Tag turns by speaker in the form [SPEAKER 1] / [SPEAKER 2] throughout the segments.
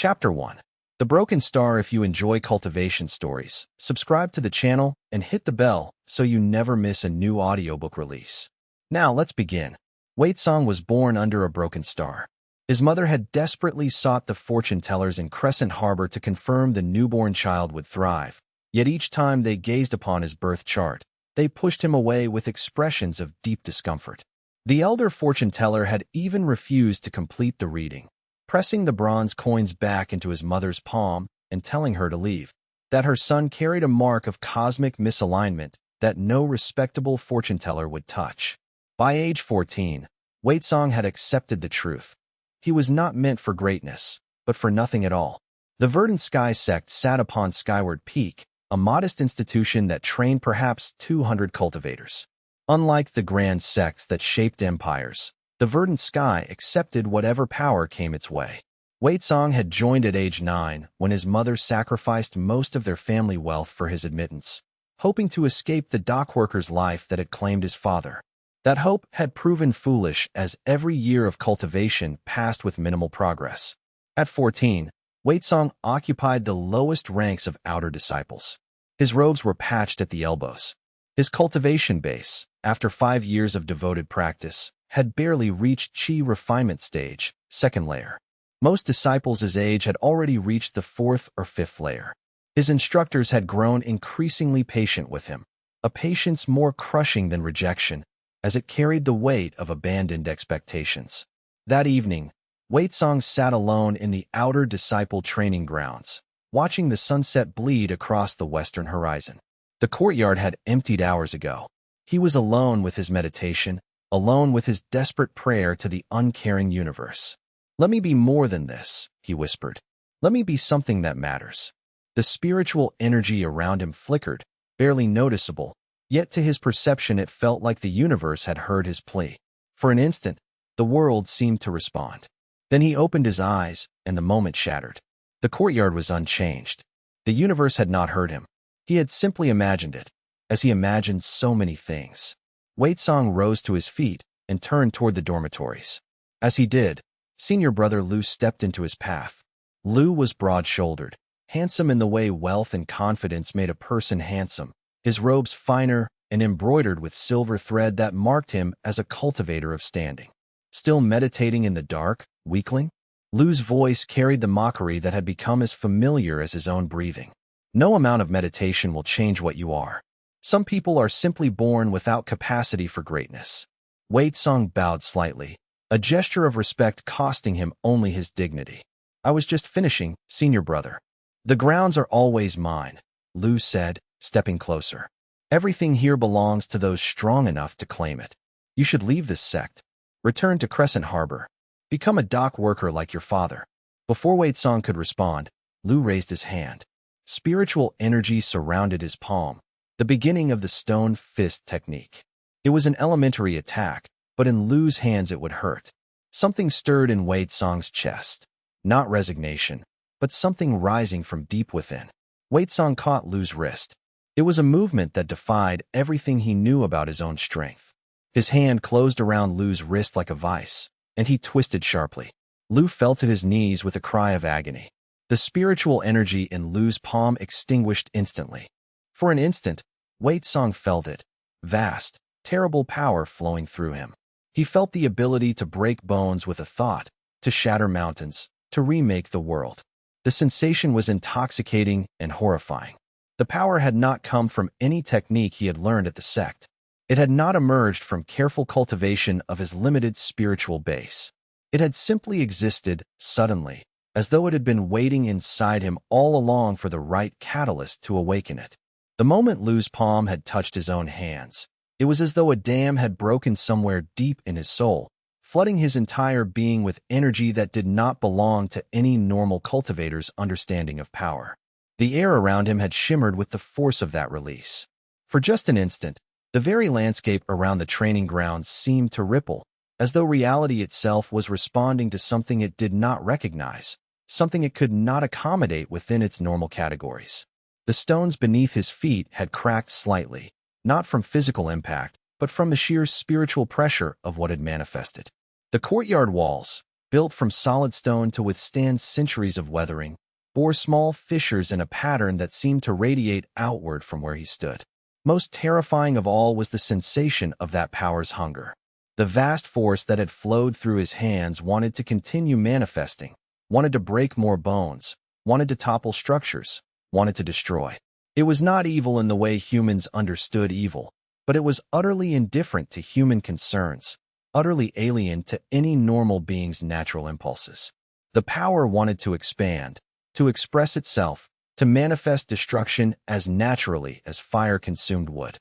[SPEAKER 1] Chapter 1. The Broken Star. If you enjoy cultivation stories, subscribe to the channel and hit the bell so you never miss a new audiobook release. Now let's begin. Wei Song was born under a broken star. His mother had desperately sought the fortune tellers in Crescent Harbor to confirm the newborn child would thrive, yet each time they gazed upon his birth chart, they pushed him away with expressions of deep discomfort. The elder fortune teller had even refused to complete the reading, pressing the bronze coins back into his mother's palm and telling her to leave, that her son carried a mark of cosmic misalignment that no respectable fortune teller would touch. By age 14, Wei Song had accepted the truth. He was not meant for greatness, but for nothing at all. The Verdant Sky sect sat upon Skyward Peak, a modest institution that trained perhaps 200 cultivators. Unlike the grand sects that shaped empires, the Verdant Sky accepted whatever power came its way. Wei Song had joined at age 9 when his mother sacrificed most of their family wealth for his admittance, hoping to escape the dockworker's life that had claimed his father. That hope had proven foolish as every year of cultivation passed with minimal progress. At 14, Wei Song occupied the lowest ranks of outer disciples. His robes were patched at the elbows. His cultivation base, after 5 years of devoted practice, had barely reached Qi refinement stage, second layer. Most disciples his age had already reached the 4th or 5th layer. His instructors had grown increasingly patient with him, a patience more crushing than rejection, as it carried the weight of abandoned expectations. That evening, Wei Song sat alone in the outer disciple training grounds, watching the sunset bleed across the western horizon. The courtyard had emptied hours ago. He was alone with his meditation, alone with his desperate prayer to the uncaring universe. "Let me be more than this," he whispered. "Let me be something that matters." The spiritual energy around him flickered, barely noticeable, yet to his perception it felt like the universe had heard his plea. For an instant, the world seemed to respond. Then he opened his eyes, and the moment shattered. The courtyard was unchanged. The universe had not heard him. He had simply imagined it, as he imagined so many things. Wei Song rose to his feet and turned toward the dormitories. As he did, senior brother Lu stepped into his path. Lu was broad-shouldered, handsome in the way wealth and confidence made a person handsome, his robes finer and embroidered with silver thread that marked him as a cultivator of standing. "Still meditating in the dark, weakling?" Lu's voice carried the mockery that had become as familiar as his own breathing. "No amount of meditation will change what you are. Some people are simply born without capacity for greatness." Wei Song bowed slightly, a gesture of respect costing him only his dignity. "I was just finishing, senior brother." "The grounds are always mine," Lu said, stepping closer. "Everything here belongs to those strong enough to claim it. You should leave this sect. Return to Crescent Harbor. Become a dock worker like your father." Before Wei Song could respond, Lu raised his hand. Spiritual energy surrounded his palm, the beginning of the stone fist technique. It was an elementary attack, but in Lu's hands it would hurt. Something stirred in Wei Song's chest. Not resignation, but something rising from deep within. Wei Song caught Lu's wrist. It was a movement that defied everything he knew about his own strength. His hand closed around Lu's wrist like a vice, and he twisted sharply. Lu fell to his knees with a cry of agony. The spiritual energy in Lu's palm extinguished instantly. For an instant, Wei Song felt it. Vast, terrible power flowing through him. He felt the ability to break bones with a thought, to shatter mountains, to remake the world. The sensation was intoxicating and horrifying. The power had not come from any technique he had learned at the sect. It had not emerged from careful cultivation of his limited spiritual base. It had simply existed, suddenly, as though it had been waiting inside him all along for the right catalyst to awaken it. The moment Lu's palm had touched his own hands, it was as though a dam had broken somewhere deep in his soul, flooding his entire being with energy that did not belong to any normal cultivator's understanding of power. The air around him had shimmered with the force of that release. For just an instant, the very landscape around the training grounds seemed to ripple, as though reality itself was responding to something it did not recognize, something it could not accommodate within its normal categories. The stones beneath his feet had cracked slightly, not from physical impact, but from the sheer spiritual pressure of what had manifested. The courtyard walls, built from solid stone to withstand centuries of weathering, bore small fissures in a pattern that seemed to radiate outward from where he stood. Most terrifying of all was the sensation of that power's hunger. The vast force that had flowed through his hands wanted to continue manifesting, wanted to break more bones, wanted to topple structures, wanted to destroy. It was not evil in the way humans understood evil, but it was utterly indifferent to human concerns, utterly alien to any normal being's natural impulses. The power wanted to expand, to express itself, to manifest destruction as naturally as fire consumed wood.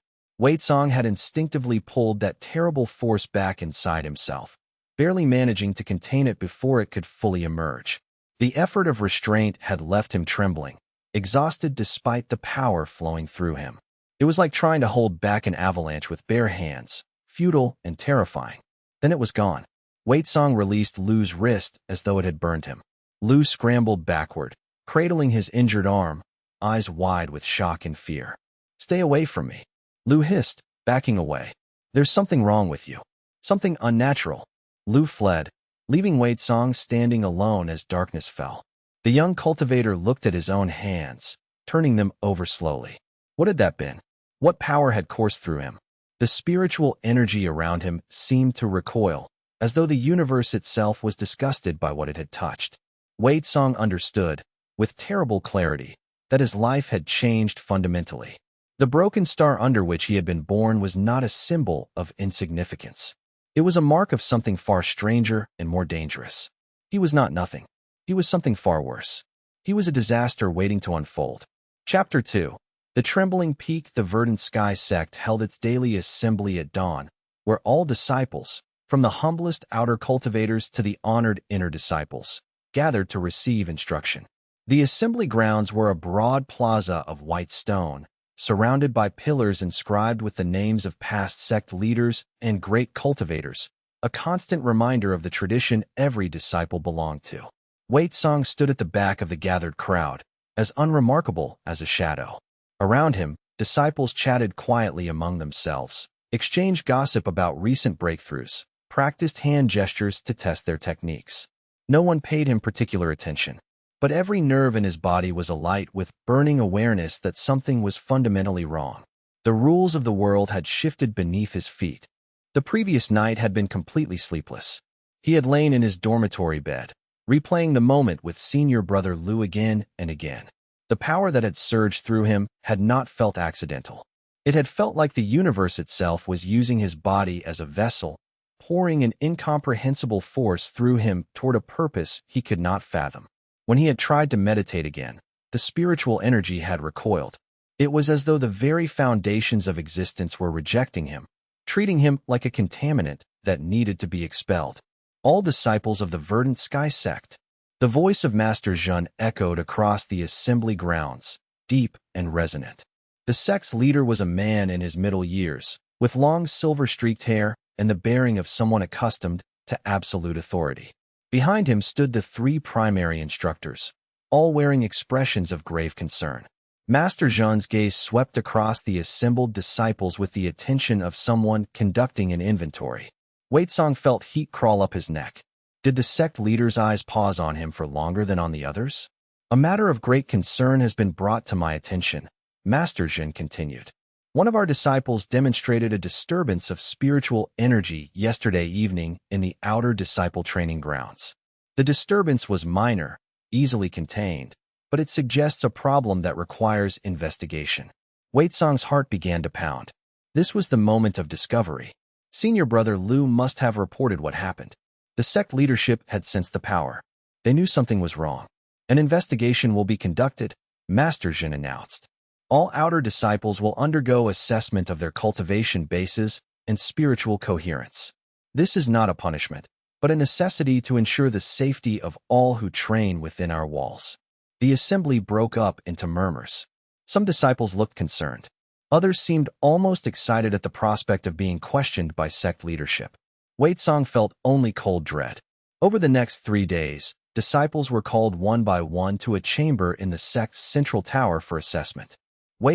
[SPEAKER 1] Song had instinctively pulled that terrible force back inside himself, barely managing to contain it before it could fully emerge. The effort of restraint had left him trembling, exhausted despite the power flowing through him. It was like trying to hold back an avalanche with bare hands, futile and terrifying. Then it was gone. Song released Lu's wrist as though it had burned him. Lu scrambled backward, cradling his injured arm, eyes wide with shock and fear. "Stay away from me," Lu hissed, backing away. "There's something wrong with you. Something unnatural." Lu fled, leaving Song standing alone as darkness fell. The young cultivator looked at his own hands, turning them over slowly. What had that been? What power had coursed through him? The spiritual energy around him seemed to recoil, as though the universe itself was disgusted by what it had touched. Song understood, with terrible clarity, that his life had changed fundamentally. The broken star under which he had been born was not a symbol of insignificance. It was a mark of something far stranger and more dangerous. He was not nothing. He was something far worse. He was a disaster waiting to unfold. Chapter 2. The Trembling Peak. The Verdant Sky sect held its daily assembly at dawn, where all disciples, from the humblest outer cultivators to the honored inner disciples, gathered to receive instruction. The assembly grounds were a broad plaza of white stone, surrounded by pillars inscribed with the names of past sect leaders and great cultivators, a constant reminder of the tradition every disciple belonged to. Song stood at the back of the gathered crowd, as unremarkable as a shadow. Around him, disciples chatted quietly among themselves, exchanged gossip about recent breakthroughs, practiced hand gestures to test their techniques. No one paid him particular attention, but every nerve in his body was alight with burning awareness that something was fundamentally wrong. The rules of the world had shifted beneath his feet. The previous night had been completely sleepless. He had lain in his dormitory bed, replaying the moment with senior brother Lu again and again. The power that had surged through him had not felt accidental. It had felt like the universe itself was using his body as a vessel, pouring an incomprehensible force through him toward a purpose he could not fathom. When he had tried to meditate again, the spiritual energy had recoiled. It was as though the very foundations of existence were rejecting him, treating him like a contaminant that needed to be expelled. All disciples of the Verdant Sky sect. The voice of Master Zhen echoed across the assembly grounds, deep and resonant. The sect's leader was a man in his middle years, with long silver-streaked hair and the bearing of someone accustomed to absolute authority. Behind him stood the three primary instructors, all wearing expressions of grave concern. Master Zhen's gaze swept across the assembled disciples with the attention of someone conducting an inventory. Song felt heat crawl up his neck. Did the sect leader's eyes pause on him for longer than on the others? "A matter of great concern has been brought to my attention," Master Zhen continued. "One of our disciples demonstrated a disturbance of spiritual energy yesterday evening in the outer disciple training grounds. The disturbance was minor, easily contained, but it suggests a problem that requires investigation." Song's heart began to pound. This was the moment of discovery. Senior brother Lu must have reported what happened. The sect leadership had sensed the power. They knew something was wrong. "An investigation will be conducted," Master Zhen announced. "All outer disciples will undergo assessment of their cultivation bases and spiritual coherence. This is not a punishment, but a necessity to ensure the safety of all who train within our walls." The assembly broke up into murmurs. Some disciples looked concerned. Others seemed almost excited at the prospect of being questioned by sect leadership. Song felt only cold dread. Over the next 3 days, disciples were called one by one to a chamber in the sect's central tower for assessment.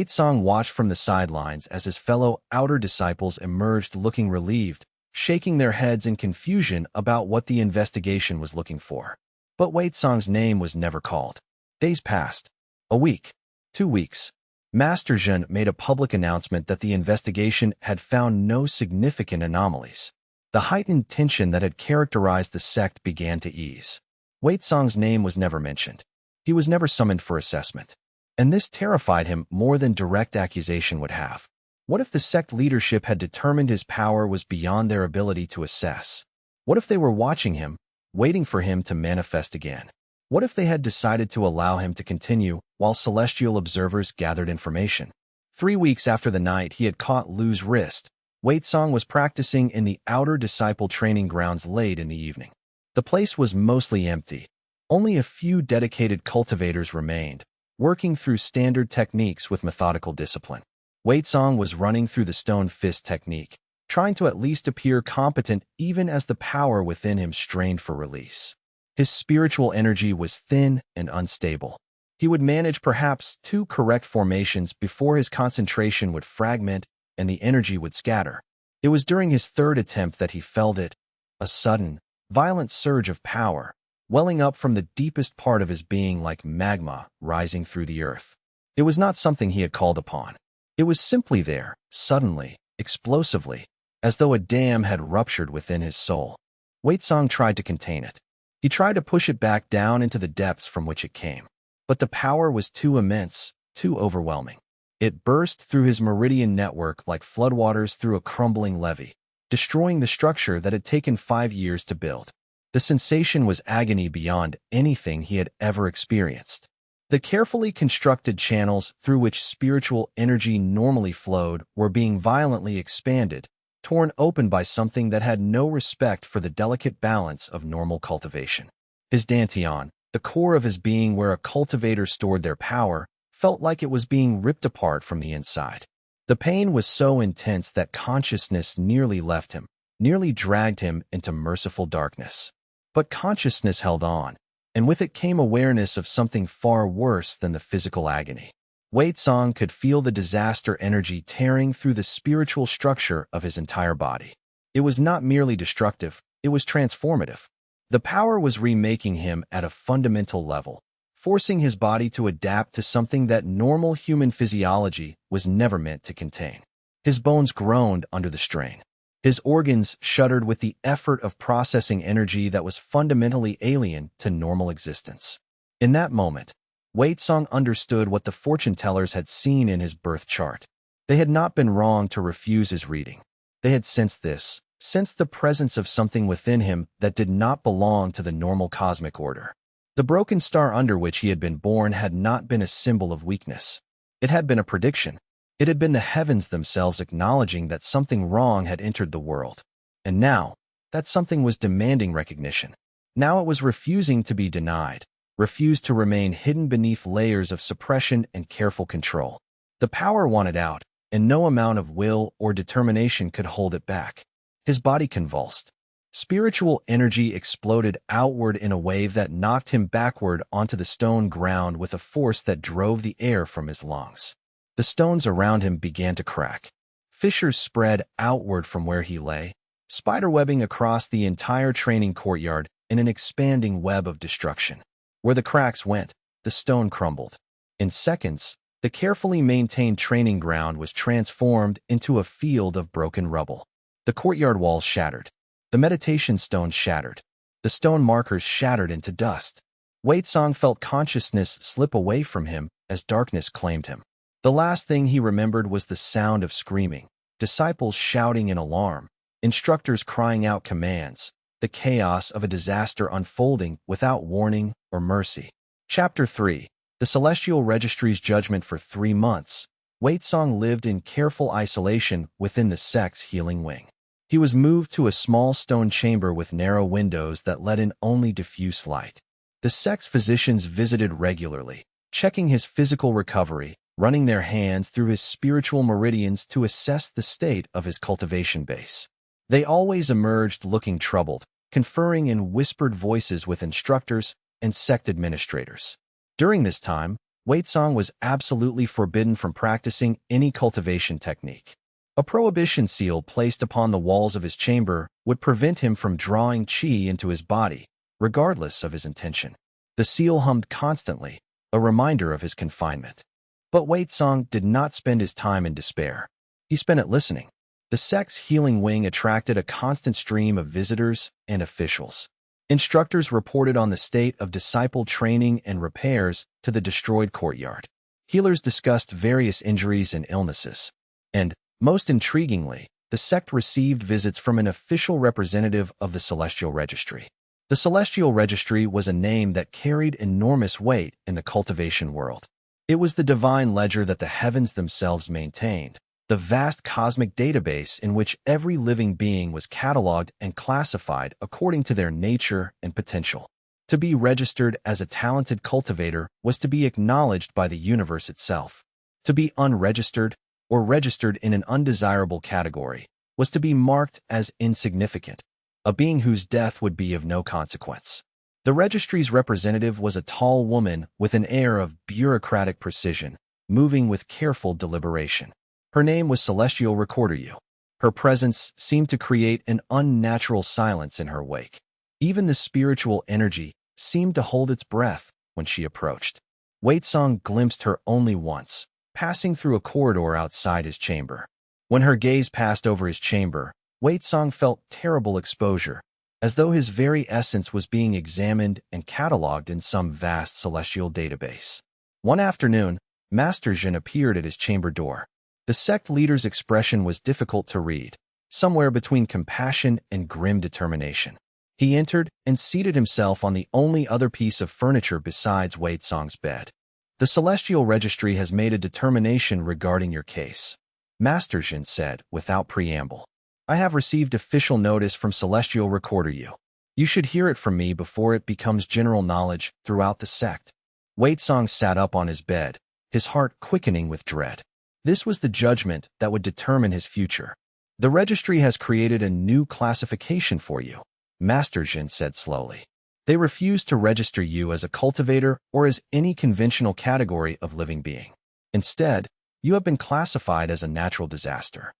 [SPEAKER 1] Song watched from the sidelines as his fellow outer disciples emerged looking relieved, shaking their heads in confusion about what the investigation was looking for. But Wei Song's name was never called. Days passed. A week. 2 weeks. Master Zhen made a public announcement that the investigation had found no significant anomalies. The heightened tension that had characterized the sect began to ease. Wei Song's name was never mentioned. He was never summoned for assessment. And this terrified him more than direct accusation would have. What if the sect leadership had determined his power was beyond their ability to assess? What if they were watching him, waiting for him to manifest again? What if they had decided to allow him to continue while celestial observers gathered information? 3 weeks after the night he had caught Lu's wrist, Wei Song was practicing in the outer disciple training grounds late in the evening. The place was mostly empty. Only a few dedicated cultivators remained, working through standard techniques with methodical discipline. Wei Song was running through the stone fist technique, trying to at least appear competent even as the power within him strained for release. His spiritual energy was thin and unstable. He would manage perhaps 2 correct formations before his concentration would fragment and the energy would scatter. It was during his 3rd attempt that he felt it, a sudden, violent surge of power, welling up from the deepest part of his being like magma rising through the earth. It was not something he had called upon. It was simply there, suddenly, explosively, as though a dam had ruptured within his soul. Wei Song tried to contain it. He tried to push it back down into the depths from which it came. But the power was too immense, too overwhelming. It burst through his meridian network like floodwaters through a crumbling levee, destroying the structure that had taken 5 years to build. The sensation was agony beyond anything he had ever experienced. The carefully constructed channels through which spiritual energy normally flowed were being violently expanded, torn open by something that had no respect for the delicate balance of normal cultivation. His dantian, the core of his being where a cultivator stored their power, felt like it was being ripped apart from the inside. The pain was so intense that consciousness nearly left him, nearly dragged him into merciful darkness. But consciousness held on, and with it came awareness of something far worse than the physical agony. Wei Song could feel the disaster energy tearing through the spiritual structure of his entire body. It was not merely destructive, it was transformative. The power was remaking him at a fundamental level, forcing his body to adapt to something that normal human physiology was never meant to contain. His bones groaned under the strain. His organs shuddered with the effort of processing energy that was fundamentally alien to normal existence. In that moment, Wei Song understood what the fortune-tellers had seen in his birth chart. They had not been wrong to refuse his reading. They had sensed this, sensed the presence of something within him that did not belong to the normal cosmic order. The broken star under which he had been born had not been a symbol of weakness. It had been a prediction. It had been the heavens themselves acknowledging that something wrong had entered the world. And now, that something was demanding recognition. Now it was refusing to be denied, refused to remain hidden beneath layers of suppression and careful control. The power wanted out, and no amount of will or determination could hold it back. His body convulsed. Spiritual energy exploded outward in a wave that knocked him backward onto the stone ground with a force that drove the air from his lungs. The stones around him began to crack. Fissures spread outward from where he lay, spiderwebbing across the entire training courtyard in an expanding web of destruction. Where the cracks went, the stone crumbled. In seconds, the carefully maintained training ground was transformed into a field of broken rubble. The courtyard walls shattered. The meditation stones shattered. The stone markers shattered into dust. Wei Song felt consciousness slip away from him as darkness claimed him. The last thing he remembered was the sound of screaming, disciples shouting in alarm, instructors crying out commands, the chaos of a disaster unfolding without warning or mercy. Chapter 3. The Celestial Registry's Judgment. For 3 months, Wei Song lived in careful isolation within the sect's healing wing. He was moved to a small stone chamber with narrow windows that let in only diffuse light. The sect's physicians visited regularly, checking his physical recovery, running their hands through his spiritual meridians to assess the state of his cultivation base. They always emerged looking troubled, conferring in whispered voices with instructors and sect administrators. During this time, Wei Song was absolutely forbidden from practicing any cultivation technique. A prohibition seal placed upon the walls of his chamber would prevent him from drawing qi into his body, regardless of his intention. The seal hummed constantly, a reminder of his confinement. But Wei Song did not spend his time in despair. He spent it listening. The sect's healing wing attracted a constant stream of visitors and officials. Instructors reported on the state of disciple training and repairs to the destroyed courtyard. Healers discussed various injuries and illnesses. And, most intriguingly, the sect received visits from an official representative of the Celestial Registry. The Celestial Registry was a name that carried enormous weight in the cultivation world. It was the divine ledger that the heavens themselves maintained, the vast cosmic database in which every living being was cataloged and classified according to their nature and potential. To be registered as a talented cultivator was to be acknowledged by the universe itself. To be unregistered, or registered in an undesirable category, was to be marked as insignificant, a being whose death would be of no consequence. The registry's representative was a tall woman with an air of bureaucratic precision, moving with careful deliberation. Her name was Celestial Recorder Yu. Her presence seemed to create an unnatural silence in her wake. Even the spiritual energy seemed to hold its breath when she approached. Wei Song glimpsed her only once, passing through a corridor outside his chamber. When her gaze passed over his chamber, Wei Song felt terrible exposure, as though his very essence was being examined and catalogued in some vast celestial database. One afternoon, Master Jin appeared at his chamber door. The sect leader's expression was difficult to read, somewhere between compassion and grim determination. He entered and seated himself on the only other piece of furniture besides Wei Song's bed. The Celestial Registry has made a determination regarding your case, Master Jin said without preamble. I have received official notice from Celestial Recorder Yu. You should hear it from me before it becomes general knowledge throughout the sect. Wei Song sat up on his bed, his heart quickening with dread. This was the judgment that would determine his future. The registry has created a new classification for you, Master Jin said slowly. They refuse to register you as a cultivator or as any conventional category of living being. Instead, you have been classified as a natural disaster.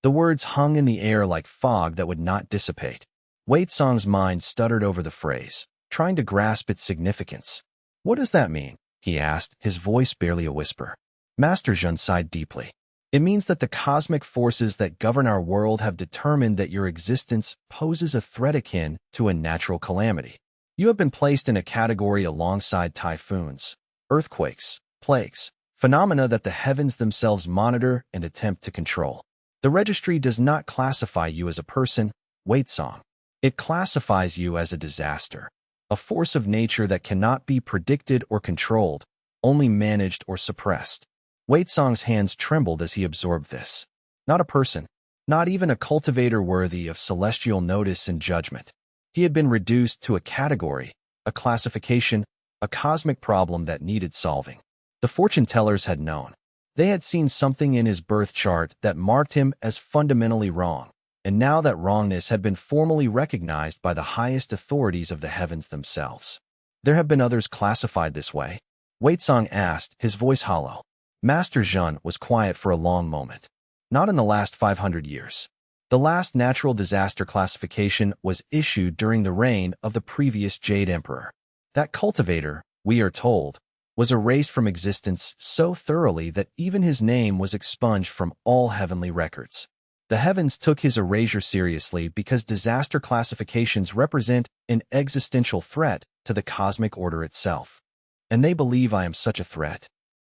[SPEAKER 1] The words hung in the air like fog that would not dissipate. Wei Song's mind stuttered over the phrase, trying to grasp its significance. What does that mean? He asked, his voice barely a whisper. Master Jun sighed deeply. It means that the cosmic forces that govern our world have determined that your existence poses a threat akin to a natural calamity. You have been placed in a category alongside typhoons, earthquakes, plagues, phenomena that the heavens themselves monitor and attempt to control. The registry does not classify you as a person, Wei Song. It classifies you as a disaster, a force of nature that cannot be predicted or controlled, only managed or suppressed. Wei Song's hands trembled as he absorbed this. Not a person, not even a cultivator worthy of celestial notice and judgment. He had been reduced to a category, a classification, a cosmic problem that needed solving. The fortune tellers had known. They had seen something in his birth chart that marked him as fundamentally wrong, and now that wrongness had been formally recognized by the highest authorities of the heavens themselves. There have been others classified this way? Wei Song asked, his voice hollow. Master Jun was quiet for a long moment. Not in the last 500 years. The last natural disaster classification was issued during the reign of the previous Jade Emperor. That cultivator, we are told, was erased from existence so thoroughly that even his name was expunged from all heavenly records. The heavens took his erasure seriously because disaster classifications represent an existential threat to the cosmic order itself. And they believe I am such a threat.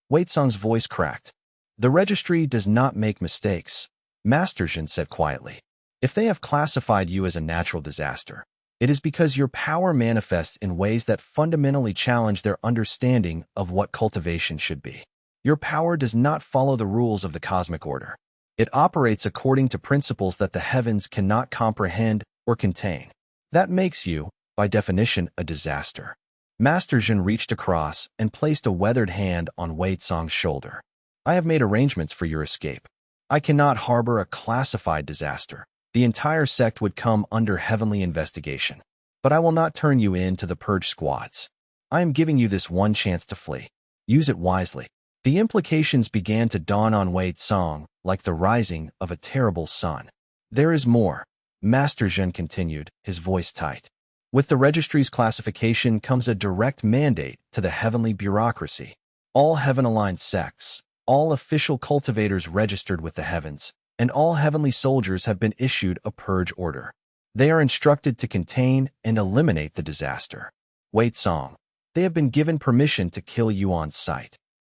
[SPEAKER 1] Wei Song's voice cracked. The registry does not make mistakes, Master Jin said quietly. If they have classified you as a natural disaster, it is because your power manifests in ways that fundamentally challenge their understanding of what cultivation should be. Your power does not follow the rules of the cosmic order. It operates according to principles that the heavens cannot comprehend or contain. That makes you, by definition, a disaster. Master Jin reached across and placed a weathered hand on Wei Song's shoulder. I have made arrangements for your escape. I cannot harbor a classified disaster. The entire sect would come under heavenly investigation. But I will not turn you in to the purge squads. I am giving you this one chance to flee. Use it wisely. The implications began to dawn on Wei Song, like the rising of a terrible sun. There is more, Master Zhen continued, his voice tight. With the registry's classification comes a direct mandate to the heavenly bureaucracy. All heaven-aligned sects, all official cultivators registered with the heavens, and all heavenly soldiers have been issued a purge order. They are instructed to contain and eliminate the disaster. Wei Song. They have been given permission to kill you on sight.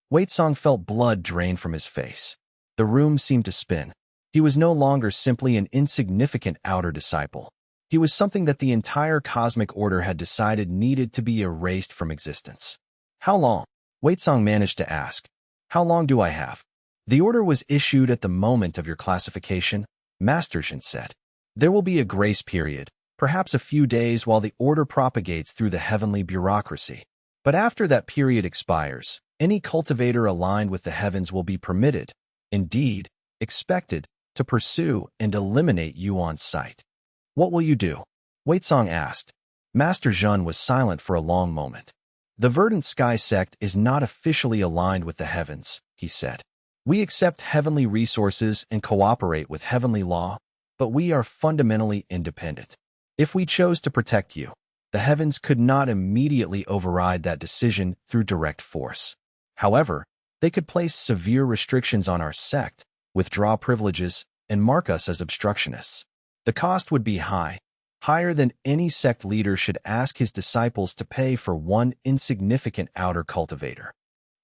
[SPEAKER 1] Wei Song felt blood drain from his face. The room seemed to spin. He was no longer simply an insignificant outer disciple. He was something that the entire cosmic order had decided needed to be erased from existence. How long? Wei Song managed to ask. How long do I have? The order was issued at the moment of your classification, Master Shen said. There will be a grace period, perhaps a few days while the order propagates through the heavenly bureaucracy. But after that period expires, any cultivator aligned with the heavens will be permitted, indeed, expected, to pursue and eliminate you on sight. What will you do? Wei Song asked. Master Zhen was silent for a long moment. The Verdant Sky sect is not officially aligned with the heavens, he said. We accept heavenly resources and cooperate with heavenly law, but we are fundamentally independent. If we chose to protect you, the heavens could not immediately override that decision through direct force. However, they could place severe restrictions on our sect, withdraw privileges, and mark us as obstructionists. The cost would be high, higher than any sect leader should ask his disciples to pay for one insignificant outer cultivator.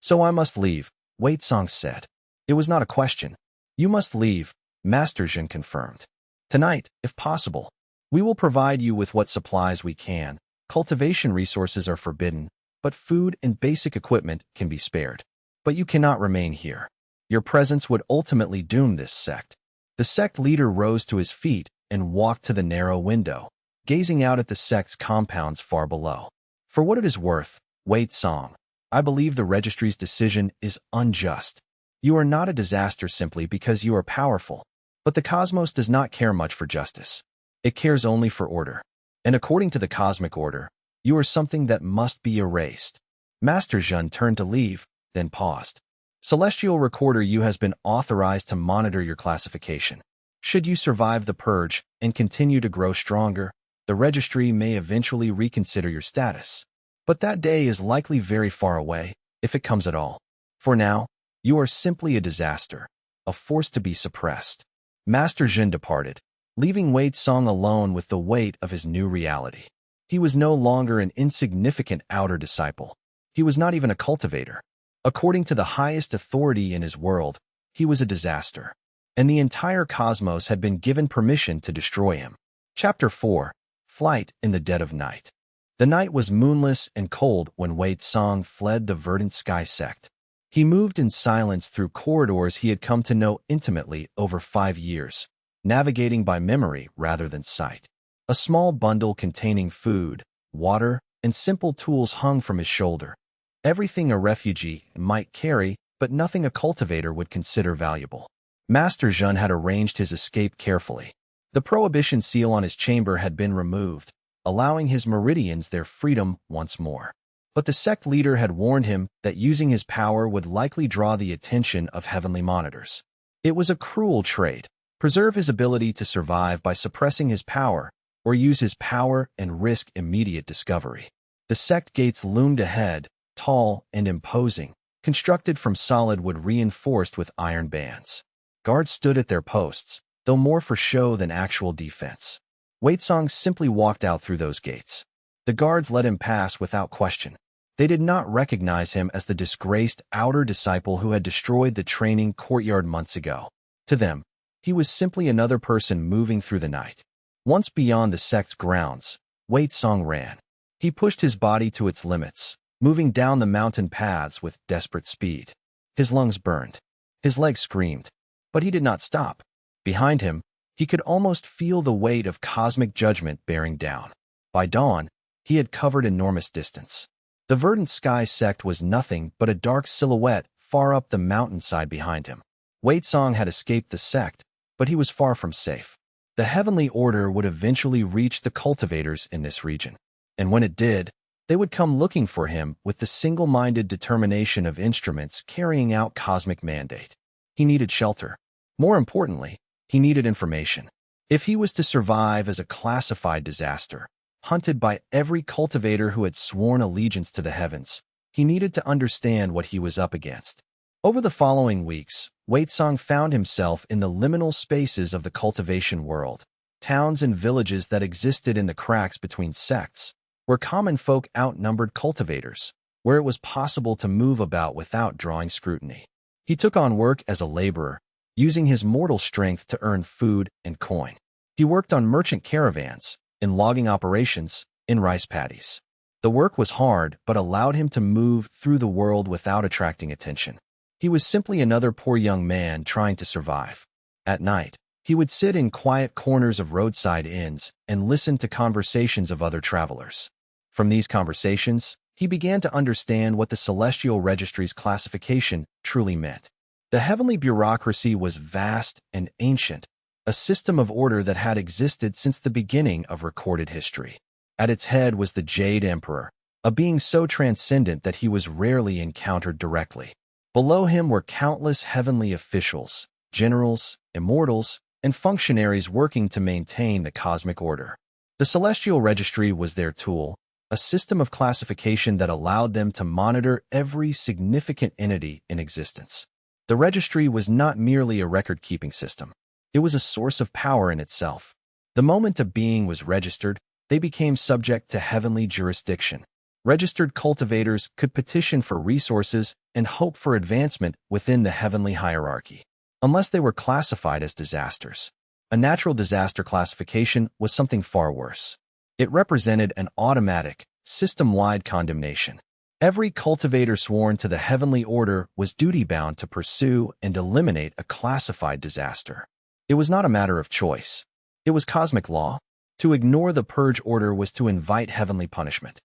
[SPEAKER 1] So I must leave, Wei Song said. It was not a question. You must leave, Master Zhen confirmed. Tonight, if possible. We will provide you with what supplies we can. Cultivation resources are forbidden, but food and basic equipment can be spared. But you cannot remain here. Your presence would ultimately doom this sect. The sect leader rose to his feet and walked to the narrow window, gazing out at the sect's compounds far below. For what it is worth, Wei Song, I believe the registry's decision is unjust. You are not a disaster simply because you are powerful, but the cosmos does not care much for justice. It cares only for order. And according to the cosmic order, you are something that must be erased. Master Zhen turned to leave, then paused. Celestial Recorder You has been authorized to monitor your classification. Should you survive the purge and continue to grow stronger, the registry may eventually reconsider your status. But that day is likely very far away, if it comes at all. For now, you are simply a disaster, a force to be suppressed. Master Zhen departed, leaving Wei Song alone with the weight of his new reality. He was no longer an insignificant outer disciple. He was not even a cultivator. According to the highest authority in his world, he was a disaster, and the entire cosmos had been given permission to destroy him. Chapter 4. Flight in the Dead of Night. The night was moonless and cold when Wei Song fled the Verdant Sky sect. He moved in silence through corridors he had come to know intimately over 5 years, navigating by memory rather than sight. A small bundle containing food, water, and simple tools hung from his shoulder. Everything a refugee might carry, but nothing a cultivator would consider valuable. Master Zhen had arranged his escape carefully. The prohibition seal on his chamber had been removed, allowing his meridians their freedom once more. But the sect leader had warned him that using his power would likely draw the attention of heavenly monitors. It was a cruel trade. Preserve his ability to survive by suppressing his power, or use his power and risk immediate discovery. The sect gates loomed ahead, tall and imposing, constructed from solid wood reinforced with iron bands. Guards stood at their posts, though more for show than actual defense. Wei Song simply walked out through those gates. The guards let him pass without question. They did not recognize him as the disgraced outer disciple who had destroyed the training courtyard months ago. To them, he was simply another person moving through the night. Once beyond the sect's grounds, Wei Song ran. He pushed his body to its limits, moving down the mountain paths with desperate speed. His lungs burned. His legs screamed. But he did not stop. Behind him, he could almost feel the weight of cosmic judgment bearing down. By dawn, he had covered enormous distance. The Verdant Sky sect was nothing but a dark silhouette far up the mountainside behind him. Wei Song had escaped the sect, but he was far from safe. The heavenly order would eventually reach the cultivators in this region. And when it did, They would come looking for him with the single-minded determination of instruments carrying out cosmic mandate. He needed shelter. More importantly, he needed information. If he was to survive as a classified disaster, hunted by every cultivator who had sworn allegiance to the heavens, he needed to understand what he was up against. Over the following weeks, Waitsong found himself in the liminal spaces of the cultivation world, towns and villages that existed in the cracks between sects, where common folk outnumbered cultivators, where it was possible to move about without drawing scrutiny. He took on work as a laborer, using his mortal strength to earn food and coin. He worked on merchant caravans, in logging operations, in rice paddies. The work was hard, but allowed him to move through the world without attracting attention. He was simply another poor young man trying to survive. At night, he would sit in quiet corners of roadside inns and listen to conversations of other travelers. From these conversations, he began to understand what the celestial registry's classification truly meant. The heavenly bureaucracy was vast and ancient, a system of order that had existed since the beginning of recorded history. At its head was the Jade Emperor, a being so transcendent that he was rarely encountered directly. Below him were countless heavenly officials, generals, immortals, and functionaries working to maintain the cosmic order. The celestial registry was their tool, a system of classification that allowed them to monitor every significant entity in existence. The registry was not merely a record-keeping system. It was a source of power in itself. The moment a being was registered, they became subject to heavenly jurisdiction. Registered cultivators could petition for resources and hope for advancement within the heavenly hierarchy, unless they were classified as disasters. A natural disaster classification was something far worse. It represented an automatic, system-wide condemnation. Every cultivator sworn to the heavenly order was duty-bound to pursue and eliminate a classified disaster. It was not a matter of choice. It was cosmic law. To ignore the purge order was to invite heavenly punishment.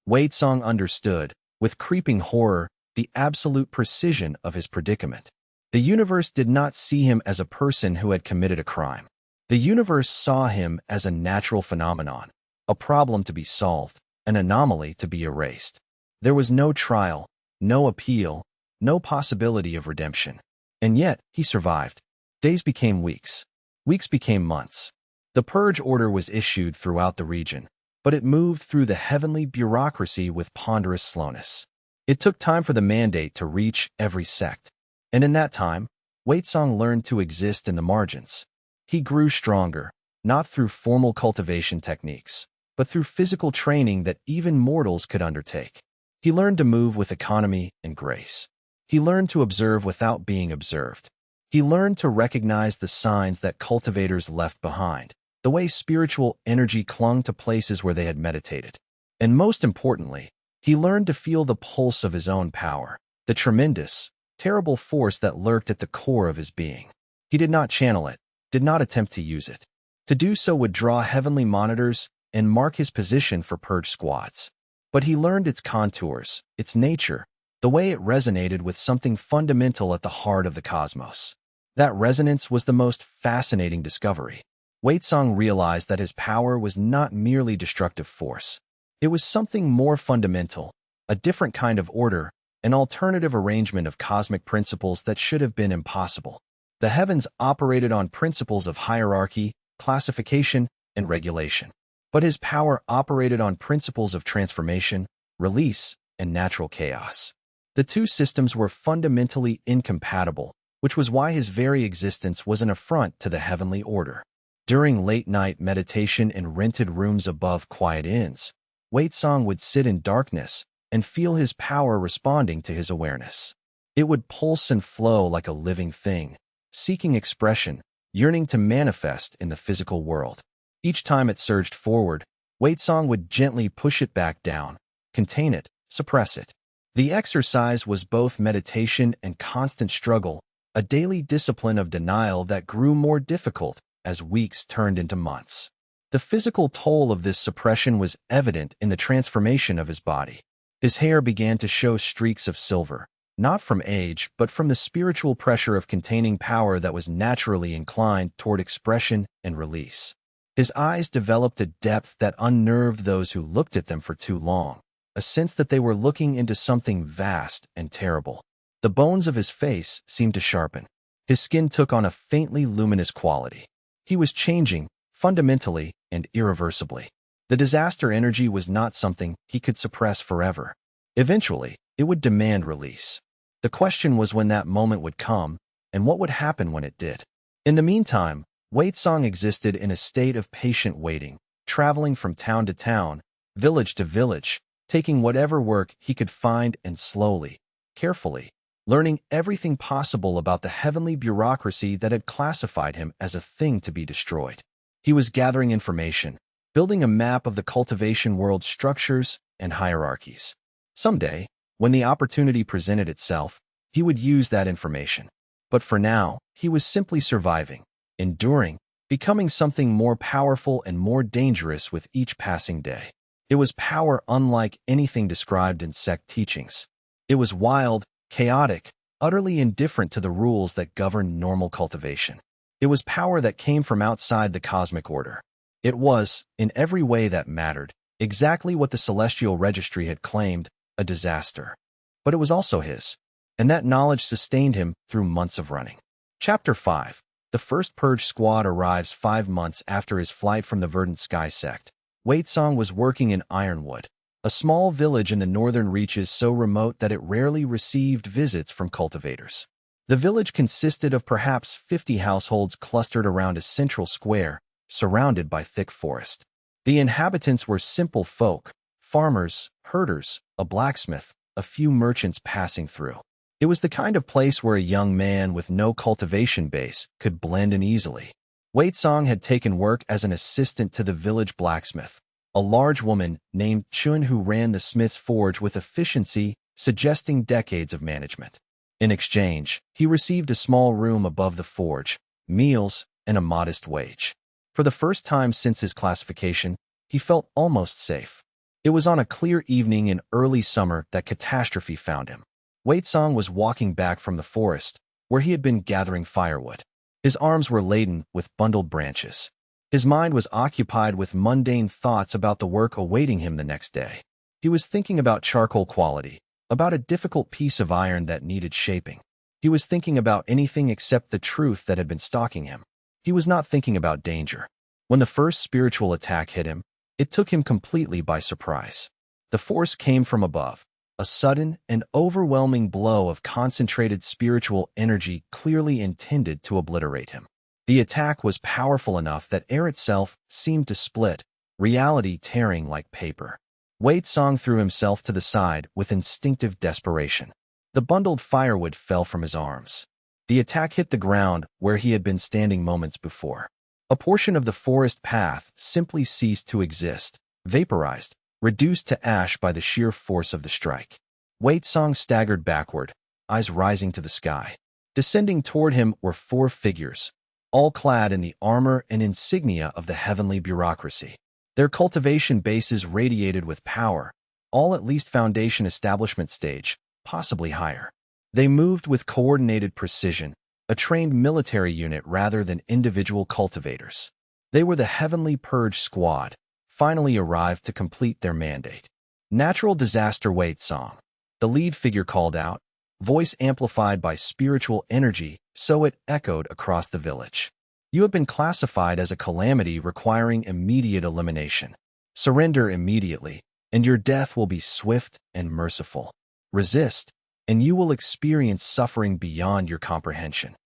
[SPEAKER 1] Waitsong understood, with creeping horror, the absolute precision of his predicament. The universe did not see him as a person who had committed a crime. The universe saw him as a natural phenomenon, a problem to be solved, an anomaly to be erased. There was no trial, no appeal, no possibility of redemption. And yet, he survived. Days became weeks. Weeks became months. The purge order was issued throughout the region, but it moved through the heavenly bureaucracy with ponderous slowness. It took time for the mandate to reach every sect. And in that time, Waitsong learned to exist in the margins. He grew stronger, not through formal cultivation techniques, but through physical training that even mortals could undertake. He learned to move with economy and grace. He learned to observe without being observed. He learned to recognize the signs that cultivators left behind, the way spiritual energy clung to places where they had meditated. And most importantly, he learned to feel the pulse of his own power, the tremendous, terrible force that lurked at the core of his being. He did not channel it, did not attempt to use it. To do so would draw heavenly monitors and mark his position for purge squads. But he learned its contours, its nature, the way it resonated with something fundamental at the heart of the cosmos. That resonance was the most fascinating discovery. Waitsong realized that his power was not merely destructive force. It was something more fundamental, a different kind of order, an alternative arrangement of cosmic principles that should have been impossible. The heavens operated on principles of hierarchy, classification, and regulation. But his power operated on principles of transformation, release, and natural chaos. The two systems were fundamentally incompatible, which was why his very existence was an affront to the heavenly order. During late-night meditation in rented rooms above quiet inns, Waitsong would sit in darkness and feel his power responding to his awareness. It would pulse and flow like a living thing, seeking expression, yearning to manifest in the physical world. Each time it surged forward, Waitsong would gently push it back down, contain it, suppress it. The exercise was both meditation and constant struggle, a daily discipline of denial that grew more difficult as weeks turned into months. The physical toll of this suppression was evident in the transformation of his body. His hair began to show streaks of silver, not from age, but from the spiritual pressure of containing power that was naturally inclined toward expression and release. His eyes developed a depth that unnerved those who looked at them for too long. a sense that they were looking into something vast and terrible. The bones of his face seemed to sharpen. His skin took on a faintly luminous quality. He was changing, fundamentally and irreversibly. The disaster energy was not something he could suppress forever. Eventually, it would demand release. The question was when that moment would come, and what would happen when it did. In the meantime, Wei Song existed in a state of patient waiting, traveling from town to town, village to village, taking whatever work he could find and slowly, carefully, learning everything possible about the heavenly bureaucracy that had classified him as a thing to be destroyed. He was gathering information, building a map of the cultivation world's structures and hierarchies. Someday, when the opportunity presented itself, he would use that information. But for now, he was simply surviving, enduring, becoming something more powerful and more dangerous with each passing day. It was power unlike anything described in sect teachings. It was wild, chaotic, utterly indifferent to the rules that govern normal cultivation. It was power that came from outside the cosmic order. It was, in every way that mattered, exactly what the celestial registry had claimed, a disaster. But it was also his, and that knowledge sustained him through months of running. Chapter 5. The first Purge squad arrives 5 months after his flight from the Verdant Sky sect. Wei Song was working in Ironwood, a small village in the northern reaches so remote that it rarely received visits from cultivators. The village consisted of perhaps 50 households clustered around a central square, surrounded by thick forest. The inhabitants were simple folk, farmers, herders, a blacksmith, a few merchants passing through. It was the kind of place where a young man with no cultivation base could blend in easily. Wei Song had taken work as an assistant to the village blacksmith, a large woman named Chun who ran the smith's forge with efficiency, suggesting decades of management. In exchange, he received a small room above the forge, meals, and a modest wage. For the first time since his classification, he felt almost safe. It was on a clear evening in early summer that catastrophe found him. Wei Song was walking back from the forest, where he had been gathering firewood. His arms were laden with bundled branches. His mind was occupied with mundane thoughts about the work awaiting him the next day. He was thinking about charcoal quality, about a difficult piece of iron that needed shaping. He was thinking about anything except the truth that had been stalking him. He was not thinking about danger. When the first spiritual attack hit him, it took him completely by surprise. The force came from above, a sudden and overwhelming blow of concentrated spiritual energy clearly intended to obliterate him. The attack was powerful enough that air itself seemed to split, reality tearing like paper. Wei Song threw himself to the side with instinctive desperation. The bundled firewood fell from his arms. The attack hit the ground where he had been standing moments before. A portion of the forest path simply ceased to exist, vaporized, reduced to ash by the sheer force of the strike. Wei Song staggered backward, eyes rising to the sky. Descending toward him were 4 figures, all clad in the armor and insignia of the heavenly bureaucracy. Their cultivation bases radiated with power, all at least foundation establishment stage, possibly higher. They moved with coordinated precision, a trained military unit rather than individual cultivators. They were the Heavenly Purge Squad, finally arrived to complete their mandate. Natural disaster Wei Song. The lead figure called out, voice amplified by spiritual energy, so it echoed across the village. You have been classified as a calamity requiring immediate elimination. Surrender immediately, and your death will be swift and merciful. Resist, and you will experience suffering beyond your comprehension.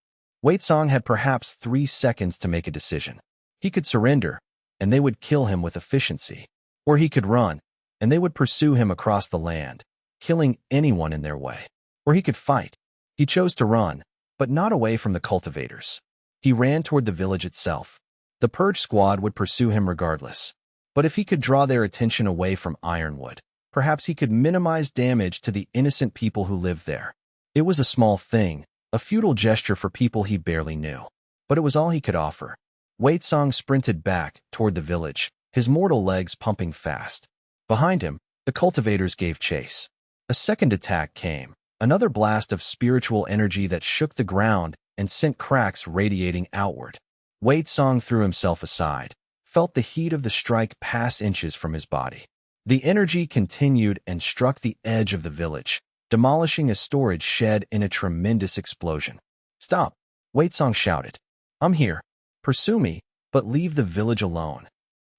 [SPEAKER 1] Wei Song had perhaps 3 seconds to make a decision. He could surrender, and they would kill him with efficiency. Or he could run, and they would pursue him across the land, killing anyone in their way. Or he could fight. He chose to run, but not away from the cultivators. He ran toward the village itself. The Purge Squad would pursue him regardless. But if he could draw their attention away from Ironwood, perhaps he could minimize damage to the innocent people who lived there. It was a small thing, a futile gesture for people he barely knew. But it was all he could offer. Wei Song sprinted back toward the village, his mortal legs pumping fast. Behind him, the cultivators gave chase. A second attack came, another blast of spiritual energy that shook the ground and sent cracks radiating outward. Wei Song threw himself aside, felt the heat of the strike pass inches from his body. The energy continued and struck the edge of the village, demolishing a storage shed in a tremendous explosion. "Stop!" Wei Song shouted. "I'm here. Pursue me, but leave the village alone."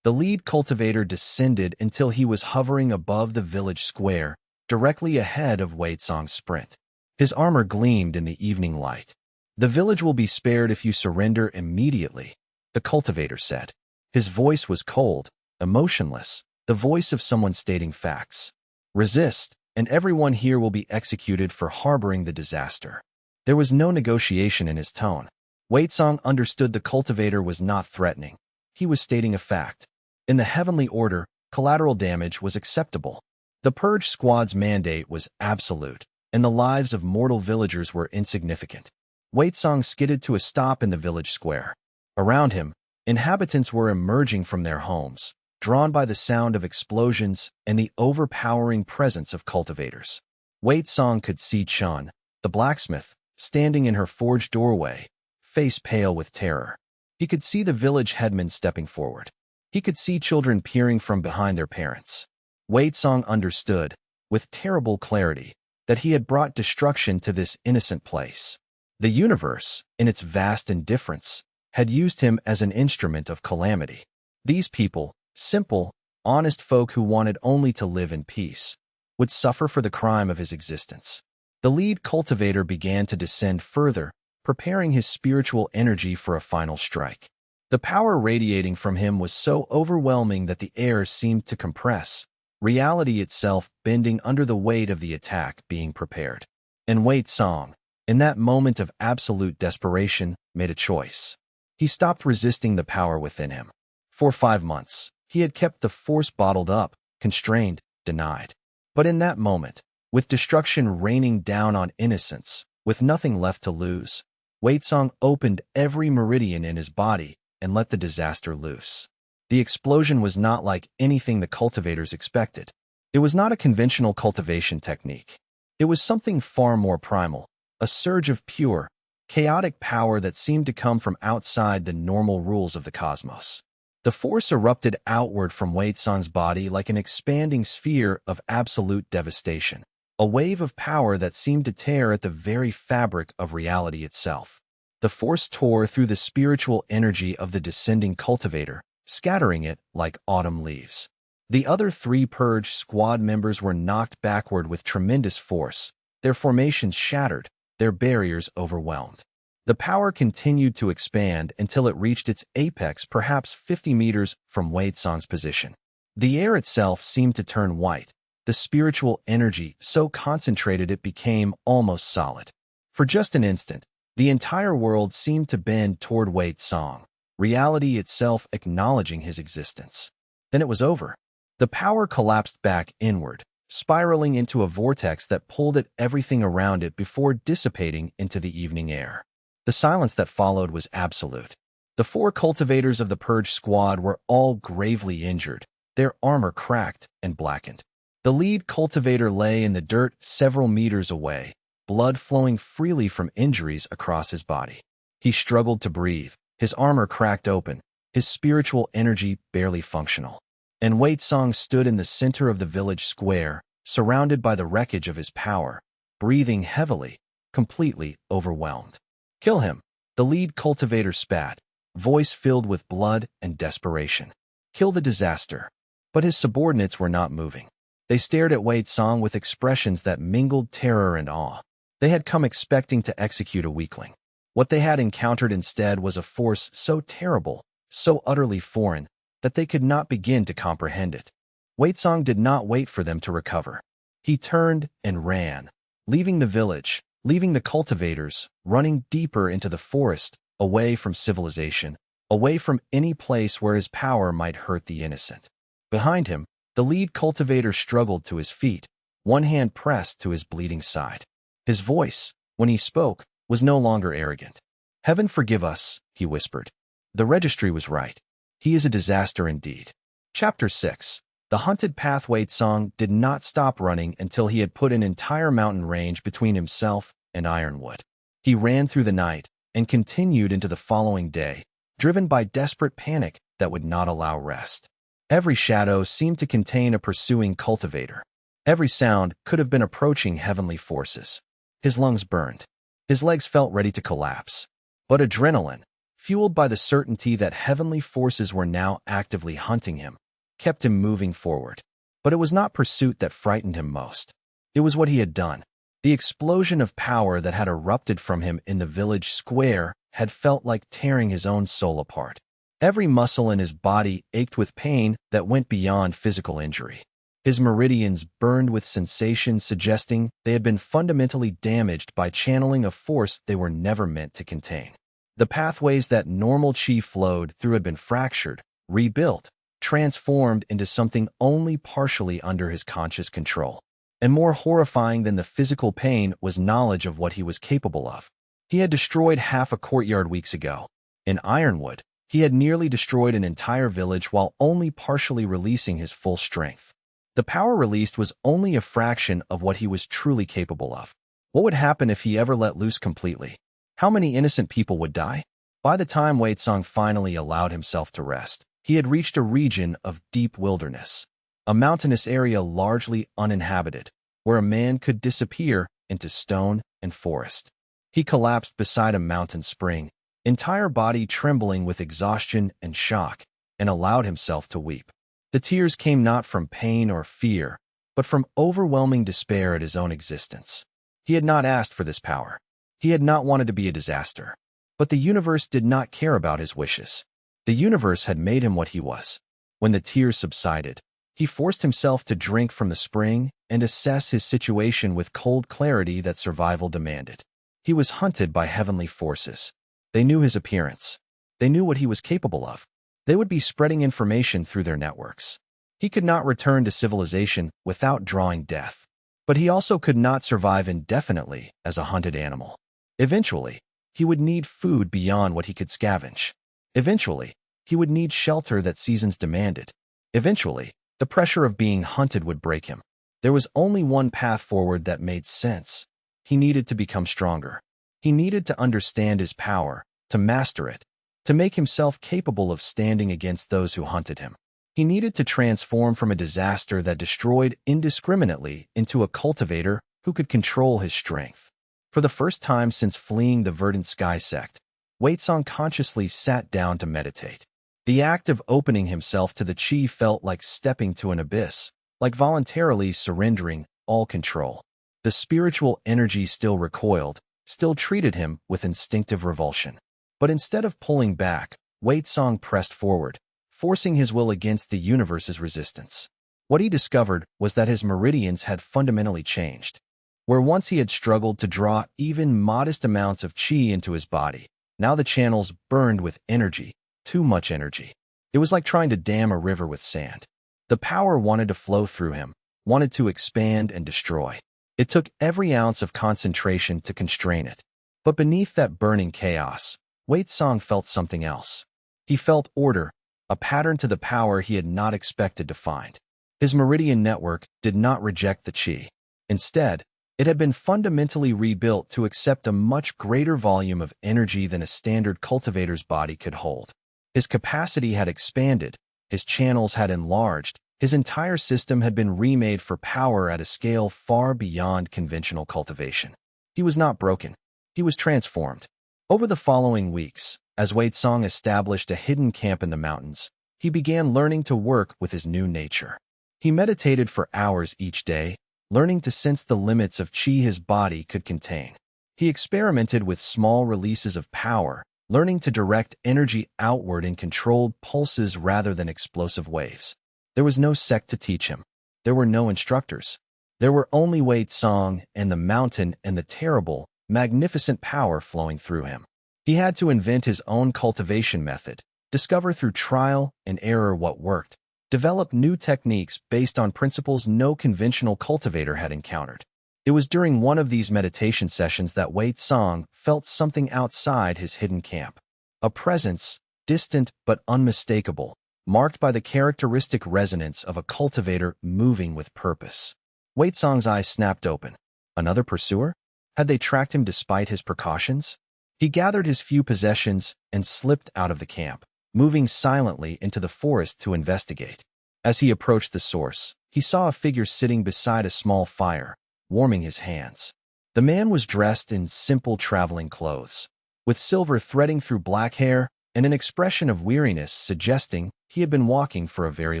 [SPEAKER 1] The lead cultivator descended until he was hovering above the village square, directly ahead of Wei Song's sprint. His armor gleamed in the evening light. "The village will be spared if you surrender immediately," the cultivator said. His voice was cold, emotionless, the voice of someone stating facts. "Resist, and everyone here will be executed for harboring the disaster." There was no negotiation in his tone. Wei Song understood the cultivator was not threatening. He was stating a fact. In the heavenly order, collateral damage was acceptable. The Purge Squad's mandate was absolute, and the lives of mortal villagers were insignificant. Wei Song skidded to a stop in the village square. Around him, inhabitants were emerging from their homes, drawn by the sound of explosions and the overpowering presence of cultivators. Wei Song could see Chun, the blacksmith, standing in her forge doorway, face pale with terror. He could see the village headman stepping forward. He could see children peering from behind their parents. Wei Song understood, with terrible clarity, that he had brought destruction to this innocent place. The universe, in its vast indifference, had used him as an instrument of calamity. These people, simple, honest folk who wanted only to live in peace, would suffer for the crime of his existence. The lead cultivator began to descend further, preparing his spiritual energy for a final strike. The power radiating from him was so overwhelming that the air seemed to compress, reality itself bending under the weight of the attack being prepared. And Wei Song, in that moment of absolute desperation, made a choice. He stopped resisting the power within him. For 5 months, he had kept the force bottled up, constrained, denied. But in that moment, with destruction raining down on innocence, with nothing left to lose, Wei Song opened every meridian in his body and let the disaster loose. The explosion was not like anything the cultivators expected. It was not a conventional cultivation technique. It was something far more primal, a surge of pure, chaotic power that seemed to come from outside the normal rules of the cosmos. The force erupted outward from Wei Song's body like an expanding sphere of absolute devastation, a wave of power that seemed to tear at the very fabric of reality itself. The force tore through the spiritual energy of the descending cultivator, scattering it like autumn leaves. The other 3 Purge Squad members were knocked backward with tremendous force, their formations shattered, their barriers overwhelmed. The power continued to expand until it reached its apex perhaps 50 meters from Wei Song's position. The air itself seemed to turn white, the spiritual energy so concentrated it became almost solid. For just an instant, the entire world seemed to bend toward Wei Song, reality itself acknowledging his existence. Then it was over. The power collapsed back inward, spiraling into a vortex that pulled at everything around it before dissipating into the evening air. The silence that followed was absolute. The 4 cultivators of the Purge Squad were all gravely injured, their armor cracked and blackened. The lead cultivator lay in the dirt several meters away, blood flowing freely from injuries across his body. He struggled to breathe, his armor cracked open, his spiritual energy barely functional. And Wei Song stood in the center of the village square, surrounded by the wreckage of his power, breathing heavily, completely overwhelmed. "Kill him," the lead cultivator spat, voice filled with blood and desperation. "Kill the disaster." But his subordinates were not moving. They stared at Wei Song with expressions that mingled terror and awe. They had come expecting to execute a weakling. What they had encountered instead was a force so terrible, so utterly foreign, that they could not begin to comprehend it. Wei Song did not wait for them to recover. He turned and ran, leaving the village, leaving the cultivators, running deeper into the forest, away from civilization, away from any place where his power might hurt the innocent. Behind him, the lead cultivator struggled to his feet, one hand pressed to his bleeding side. His voice, when he spoke, was no longer arrogant. "Heaven forgive us," he whispered. "The registry was right. He is a disaster indeed." Chapter 6. The hunted path. Wei Song did not stop running until he had put an entire mountain range between himself and Ironwood. He ran through the night and continued into the following day, driven by desperate panic that would not allow rest. Every shadow seemed to contain a pursuing cultivator. Every sound could have been approaching heavenly forces. His lungs burned. His legs felt ready to collapse. But adrenaline, fueled by the certainty that heavenly forces were now actively hunting him, kept him moving forward. But it was not pursuit that frightened him most. It was what he had done. The explosion of power that had erupted from him in the village square had felt like tearing his own soul apart. Every muscle in his body ached with pain that went beyond physical injury. His meridians burned with sensation, suggesting they had been fundamentally damaged by channeling a force they were never meant to contain. The pathways that normal chi flowed through had been fractured, rebuilt, transformed into something only partially under his conscious control. And more horrifying than the physical pain was knowledge of what he was capable of. He had destroyed half a courtyard weeks ago. In Ironwood, he had nearly destroyed an entire village while only partially releasing his full strength. The power released was only a fraction of what he was truly capable of. What would happen if he ever let loose completely? How many innocent people would die? By the time Wei Tsong finally allowed himself to rest, he had reached a region of deep wilderness, a mountainous area largely uninhabited, where a man could disappear into stone and forest. He collapsed beside a mountain spring, entire body trembling with exhaustion and shock, and allowed himself to weep. The tears came not from pain or fear, but from overwhelming despair at his own existence. He had not asked for this power. He had not wanted to be a disaster. But the universe did not care about his wishes. The universe had made him what he was. When the tears subsided, he forced himself to drink from the spring and assess his situation with cold clarity that survival demanded. He was hunted by heavenly forces. They knew his appearance. They knew what he was capable of. They would be spreading information through their networks. He could not return to civilization without drawing death. But he also could not survive indefinitely as a hunted animal. Eventually, he would need food beyond what he could scavenge. Eventually, he would need shelter that seasons demanded. Eventually, the pressure of being hunted would break him. There was only one path forward that made sense. He needed to become stronger. He needed to understand his power, to master it, to make himself capable of standing against those who hunted him. He needed to transform from a disaster that destroyed indiscriminately into a cultivator who could control his strength. For the first time since fleeing the Verdant Sky sect, Wei Tsong consciously sat down to meditate. The act of opening himself to the qi felt like stepping to an abyss, like voluntarily surrendering all control. The spiritual energy still recoiled, still treated him with instinctive revulsion. But instead of pulling back, Wei Tsong pressed forward, forcing his will against the universe's resistance. What he discovered was that his meridians had fundamentally changed. Where once he had struggled to draw even modest amounts of qi into his body, now the channels burned with energy, too much energy. It was like trying to dam a river with sand. The power wanted to flow through him, wanted to expand and destroy. It took every ounce of concentration to constrain it. But beneath that burning chaos, Wei Tsong felt something else. He felt order, a pattern to the power he had not expected to find. His meridian network did not reject the qi. Instead, it had been fundamentally rebuilt to accept a much greater volume of energy than a standard cultivator's body could hold. His capacity had expanded, his channels had enlarged, his entire system had been remade for power at a scale far beyond conventional cultivation. He was not broken. He was transformed. Over the following weeks, as Wei Tsong established a hidden camp in the mountains, he began learning to work with his new nature. He meditated for hours each day, learning to sense the limits of qi his body could contain. He experimented with small releases of power, learning to direct energy outward in controlled pulses rather than explosive waves. There was no sect to teach him. There were no instructors. There were only Wei Tsong and the mountain and the terrible, magnificent power flowing through him. He had to invent his own cultivation method, discover through trial and error what worked, develop new techniques based on principles no conventional cultivator had encountered. It was during one of these meditation sessions that Wei Tsong felt something outside his hidden camp. A presence, distant but unmistakable, marked by the characteristic resonance of a cultivator moving with purpose. Wei Tsong's eyes snapped open. Another pursuer? Had they tracked him despite his precautions? He gathered his few possessions and slipped out of the camp, moving silently into the forest to investigate. As he approached the source, he saw a figure sitting beside a small fire, warming his hands. The man was dressed in simple traveling clothes, with silver threading through black hair and an expression of weariness suggesting he had been walking for a very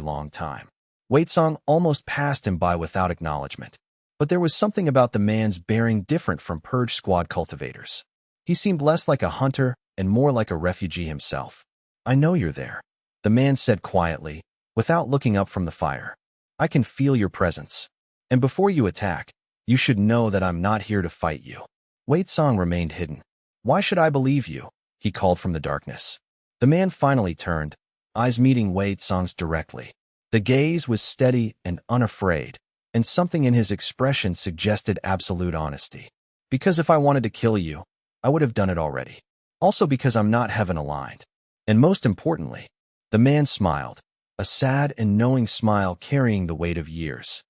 [SPEAKER 1] long time. Waitsong almost passed him by without acknowledgement, but there was something about the man's bearing different from Purge Squad cultivators. He seemed less like a hunter and more like a refugee himself. "I know you're there," the man said quietly, without looking up from the fire. "I can feel your presence. And before you attack, you should know that I'm not here to fight you." Waitsong remained hidden. "Why should I believe you?" he called from the darkness. The man finally turned, eyes meeting Waitsong's directly. The gaze was steady and unafraid, and something in his expression suggested absolute honesty. "Because if I wanted to kill you, I would have done it already. Also because I'm not heaven-aligned. And most importantly," the man smiled, a sad and knowing smile carrying the weight of years.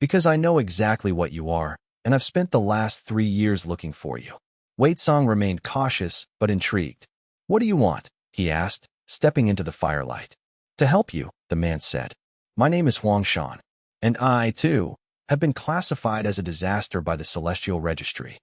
[SPEAKER 1] "Because I know exactly what you are, and I've spent the last 3 years looking for you." Waitsong remained cautious but intrigued. "What do you want?" he asked, stepping into the firelight. "To help you," the man said. "My name is Huang Shan, and I, too, have been classified as a disaster by the Celestial Registry."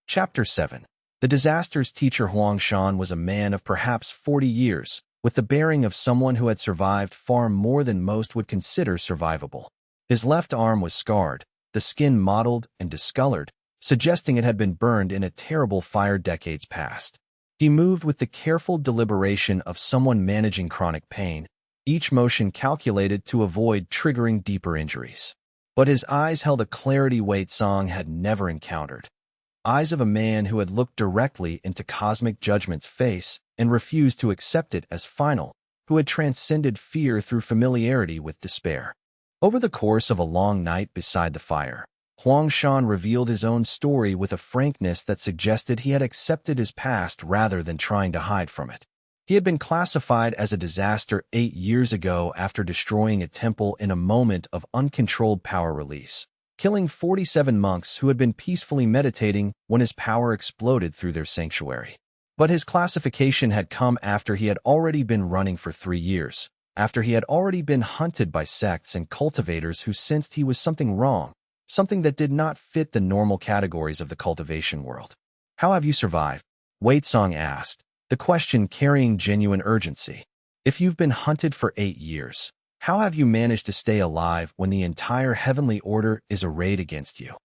[SPEAKER 1] Chapter 7. The disaster's teacher Huang Shan was a man of perhaps 40 years, with the bearing of someone who had survived far more than most would consider survivable. His left arm was scarred, the skin mottled and discolored, suggesting it had been burned in a terrible fire decades past. He moved with the careful deliberation of someone managing chronic pain, each motion calculated to avoid triggering deeper injuries. But his eyes held a clarity Waitsong had never encountered. Eyes of a man who had looked directly into cosmic judgment's face and refused to accept it as final, who had transcended fear through familiarity with despair. Over the course of a long night beside the fire, Huang Shan revealed his own story with a frankness that suggested he had accepted his past rather than trying to hide from it. He had been classified as a disaster 8 years ago after destroying a temple in a moment of uncontrolled power release, killing 47 monks who had been peacefully meditating when his power exploded through their sanctuary. But his classification had come after he had already been running for 3 years, after he had already been hunted by sects and cultivators who sensed he was something wrong, something that did not fit the normal categories of the cultivation world. "How have you survived?" Waitsong asked, the question carrying genuine urgency. "If you've been hunted for 8 years, how have you managed to stay alive when the entire heavenly order is arrayed against you?"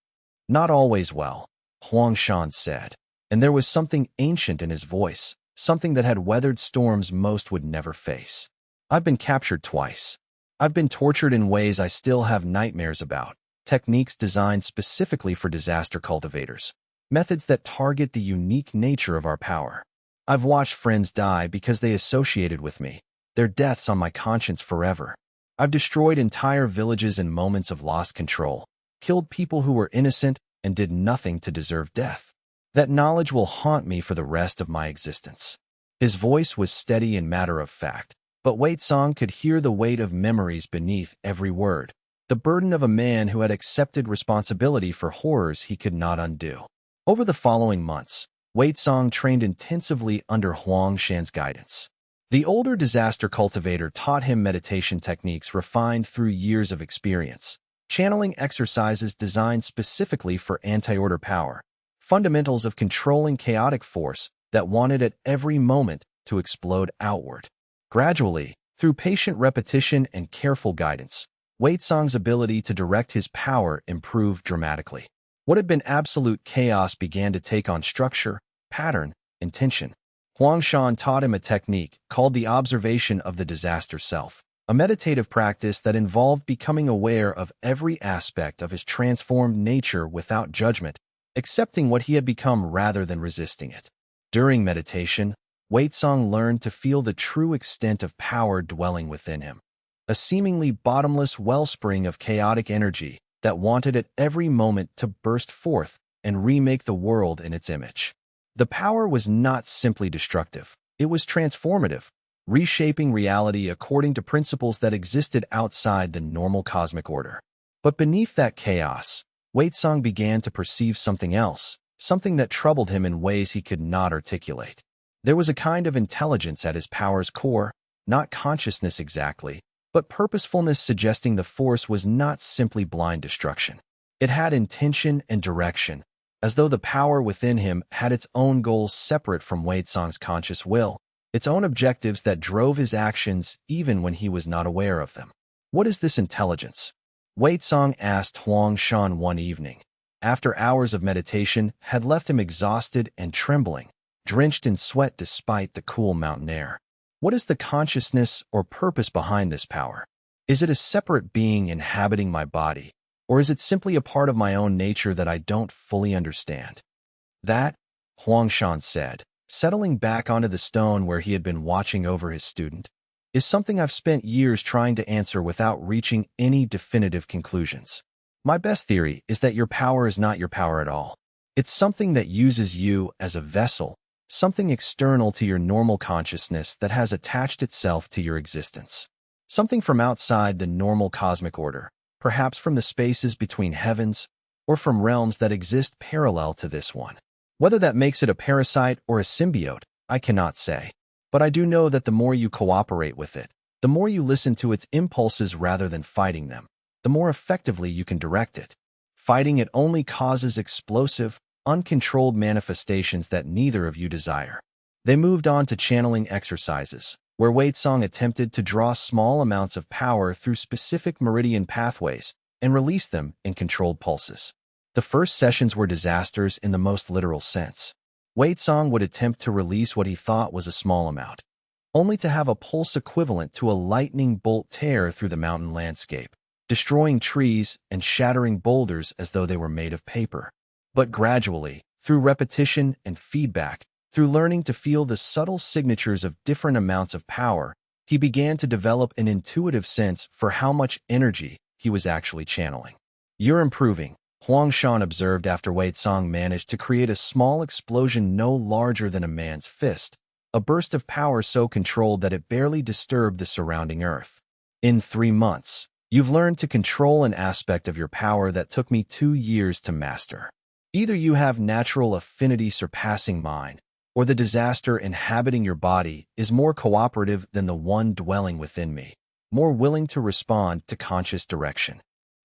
[SPEAKER 1] "Not always well," Huang Shan said, and there was something ancient in his voice, something that had weathered storms most would never face. "I've been captured twice. I've been tortured in ways I still have nightmares about, techniques designed specifically for disaster cultivators, methods that target the unique nature of our power. I've watched friends die because they associated with me, their deaths on my conscience forever. I've destroyed entire villages in moments of lost control, killed people who were innocent and did nothing to deserve death. That knowledge will haunt me for the rest of my existence." His voice was steady and matter-of-fact, but Waitsong could hear the weight of memories beneath every word, the burden of a man who had accepted responsibility for horrors he could not undo. Over the following months, Waitsong trained intensively under Huang Shan's guidance. The older disaster cultivator taught him meditation techniques refined through years of experience, channeling exercises designed specifically for anti-order power, fundamentals of controlling chaotic force that wanted at every moment to explode outward. Gradually, through patient repetition and careful guidance, Waitsong's ability to direct his power improved dramatically. What had been absolute chaos began to take on structure, pattern, intention. Huang Shan taught him a technique called the observation of the disaster self, a meditative practice that involved becoming aware of every aspect of his transformed nature without judgment, accepting what he had become rather than resisting it. During meditation, Waitsong learned to feel the true extent of power dwelling within him, a seemingly bottomless wellspring of chaotic energy that wanted at every moment to burst forth and remake the world in its image. The power was not simply destructive, it was transformative, reshaping reality according to principles that existed outside the normal cosmic order. But beneath that chaos, Waitsong began to perceive something else, something that troubled him in ways he could not articulate. There was a kind of intelligence at his power's core, not consciousness exactly, but purposefulness, suggesting the force was not simply blind destruction. It had intention and direction, as though the power within him had its own goals separate from Wei Song's conscious will, its own objectives that drove his actions even when he was not aware of them. What is this intelligence? Wei Song asked Huang Shan one evening, after hours of meditation had left him exhausted and trembling, drenched in sweat despite the cool mountain air. What is the consciousness or purpose behind this power? Is it a separate being inhabiting my body, or is it simply a part of my own nature that I don't fully understand? That, Huang Shan said, settling back onto the stone where he had been watching over his student, is something I've spent years trying to answer without reaching any definitive conclusions. My best theory is that your power is not your power at all. It's something that uses you as a vessel, something external to your normal consciousness that has attached itself to your existence. Something from outside the normal cosmic order, perhaps from the spaces between heavens, or from realms that exist parallel to this one. Whether that makes it a parasite or a symbiote, I cannot say. But I do know that the more you cooperate with it, the more you listen to its impulses rather than fighting them, the more effectively you can direct it. Fighting it only causes explosive, uncontrolled manifestations that neither of you desire. They moved on to channeling exercises, where Wei Song attempted to draw small amounts of power through specific meridian pathways and release them in controlled pulses. The first sessions were disasters in the most literal sense. Wei Song would attempt to release what he thought was a small amount, only to have a pulse equivalent to a lightning bolt tear through the mountain landscape, destroying trees and shattering boulders as though they were made of paper. But gradually, through repetition and feedback, through learning to feel the subtle signatures of different amounts of power, he began to develop an intuitive sense for how much energy he was actually channeling. "You're improving," Huang Shan observed after Wei Song managed to create a small explosion no larger than a man's fist, a burst of power so controlled that it barely disturbed the surrounding earth. "In 3 months, you've learned to control an aspect of your power that took me 2 years to master. Either you have natural affinity surpassing mine, or the disaster inhabiting your body is more cooperative than the one dwelling within me, more willing to respond to conscious direction."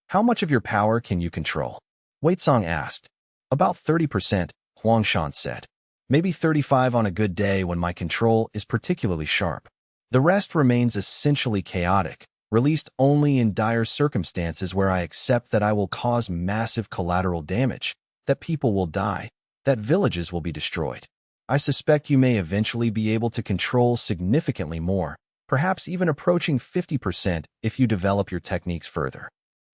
[SPEAKER 1] "How much of your power can you control?" Wei Song asked. "About 30%, Huang Shan said. "Maybe 35 on a good day when my control is particularly sharp. The rest remains essentially chaotic, released only in dire circumstances where I accept that I will cause massive collateral damage, that people will die, that villages will be destroyed. I suspect you may eventually be able to control significantly more, perhaps even approaching 50% if you develop your techniques further."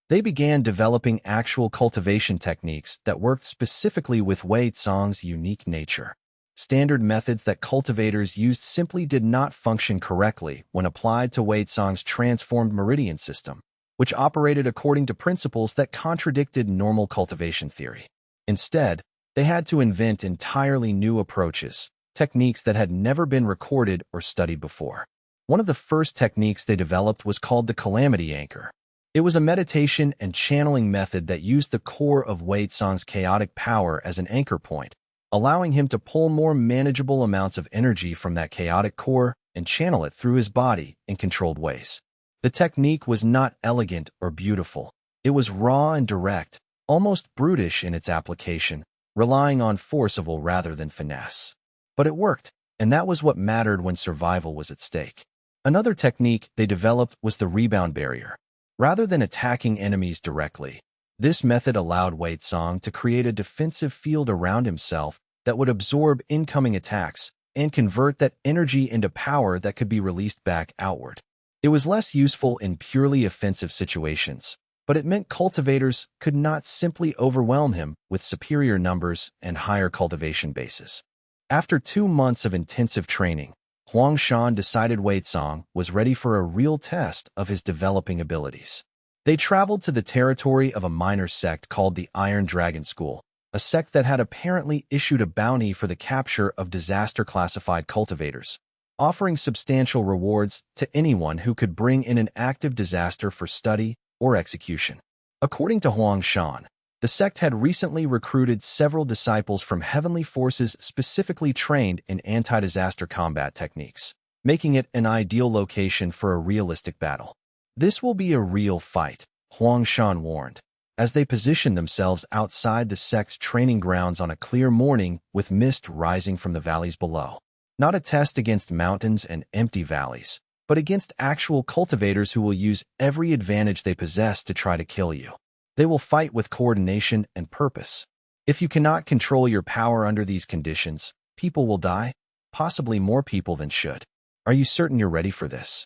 [SPEAKER 1] They began developing actual cultivation techniques that worked specifically with Wei Song's unique nature. Standard methods that cultivators used simply did not function correctly when applied to Wei Song's transformed meridian system, which operated according to principles that contradicted normal cultivation theory. Instead, they had to invent entirely new approaches, techniques that had never been recorded or studied before. One of the first techniques they developed was called the calamity anchor. It was a meditation and channeling method that used the core of Wei Song's chaotic power as an anchor point, allowing him to pull more manageable amounts of energy from that chaotic core and channel it through his body in controlled ways. The technique was not elegant or beautiful. It was raw and direct, almost brutish in its application, relying on forcible rather than finesse. But it worked, and that was what mattered when survival was at stake. Another technique they developed was the rebound barrier. Rather than attacking enemies directly, this method allowed Wei Song to create a defensive field around himself that would absorb incoming attacks and convert that energy into power that could be released back outward. It was less useful in purely offensive situations, but it meant cultivators could not simply overwhelm him with superior numbers and higher cultivation bases. After 2 months of intensive training, Huang Shan decided Wei Song was ready for a real test of his developing abilities. They traveled to the territory of a minor sect called the Iron Dragon School, a sect that had apparently issued a bounty for the capture of disaster-classified cultivators, offering substantial rewards to anyone who could bring in an active disaster for study or execution. According to Huang Shan, the sect had recently recruited several disciples from heavenly forces specifically trained in anti-disaster combat techniques, making it an ideal location for a realistic battle. This will be a real fight, Huang Shan warned, as they positioned themselves outside the sect's training grounds on a clear morning with mist rising from the valleys below. Not a test against mountains and empty valleys, but against actual cultivators who will use every advantage they possess to try to kill you. They will fight with coordination and purpose. If you cannot control your power under these conditions, people will die, possibly more people than should. Are you certain you're ready for this?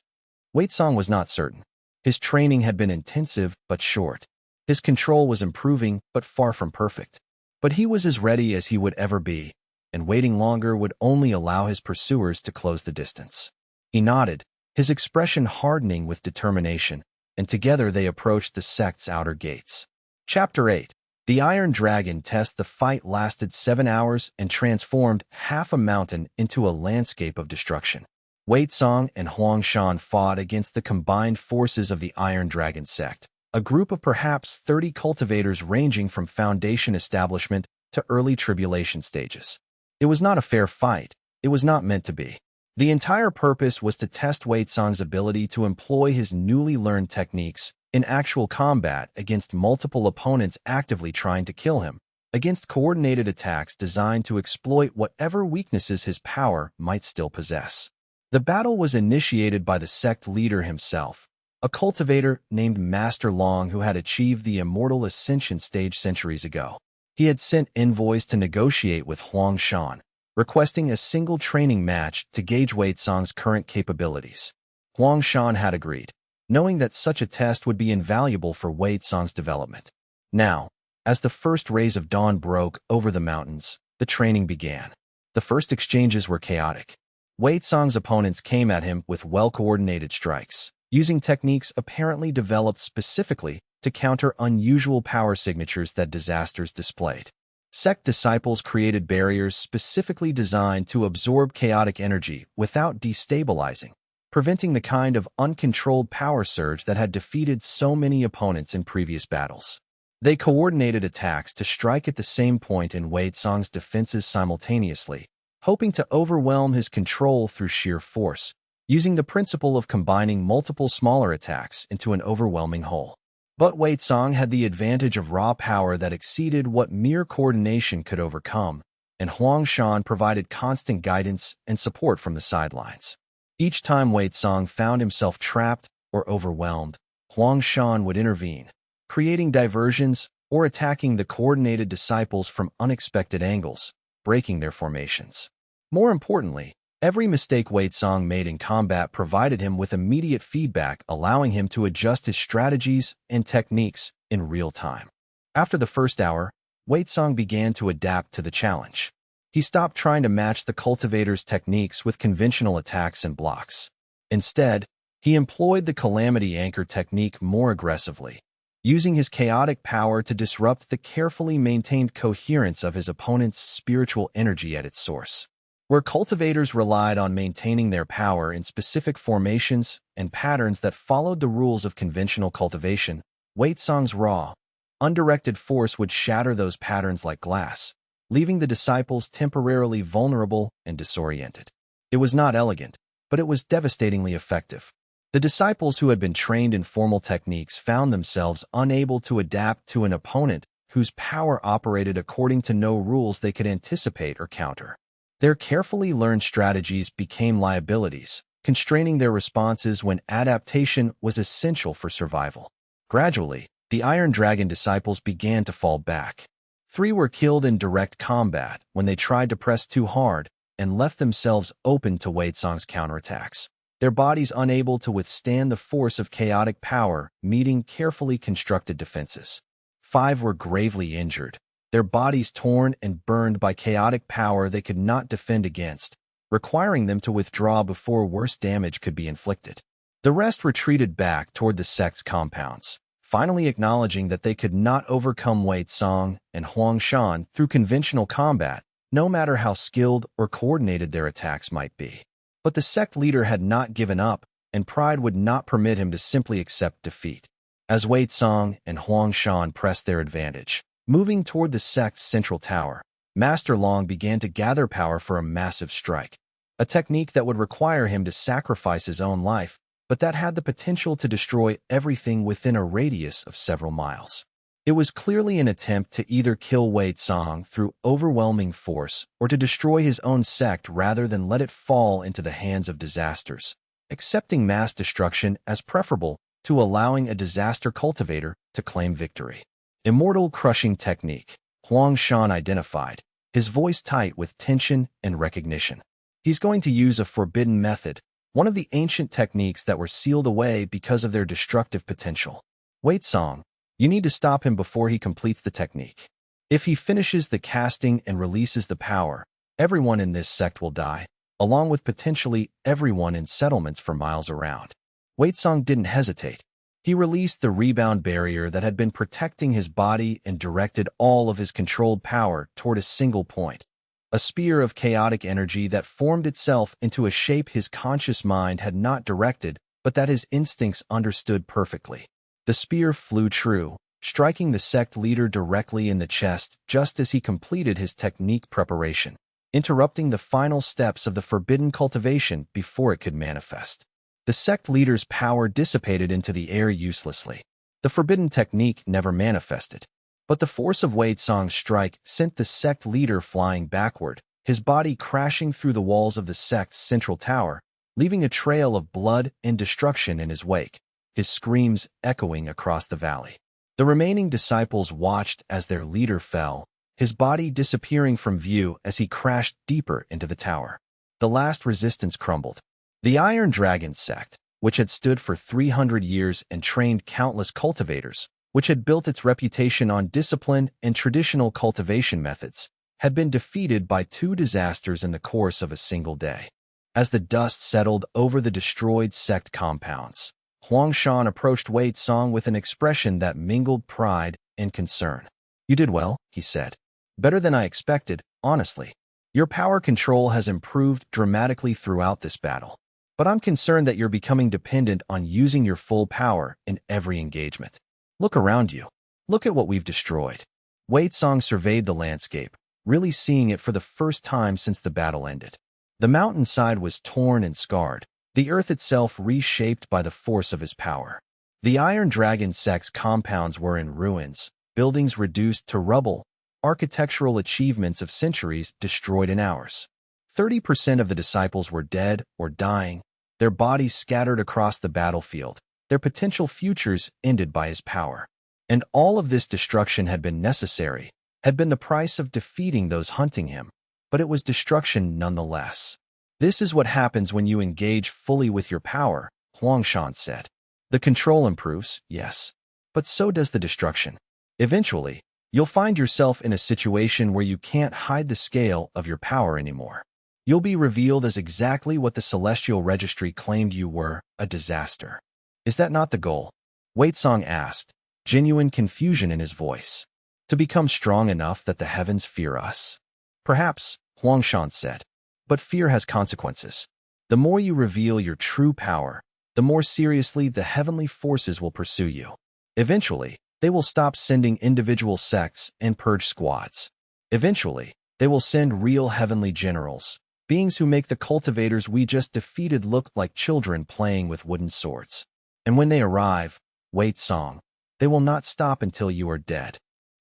[SPEAKER 1] Wei Song was not certain. His training had been intensive but short. His control was improving but far from perfect. But he was as ready as he would ever be, and waiting longer would only allow his pursuers to close the distance. He nodded, his expression hardening with determination, and together they approached the sect's outer gates. Chapter 8. The Iron Dragon Test. The fight lasted 7 hours and transformed half a mountain into a landscape of destruction. Wei Song and Huang Shan fought against the combined forces of the Iron Dragon sect, a group of perhaps 30 cultivators ranging from foundation establishment to early tribulation stages. It was not a fair fight. It was not meant to be. The entire purpose was to test Wei Song's ability to employ his newly learned techniques in actual combat against multiple opponents actively trying to kill him, against coordinated attacks designed to exploit whatever weaknesses his power might still possess. The battle was initiated by the sect leader himself, a cultivator named Master Long who had achieved the immortal ascension stage centuries ago. He had sent envoys to negotiate with Huang Shan, requesting a single training match to gauge Wei Song's current capabilities. Huang Shan had agreed, knowing that such a test would be invaluable for Wei Song's development. Now, as the first rays of dawn broke over the mountains, the training began. The first exchanges were chaotic. Wei Song's opponents came at him with well-coordinated strikes, using techniques apparently developed specifically to counter unusual power signatures that disasters displayed. Sect disciples created barriers specifically designed to absorb chaotic energy without destabilizing, preventing the kind of uncontrolled power surge that had defeated so many opponents in previous battles. They coordinated attacks to strike at the same point in Wei Song's defenses simultaneously, hoping to overwhelm his control through sheer force, using the principle of combining multiple smaller attacks into an overwhelming whole. But Wei Song had the advantage of raw power that exceeded what mere coordination could overcome, and Huang Shan provided constant guidance and support from the sidelines. Each time Wei Song found himself trapped or overwhelmed, Huang Shan would intervene, creating diversions or attacking the coordinated disciples from unexpected angles, breaking their formations. More importantly, every mistake Wei Song made in combat provided him with immediate feedback, allowing him to adjust his strategies and techniques in real time. After the first hour, Wei Song began to adapt to the challenge. He stopped trying to match the cultivator's techniques with conventional attacks and blocks. Instead, he employed the Calamity Anchor technique more aggressively, using his chaotic power to disrupt the carefully maintained coherence of his opponent's spiritual energy at its source. Where cultivators relied on maintaining their power in specific formations and patterns that followed the rules of conventional cultivation, Wei Song's raw, undirected force would shatter those patterns like glass, leaving the disciples temporarily vulnerable and disoriented. It was not elegant, but it was devastatingly effective. The disciples who had been trained in formal techniques found themselves unable to adapt to an opponent whose power operated according to no rules they could anticipate or counter. Their carefully learned strategies became liabilities, constraining their responses when adaptation was essential for survival. Gradually, the Iron Dragon disciples began to fall back. 3 were killed in direct combat when they tried to press too hard and left themselves open to Wei Song's counterattacks, their bodies unable to withstand the force of chaotic power, meeting carefully constructed defenses. 5 were gravely injured, their bodies torn and burned by chaotic power they could not defend against, requiring them to withdraw before worse damage could be inflicted. The rest retreated back toward the sect's compounds, finally acknowledging that they could not overcome Wei Song and Huang Shan through conventional combat, no matter how skilled or coordinated their attacks might be. But the sect leader had not given up, and pride would not permit him to simply accept defeat. As Wei Song and Huang Shan pressed their advantage, moving toward the sect's central tower, Master Long began to gather power for a massive strike, a technique that would require him to sacrifice his own life, but that had the potential to destroy everything within a radius of several miles. It was clearly an attempt to either kill Wei Tsang through overwhelming force or to destroy his own sect rather than let it fall into the hands of disasters, accepting mass destruction as preferable to allowing a disaster cultivator to claim victory. Immortal crushing technique, Huang Shan identified, his voice tight with tension and recognition. He's going to use a forbidden method, one of the ancient techniques that were sealed away because of their destructive potential. Wei Tsang, you need to stop him before he completes the technique. If he finishes the casting and releases the power, everyone in this sect will die, along with potentially everyone in settlements for miles around. Wei Tsang didn't hesitate. He released the rebound barrier that had been protecting his body and directed all of his controlled power toward a single point. A spear of chaotic energy that formed itself into a shape his conscious mind had not directed, but that his instincts understood perfectly. The spear flew true, striking the sect leader directly in the chest just as he completed his technique preparation, interrupting the final steps of the forbidden cultivation before it could manifest. The sect leader's power dissipated into the air uselessly. The forbidden technique never manifested. But the force of Wei Tsang's strike sent the sect leader flying backward, his body crashing through the walls of the sect's central tower, leaving a trail of blood and destruction in his wake, his screams echoing across the valley. The remaining disciples watched as their leader fell, his body disappearing from view as he crashed deeper into the tower. The last resistance crumbled. The Iron Dragon sect, which had stood for 300 years and trained countless cultivators, which had built its reputation on discipline and traditional cultivation methods, had been defeated by two disasters in the course of a single day. As the dust settled over the destroyed sect compounds, Huang Shan approached Wei Tsang with an expression that mingled pride and concern. "You did well," he said. "Better than I expected, honestly. Your power control has improved dramatically throughout this battle. But I'm concerned that you're becoming dependent on using your full power in every engagement. Look around you. Look at what we've destroyed." Wei Tsang surveyed the landscape, really seeing it for the first time since the battle ended. The mountainside was torn and scarred, the earth itself reshaped by the force of his power. The Iron Dragon sect's compounds were in ruins, buildings reduced to rubble, architectural achievements of centuries destroyed in hours. 30% of the disciples were dead or dying, their bodies scattered across the battlefield, their potential futures ended by his power. And all of this destruction had been necessary, had been the price of defeating those hunting him, but it was destruction nonetheless. "This is what happens when you engage fully with your power," Huang Shan said. "The control improves, yes, but so does the destruction. Eventually, you'll find yourself in a situation where you can't hide the scale of your power anymore. You'll be revealed as exactly what the Celestial Registry claimed you were, a disaster." "Is that not the goal?" Wei Tsang asked, genuine confusion in his voice. "To become strong enough that the heavens fear us?" "Perhaps," Huang Shan said, "but fear has consequences. The more you reveal your true power, the more seriously the heavenly forces will pursue you. Eventually, they will stop sending individual sects and purge squads. Eventually, they will send real heavenly generals, beings who make the cultivators we just defeated look like children playing with wooden swords. And when they arrive, Wei Tsang, they will not stop until you are dead."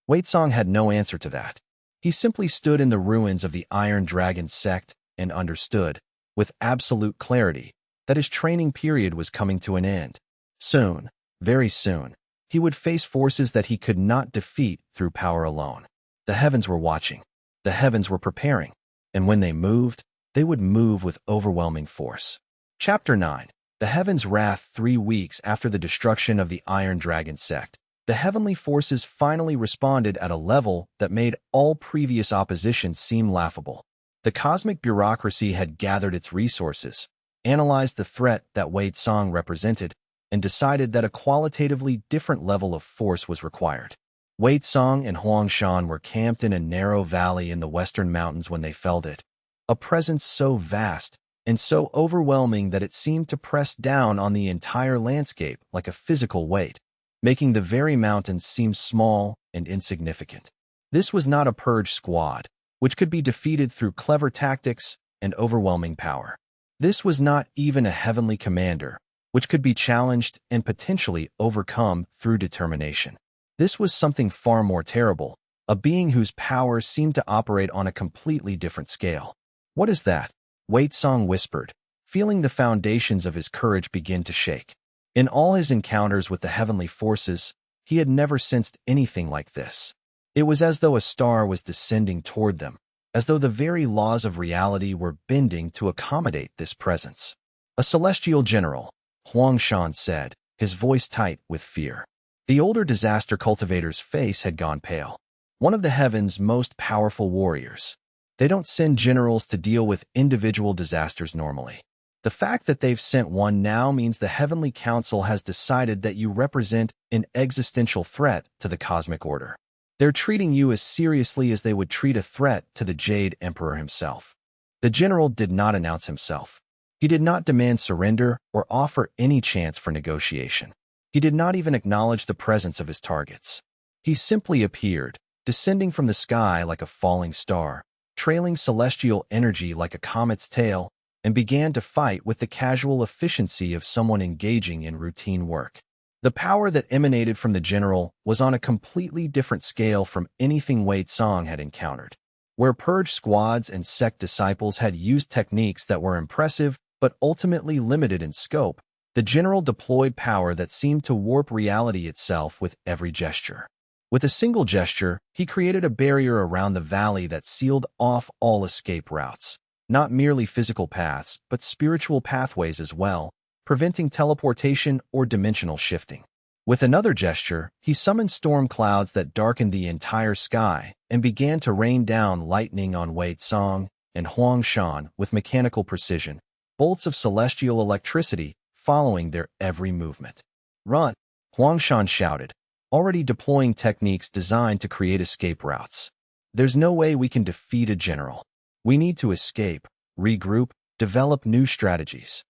[SPEAKER 1] Wei Tsang had no answer to that. He simply stood in the ruins of the Iron Dragon sect and understood, with absolute clarity, that his training period was coming to an end. Soon, very soon, he would face forces that he could not defeat through power alone. The heavens were watching. The heavens were preparing. And when they moved, they would move with overwhelming force. Chapter 9. The Heaven's Wrath. 3 weeks after the destruction of the Iron Dragon sect, the heavenly forces finally responded at a level that made all previous opposition seem laughable. The cosmic bureaucracy had gathered its resources, analyzed the threat that Wei Tsang represented, and decided that a qualitatively different level of force was required. Wei Tsang and Huang Shan were camped in a narrow valley in the western mountains when they felt it, a presence so vast and so overwhelming that it seemed to press down on the entire landscape like a physical weight, making the very mountains seem small and insignificant. This was not a purge squad, which could be defeated through clever tactics and overwhelming power. This was not even a heavenly commander, which could be challenged and potentially overcome through determination. This was something far more terrible, a being whose powers seemed to operate on a completely different scale. "What is that?" Wei Song whispered, feeling the foundations of his courage begin to shake. In all his encounters with the heavenly forces, he had never sensed anything like this. It was as though a star was descending toward them, as though the very laws of reality were bending to accommodate this presence. "A celestial general," Huang Shan said, his voice tight with fear. The older disaster cultivator's face had gone pale. "One of the heaven's most powerful warriors. They don't send generals to deal with individual disasters normally. The fact that they've sent one now means the Heavenly Council has decided that you represent an existential threat to the cosmic order. They're treating you as seriously as they would treat a threat to the Jade Emperor himself." The general did not announce himself. He did not demand surrender or offer any chance for negotiation. He did not even acknowledge the presence of his targets. He simply appeared, descending from the sky like a falling star, trailing celestial energy like a comet's tail, and began to fight with the casual efficiency of someone engaging in routine work. The power that emanated from the general was on a completely different scale from anything Wei Song had encountered. Where purge squads and sect disciples had used techniques that were impressive but ultimately limited in scope, the general deployed power that seemed to warp reality itself with every gesture. With a single gesture, he created a barrier around the valley that sealed off all escape routes, not merely physical paths, but spiritual pathways as well, preventing teleportation or dimensional shifting. With another gesture, he summoned storm clouds that darkened the entire sky and began to rain down lightning on Wei Song and Huang Shan with mechanical precision, bolts of celestial electricity following their every movement. "Run!" Huang Shan shouted, already deploying techniques designed to create escape routes. "There's no way we can defeat a general. We need to escape, regroup, develop new strategies."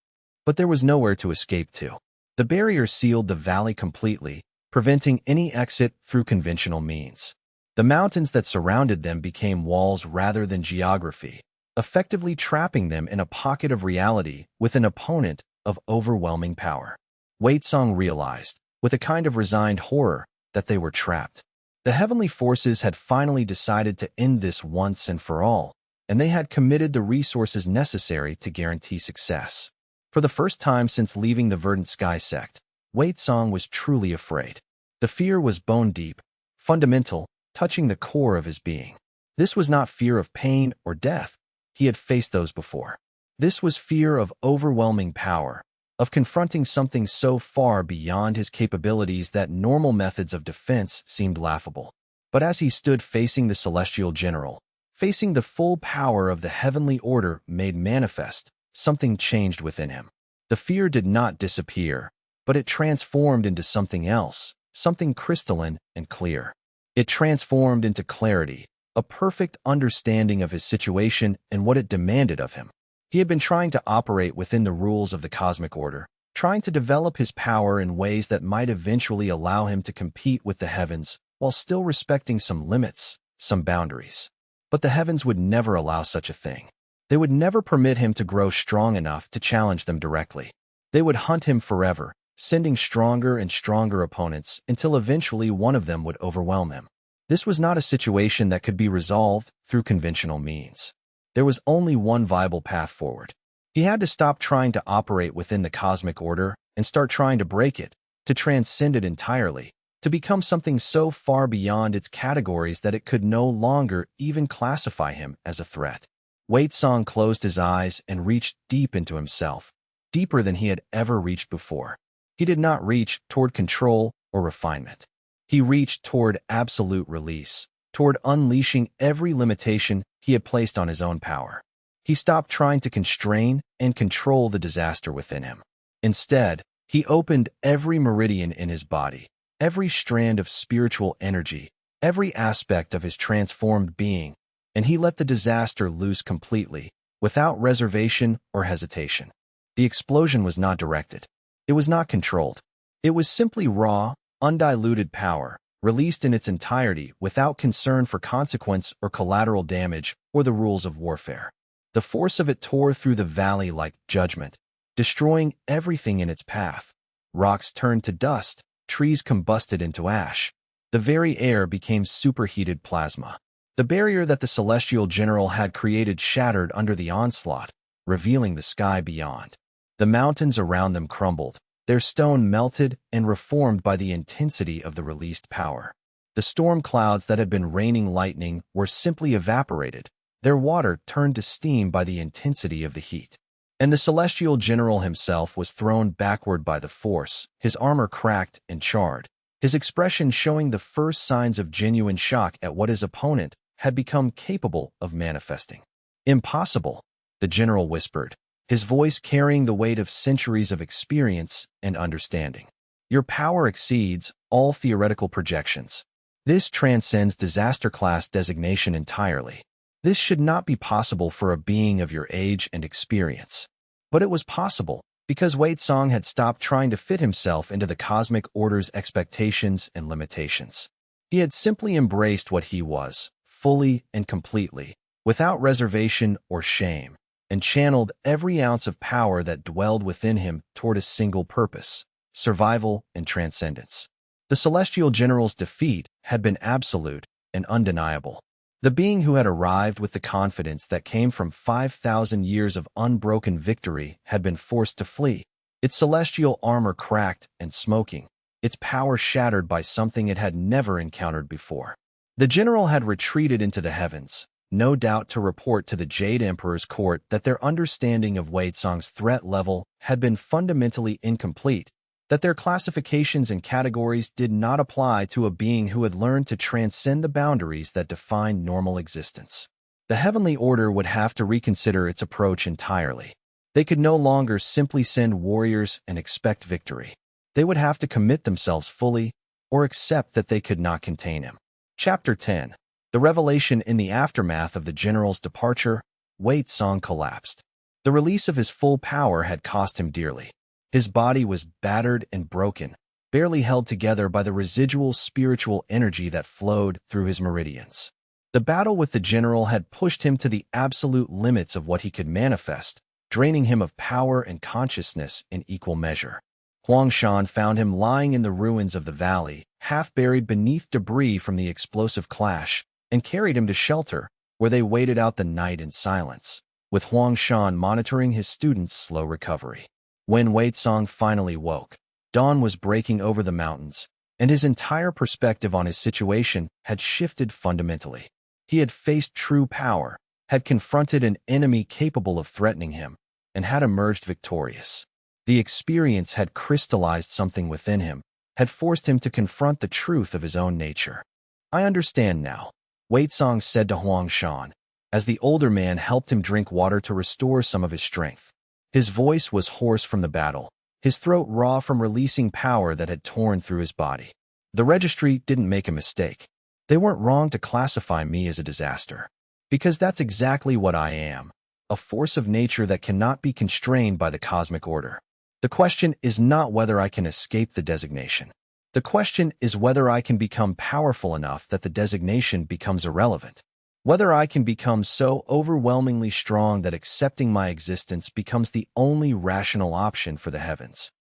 [SPEAKER 1] But there was nowhere to escape to. The barrier sealed the valley completely, preventing any exit through conventional means. The mountains that surrounded them became walls rather than geography, effectively trapping them in a pocket of reality with an opponent of overwhelming power. Wei Song realized, with a kind of resigned horror, that they were trapped. The heavenly forces had finally decided to end this once and for all, and they had committed the resources necessary to guarantee success. For the first time since leaving the Verdant Sky sect, Wei Song was truly afraid. The fear was bone-deep, fundamental, touching the core of his being. This was not fear of pain or death. He had faced those before. This was fear of overwhelming power, of confronting something so far beyond his capabilities that normal methods of defense seemed laughable. But as he stood facing the celestial general, facing the full power of the heavenly order made manifest, something changed within him. The fear did not disappear, but it transformed into something else, something crystalline and clear. It transformed into clarity, a perfect understanding of his situation and what it demanded of him. He had been trying to operate within the rules of the cosmic order, trying to develop his power in ways that might eventually allow him to compete with the heavens while still respecting some limits, some boundaries. But the heavens would never allow such a thing. They would never permit him to grow strong enough to challenge them directly. They would hunt him forever, sending stronger and stronger opponents until eventually one of them would overwhelm him. This was not a situation that could be resolved through conventional means. There was only one viable path forward. He had to stop trying to operate within the cosmic order and start trying to break it, to transcend it entirely, to become something so far beyond its categories that it could no longer even classify him as a threat. Wei Song closed his eyes and reached deep into himself, deeper than he had ever reached before. He did not reach toward control or refinement. He reached toward absolute release, toward unleashing every limitation he had placed on his own power. He stopped trying to constrain and control the disaster within him. Instead, he opened every meridian in his body, every strand of spiritual energy, every aspect of his transformed being, and he let the disaster loose completely, without reservation or hesitation. The explosion was not directed. It was not controlled. It was simply raw, undiluted power, released in its entirety without concern for consequence or collateral damage or the rules of warfare. The force of it tore through the valley like judgment, destroying everything in its path. Rocks turned to dust, trees combusted into ash. The very air became superheated plasma. The barrier that the celestial general had created shattered under the onslaught, revealing the sky beyond. The mountains around them crumbled, their stone melted and reformed by the intensity of the released power. The storm clouds that had been raining lightning were simply evaporated, their water turned to steam by the intensity of the heat. And the celestial general himself was thrown backward by the force, his armor cracked and charred, his expression showing the first signs of genuine shock at what his opponent had become capable of manifesting. "Impossible," the general whispered, his voice carrying the weight of centuries of experience and understanding. "Your power exceeds all theoretical projections. This transcends disaster class designation entirely. This should not be possible for a being of your age and experience." But it was possible, because Wei Song had stopped trying to fit himself into the cosmic order's expectations and limitations. He had simply embraced what he was, fully and completely, without reservation or shame, and channeled every ounce of power that dwelled within him toward a single purpose: survival and transcendence. The celestial general's defeat had been absolute and undeniable. The being who had arrived with the confidence that came from 5,000 years of unbroken victory had been forced to flee, its celestial armor cracked and smoking, its power shattered by something it had never encountered before. The general had retreated into the heavens, no doubt to report to the Jade Emperor's court that their understanding of Wei Song's threat level had been fundamentally incomplete, that their classifications and categories did not apply to a being who had learned to transcend the boundaries that defined normal existence. The heavenly order would have to reconsider its approach entirely. They could no longer simply send warriors and expect victory. They would have to commit themselves fully, or accept that they could not contain him. Chapter 10. The revelation. In the aftermath of the general's departure, Wei Song collapsed. The release of his full power had cost him dearly. His body was battered and broken, barely held together by the residual spiritual energy that flowed through his meridians. The battle with the general had pushed him to the absolute limits of what he could manifest, draining him of power and consciousness in equal measure. Huang Shan found him lying in the ruins of the valley, half buried beneath debris from the explosive clash, and carried him to shelter, where they waited out the night in silence, with Huang Shan monitoring his student's slow recovery. When Wei Song finally woke, dawn was breaking over the mountains, and his entire perspective on his situation had shifted fundamentally. He had faced true power, had confronted an enemy capable of threatening him, and had emerged victorious. The experience had crystallized something within him, had forced him to confront the truth of his own nature. "I understand now," Wei Song said to Huang Shan, as the older man helped him drink water to restore some of his strength. His voice was hoarse from the battle, his throat raw from releasing power that had torn through his body. "The registry didn't make a mistake. They weren't wrong to classify me as a disaster. Because that's exactly what I am, a force of nature that cannot be constrained by the cosmic order. The question is not whether I can escape the designation. The question is whether I can become powerful enough that the designation becomes irrelevant. Whether I can become so overwhelmingly strong that accepting my existence becomes the only rational option for the heavens."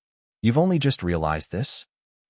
[SPEAKER 1] "You've only just realized this?"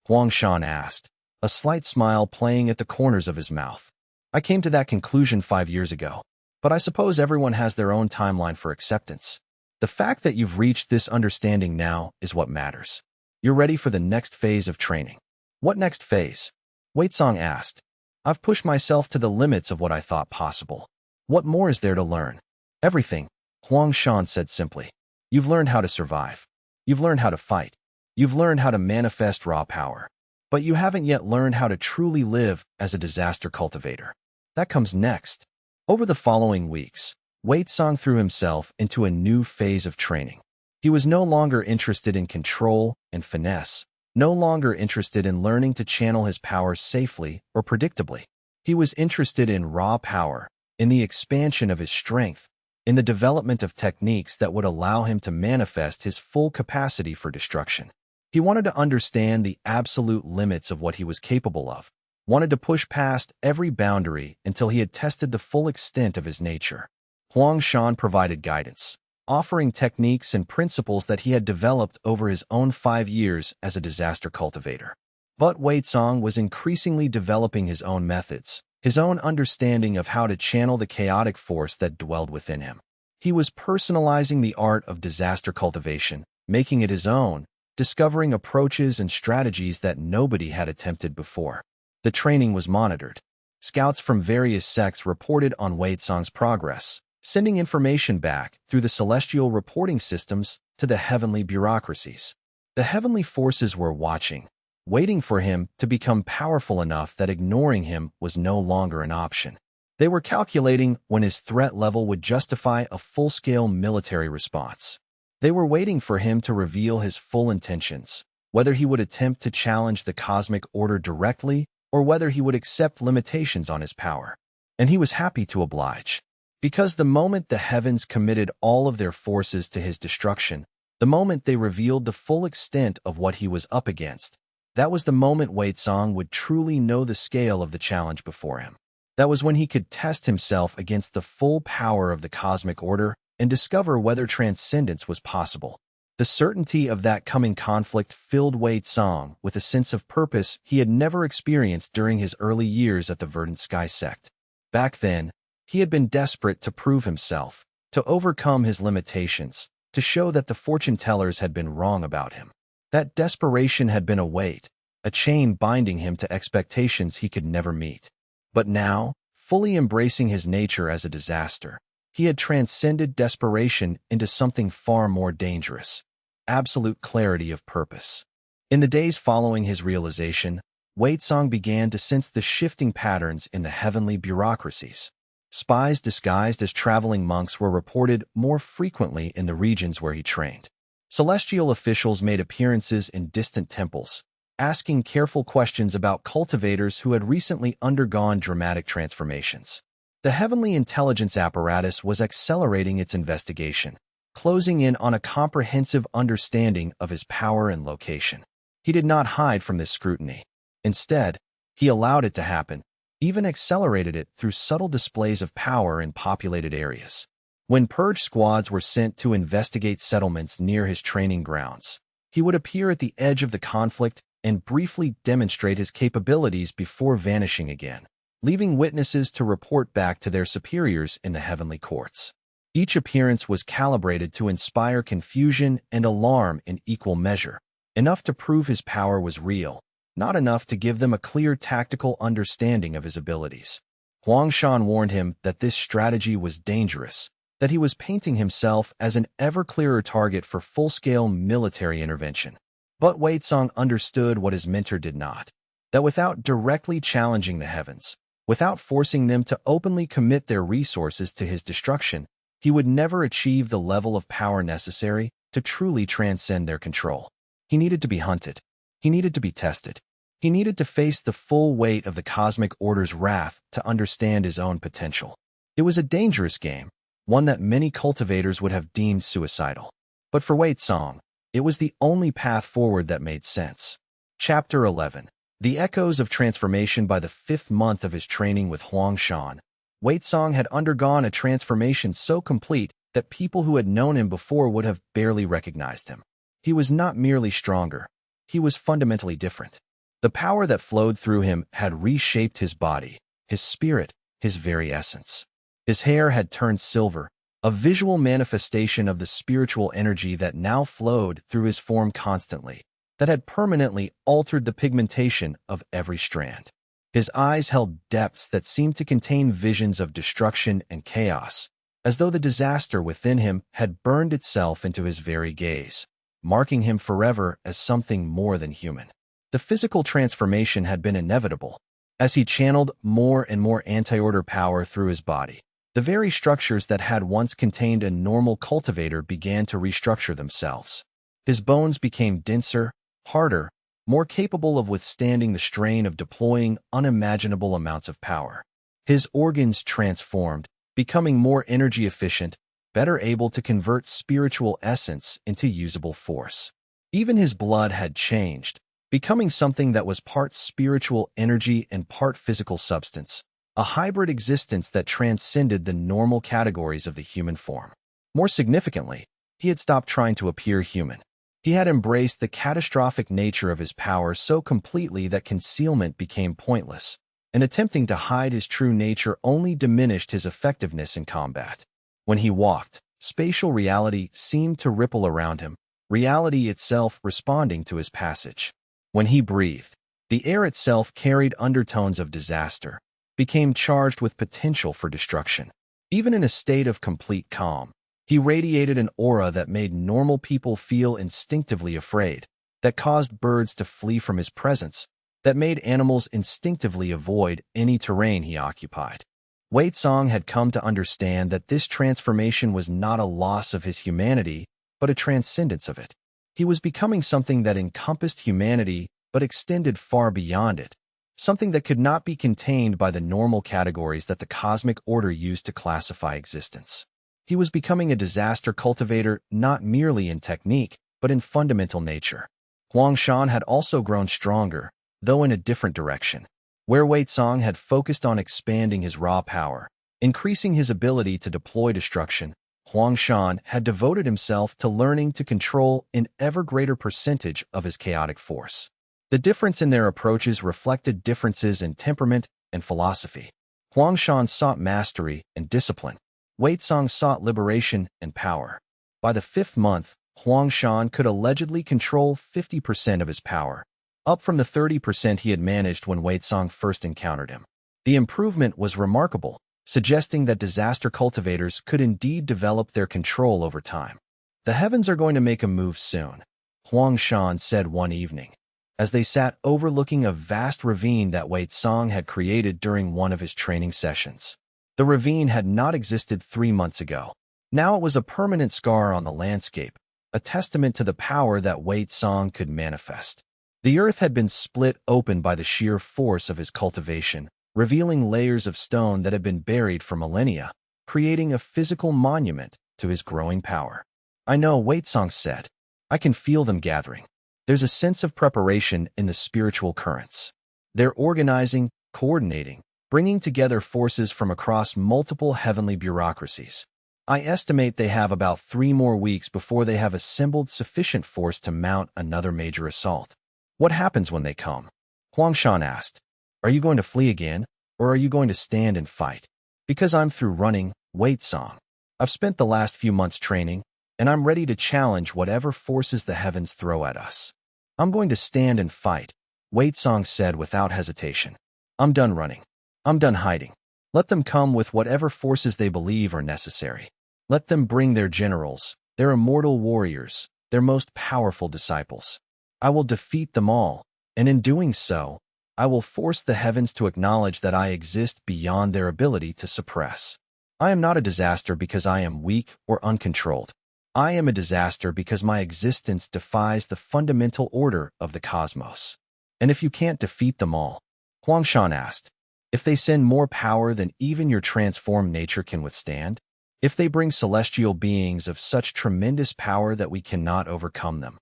[SPEAKER 1] Huang Shan asked, a slight smile playing at the corners of his mouth. "I came to that conclusion 5 years ago, but I suppose everyone has their own timeline for acceptance. The fact that you've reached this understanding now is what matters. You're ready for the next phase of training." "What next phase?" Wei Song asked. "I've pushed myself to the limits of what I thought possible. What more is there to learn?" "Everything," Huang Shan said simply. "You've learned how to survive. You've learned how to fight. You've learned how to manifest raw power. But you haven't yet learned how to truly live as a disaster cultivator. That comes next." Over the following weeks, Wei Song threw himself into a new phase of training. He was no longer interested in control and finesse, no longer interested in learning to channel his power safely or predictably. He was interested in raw power, in the expansion of his strength, in the development of techniques that would allow him to manifest his full capacity for destruction. He wanted to understand the absolute limits of what he was capable of, wanted to push past every boundary until he had tested the full extent of his nature. Huang Shan provided guidance, offering techniques and principles that he had developed over his own 5 years as a disaster cultivator. But Wei Song was increasingly developing his own methods, his own understanding of how to channel the chaotic force that dwelled within him. He was personalizing the art of disaster cultivation, making it his own, discovering approaches and strategies that nobody had attempted before. The training was monitored. Scouts from various sects reported on Wei Song's progress, sending information back through the celestial reporting systems to the heavenly bureaucracies. The heavenly forces were watching, waiting for him to become powerful enough that ignoring him was no longer an option. They were calculating when his threat level would justify a full-scale military response. They were waiting for him to reveal his full intentions, whether he would attempt to challenge the cosmic order directly or whether he would accept limitations on his power. And he was happy to oblige. Because the moment the heavens committed all of their forces to his destruction, the moment they revealed the full extent of what he was up against, that was the moment Wei Song would truly know the scale of the challenge before him. That was when he could test himself against the full power of the cosmic order and discover whether transcendence was possible. The certainty of that coming conflict filled Wei Song with a sense of purpose he had never experienced during his early years at the Verdant Sky sect. Back then, he had been desperate to prove himself, to overcome his limitations, to show that the fortune-tellers had been wrong about him. That desperation had been a weight, a chain binding him to expectations he could never meet. But now, fully embracing his nature as a disaster, he had transcended desperation into something far more dangerous: absolute clarity of purpose. In the days following his realization, Wei Song began to sense the shifting patterns in the heavenly bureaucracies. Spies disguised as traveling monks were reported more frequently in the regions where he trained. Celestial officials made appearances in distant temples, asking careful questions about cultivators who had recently undergone dramatic transformations. The heavenly intelligence apparatus was accelerating its investigation, closing in on a comprehensive understanding of his power and location. He did not hide from this scrutiny. Instead, he allowed it to happen, even accelerated it through subtle displays of power in populated areas. When purge squads were sent to investigate settlements near his training grounds, he would appear at the edge of the conflict and briefly demonstrate his capabilities before vanishing again, leaving witnesses to report back to their superiors in the heavenly courts. Each appearance was calibrated to inspire confusion and alarm in equal measure, enough to prove his power was real, not enough to give them a clear tactical understanding of his abilities. Huang Shan warned him that this strategy was dangerous, that he was painting himself as an ever-clearer target for full-scale military intervention. But Wei Song understood what his mentor did not: that without directly challenging the heavens, without forcing them to openly commit their resources to his destruction, he would never achieve the level of power necessary to truly transcend their control. He needed to be hunted. He needed to be tested. He needed to face the full weight of the cosmic order's wrath to understand his own potential. It was a dangerous game, one that many cultivators would have deemed suicidal. But for Wei Song, it was the only path forward that made sense. Chapter 11. The echoes of transformation. By the 5th month of his training with Huang Shan, Wei Song had undergone a transformation so complete that people who had known him before would have barely recognized him. He was not merely stronger. He was fundamentally different. The power that flowed through him had reshaped his body, his spirit, his very essence. His hair had turned silver, a visual manifestation of the spiritual energy that now flowed through his form constantly, that had permanently altered the pigmentation of every strand. His eyes held depths that seemed to contain visions of destruction and chaos, as though the disaster within him had burned itself into his very gaze, marking him forever as something more than human. The physical transformation had been inevitable. As he channeled more and more anti-order power through his body, the very structures that had once contained a normal cultivator began to restructure themselves. His bones became denser, harder, more capable of withstanding the strain of deploying unimaginable amounts of power. His organs transformed, becoming more energy efficient, better able to convert spiritual essence into usable force. Even his blood had changed, becoming something that was part spiritual energy and part physical substance, a hybrid existence that transcended the normal categories of the human form. More significantly, he had stopped trying to appear human. He had embraced the catastrophic nature of his power so completely that concealment became pointless, and attempting to hide his true nature only diminished his effectiveness in combat. When he walked, spatial reality seemed to ripple around him, reality itself responding to his passage. When he breathed, the air itself carried undertones of disaster, became charged with potential for destruction. Even in a state of complete calm, he radiated an aura that made normal people feel instinctively afraid, that caused birds to flee from his presence, that made animals instinctively avoid any terrain he occupied. Wei Song had come to understand that this transformation was not a loss of his humanity, but a transcendence of it. He was becoming something that encompassed humanity but extended far beyond it, something that could not be contained by the normal categories that the cosmic order used to classify existence. He was becoming a disaster cultivator not merely in technique, but in fundamental nature. Huang Shan had also grown stronger, though in a different direction. Where Wei Song had focused on expanding his raw power, increasing his ability to deploy destruction, Huang Shan had devoted himself to learning to control an ever greater percentage of his chaotic force. The difference in their approaches reflected differences in temperament and philosophy. Huang Shan sought mastery and discipline. Wei Song sought liberation and power. By the 5th month, Huang Shan could allegedly control 50% of his power, up from the 30% he had managed when Wei Song first encountered him. The improvement was remarkable, suggesting that disaster cultivators could indeed develop their control over time. "The heavens are going to make a move soon," Huang Shan said one evening, as they sat overlooking a vast ravine that Wei Song had created during one of his training sessions. The ravine had not existed 3 months ago. Now it was a permanent scar on the landscape, a testament to the power that Wei Song could manifest. The earth had been split open by the sheer force of his cultivation, revealing layers of stone that had been buried for millennia, creating a physical monument to his growing power. "I know," Wei Song said. "I can feel them gathering. There's a sense of preparation in the spiritual currents. They're organizing, coordinating, bringing together forces from across multiple heavenly bureaucracies. I estimate they have about 3 more weeks before they have assembled sufficient force to mount another major assault." "What happens when they come?" Huang Shan asked. "Are you going to flee again, or are you going to stand and fight?" "Because I'm through running," Wei Song. "I've spent the last few months training, and I'm ready to challenge whatever forces the heavens throw at us." "I'm going to stand and fight," Wei Song said without hesitation. "I'm done running. I'm done hiding. Let them come with whatever forces they believe are necessary. Let them bring their generals, their immortal warriors, their most powerful disciples. I will defeat them all, and in doing so, I will force the heavens to acknowledge that I exist beyond their ability to suppress. I am not a disaster because I am weak or uncontrolled. I am a disaster because my existence defies the fundamental order of the cosmos." "And if you can't defeat them all?" Huang Shan asked. "If they send more power than even your transformed nature can withstand? If they bring celestial beings of such tremendous power that we cannot overcome them?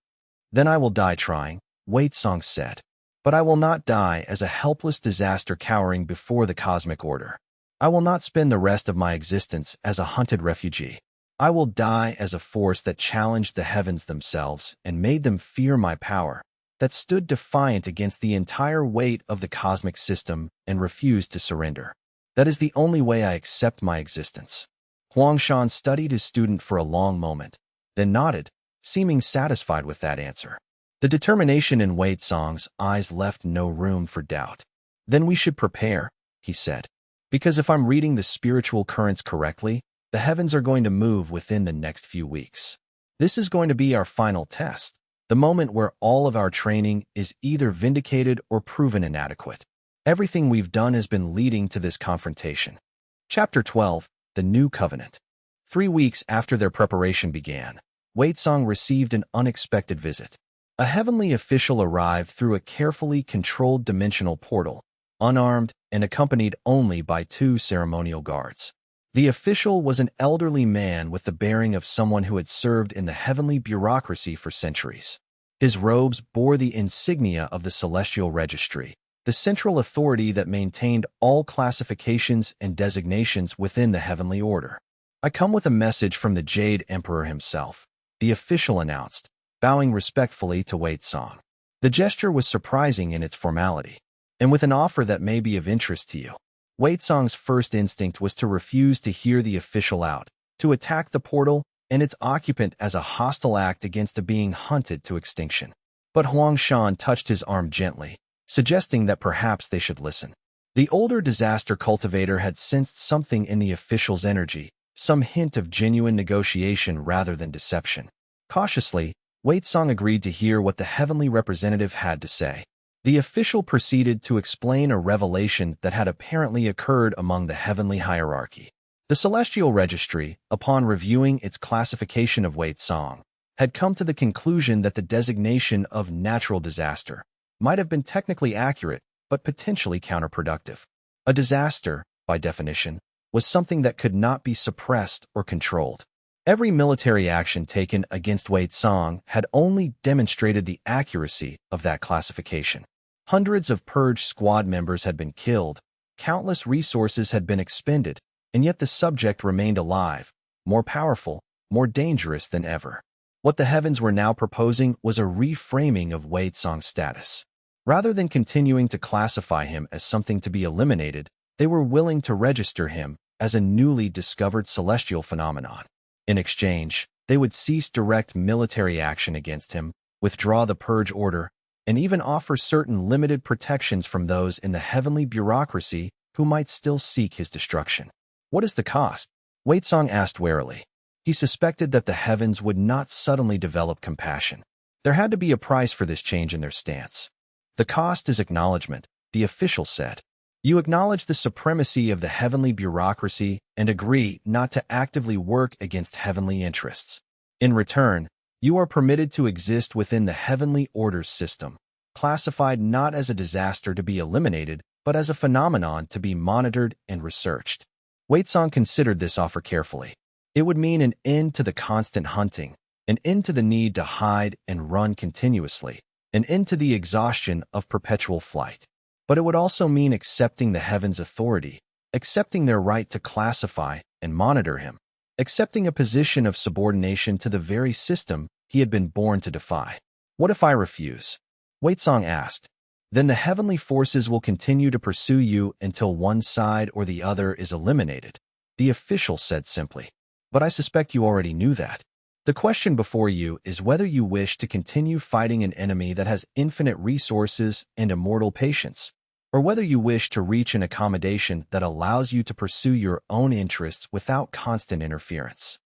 [SPEAKER 1] Then I will die trying," Wei Song said. "But I will not die as a helpless disaster cowering before the cosmic order. I will not spend the rest of my existence as a hunted refugee. I will die as a force that challenged the heavens themselves and made them fear my power, that stood defiant against the entire weight of the cosmic system and refused to surrender. That is the only way I accept my existence." Huang Shan studied his student for a long moment, then nodded, seeming satisfied with that answer. The determination in Wei Song's eyes left no room for doubt. "Then we should prepare," he said. "Because if I'm reading the spiritual currents correctly, the heavens are going to move within the next few weeks. This is going to be our final test, the moment where all of our training is either vindicated or proven inadequate. Everything we've done has been leading to this confrontation." Chapter 12, The New Covenant. 3 weeks after their preparation began, Wei Song received an unexpected visit. A heavenly official arrived through a carefully controlled dimensional portal, unarmed and accompanied only by 2 ceremonial guards. The official was an elderly man with the bearing of someone who had served in the heavenly bureaucracy for centuries. His robes bore the insignia of the Celestial Registry, the central authority that maintained all classifications and designations within the heavenly order. I come with a message from the Jade Emperor himself, the official announced, bowing respectfully to Wei Song. The gesture was surprising in its formality, and with an offer that may be of interest to you. Wei Song's first instinct was to refuse to hear the official out, to attack the portal and its occupant as a hostile act against a being hunted to extinction. But Huang Shan touched his arm gently, suggesting that perhaps they should listen. The older disaster cultivator had sensed something in the official's energy, some hint of genuine negotiation rather than deception. Cautiously, Wei Song agreed to hear what the heavenly representative had to say. The official proceeded to explain a revelation that had apparently occurred among the heavenly hierarchy. The Celestial Registry, upon reviewing its classification of Wei Song, had come to the conclusion that the designation of natural disaster might have been technically accurate, but potentially counterproductive. A disaster, by definition, was something that could not be suppressed or controlled. Every military action taken against Wei Song had only demonstrated the accuracy of that classification. Hundreds of Purge squad members had been killed, countless resources had been expended, and yet the subject remained alive, more powerful, more dangerous than ever. What the heavens were now proposing was a reframing of Wei Song's status. Rather than continuing to classify him as something to be eliminated, they were willing to register him as a newly discovered celestial phenomenon. In exchange, they would cease direct military action against him, withdraw the Purge order, and even offer certain limited protections from those in the heavenly bureaucracy who might still seek his destruction. What is the cost? Wei Song asked warily. He suspected that the heavens would not suddenly develop compassion. There had to be a price for this change in their stance. The cost is acknowledgement, the official said. You acknowledge the supremacy of the heavenly bureaucracy and agree not to actively work against heavenly interests. In return, you are permitted to exist within the heavenly order's system, classified not as a disaster to be eliminated, but as a phenomenon to be monitored and researched. Wei Song considered this offer carefully. It would mean an end to the constant hunting, an end to the need to hide and run continuously, an end to the exhaustion of perpetual flight. But it would also mean accepting the heavens' authority, accepting their right to classify and monitor him, accepting a position of subordination to the very system he had been born to defy. What if I refuse? Wei Song asked. Then the heavenly forces will continue to pursue you until one side or the other is eliminated, the official said simply. But I suspect you already knew that. The question before you is whether you wish to continue fighting an enemy that has infinite resources and immortal patience, or whether you wish to reach an accommodation that allows you to pursue your own interests without constant interference.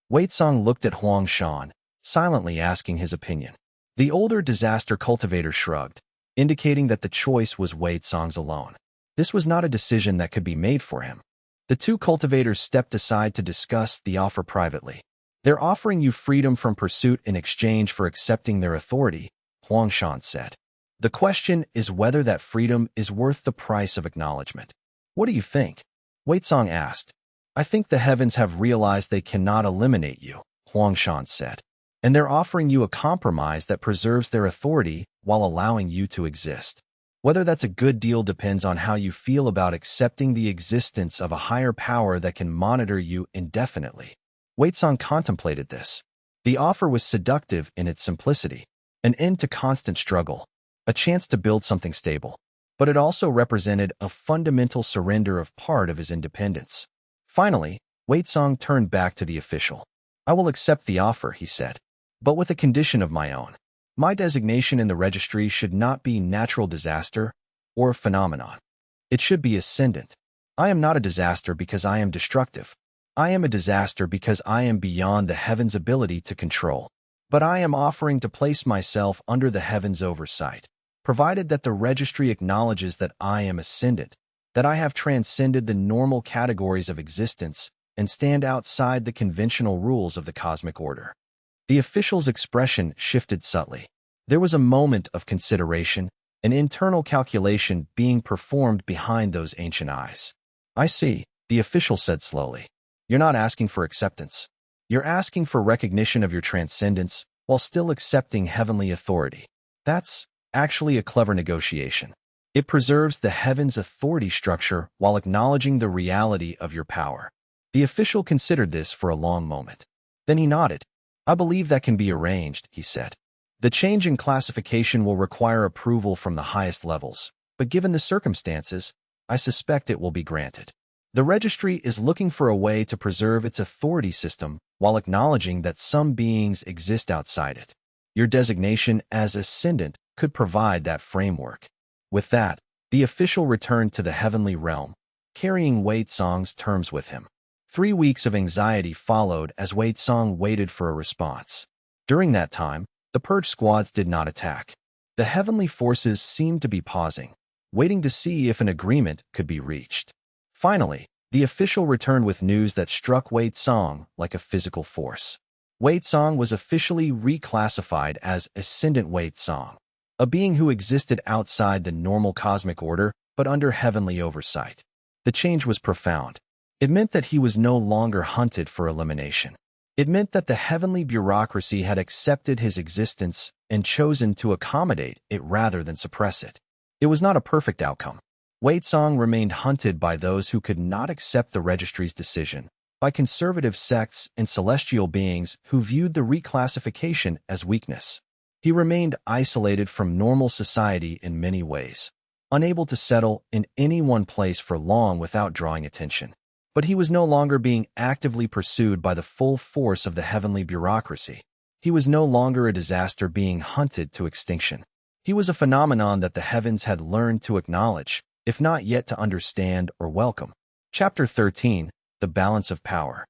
[SPEAKER 1] Wei Song looked at Huang Shan, silently asking his opinion. The older disaster cultivator shrugged, indicating that the choice was Wei Song's alone. This was not a decision that could be made for him. The two cultivators stepped aside to discuss the offer privately. They're offering you freedom from pursuit in exchange for accepting their authority, Huang Shan said. The question is whether that freedom is worth the price of acknowledgement. What do you think? Wei Song asked. I think the heavens have realized they cannot eliminate you, Huang Shan said, and they're offering you a compromise that preserves their authority while allowing you to exist. Whether that's a good deal depends on how you feel about accepting the existence of a higher power that can monitor you indefinitely. Wei Song contemplated this. The offer was seductive in its simplicity, an end to constant struggle, a chance to build something stable. But it also represented a fundamental surrender of part of his independence. Finally, Wei Song turned back to the official. I will accept the offer, he said, but with a condition of my own. My designation in the registry should not be natural disaster or phenomenon. It should be ascendant. I am not a disaster because I am destructive. I am a disaster because I am beyond the heavens' ability to control. But I am offering to place myself under the heavens' oversight, provided that the registry acknowledges that I am ascendant, that I have transcended the normal categories of existence and stand outside the conventional rules of the cosmic order. The official's expression shifted subtly. There was a moment of consideration, an internal calculation being performed behind those ancient eyes. I see, the official said slowly. You're not asking for acceptance. You're asking for recognition of your transcendence while still accepting heavenly authority. That's actually a clever negotiation. It preserves the heavens' authority structure while acknowledging the reality of your power. The official considered this for a long moment. Then he nodded. "I believe that can be arranged," he said. "The change in classification will require approval from the highest levels, but given the circumstances, I suspect it will be granted. The registry is looking for a way to preserve its authority system while acknowledging that some beings exist outside it. Your designation as ascendant could provide that framework." With that, the official returned to the heavenly realm, carrying Wei Song's terms with him. 3 weeks of anxiety followed as Wei Song waited for a response. During that time, the purge squads did not attack. The heavenly forces seemed to be pausing, waiting to see if an agreement could be reached. Finally, the official returned with news that struck Wei Song like a physical force. Wei Song was officially reclassified as Ascendant Wei Song, a being who existed outside the normal cosmic order but under heavenly oversight. The change was profound. It meant that he was no longer hunted for elimination. It meant that the heavenly bureaucracy had accepted his existence and chosen to accommodate it rather than suppress it. It was not a perfect outcome. Wei Song remained hunted by those who could not accept the registry's decision, by conservative sects and celestial beings who viewed the reclassification as weakness. He remained isolated from normal society in many ways, unable to settle in any one place for long without drawing attention. But he was no longer being actively pursued by the full force of the heavenly bureaucracy. He was no longer a disaster being hunted to extinction. He was a phenomenon that the heavens had learned to acknowledge, if not yet to understand or welcome. Chapter 13. The Balance of Power.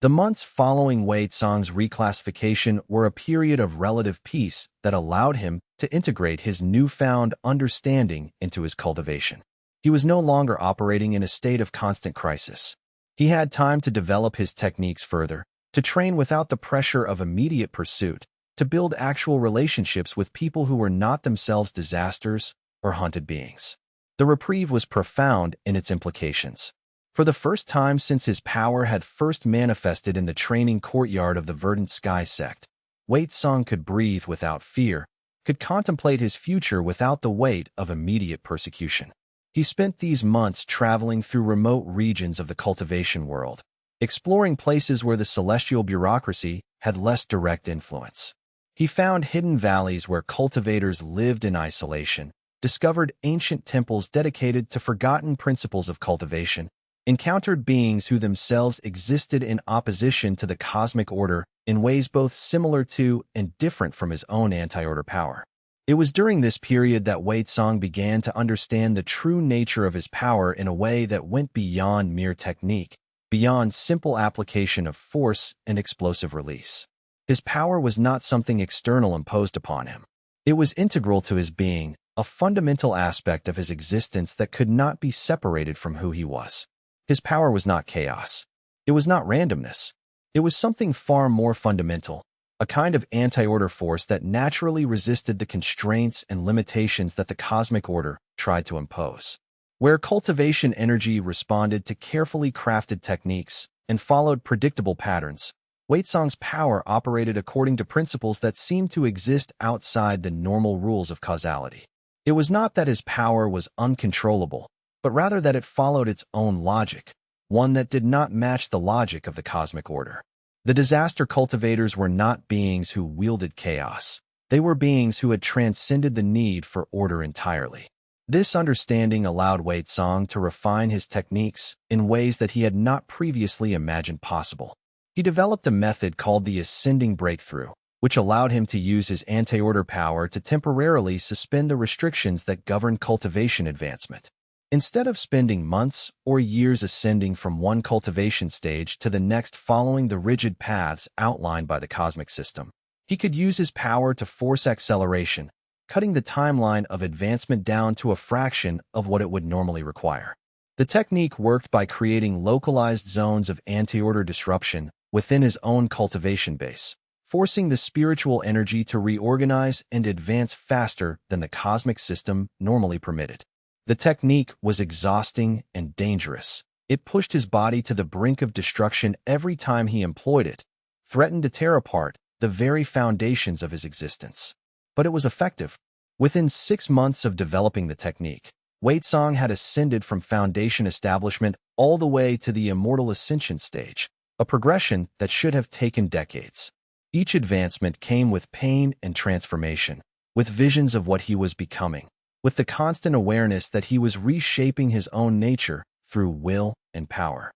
[SPEAKER 1] The months following Wei Song's reclassification were a period of relative peace that allowed him to integrate his newfound understanding into his cultivation. He was no longer operating in a state of constant crisis. He had time to develop his techniques further, to train without the pressure of immediate pursuit, to build actual relationships with people who were not themselves disasters or hunted beings. The reprieve was profound in its implications. For the first time since his power had first manifested in the training courtyard of the Verdant Sky sect, Wei Song could breathe without fear, could contemplate his future without the weight of immediate persecution. He spent these months traveling through remote regions of the cultivation world, exploring places where the celestial bureaucracy had less direct influence. He found hidden valleys where cultivators lived in isolation, discovered ancient temples dedicated to forgotten principles of cultivation, encountered beings who themselves existed in opposition to the cosmic order in ways both similar to and different from his own anti-order power. It was during this period that Wei Song began to understand the true nature of his power in a way that went beyond mere technique, beyond simple application of force and explosive release. His power was not something external imposed upon him. It was integral to his being, a fundamental aspect of his existence that could not be separated from who he was. His power was not chaos. It was not randomness. It was something far more fundamental, a kind of anti-order force that naturally resisted the constraints and limitations that the cosmic order tried to impose. Where cultivation energy responded to carefully crafted techniques and followed predictable patterns, Wei Song's power operated according to principles that seemed to exist outside the normal rules of causality. It was not that his power was uncontrollable, but rather that it followed its own logic, one that did not match the logic of the cosmic order. The disaster cultivators were not beings who wielded chaos. They were beings who had transcended the need for order entirely. This understanding allowed Wei Song to refine his techniques in ways that he had not previously imagined possible. He developed a method called the ascending breakthrough, which allowed him to use his anti-order power to temporarily suspend the restrictions that govern cultivation advancement. Instead of spending months or years ascending from one cultivation stage to the next following the rigid paths outlined by the cosmic system, he could use his power to force acceleration, cutting the timeline of advancement down to a fraction of what it would normally require. The technique worked by creating localized zones of anti-order disruption within his own cultivation base, forcing the spiritual energy to reorganize and advance faster than the cosmic system normally permitted. The technique was exhausting and dangerous. It pushed his body to the brink of destruction every time he employed it, threatened to tear apart the very foundations of his existence. But it was effective. Within 6 months of developing the technique, Wei Song had ascended from foundation establishment all the way to the immortal ascension stage, a progression that should have taken decades. Each advancement came with pain and transformation, with visions of what he was becoming, with the constant awareness that he was reshaping his own nature through will and power.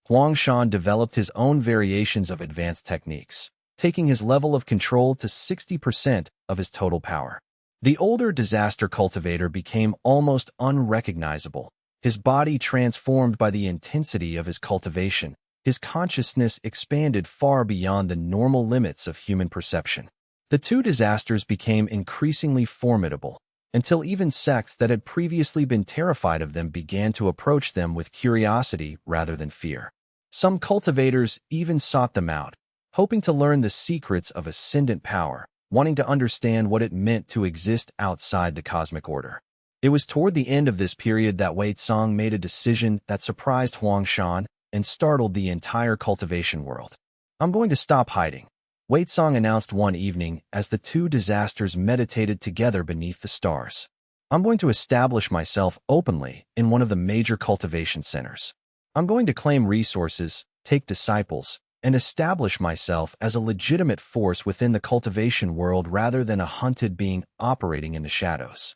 [SPEAKER 1] Huang Shan developed his own variations of advanced techniques, taking his level of control to 60% of his total power. The older disaster cultivator became almost unrecognizable, his body transformed by the intensity of his cultivation. His consciousness expanded far beyond the normal limits of human perception. The two disasters became increasingly formidable, until even sects that had previously been terrified of them began to approach them with curiosity rather than fear. Some cultivators even sought them out, hoping to learn the secrets of ascendant power, wanting to understand what it meant to exist outside the cosmic order. It was toward the end of this period that Wei Song made a decision that surprised Huang Shan and startled the entire cultivation world. "I'm going to stop hiding," Wei Song announced one evening as the two disasters meditated together beneath the stars. "I'm going to establish myself openly in one of the major cultivation centers. I'm going to claim resources, take disciples, and establish myself as a legitimate force within the cultivation world rather than a hunted being operating in the shadows."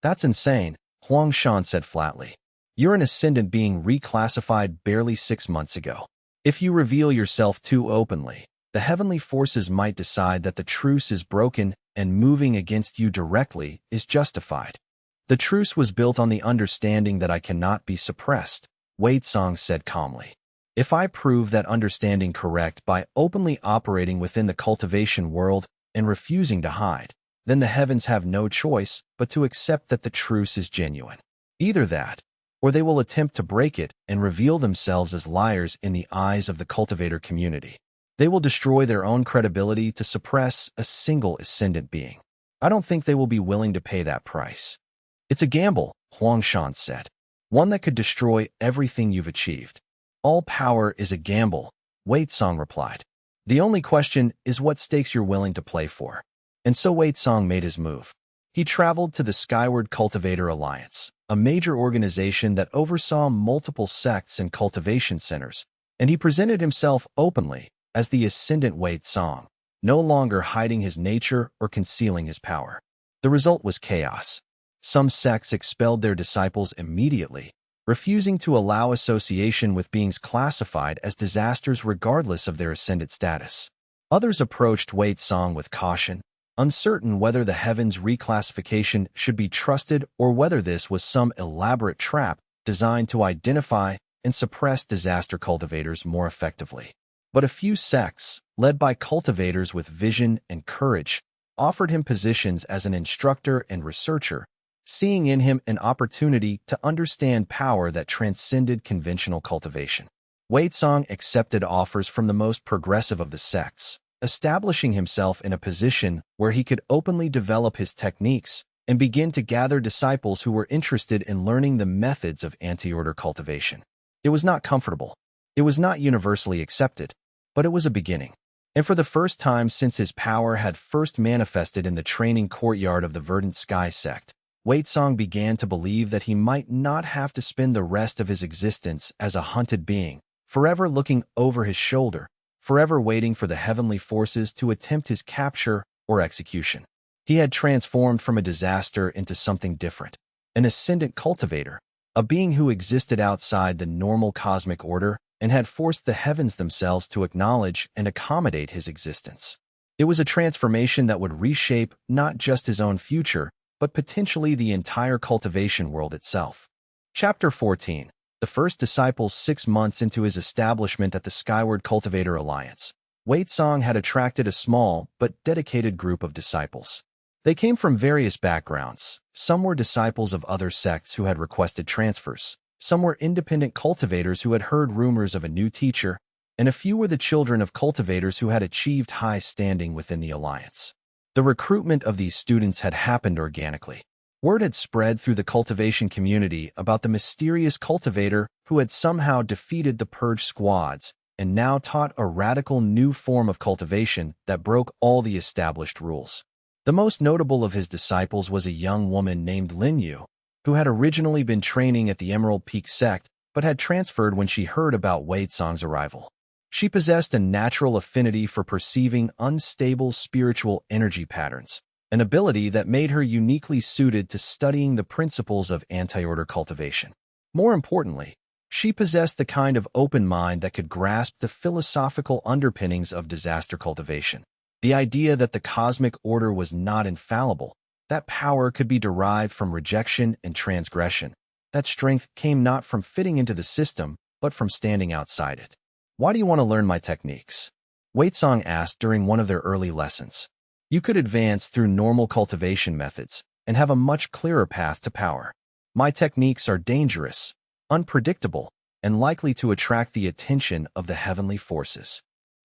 [SPEAKER 1] "That's insane," Huang Shan said flatly. "You're an ascendant being reclassified barely 6 months ago. If you reveal yourself too openly, the heavenly forces might decide that the truce is broken and moving against you directly is justified." "The truce was built on the understanding that I cannot be suppressed," Wei Song said calmly. "If I prove that understanding correct by openly operating within the cultivation world and refusing to hide, then the heavens have no choice but to accept that the truce is genuine. Either that, or they will attempt to break it and reveal themselves as liars in the eyes of the cultivator community. They will destroy their own credibility to suppress a single ascendant being. I don't think they will be willing to pay that price." "It's a gamble," Huang Shan said. "One that could destroy everything you've achieved." "All power is a gamble," Wei Song replied. "The only question is what stakes you're willing to play for." And so Wei Song made his move. He traveled to the Skyward Cultivator Alliance, a major organization that oversaw multiple sects and cultivation centers, and he presented himself openly as the ascendant Wei Song, no longer hiding his nature or concealing his power. The result was chaos. Some sects expelled their disciples immediately, refusing to allow association with beings classified as disasters regardless of their ascendant status. Others approached Wei Song with caution, uncertain whether the heavens reclassification should be trusted or whether this was some elaborate trap designed to identify and suppress disaster cultivators more effectively. But a few sects, led by cultivators with vision and courage, offered him positions as an instructor and researcher, seeing in him an opportunity to understand power that transcended conventional cultivation. Wei Song accepted offers from the most progressive of the sects, establishing himself in a position where he could openly develop his techniques and begin to gather disciples who were interested in learning the methods of anti-order cultivation. It was not comfortable. It was not universally accepted, but it was a beginning. And for the first time since his power had first manifested in the training courtyard of the Verdant Sky sect, Wei Song began to believe that he might not have to spend the rest of his existence as a hunted being, forever looking over his shoulder, forever waiting for the heavenly forces to attempt his capture or execution. He had transformed from a disaster into something different, an ascendant cultivator, a being who existed outside the normal cosmic order and had forced the heavens themselves to acknowledge and accommodate his existence. It was a transformation that would reshape not just his own future, but potentially the entire cultivation world itself. Chapter 14. The first disciples 6 months into his establishment at the Skyward Cultivator Alliance, Wei Song had attracted a small but dedicated group of disciples. They came from various backgrounds. Some were disciples of other sects who had requested transfers. Some were independent cultivators who had heard rumors of a new teacher, and a few were the children of cultivators who had achieved high standing within the alliance. The recruitment of these students had happened organically. Word had spread through the cultivation community about the mysterious cultivator who had somehow defeated the Purge squads and now taught a radical new form of cultivation that broke all the established rules. The most notable of his disciples was a young woman named Lin Yu, who had originally been training at the Emerald Peak sect but had transferred when she heard about Wei Song's arrival. She possessed a natural affinity for perceiving unstable spiritual energy patterns, an ability that made her uniquely suited to studying the principles of anti-order cultivation. More importantly, she possessed the kind of open mind that could grasp the philosophical underpinnings of disaster cultivation. The idea that the cosmic order was not infallible, that power could be derived from rejection and transgression, that strength came not from fitting into the system, but from standing outside it. "Why do you want to learn my techniques?" Wei Song asked during one of their early lessons. "You could advance through normal cultivation methods and have a much clearer path to power. My techniques are dangerous, unpredictable, and likely to attract the attention of the heavenly forces."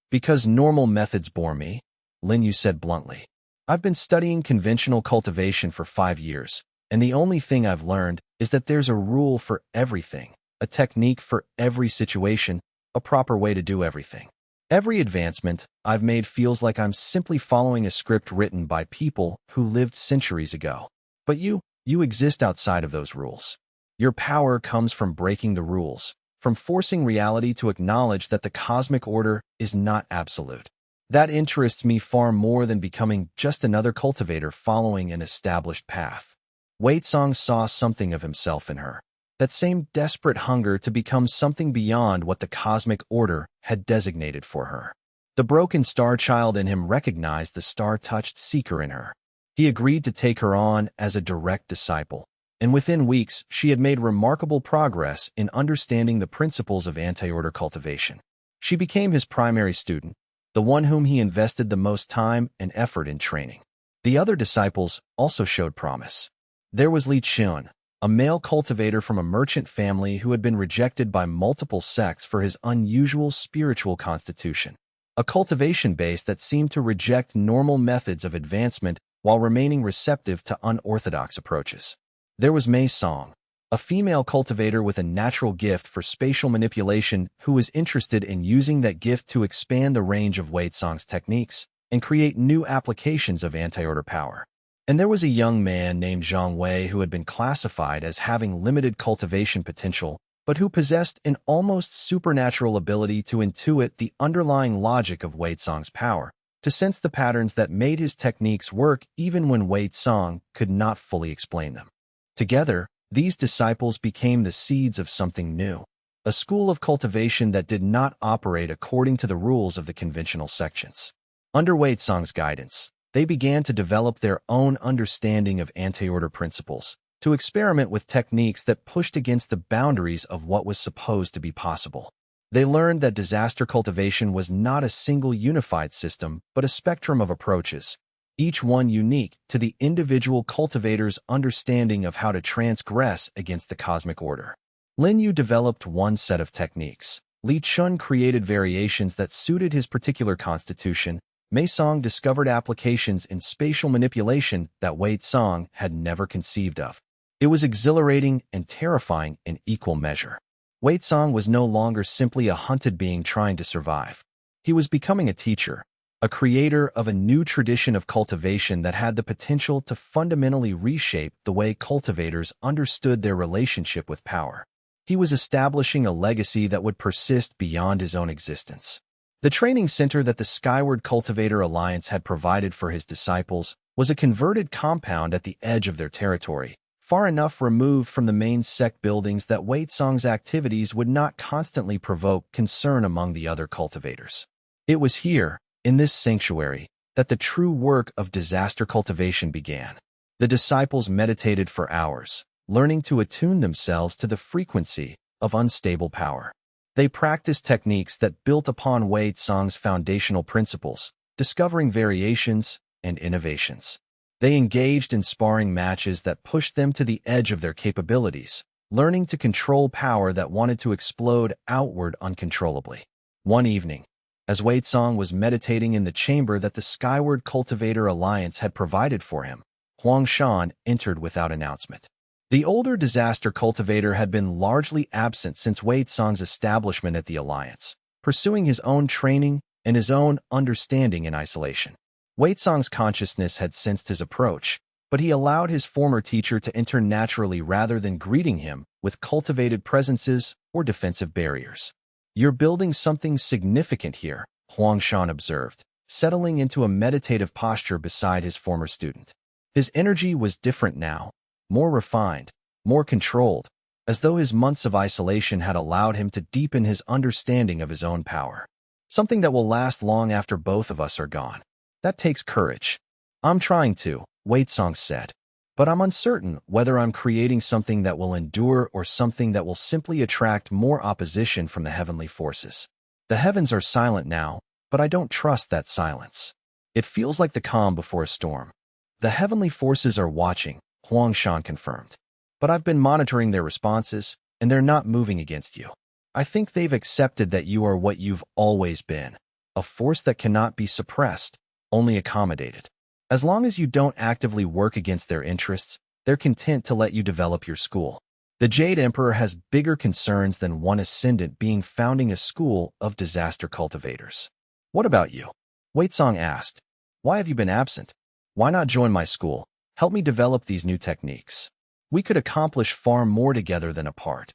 [SPEAKER 1] "Because normal methods bore me," Lin Yu said bluntly. "I've been studying conventional cultivation for 5 years, and the only thing I've learned is that there's a rule for everything, a technique for every situation, a proper way to do everything. Every advancement I've made feels like I'm simply following a script written by people who lived centuries ago. But you exist outside of those rules. Your power comes from breaking the rules, from forcing reality to acknowledge that the cosmic order is not absolute. That interests me far more than becoming just another cultivator following an established path." Wei Song saw something of himself in her, that same desperate hunger to become something beyond what the cosmic order had designated for her. The broken star child in him recognized the star-touched seeker in her. He agreed to take her on as a direct disciple, and within weeks she had made remarkable progress in understanding the principles of anti-order cultivation. She became his primary student, the one whom he invested the most time and effort in training. The other disciples also showed promise. There was Li Chun, a male cultivator from a merchant family who had been rejected by multiple sects for his unusual spiritual constitution, a cultivation base that seemed to reject normal methods of advancement while remaining receptive to unorthodox approaches. There was Mei Song, a female cultivator with a natural gift for spatial manipulation who was interested in using that gift to expand the range of Wei Song's techniques and create new applications of anti-order power. And there was a young man named Zhang Wei who had been classified as having limited cultivation potential, but who possessed an almost supernatural ability to intuit the underlying logic of Wei Song's power, to sense the patterns that made his techniques work even when Wei Song could not fully explain them. Together, these disciples became the seeds of something new, a school of cultivation that did not operate according to the rules of the conventional sections. Under Wei Song's guidance, they began to develop their own understanding of anti-order principles, to experiment with techniques that pushed against the boundaries of what was supposed to be possible. They learned that disaster cultivation was not a single unified system, but a spectrum of approaches, each one unique to the individual cultivator's understanding of how to transgress against the cosmic order. Lin Yu developed one set of techniques. Li Chun created variations that suited his particular constitution. Mei Song discovered applications in spatial manipulation that Wei Song had never conceived of. It was exhilarating and terrifying in equal measure. Wei Song was no longer simply a hunted being trying to survive. He was becoming a teacher, a creator of a new tradition of cultivation that had the potential to fundamentally reshape the way cultivators understood their relationship with power. He was establishing a legacy that would persist beyond his own existence. The training center that the Skyward Cultivator Alliance had provided for his disciples was a converted compound at the edge of their territory, far enough removed from the main sect buildings that Wei Song's activities would not constantly provoke concern among the other cultivators. It was here, in this sanctuary, that the true work of disaster cultivation began. The disciples meditated for hours, learning to attune themselves to the frequency of unstable power. They practiced techniques that built upon Wei Song's foundational principles, discovering variations and innovations. They engaged in sparring matches that pushed them to the edge of their capabilities, learning to control power that wanted to explode outward uncontrollably. One evening, as Wei Song was meditating in the chamber that the Skyward Cultivator Alliance had provided for him, Huang Shan entered without announcement. The older disaster cultivator had been largely absent since Wei Song's establishment at the Alliance, pursuing his own training and his own understanding in isolation. Wei Song's consciousness had sensed his approach, but he allowed his former teacher to enter naturally rather than greeting him with cultivated presences or defensive barriers. "You're building something significant here," Huangshan observed, settling into a meditative posture beside his former student. His energy was different now, more refined, more controlled, as though his months of isolation had allowed him to deepen his understanding of his own power. "Something that will last long after both of us are gone. That takes courage." "I'm trying to," Waitsong said, "but I'm uncertain whether I'm creating something that will endure or something that will simply attract more opposition from the heavenly forces. The heavens are silent now, but I don't trust that silence. It feels like the calm before a storm." "The heavenly forces are watching," Huangshan confirmed. "But I've been monitoring their responses, and they're not moving against you. I think they've accepted that you are what you've always been, a force that cannot be suppressed, only accommodated. As long as you don't actively work against their interests, they're content to let you develop your school. The Jade Emperor has bigger concerns than one ascendant being founding a school of disaster cultivators." "What about you?" Waitsong asked. "Why have you been absent? Why not join my school? Help me develop these new techniques. We could accomplish far more together than apart."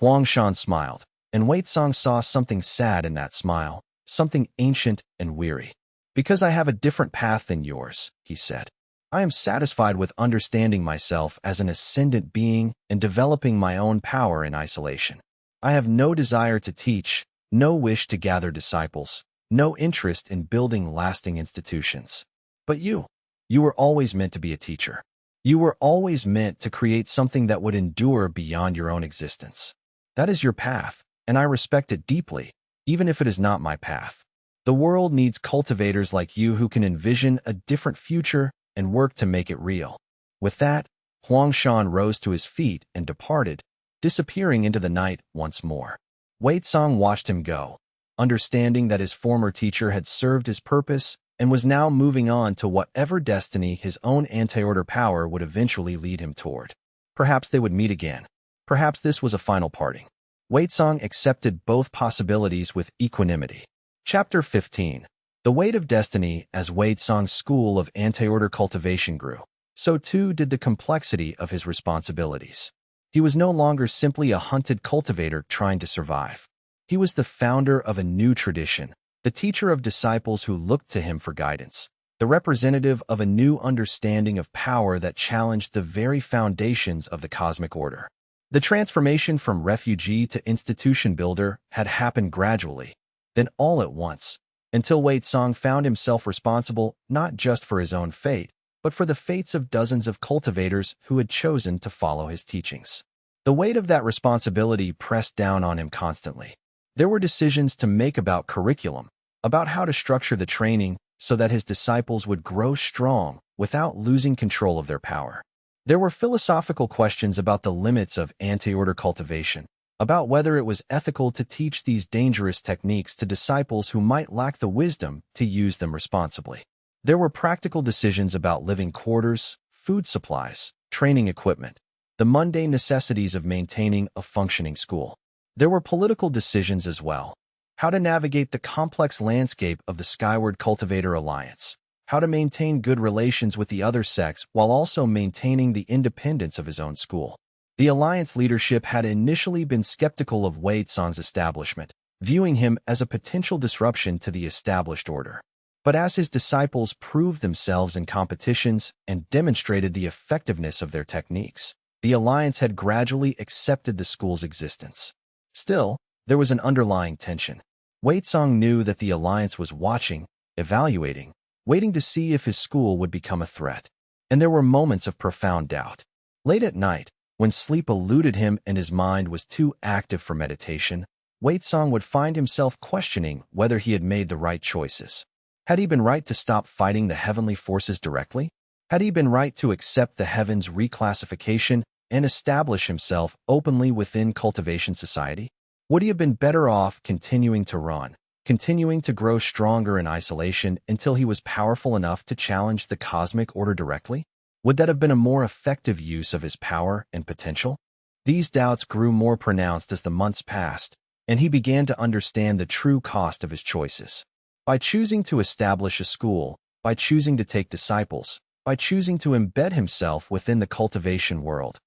[SPEAKER 1] Huangshan smiled, and Waitsong saw something sad in that smile, something ancient and weary. "Because I have a different path than yours," he said. "I am satisfied with understanding myself as an ascendant being and developing my own power in isolation. I have no desire to teach, no wish to gather disciples, no interest in building lasting institutions. But you were always meant to be a teacher. You were always meant to create something that would endure beyond your own existence. That is your path, and I respect it deeply, even if it is not my path. The world needs cultivators like you who can envision a different future and work to make it real." With that, Huangshan rose to his feet and departed, disappearing into the night once more. Waitsong watched him go, understanding that his former teacher had served his purpose and was now moving on to whatever destiny his own anti-order power would eventually lead him toward. Perhaps they would meet again. Perhaps this was a final parting. Waitsong accepted both possibilities with equanimity. Chapter 15. The Weight of Destiny. As Waitsong's school of anti-order cultivation grew, so too did the complexity of his responsibilities. He was no longer simply a hunted cultivator trying to survive. He was the founder of a new tradition, the teacher of disciples who looked to him for guidance, the representative of a new understanding of power that challenged the very foundations of the cosmic order. The transformation from refugee to institution builder had happened gradually, then all at once, until Waitsong found himself responsible not just for his own fate, but for the fates of dozens of cultivators who had chosen to follow his teachings. The weight of that responsibility pressed down on him constantly. There were decisions to make about curriculum, about how to structure the training so that his disciples would grow strong without losing control of their power. There were philosophical questions about the limits of anti-order cultivation, about whether it was ethical to teach these dangerous techniques to disciples who might lack the wisdom to use them responsibly. There were practical decisions about living quarters, food supplies, training equipment, the mundane necessities of maintaining a functioning school. There were political decisions as well. How to navigate the complex landscape of the Skyward Cultivator Alliance. How to maintain good relations with the other sects while also maintaining the independence of his own school. The Alliance leadership had initially been skeptical of Waitsong's establishment, viewing him as a potential disruption to the established order. But as his disciples proved themselves in competitions and demonstrated the effectiveness of their techniques, the Alliance had gradually accepted the school's existence. Still, there was an underlying tension. Waitsong knew that the Alliance was watching, evaluating, waiting to see if his school would become a threat. And there were moments of profound doubt. Late at night, when sleep eluded him and his mind was too active for meditation, Waitsong would find himself questioning whether he had made the right choices. Had he been right to stop fighting the heavenly forces directly? Had he been right to accept the heavens' reclassification and establish himself openly within cultivation society? Would he have been better off continuing to run, continuing to grow stronger in isolation until he was powerful enough to challenge the cosmic order directly? Would that have been a more effective use of his power and potential? These doubts grew more pronounced as the months passed, and he began to understand the true cost of his choices. By choosing to establish a school, by choosing to take disciples, by choosing to embed himself within the cultivation world.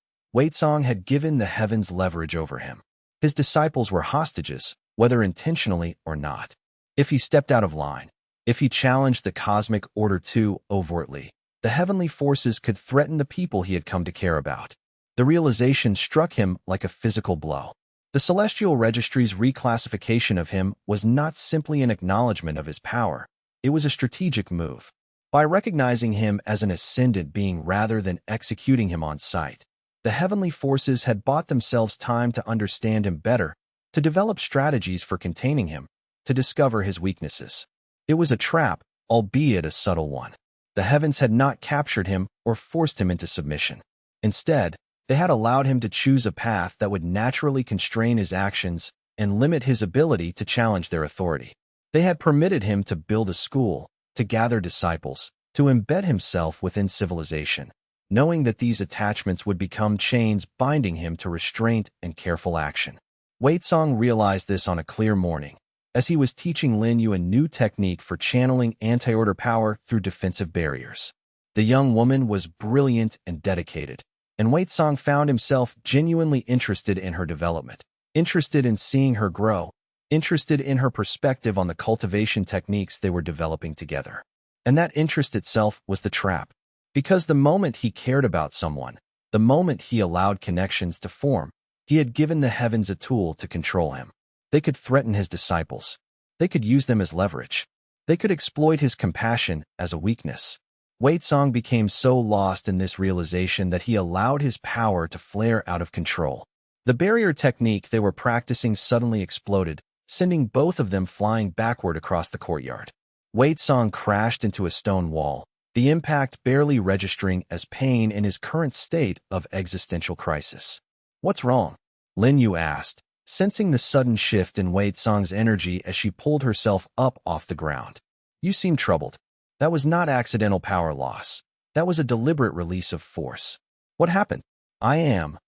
[SPEAKER 1] Song had given the heavens leverage over him. His disciples were hostages, whether intentionally or not. If he stepped out of line, if he challenged the cosmic order too overtly, the heavenly forces could threaten the people he had come to care about. The realization struck him like a physical blow. The celestial registry's reclassification of him was not simply an acknowledgement of his power. It was a strategic move. By recognizing him as an ascendant being rather than executing him on sight, the heavenly forces had bought themselves time to understand him better, to develop strategies for containing him, to discover his weaknesses. It was a trap, albeit a subtle one. The heavens had not captured him or forced him into submission. Instead, they had allowed him to choose a path that would naturally constrain his actions and limit his ability to challenge their authority. They had permitted him to build a school, to gather disciples, to embed himself within civilization, knowing that these attachments would become chains binding him to restraint and careful action. Song realized this on a clear morning, as he was teaching Lin Yu a new technique for channeling anti-order power through defensive barriers. The young woman was brilliant and dedicated, and Song found himself genuinely interested in her development, interested in seeing her grow, interested in her perspective on the cultivation techniques they were developing together. And that interest itself was the trap. Because the moment he cared about someone, the moment he allowed connections to form, he had given the heavens a tool to control him. They could threaten his disciples. They could use them as leverage. They could exploit his compassion as a weakness. Song became so lost in this realization that he allowed his power to flare out of control. The barrier technique they were practicing suddenly exploded, sending both of them flying backward across the courtyard. Song crashed into a stone wall, the impact barely registering as pain in his current state of existential crisis. "What's wrong?" Lin Yu asked, sensing the sudden shift in Song's energy as she pulled herself up off the ground. "You seem troubled." "That was not accidental power loss. That was a deliberate release of force." "What happened?" "I am,"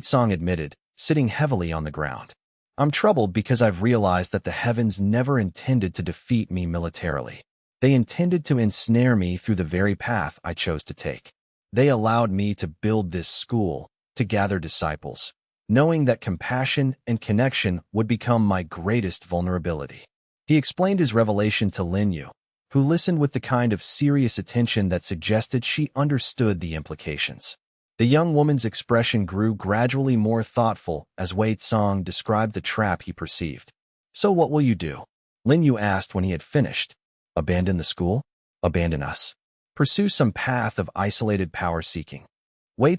[SPEAKER 1] Song admitted, sitting heavily on the ground. "I'm troubled because I've realized that the heavens never intended to defeat me militarily. They intended to ensnare me through the very path I chose to take. They allowed me to build this school, to gather disciples, knowing that compassion and connection would become my greatest vulnerability." He explained his revelation to Lin Yu, who listened with the kind of serious attention that suggested she understood the implications. The young woman's expression grew gradually more thoughtful as Song described the trap he perceived. "So what will you do?" Lin Yu asked when he had finished. "Abandon the school? Abandon us? Pursue some path of isolated power-seeking?"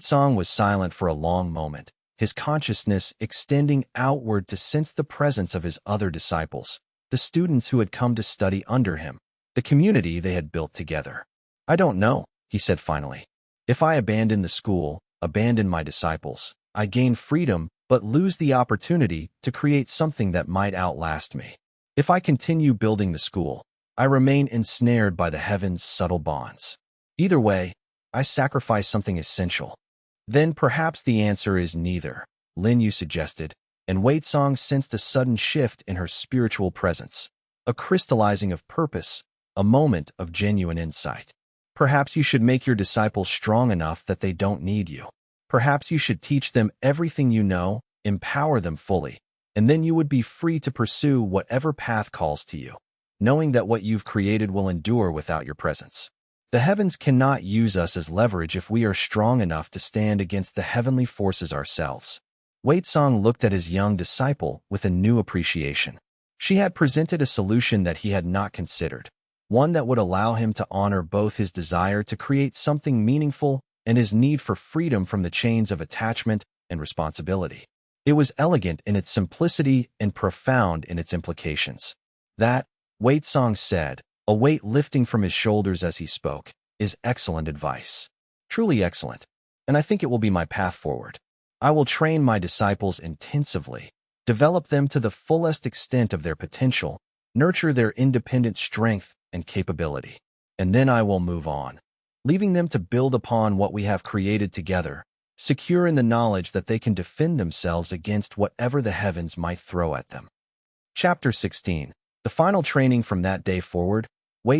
[SPEAKER 1] Song was silent for a long moment, his consciousness extending outward to sense the presence of his other disciples, the students who had come to study under him, the community they had built together. "I don't know," he said finally. "If I abandon the school, abandon my disciples, I gain freedom but lose the opportunity to create something that might outlast me. If I continue building the school, I remain ensnared by the heavens' subtle bonds. Either way, I sacrifice something essential." "Then perhaps the answer is neither," Lin Yu suggested, and Song sensed a sudden shift in her spiritual presence, a crystallizing of purpose, a moment of genuine insight. "Perhaps you should make your disciples strong enough that they don't need you. Perhaps you should teach them everything you know, empower them fully, and then you would be free to pursue whatever path calls to you, knowing that what you've created will endure without your presence. The heavens cannot use us as leverage if we are strong enough to stand against the heavenly forces ourselves." Song looked at his young disciple with a new appreciation. She had presented a solution that he had not considered, one that would allow him to honor both his desire to create something meaningful and his need for freedom from the chains of attachment and responsibility. It was elegant in its simplicity and profound in its implications. "That," Song said, a weight lifting from his shoulders as he spoke, "is excellent advice. Truly excellent. And I think it will be my path forward. I will train my disciples intensively, develop them to the fullest extent of their potential, nurture their independent strength and capability. And then I will move on, leaving them to build upon what we have created together, secure in the knowledge that they can defend themselves against whatever the heavens might throw at them." Chapter 16. The final training. From that day forward,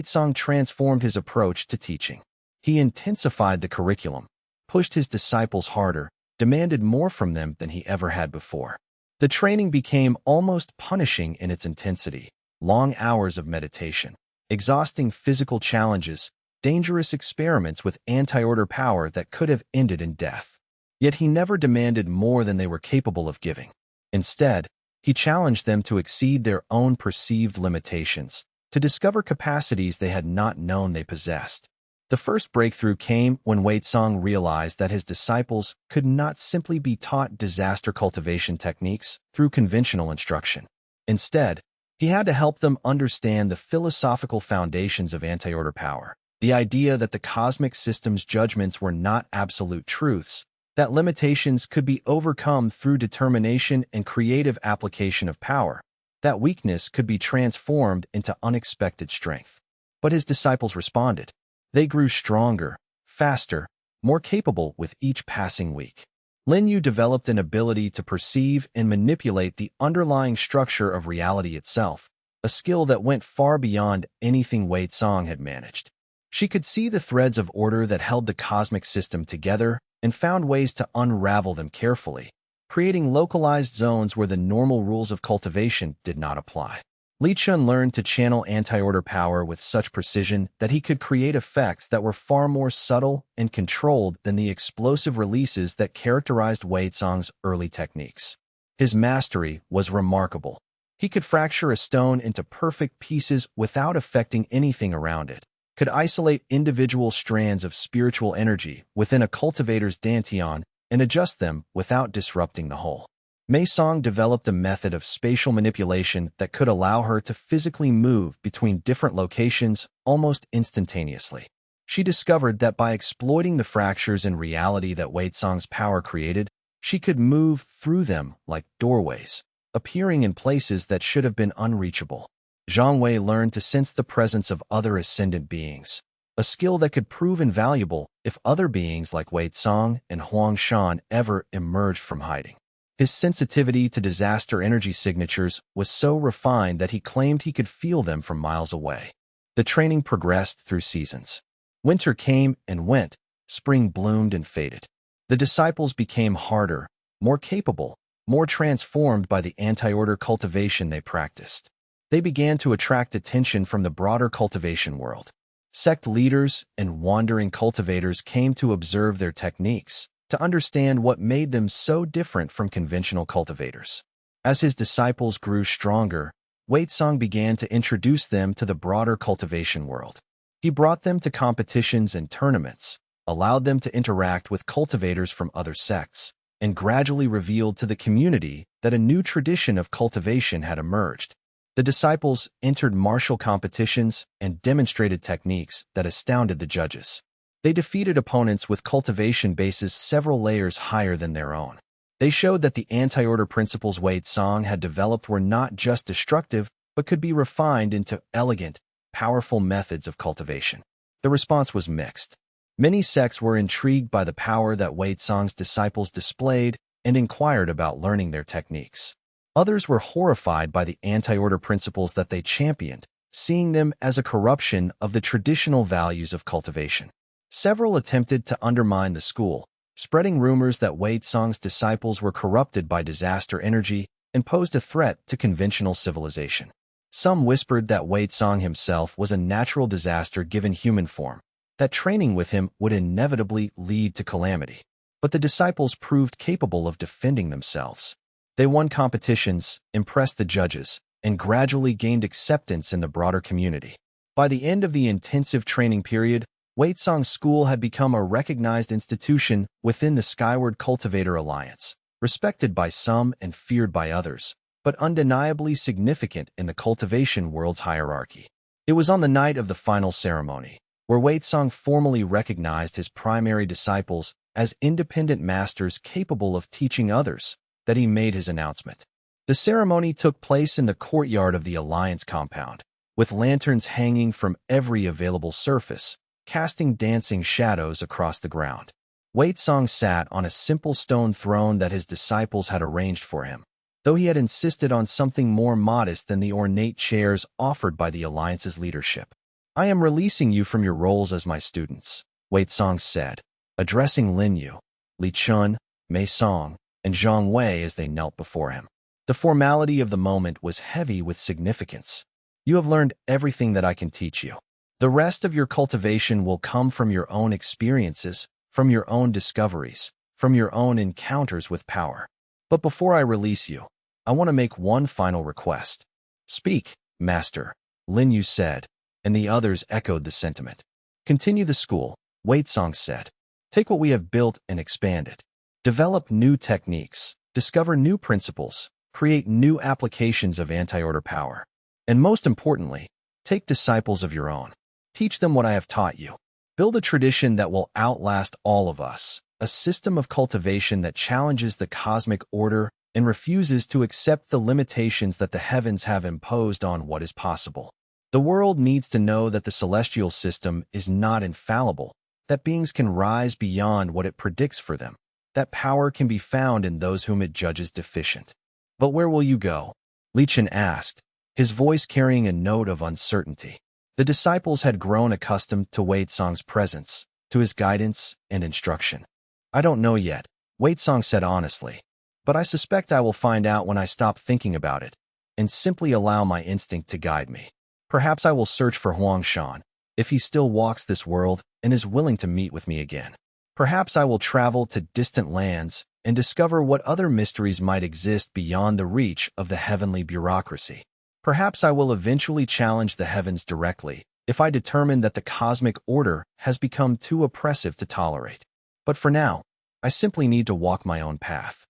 [SPEAKER 1] Song transformed his approach to teaching. He intensified the curriculum, pushed his disciples harder, demanded more from them than he ever had before. The training became almost punishing in its intensity. Long hours of meditation, exhausting physical challenges, dangerous experiments with anti-order power that could have ended in death. Yet he never demanded more than they were capable of giving. Instead, he challenged them to exceed their own perceived limitations, to discover capacities they had not known they possessed. The first breakthrough came when Weizong realized that his disciples could not simply be taught disaster cultivation techniques through conventional instruction. Instead, he had to help them understand the philosophical foundations of anti-order power, the idea that the cosmic system's judgments were not absolute truths, that limitations could be overcome through determination and creative application of power, that weakness could be transformed into unexpected strength. But his disciples responded. They grew stronger, faster, more capable with each passing week. Lin Yu developed an ability to perceive and manipulate the underlying structure of reality itself, a skill that went far beyond anything Weizong had managed. She could see the threads of order that held the cosmic system together and found ways to unravel them carefully, creating localized zones where the normal rules of cultivation did not apply. Li Chun learned to channel anti-order power with such precision that he could create effects that were far more subtle and controlled than the explosive releases that characterized Weizong's early techniques. His mastery was remarkable. He could fracture a stone into perfect pieces without affecting anything around it, could isolate individual strands of spiritual energy within a cultivator's dantian and adjust them without disrupting the whole. Mei Song developed a method of spatial manipulation that could allow her to physically move between different locations almost instantaneously. She discovered that by exploiting the fractures in reality that Weizong's power created, she could move through them like doorways, appearing in places that should have been unreachable. Zhang Wei learned to sense the presence of other ascendant beings, a skill that could prove invaluable if other beings like Weizong and Huang Shan ever emerged from hiding. His sensitivity to disaster energy signatures was so refined that he claimed he could feel them from miles away. The training progressed through seasons. Winter came and went, spring bloomed and faded. The disciples became harder, more capable, more transformed by the anti-order cultivation they practiced. They began to attract attention from the broader cultivation world. Sect leaders and wandering cultivators came to observe their techniques, to understand what made them so different from conventional cultivators. As his disciples grew stronger, Weizong began to introduce them to the broader cultivation world. He brought them to competitions and tournaments, allowed them to interact with cultivators from other sects, and gradually revealed to the community that a new tradition of cultivation had emerged. The disciples entered martial competitions and demonstrated techniques that astounded the judges. They defeated opponents with cultivation bases several layers higher than their own. They showed that the anti-order principles Weizong had developed were not just destructive, but could be refined into elegant, powerful methods of cultivation. The response was mixed. Many sects were intrigued by the power that Weizong's disciples displayed and inquired about learning their techniques. Others were horrified by the anti-order principles that they championed, seeing them as a corruption of the traditional values of cultivation. Several attempted to undermine the school, spreading rumors that Weizong's disciples were corrupted by disaster energy and posed a threat to conventional civilization. Some whispered that Weizong himself was a natural disaster given human form, that training with him would inevitably lead to calamity. But the disciples proved capable of defending themselves. They won competitions, impressed the judges, and gradually gained acceptance in the broader community. By the end of the intensive training period, Weizong's school had become a recognized institution within the Skyward Cultivator Alliance, respected by some and feared by others, but undeniably significant in the cultivation world's hierarchy. It was on the night of the final ceremony, where Weizong formally recognized his primary disciples as independent masters capable of teaching others, that he made his announcement. The ceremony took place in the courtyard of the Alliance compound, with lanterns hanging from every available surface, casting dancing shadows across the ground. Weizong sat on a simple stone throne that his disciples had arranged for him, though he had insisted on something more modest than the ornate chairs offered by the Alliance's leadership. I am releasing you from your roles as my students. Wei Song said, addressing Lin Yu, Li Chun, Mei Song, and Zhang Wei as they knelt before him. The formality of the moment was heavy with significance. You have learned everything that I can teach you. The rest of your cultivation will come from your own experiences, from your own discoveries, from your own encounters with power. But before I release you, I want to make one final request. Speak, Master, Lin Yu said, and the others echoed the sentiment. Continue the school, Wei Song said. Take what we have built and expand it. Develop new techniques, discover new principles, create new applications of anti-order power. And most importantly, take disciples of your own. Teach them what I have taught you. Build a tradition that will outlast all of us, a system of cultivation that challenges the cosmic order and refuses to accept the limitations that the heavens have imposed on what is possible. The world needs to know that the celestial system is not infallible, that beings can rise beyond what it predicts for them, that power can be found in those whom it judges deficient. But where will you go? Li Chen asked, his voice carrying a note of uncertainty. The disciples had grown accustomed to Wei Song's presence, to his guidance and instruction. I don't know yet, Wei Song said honestly, but I suspect I will find out when I stop thinking about it and simply allow my instinct to guide me. Perhaps I will search for Huang Shan, if he still walks this world and is willing to meet with me again. Perhaps I will travel to distant lands and discover what other mysteries might exist beyond the reach of the heavenly bureaucracy. Perhaps I will eventually challenge the heavens directly, if I determine that the cosmic order has become too oppressive to tolerate. But for now, I simply need to walk my own path.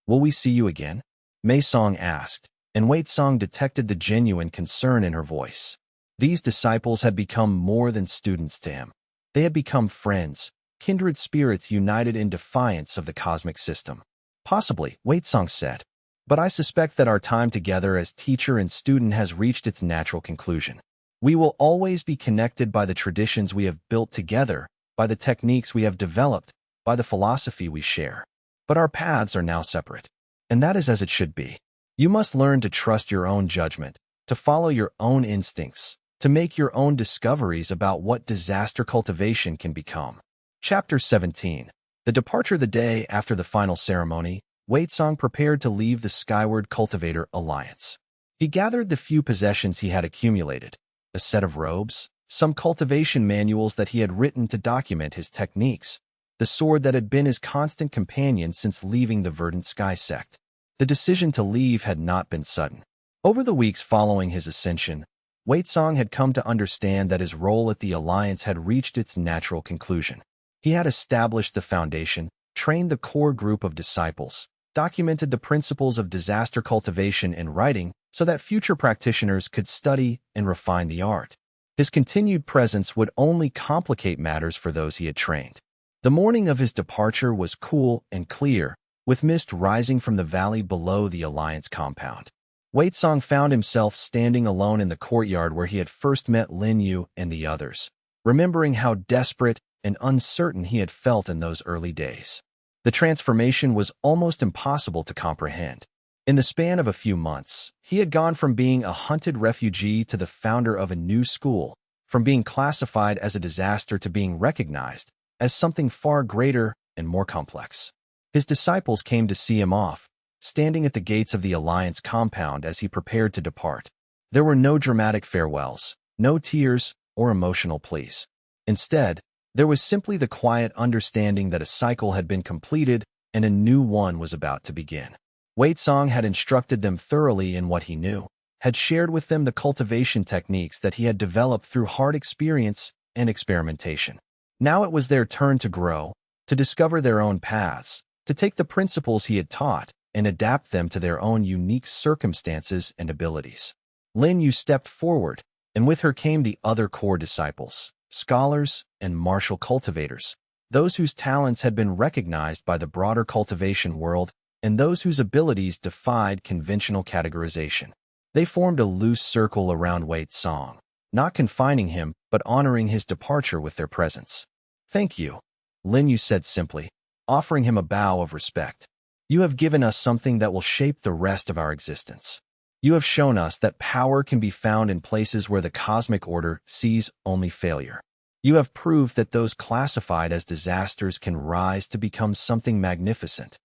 [SPEAKER 1] Will we see you again? Mei Song asked, and Wei Song detected the genuine concern in her voice. These disciples had become more than students to him. They had become friends, kindred spirits united in defiance of the cosmic system. Possibly, Wei Song said, but I suspect that our time together as teacher and student has reached its natural conclusion. We will always be connected by the traditions we have built together, by the techniques we have developed, by the philosophy we share. But our paths are now separate. And that is as it should be. You must learn to trust your own judgment, to follow your own instincts, to make your own discoveries about what disaster cultivation can become. Chapter 17. The departure the day after the final ceremony, Wei Song prepared to leave the Skyward Cultivator Alliance. He gathered the few possessions he had accumulated, a set of robes, some cultivation manuals that he had written to document his techniques, the sword that had been his constant companion since leaving the Verdant Sky sect. The decision to leave had not been sudden. Over the weeks following his ascension, Wei Song had come to understand that his role at the Alliance had reached its natural conclusion. He had established the foundation, trained the core group of disciples, documented the principles of disaster cultivation in writing so that future practitioners could study and refine the art. His continued presence would only complicate matters for those he had trained. The morning of his departure was cool and clear, with mist rising from the valley below the Alliance compound. Wei Song found himself standing alone in the courtyard where he had first met Lin Yu and the others, remembering how desperate and uncertain he had felt in those early days. The transformation was almost impossible to comprehend. In the span of a few months, he had gone from being a hunted refugee to the founder of a new school, from being classified as a disaster to being recognized as something far greater and more complex. His disciples came to see him off, standing at the gates of the Alliance compound as he prepared to depart. There were no dramatic farewells, no tears or emotional pleas. Instead, there was simply the quiet understanding that a cycle had been completed and a new one was about to begin. Wei Song had instructed them thoroughly in what he knew, had shared with them the cultivation techniques that he had developed through hard experience and experimentation. Now it was their turn to grow, to discover their own paths, to take the principles he had taught and adapt them to their own unique circumstances and abilities. Lin Yu stepped forward, and with her came the other core disciples, scholars and martial cultivators, those whose talents had been recognized by the broader cultivation world and those whose abilities defied conventional categorization. They formed a loose circle around Wei Song, not confining him but honoring his departure with their presence. "Thank you," Lin Yu said simply, offering him a bow of respect. "You have given us something that will shape the rest of our existence. You have shown us that power can be found in places where the cosmic order sees only failure. You have proved that those classified as disasters can rise to become something magnificent.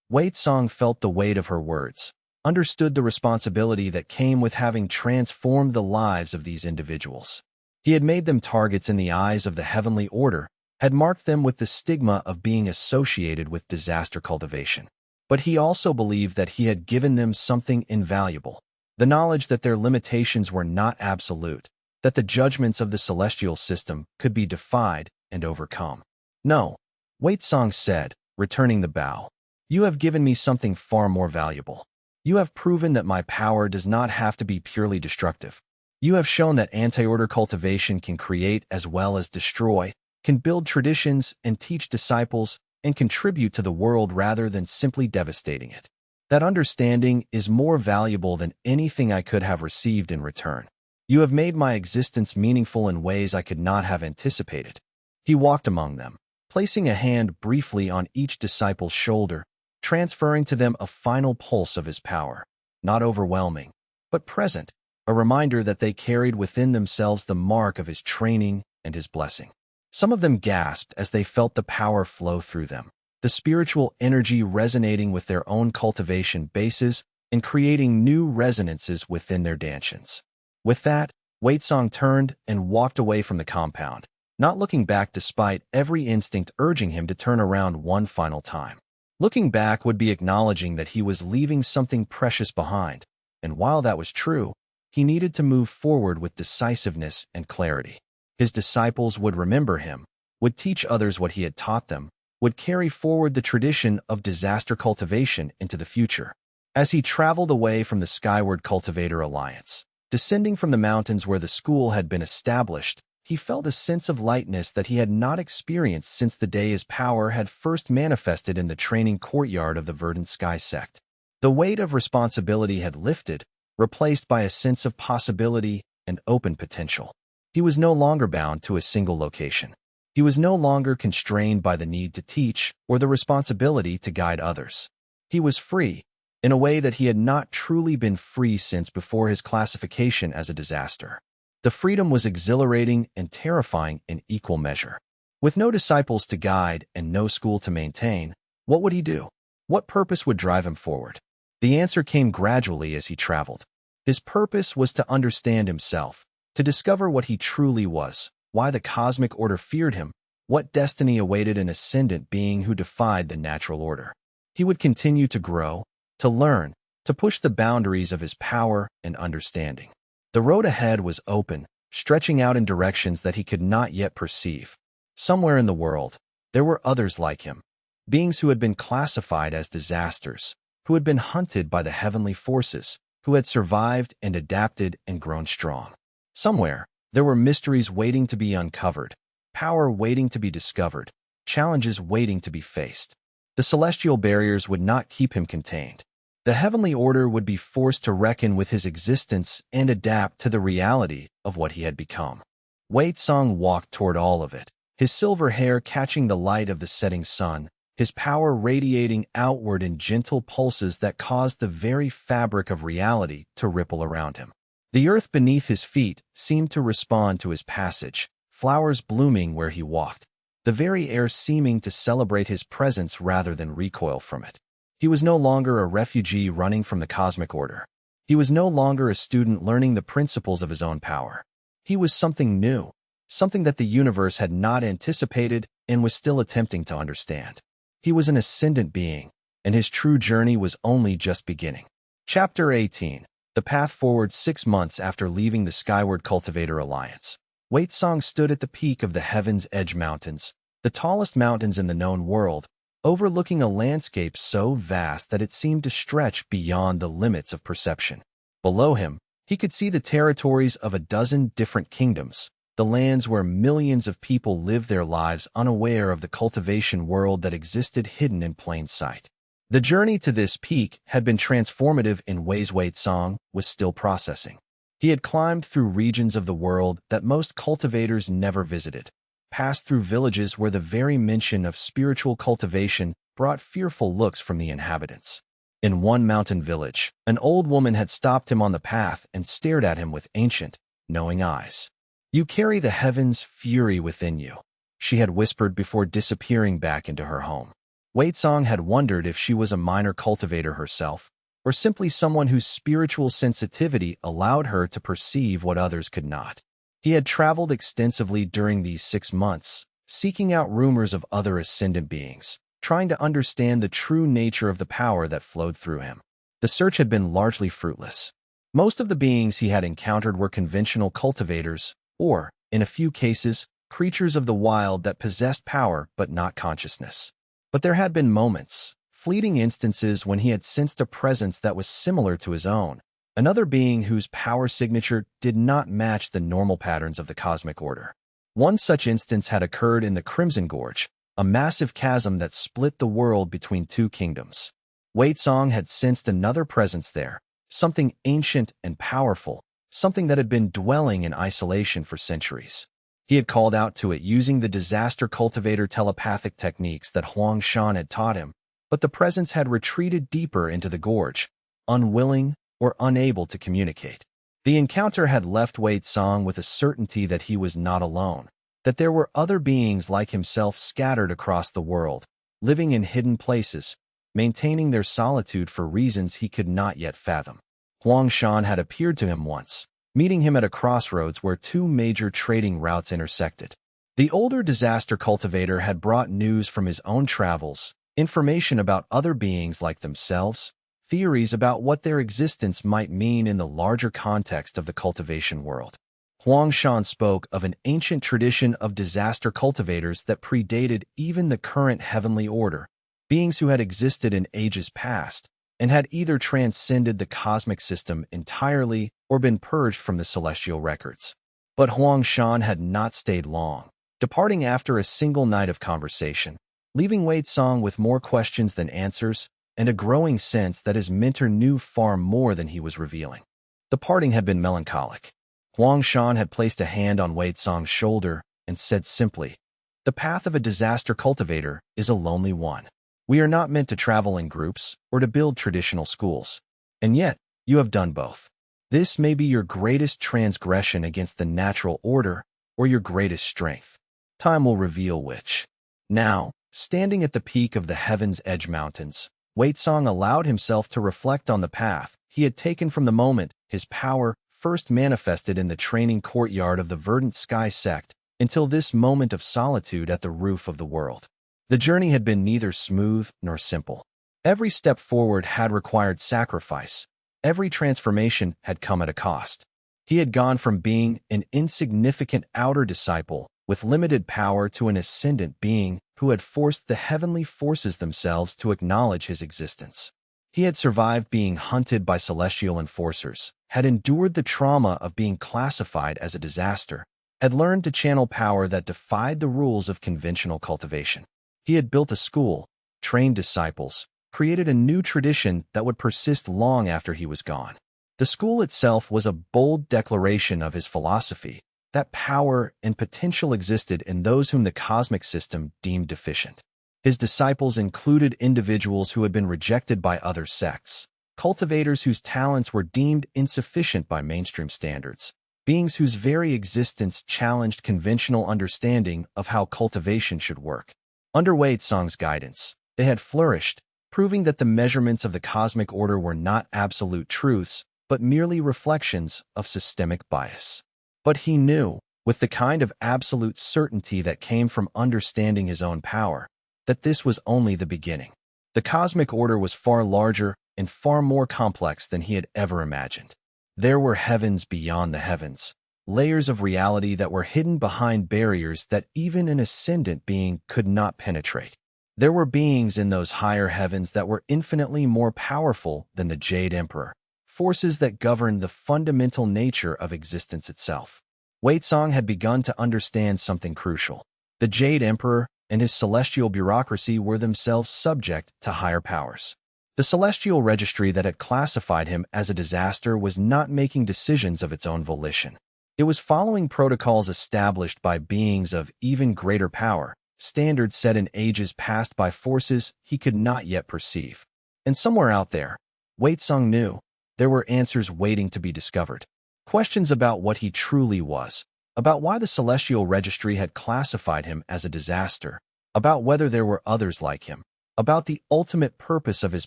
[SPEAKER 1] Wei Song felt the weight of her words, understood the responsibility that came with having transformed the lives of these individuals. He had made them targets in the eyes of the heavenly order, had marked them with the stigma of being associated with disaster cultivation. But he also believed that he had given them something invaluable, the knowledge that their limitations were not absolute, that the judgments of the celestial system could be defied and overcome. No, Wei Song said, returning the bow. You have given me something far more valuable. You have proven that my power does not have to be purely destructive. You have shown that anti-order cultivation can create as well as destroy, can build traditions and teach disciples, and contribute to the world rather than simply devastating it. That understanding is more valuable than anything I could have received in return. You have made my existence meaningful in ways I could not have anticipated. He walked among them, placing a hand briefly on each disciple's shoulder, transferring to them a final pulse of his power, not overwhelming, but present, a reminder that they carried within themselves the mark of his training and his blessing. Some of them gasped as they felt the power flow through them, the spiritual energy resonating with their own cultivation bases and creating new resonances within their dantians. With that, Wei Song turned and walked away from the compound, not looking back despite every instinct urging him to turn around one final time. Looking back would be acknowledging that he was leaving something precious behind, and while that was true, he needed to move forward with decisiveness and clarity. His disciples would remember him, would teach others what he had taught them, would carry forward the tradition of disaster cultivation into the future. As he traveled away from the Skyward Cultivator Alliance, descending from the mountains where the school had been established, he felt a sense of lightness that he had not experienced since the day his power had first manifested in the training courtyard of the Verdant Sky sect. The weight of responsibility had lifted, replaced by a sense of possibility and open potential. He was no longer bound to a single location. He was no longer constrained by the need to teach or the responsibility to guide others. He was free, in a way that he had not truly been free since before his classification as a disaster. The freedom was exhilarating and terrifying in equal measure. With no disciples to guide and no school to maintain, what would he do? What purpose would drive him forward? The answer came gradually as he traveled. His purpose was to understand himself, to discover what he truly was, why the cosmic order feared him, what destiny awaited an ascendant being who defied the natural order. He would continue to grow, to learn, to push the boundaries of his power and understanding. The road ahead was open, stretching out in directions that he could not yet perceive. Somewhere in the world, there were others like him, beings who had been classified as disasters, who had been hunted by the heavenly forces, who had survived and adapted and grown strong. Somewhere, there were mysteries waiting to be uncovered, power waiting to be discovered, challenges waiting to be faced. The celestial barriers would not keep him contained. The heavenly order would be forced to reckon with his existence and adapt to the reality of what he had become. Wei Song walked toward all of it, his silver hair catching the light of the setting sun, his power radiating outward in gentle pulses that caused the very fabric of reality to ripple around him. The earth beneath his feet seemed to respond to his passage, flowers blooming where he walked, the very air seeming to celebrate his presence rather than recoil from it. He was no longer a refugee running from the cosmic order. He was no longer a student learning the principles of his own power. He was something new, something that the universe had not anticipated and was still attempting to understand. He was an ascendant being, and his true journey was only just beginning. Chapter 18. The Path Forward. 6 months after leaving the Skyward Cultivator Alliance, Wei Song stood at the peak of the Heaven's Edge Mountains, the tallest mountains in the known world, overlooking a landscape so vast that it seemed to stretch beyond the limits of perception. Below him, he could see the territories of a dozen different kingdoms, the lands where millions of people lived their lives unaware of the cultivation world that existed hidden in plain sight. The journey to this peak had been transformative in ways Wei Song was still processing. He had climbed through regions of the world that most cultivators never visited, passed through villages where the very mention of spiritual cultivation brought fearful looks from the inhabitants. In one mountain village, an old woman had stopped him on the path and stared at him with ancient, knowing eyes. You carry the heavens' fury within you, she had whispered before disappearing back into her home. Wei Song had wondered if she was a minor cultivator herself, or simply someone whose spiritual sensitivity allowed her to perceive what others could not. He had traveled extensively during these 6 months, seeking out rumors of other ascendant beings, trying to understand the true nature of the power that flowed through him. The search had been largely fruitless. Most of the beings he had encountered were conventional cultivators, or, in a few cases, creatures of the wild that possessed power but not consciousness. But there had been moments, fleeting instances when he had sensed a presence that was similar to his own, another being whose power signature did not match the normal patterns of the cosmic order. One such instance had occurred in the Crimson Gorge, a massive chasm that split the world between two kingdoms. Wei Song had sensed another presence there, something ancient and powerful, something that had been dwelling in isolation for centuries. He had called out to it using the disaster cultivator telepathic techniques that Huang Shan had taught him, but the presence had retreated deeper into the gorge, unwilling or unable to communicate. The encounter had left Wei Song with a certainty that he was not alone, that there were other beings like himself scattered across the world, living in hidden places, maintaining their solitude for reasons he could not yet fathom. Huang Shan had appeared to him once, meeting him at a crossroads where two major trading routes intersected. The older disaster cultivator had brought news from his own travels, information about other beings like themselves, theories about what their existence might mean in the larger context of the cultivation world. Huang Shan spoke of an ancient tradition of disaster cultivators that predated even the current heavenly order, beings who had existed in ages past, and had either transcended the cosmic system entirely or been purged from the celestial records. But Huang Shan had not stayed long, departing after a single night of conversation, leaving Wei Song with more questions than answers and a growing sense that his mentor knew far more than he was revealing. The parting had been melancholic. Huang Shan had placed a hand on Wei Song's shoulder and said simply, "The path of a disaster cultivator is a lonely one. We are not meant to travel in groups or to build traditional schools. And yet, you have done both. This may be your greatest transgression against the natural order or your greatest strength. Time will reveal which." Now, standing at the peak of the Heaven's Edge Mountains, Wei Song allowed himself to reflect on the path he had taken from the moment his power first manifested in the training courtyard of the Verdant Sky sect until this moment of solitude at the roof of the world. The journey had been neither smooth nor simple. Every step forward had required sacrifice. Every transformation had come at a cost. He had gone from being an insignificant outer disciple with limited power to an ascendant being who had forced the heavenly forces themselves to acknowledge his existence. He had survived being hunted by celestial enforcers, had endured the trauma of being classified as a disaster, had learned to channel power that defied the rules of conventional cultivation. He had built a school, trained disciples, created a new tradition that would persist long after he was gone. The school itself was a bold declaration of his philosophy, that power and potential existed in those whom the cosmic system deemed deficient. His disciples included individuals who had been rejected by other sects, cultivators whose talents were deemed insufficient by mainstream standards, beings whose very existence challenged conventional understanding of how cultivation should work. Under Wei Song's guidance, they had flourished, proving that the measurements of the cosmic order were not absolute truths, but merely reflections of systemic bias. But he knew, with the kind of absolute certainty that came from understanding his own power, that this was only the beginning. The cosmic order was far larger and far more complex than he had ever imagined. There were heavens beyond the heavens, layers of reality that were hidden behind barriers that even an ascendant being could not penetrate. There were beings in those higher heavens that were infinitely more powerful than the Jade Emperor, forces that governed the fundamental nature of existence itself. Wei Song had begun to understand something crucial. The Jade Emperor and his celestial bureaucracy were themselves subject to higher powers. The celestial registry that had classified him as a disaster was not making decisions of its own volition. It was following protocols established by beings of even greater power, standards set in ages past by forces he could not yet perceive. And somewhere out there, Wei Song knew, there were answers waiting to be discovered. Questions about what he truly was, about why the Celestial Registry had classified him as a disaster, about whether there were others like him, about the ultimate purpose of his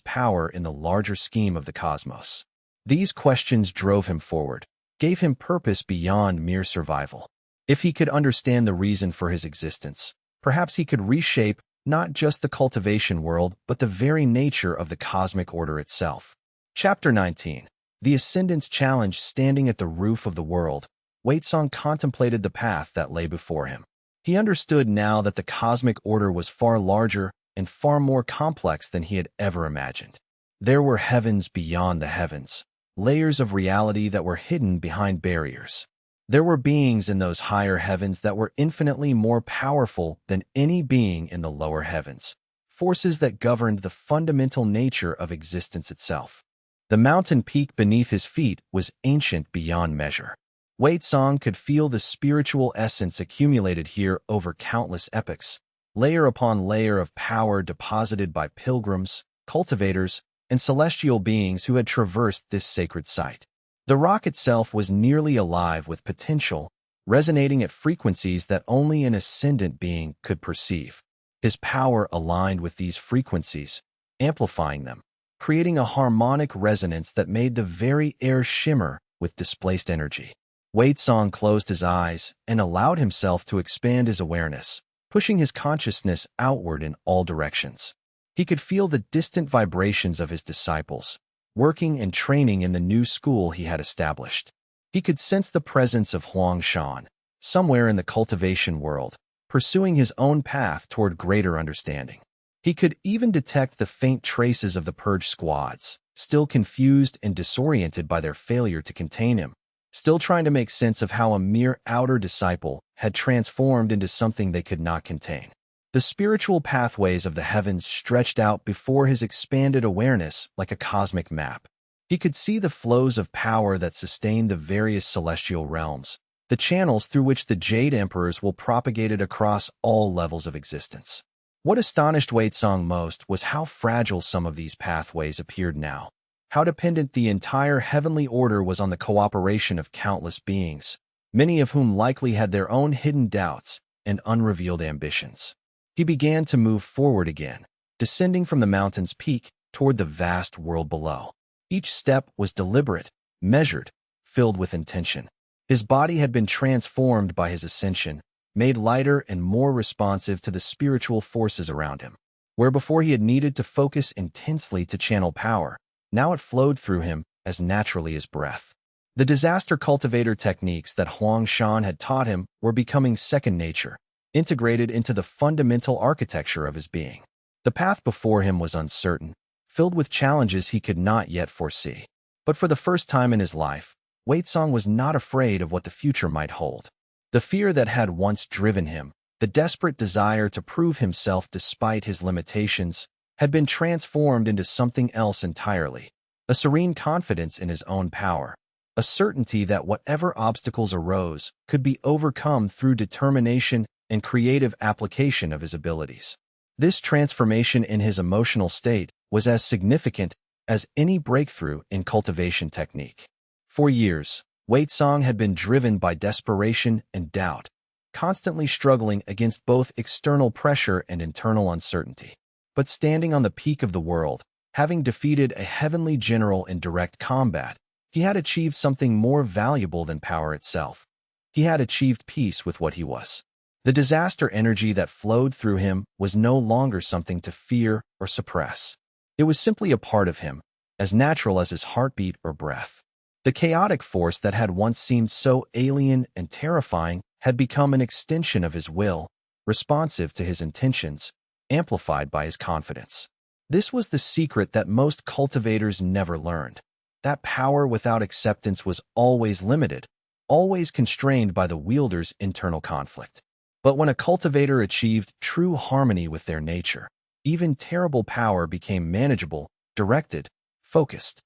[SPEAKER 1] power in the larger scheme of the cosmos. These questions drove him forward, gave him purpose beyond mere survival. If he could understand the reason for his existence, perhaps he could reshape not just the cultivation world, but the very nature of the cosmic order itself. Chapter 19. The Ascendant's Challenge. Standing at the roof of the world, Waitsong contemplated the path that lay before him. He understood now that the cosmic order was far larger and far more complex than he had ever imagined. There were heavens beyond the heavens, layers of reality that were hidden behind barriers. There were beings in those higher heavens that were infinitely more powerful than any being in the lower heavens, forces that governed the fundamental nature of existence itself. The mountain peak beneath his feet was ancient beyond measure. Waitsong could feel the spiritual essence accumulated here over countless epochs, layer upon layer of power deposited by pilgrims, cultivators, and celestial beings who had traversed this sacred site. The rock itself was nearly alive with potential, resonating at frequencies that only an ascendant being could perceive. His power aligned with these frequencies, amplifying them, creating a harmonic resonance that made the very air shimmer with displaced energy. Waitsong closed his eyes and allowed himself to expand his awareness, pushing his consciousness outward in all directions. He could feel the distant vibrations of his disciples, working and training in the new school he had established. He could sense the presence of Huang Shan, somewhere in the cultivation world, pursuing his own path toward greater understanding. He could even detect the faint traces of the purge squads, still confused and disoriented by their failure to contain him, still trying to make sense of how a mere outer disciple had transformed into something they could not contain. The spiritual pathways of the heavens stretched out before his expanded awareness like a cosmic map. He could see the flows of power that sustained the various celestial realms, the channels through which the Jade Emperors will propagated across all levels of existence. What astonished Waitsong most was how fragile some of these pathways appeared now, how dependent the entire heavenly order was on the cooperation of countless beings, many of whom likely had their own hidden doubts and unrevealed ambitions. He began to move forward again, descending from the mountain's peak toward the vast world below. Each step was deliberate, measured, filled with intention. His body had been transformed by his ascension, made lighter and more responsive to the spiritual forces around him. Where before he had needed to focus intensely to channel power, now it flowed through him as naturally as breath. The disaster cultivator techniques that Huang Shan had taught him were becoming second nature, integrated into the fundamental architecture of his being. The path before him was uncertain, filled with challenges he could not yet foresee. But for the first time in his life, Waitsong was not afraid of what the future might hold. The fear that had once driven him, the desperate desire to prove himself despite his limitations, had been transformed into something else entirely, a serene confidence in his own power, a certainty that whatever obstacles arose could be overcome through determination and creative application of his abilities. This transformation in his emotional state was as significant as any breakthrough in cultivation technique. For years, Waitsong had been driven by desperation and doubt, constantly struggling against both external pressure and internal uncertainty. But standing on the peak of the world, having defeated a heavenly general in direct combat, he had achieved something more valuable than power itself. He had achieved peace with what he was. The disaster energy that flowed through him was no longer something to fear or suppress. It was simply a part of him, as natural as his heartbeat or breath. The chaotic force that had once seemed so alien and terrifying had become an extension of his will, responsive to his intentions, amplified by his confidence. This was the secret that most cultivators never learned. That power without acceptance was always limited, always constrained by the wielder's internal conflict. But when a cultivator achieved true harmony with their nature, even terrible power became manageable, directed, focused.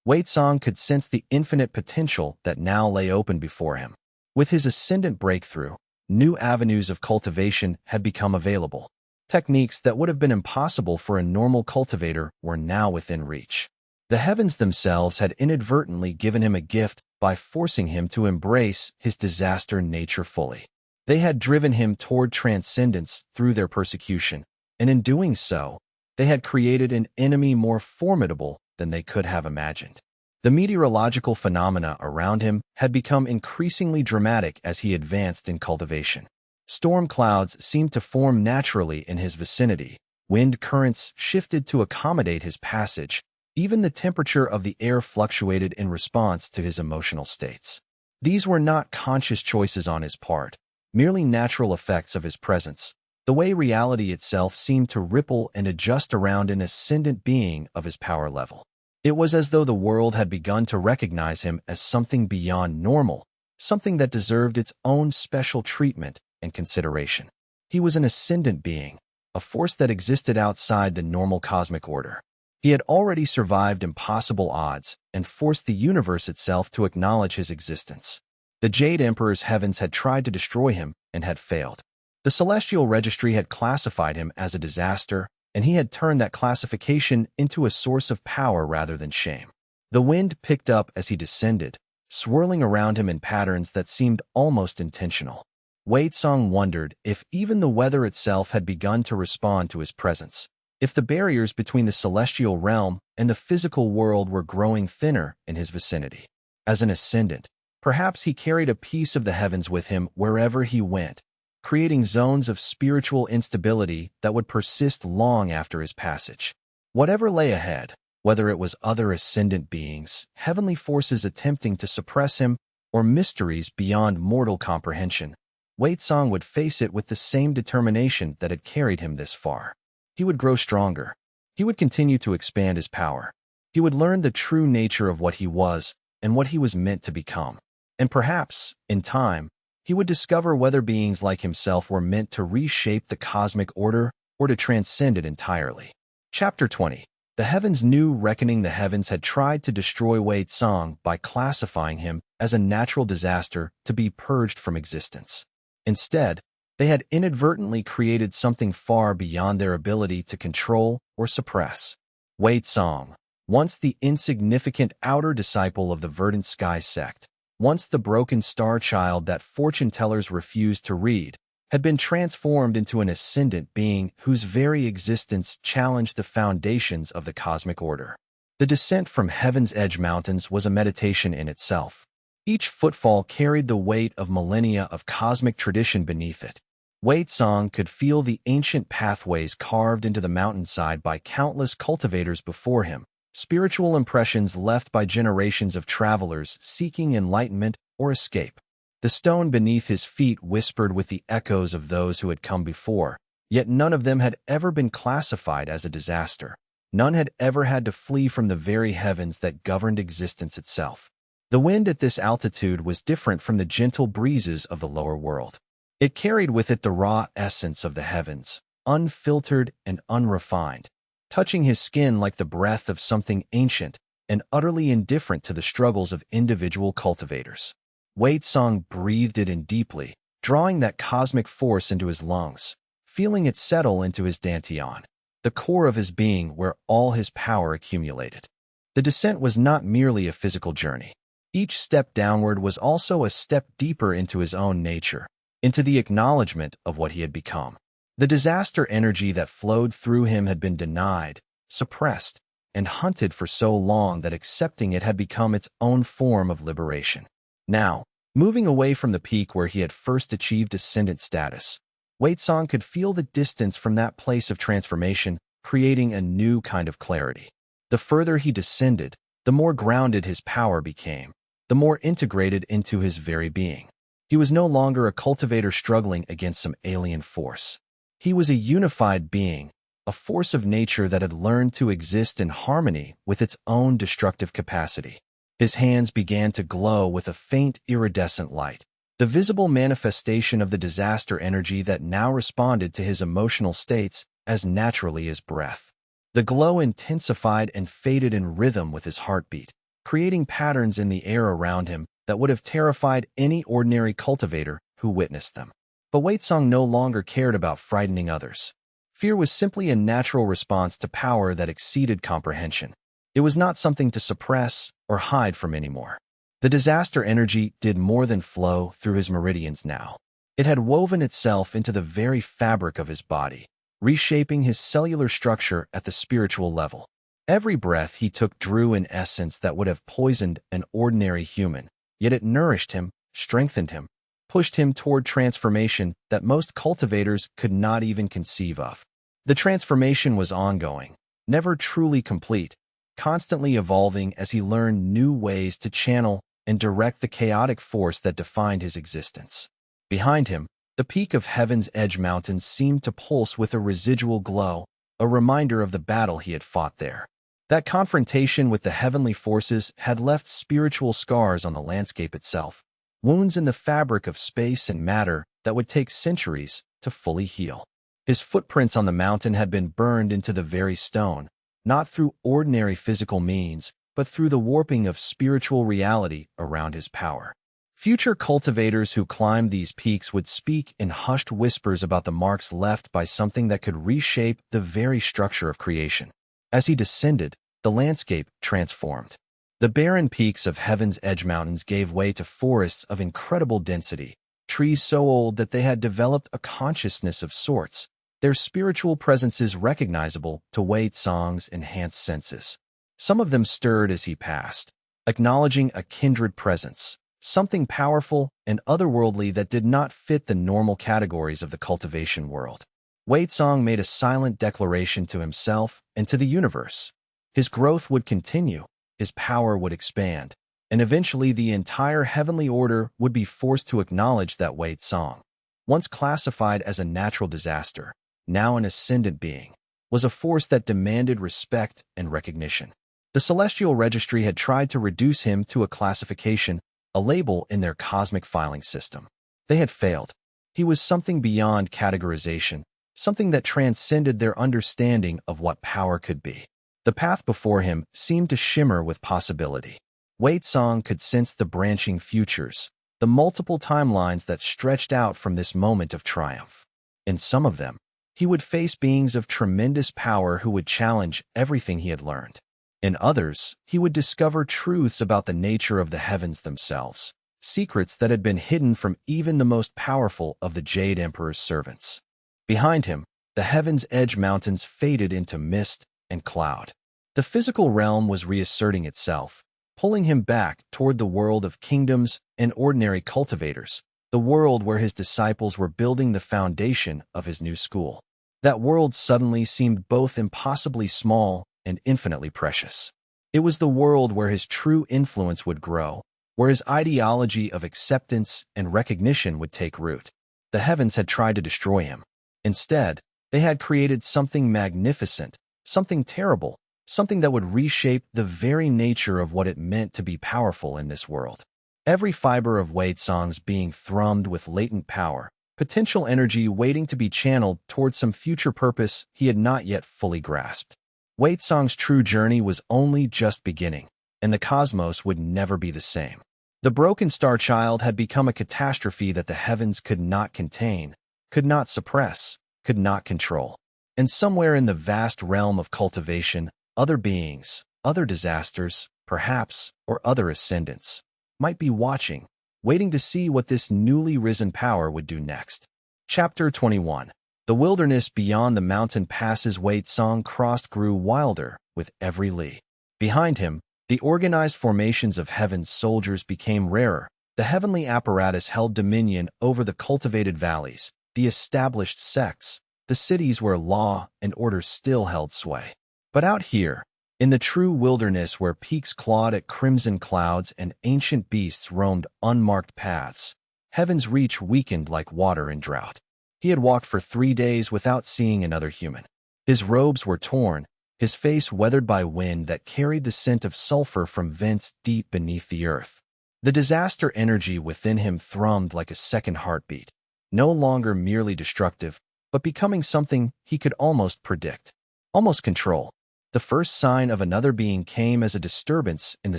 [SPEAKER 1] Waitsong could sense the infinite potential that now lay open before him. With his ascendant breakthrough, new avenues of cultivation had become available. Techniques that would have been impossible for a normal cultivator were now within reach. The heavens themselves had inadvertently given him a gift by forcing him to embrace his disaster nature fully. They had driven him toward transcendence through their persecution, and in doing so, they had created an enemy more formidable than they could have imagined. The meteorological phenomena around him had become increasingly dramatic as he advanced in cultivation. Storm clouds seemed to form naturally in his vicinity. Wind currents shifted to accommodate his passage. Even the temperature of the air fluctuated in response to his emotional states. These were not conscious choices on his part, merely natural effects of his presence. The way reality itself seemed to ripple and adjust around an ascendant being of his power level. It was as though the world had begun to recognize him as something beyond normal, something that deserved its own special treatment and consideration. He was an ascendant being, a force that existed outside the normal cosmic order. He had already survived impossible odds and forced the universe itself to acknowledge his existence. The Jade Emperor's heavens had tried to destroy him and had failed. The Celestial Registry had classified him as a disaster, and he had turned that classification into a source of power rather than shame. The wind picked up as he descended, swirling around him in patterns that seemed almost intentional. Wei Tsang wondered if even the weather itself had begun to respond to his presence, if the barriers between the celestial realm and the physical world were growing thinner in his vicinity. As an ascendant, perhaps he carried a piece of the heavens with him wherever he went, creating zones of spiritual instability that would persist long after his passage. Whatever lay ahead, whether it was other ascendant beings, heavenly forces attempting to suppress him, or mysteries beyond mortal comprehension, Wei Tsang would face it with the same determination that had carried him this far. He would grow stronger. He would continue to expand his power. He would learn the true nature of what he was and what he was meant to become. And perhaps, in time, he would discover whether beings like himself were meant to reshape the cosmic order or to transcend it entirely. Chapter 20. The heavens knew reckoning. The heavens had tried to destroy Wei Tsang by classifying him as a natural disaster to be purged from existence. Instead, they had inadvertently created something far beyond their ability to control or suppress. Wei Tsang, once the insignificant outer disciple of the Verdant Sky sect, once the broken star child that fortune-tellers refused to read, had been transformed into an ascendant being whose very existence challenged the foundations of the cosmic order. The descent from Heaven's Edge Mountains was a meditation in itself. Each footfall carried the weight of millennia of cosmic tradition beneath it. Wei Tsang could feel the ancient pathways carved into the mountainside by countless cultivators before him, spiritual impressions left by generations of travelers seeking enlightenment or escape. The stone beneath his feet whispered with the echoes of those who had come before, yet none of them had ever been classified as a disaster. None had ever had to flee from the very heavens that governed existence itself. The wind at this altitude was different from the gentle breezes of the lower world. It carried with it the raw essence of the heavens, unfiltered and unrefined, touching his skin like the breath of something ancient and utterly indifferent to the struggles of individual cultivators. Wei Tsang breathed it in deeply, drawing that cosmic force into his lungs, feeling it settle into his dantian, the core of his being where all his power accumulated. The descent was not merely a physical journey. Each step downward was also a step deeper into his own nature, into the acknowledgement of what he had become. The disaster energy that flowed through him had been denied, suppressed, and hunted for so long that accepting it had become its own form of liberation. Now, moving away from the peak where he had first achieved ascendant status, Wei Tsang could feel the distance from that place of transformation, creating a new kind of clarity. The further he descended, the more grounded his power became, the more integrated into his very being. He was no longer a cultivator struggling against some alien force. He was a unified being, a force of nature that had learned to exist in harmony with its own destructive capacity. His hands began to glow with a faint iridescent light, the visible manifestation of the disaster energy that now responded to his emotional states as naturally as breath. The glow intensified and faded in rhythm with his heartbeat, creating patterns in the air around him that would have terrified any ordinary cultivator who witnessed them. But Wei Tsang no longer cared about frightening others. Fear was simply a natural response to power that exceeded comprehension. It was not something to suppress or hide from anymore. The disaster energy did more than flow through his meridians now. It had woven itself into the very fabric of his body, reshaping his cellular structure at the spiritual level. Every breath he took drew an essence that would have poisoned an ordinary human, yet it nourished him, strengthened him, pushed him toward transformation that most cultivators could not even conceive of. The transformation was ongoing, never truly complete, constantly evolving as he learned new ways to channel and direct the chaotic force that defined his existence. Behind him, the peak of Heaven's Edge Mountains seemed to pulse with a residual glow, a reminder of the battle he had fought there. That confrontation with the heavenly forces had left spiritual scars on the landscape itself, wounds in the fabric of space and matter that would take centuries to fully heal. His footprints on the mountain had been burned into the very stone, not through ordinary physical means, but through the warping of spiritual reality around his power. Future cultivators who climbed these peaks would speak in hushed whispers about the marks left by something that could reshape the very structure of creation. As he descended, the landscape transformed. The barren peaks of Heaven's Edge Mountains gave way to forests of incredible density, trees so old that they had developed a consciousness of sorts, their spiritual presences recognizable to Wei Tsong's enhanced senses. Some of them stirred as he passed, acknowledging a kindred presence, something powerful and otherworldly that did not fit the normal categories of the cultivation world. Wei Tsong made a silent declaration to himself and to the universe. His growth would continue, his power would expand, and eventually the entire heavenly order would be forced to acknowledge that Wei Tsong, once classified as a natural disaster, now an ascendant being, was a force that demanded respect and recognition. The Celestial Registry had tried to reduce him to a classification, a label in their cosmic filing system. They had failed. He was something beyond categorization, something that transcended their understanding of what power could be. The path before him seemed to shimmer with possibility. Wei Tsong could sense the branching futures, the multiple timelines that stretched out from this moment of triumph. In some of them, he would face beings of tremendous power who would challenge everything he had learned. In others, he would discover truths about the nature of the heavens themselves, secrets that had been hidden from even the most powerful of the Jade Emperor's servants. Behind him, the Heaven's Edge Mountains faded into mist and cloud. The physical realm was reasserting itself, pulling him back toward the world of kingdoms and ordinary cultivators, the world where his disciples were building the foundation of his new school. That world suddenly seemed both impossibly small and infinitely precious. It was the world where his true influence would grow, where his ideology of acceptance and recognition would take root. The heavens had tried to destroy him. Instead, they had created something magnificent, something terrible, something that would reshape the very nature of what it meant to be powerful in this world. Every fiber of Wei Tsong's being thrummed with latent power, potential energy waiting to be channeled towards some future purpose he had not yet fully grasped. Wei Tsong's true journey was only just beginning, and the cosmos would never be the same. The broken star child had become a catastrophe that the heavens could not contain, could not suppress, could not control. And somewhere in the vast realm of cultivation, other beings, other disasters, perhaps, or other ascendants, might be watching, waiting to see what this newly risen power would do next. Chapter 21. The wilderness beyond the mountain passes Wei Tsong crossed grew wilder with every li. Behind him, the organized formations of heaven's soldiers became rarer. The heavenly apparatus held dominion over the cultivated valleys, the established sects, the cities where law and order still held sway. But out here, in the true wilderness where peaks clawed at crimson clouds and ancient beasts roamed unmarked paths, heaven's reach weakened like water in drought. He had walked for 3 days without seeing another human. His robes were torn, his face weathered by wind that carried the scent of sulfur from vents deep beneath the earth. The disaster energy within him thrummed like a second heartbeat, no longer merely destructive, but becoming something he could almost predict, almost control. The first sign of another being came as a disturbance in the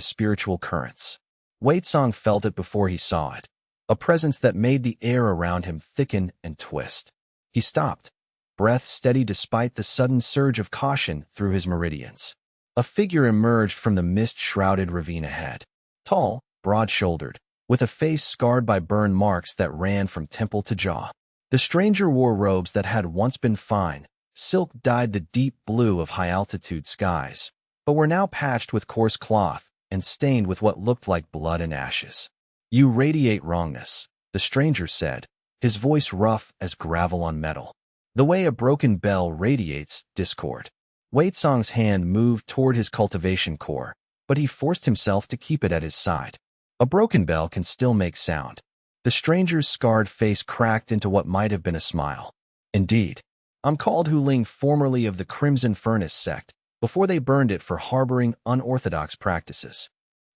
[SPEAKER 1] spiritual currents. Wei Tsong felt it before he saw it, a presence that made the air around him thicken and twist. He stopped, breath steady despite the sudden surge of caution through his meridians. A figure emerged from the mist-shrouded ravine ahead. Tall, broad-shouldered, with a face scarred by burn marks that ran from temple to jaw. The stranger wore robes that had once been fine, silk-dyed the deep blue of high-altitude skies, but were now patched with coarse cloth and stained with what looked like blood and ashes. "You radiate wrongness," the stranger said, his voice rough as gravel on metal. "The way a broken bell radiates discord." Wei Song's hand moved toward his cultivation core, but he forced himself to keep it at his side. "A broken bell can still make sound." The stranger's scarred face cracked into what might have been a smile. "Indeed. I'm called Hu Ling, formerly of the Crimson Furnace sect, before they burned it for harboring unorthodox practices.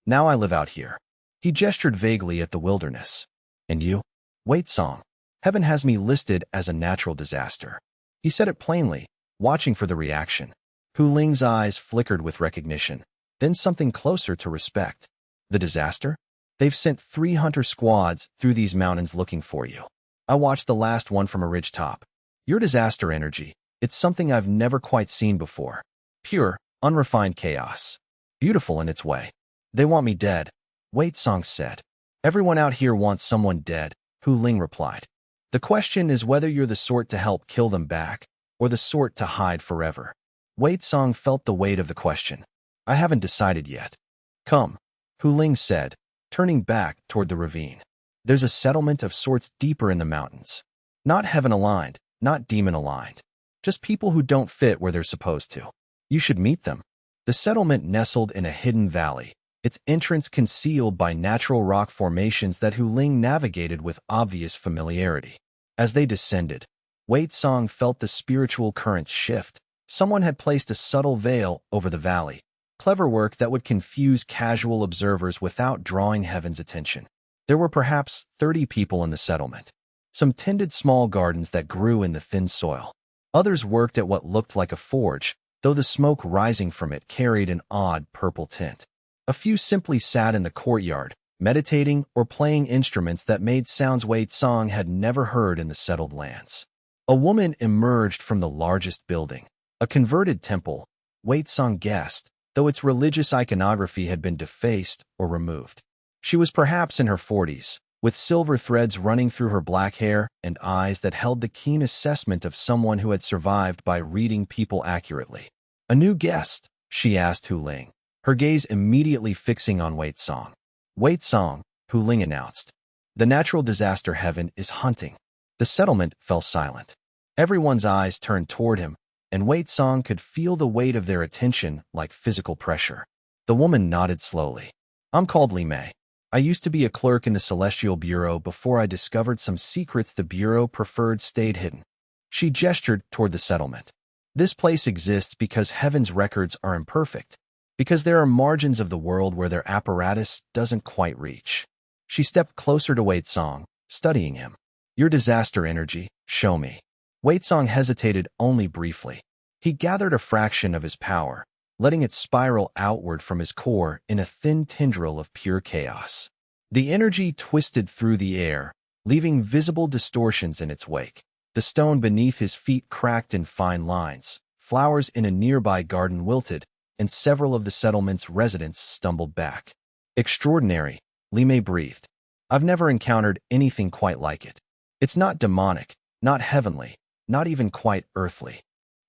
[SPEAKER 1] Now I live out here." He gestured vaguely at the wilderness. "And you?" "Wei Song. Heaven has me listed as a natural disaster." He said it plainly, watching for the reaction. Hu Ling's eyes flickered with recognition, then something closer to respect. "The disaster? They've sent 3 hunter squads through these mountains looking for you. I watched the last one from a ridge top. Your disaster energy, it's something I've never quite seen before. Pure, unrefined chaos. Beautiful in its way. They want me dead," Wei Song said. "Everyone out here wants someone dead," Hu Ling replied. "The question is whether you're the sort to help kill them back, or the sort to hide forever." Wei Song felt the weight of the question. "I haven't decided yet." "Come," Hu Ling said, turning back toward the ravine. "There's a settlement of sorts deeper in the mountains. Not heaven-aligned, not demon-aligned. Just people who don't fit where they're supposed to. You should meet them." The settlement nestled in a hidden valley, its entrance concealed by natural rock formations that Hu Ling navigated with obvious familiarity. As they descended, Wei Song felt the spiritual currents shift. Someone had placed a subtle veil over the valley, clever work that would confuse casual observers without drawing heaven's attention. There were perhaps 30 people in the settlement. Some tended small gardens that grew in the thin soil. Others worked at what looked like a forge, though the smoke rising from it carried an odd purple tint. A few simply sat in the courtyard, meditating or playing instruments that made sounds Wei Song had never heard in the settled lands. A woman emerged from the largest building. A converted temple, Wei Song guessed, though its religious iconography had been defaced or removed. She was perhaps in her 40s, with silver threads running through her black hair and eyes that held the keen assessment of someone who had survived by reading people accurately. "A new guest?" she asked Hu Ling, her gaze immediately fixing on Wei Song. "Wei Song," Hu Ling announced. "The natural disaster heaven is hunting." The settlement fell silent. Everyone's eyes turned toward him, and Wei Song could feel the weight of their attention like physical pressure. The woman nodded slowly. "I'm called Li Mei. I used to be a clerk in the Celestial Bureau before I discovered some secrets the Bureau preferred stayed hidden." She gestured toward the settlement. "This place exists because heaven's records are imperfect, because there are margins of the world where their apparatus doesn't quite reach." She stepped closer to Wei Song, studying him. "Your disaster energy, show me." Wei Song hesitated only briefly. He gathered a fraction of his power, letting it spiral outward from his core in a thin tendril of pure chaos. The energy twisted through the air, leaving visible distortions in its wake. The stone beneath his feet cracked in fine lines, flowers in a nearby garden wilted, and several of the settlement's residents stumbled back. "Extraordinary," Li Mei breathed. "I've never encountered anything quite like it. It's not demonic, not heavenly, not even quite earthly."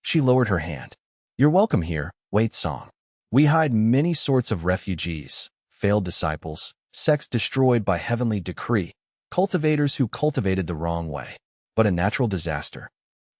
[SPEAKER 1] She lowered her hand. "You're welcome here, Wei Song. We hide many sorts of refugees, failed disciples, sects destroyed by heavenly decree, cultivators who cultivated the wrong way. But a natural disaster."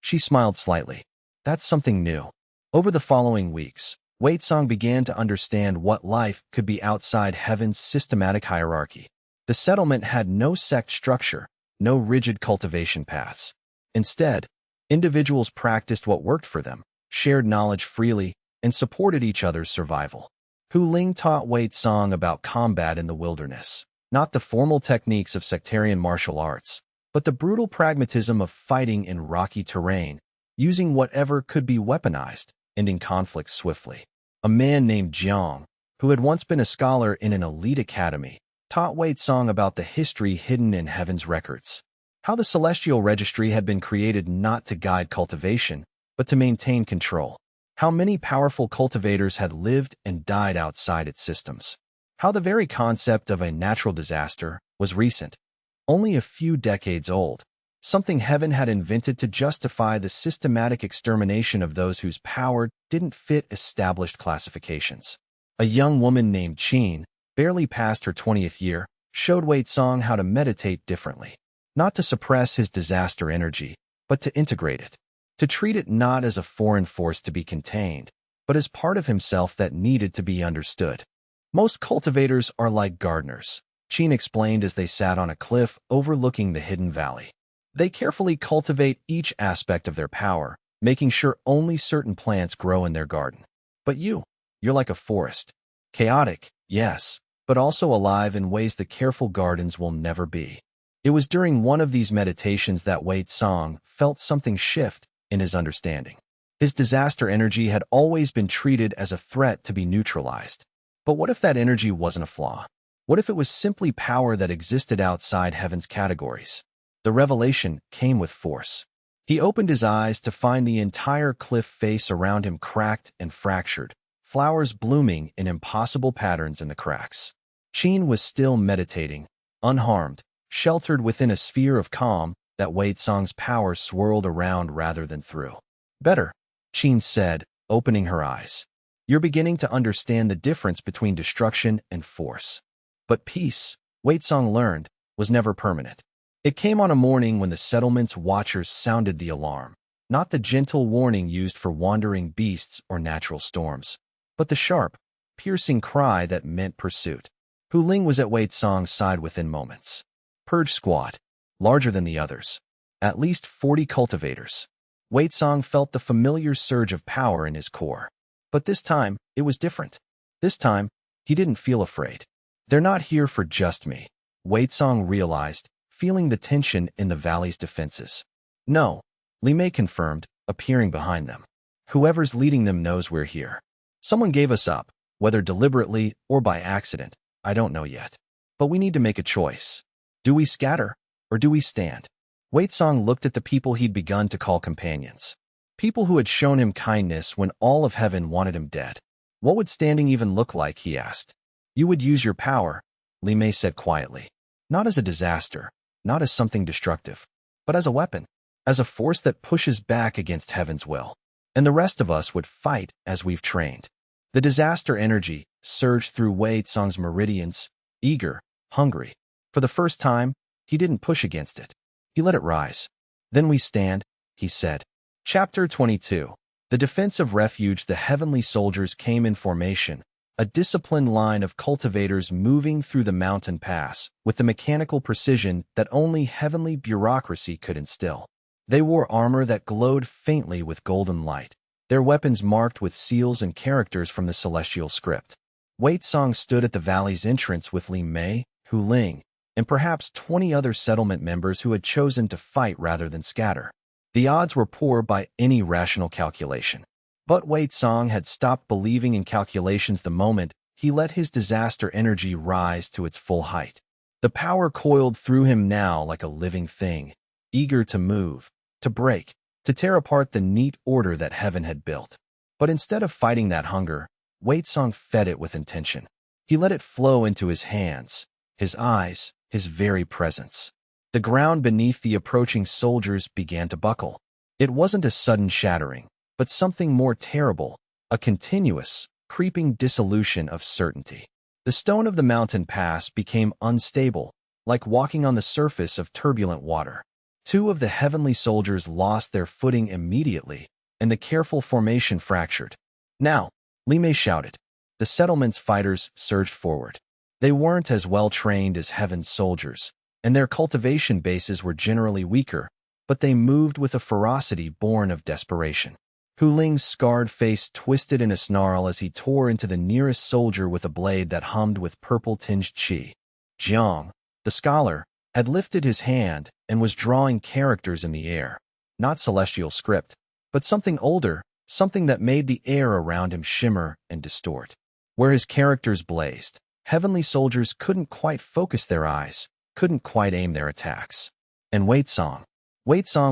[SPEAKER 1] She smiled slightly. "That's something new." Over the following weeks, Wei Song began to understand what life could be outside heaven's systematic hierarchy. The settlement had no sect structure, no rigid cultivation paths. Instead, individuals practiced what worked for them, shared knowledge freely, and supported each other's survival. Hu Ling taught Wei Song about combat in the wilderness, not the formal techniques of sectarian martial arts, but the brutal pragmatism of fighting in rocky terrain, using whatever could be weaponized, ending conflicts swiftly. A man named Jiang, who had once been a scholar in an elite academy, taught Wei Song about the history hidden in heaven's records. How the celestial registry had been created not to guide cultivation, but to maintain control. how many powerful cultivators had lived and died outside its systems, how the very concept of a natural disaster was recent, only a few decades old, something heaven had invented to justify the systematic extermination of those whose power didn't fit established classifications. A young woman named Qin, barely past her 20th year, showed Wei Song how to meditate differently, not to suppress his disaster energy, but to integrate it, to treat it not as a foreign force to be contained, but as part of himself that needed to be understood. Most cultivators are like gardeners, Qin explained as they sat on a cliff overlooking the hidden valley. They carefully cultivate each aspect of their power, making sure only certain plants grow in their garden. But you're like a forest. Chaotic, yes, but also alive in ways the careful gardens will never be. It was during one of these meditations that Wei Song felt something shift in his understanding. His disaster energy had always been treated as a threat to be neutralized. But what if that energy wasn't a flaw? What if it was simply power that existed outside heaven's categories? The revelation came with force. He opened his eyes to find the entire cliff face around him cracked and fractured, flowers blooming in impossible patterns in the cracks. Qin was still meditating, unharmed, sheltered within a sphere of calm that Wei Song's power swirled around rather than through. Better, Qin said, opening her eyes. You're beginning to understand the difference between destruction and force. But peace, Wei Song learned, was never permanent. It came on a morning when the settlement's watchers sounded the alarm, not the gentle warning used for wandering beasts or natural storms, but the sharp, piercing cry that meant pursuit. Hu Ling was at Wei Song's side within moments. Purge squad, larger than the others, at least 40 cultivators. Wei Song felt the familiar surge of power in his core. But this time, it was different. This time, he didn't feel afraid. They're not here for just me, Wei Song realized, feeling the tension in the valley's defenses. No, Li Mei confirmed, appearing behind them. Whoever's leading them knows we're here. Someone gave us up, whether deliberately or by accident, I don't know yet. But we need to make a choice. Do we scatter, or do we stand? Wei Song looked at the people he'd begun to call companions. People who had shown him kindness when all of heaven wanted him dead. What would standing even look like, he asked. You would use your power, Li Mei said quietly. Not as a disaster, not as something destructive, but as a weapon, as a force that pushes back against heaven's will. And the rest of us would fight as we've trained. The disaster energy surged through Wei Song's meridians, eager, hungry. For the first time, he didn't push against it. He let it rise. Then we stand, he said. Chapter 22. The defense of refuge. The heavenly soldiers came in formation, a disciplined line of cultivators moving through the mountain pass with the mechanical precision that only heavenly bureaucracy could instill. They wore armor that glowed faintly with golden light, their weapons marked with seals and characters from the celestial script. Wei Song stood at the valley's entrance with Li Mei, Hu Ling, and perhaps 20 other settlement members who had chosen to fight rather than scatter. The odds were poor by any rational calculation. But Wei Song had stopped believing in calculations the moment he let his disaster energy rise to its full height. The power coiled through him now like a living thing, eager to move, to break, to tear apart the neat order that heaven had built. But instead of fighting that hunger, Wei Song fed it with intention. He let it flow into his hands, his eyes, his very presence. The ground beneath the approaching soldiers began to buckle. It wasn't a sudden shattering, but something more terrible, a continuous, creeping dissolution of certainty. The stone of the mountain pass became unstable, like walking on the surface of turbulent water. Two of the heavenly soldiers lost their footing immediately, and the careful formation fractured. Now, Li Mei shouted. The settlement's fighters surged forward. They weren't as well trained as heaven's soldiers, and their cultivation bases were generally weaker, but they moved with a ferocity born of desperation. Hu Ling's scarred face twisted in a snarl as he tore into the nearest soldier with a blade that hummed with purple-tinged qi. Jiang, the scholar, had lifted his hand and was drawing characters in the air, not celestial script, but something older, something that made the air around him shimmer and distort. Where his characters blazed, heavenly soldiers couldn't quite focus their eyes, couldn't quite aim their attacks. And Wei Song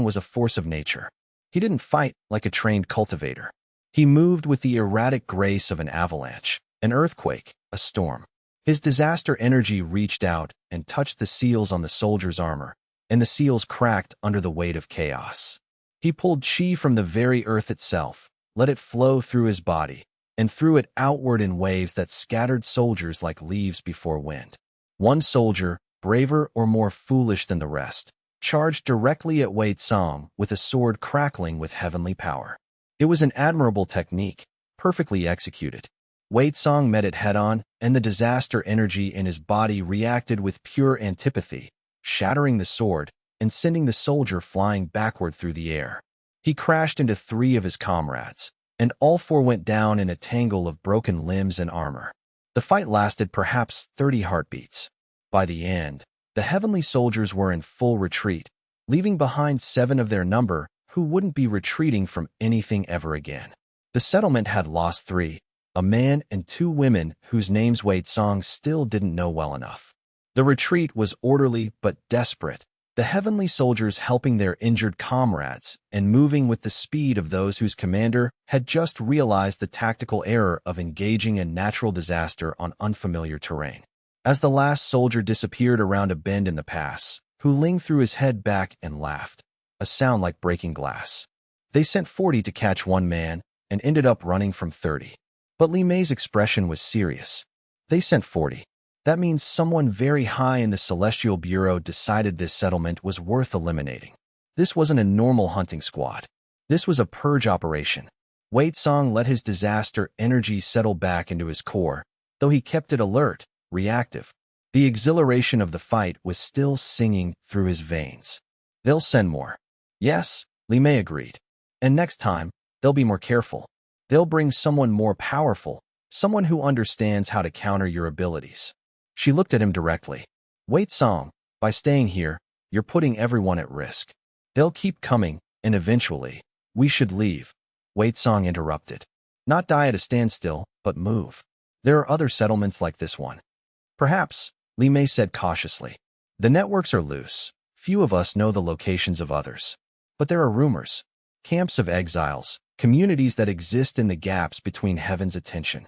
[SPEAKER 1] was a force of nature. He didn't fight like a trained cultivator. He moved with the erratic grace of an avalanche, an earthquake, a storm. His disaster energy reached out and touched the seals on the soldier's armor, and the seals cracked under the weight of chaos. He pulled chi from the very earth itself, let it flow through his body, and threw it outward in waves that scattered soldiers like leaves before wind. One soldier, braver or more foolish than the rest, charged directly at Wei Tsong with a sword crackling with heavenly power. It was an admirable technique, perfectly executed. Wei Tsong met it head-on, and the disaster energy in his body reacted with pure antipathy, shattering the sword and sending the soldier flying backward through the air. He crashed into 3 of his comrades, and all 4 went down in a tangle of broken limbs and armor. The fight lasted perhaps 30 heartbeats. By the end, the heavenly soldiers were in full retreat, leaving behind 7 of their number who wouldn't be retreating from anything ever again. The settlement had lost 3, a man and 2 women whose names Wei Tsong still didn't know well enough. The retreat was orderly but desperate, the heavenly soldiers helping their injured comrades and moving with the speed of those whose commander had just realized the tactical error of engaging in natural disaster on unfamiliar terrain. As the last soldier disappeared around a bend in the pass, Hu Ling threw his head back and laughed, a sound like breaking glass. They sent 40 to catch 1 man and ended up running from 30. But Li Mei's expression was serious. They sent 40. That means someone very high in the Celestial Bureau decided this settlement was worth eliminating. This wasn't a normal hunting squad. This was a purge operation. Wei Tsong let his disaster energy settle back into his core, though he kept it alert, reactive. The exhilaration of the fight was still singing through his veins. They'll send more. Yes, Li Mei agreed. And next time, they'll be more careful. They'll bring someone more powerful, someone who understands how to counter your abilities. She looked at him directly. Wei Tsong, by staying here, you're putting everyone at risk. They'll keep coming, and eventually, we should leave. Wei Tsong interrupted. Not die at a standstill, but move. There are other settlements like this one. Perhaps, Li Mei said cautiously. The networks are loose. Few of us know the locations of others. But there are rumors. Camps of exiles, communities that exist in the gaps between heaven's attention.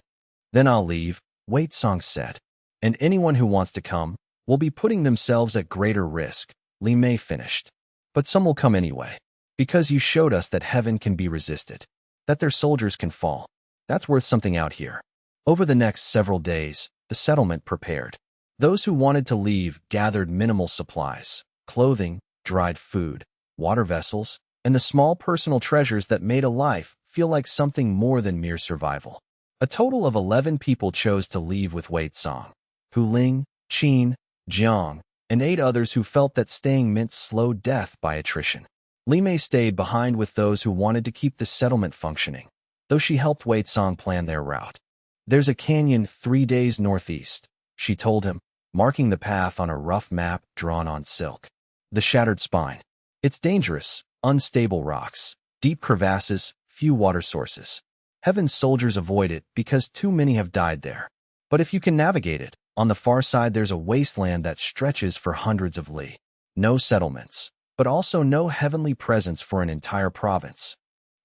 [SPEAKER 1] Then I'll leave, Wei Tsong said. And anyone who wants to come will be putting themselves at greater risk, Li Mei finished. But some will come anyway, because you showed us that heaven can be resisted, that their soldiers can fall. That's worth something out here. Over the next several days, the settlement prepared. Those who wanted to leave gathered minimal supplies, clothing, dried food, water vessels, and the small personal treasures that made a life feel like something more than mere survival. A total of 11 people chose to leave with Wei Tsong. Hu Ling, Qin, Jiang, and 8 others who felt that staying meant slow death by attrition. Li Mei stayed behind with those who wanted to keep the settlement functioning, though she helped Wei Tsong plan their route. There's a canyon 3 days northeast, she told him, marking the path on a rough map drawn on silk. The Shattered Spine. It's dangerous, unstable rocks, deep crevasses, few water sources. Heaven's soldiers avoid it because too many have died there. But if you can navigate it, on the far side there's a wasteland that stretches for hundreds of li. No settlements, but also no heavenly presence for an entire province.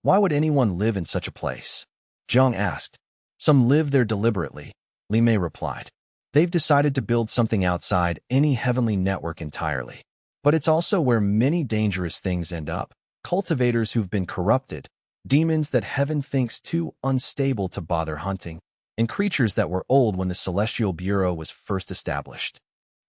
[SPEAKER 1] Why would anyone live in such a place? Jiang asked. Some live there deliberately, Li Mei replied. They've decided to build something outside any heavenly network entirely. But it's also where many dangerous things end up. Cultivators who've been corrupted, demons that heaven thinks too unstable to bother hunting, and creatures that were old when the Celestial Bureau was first established.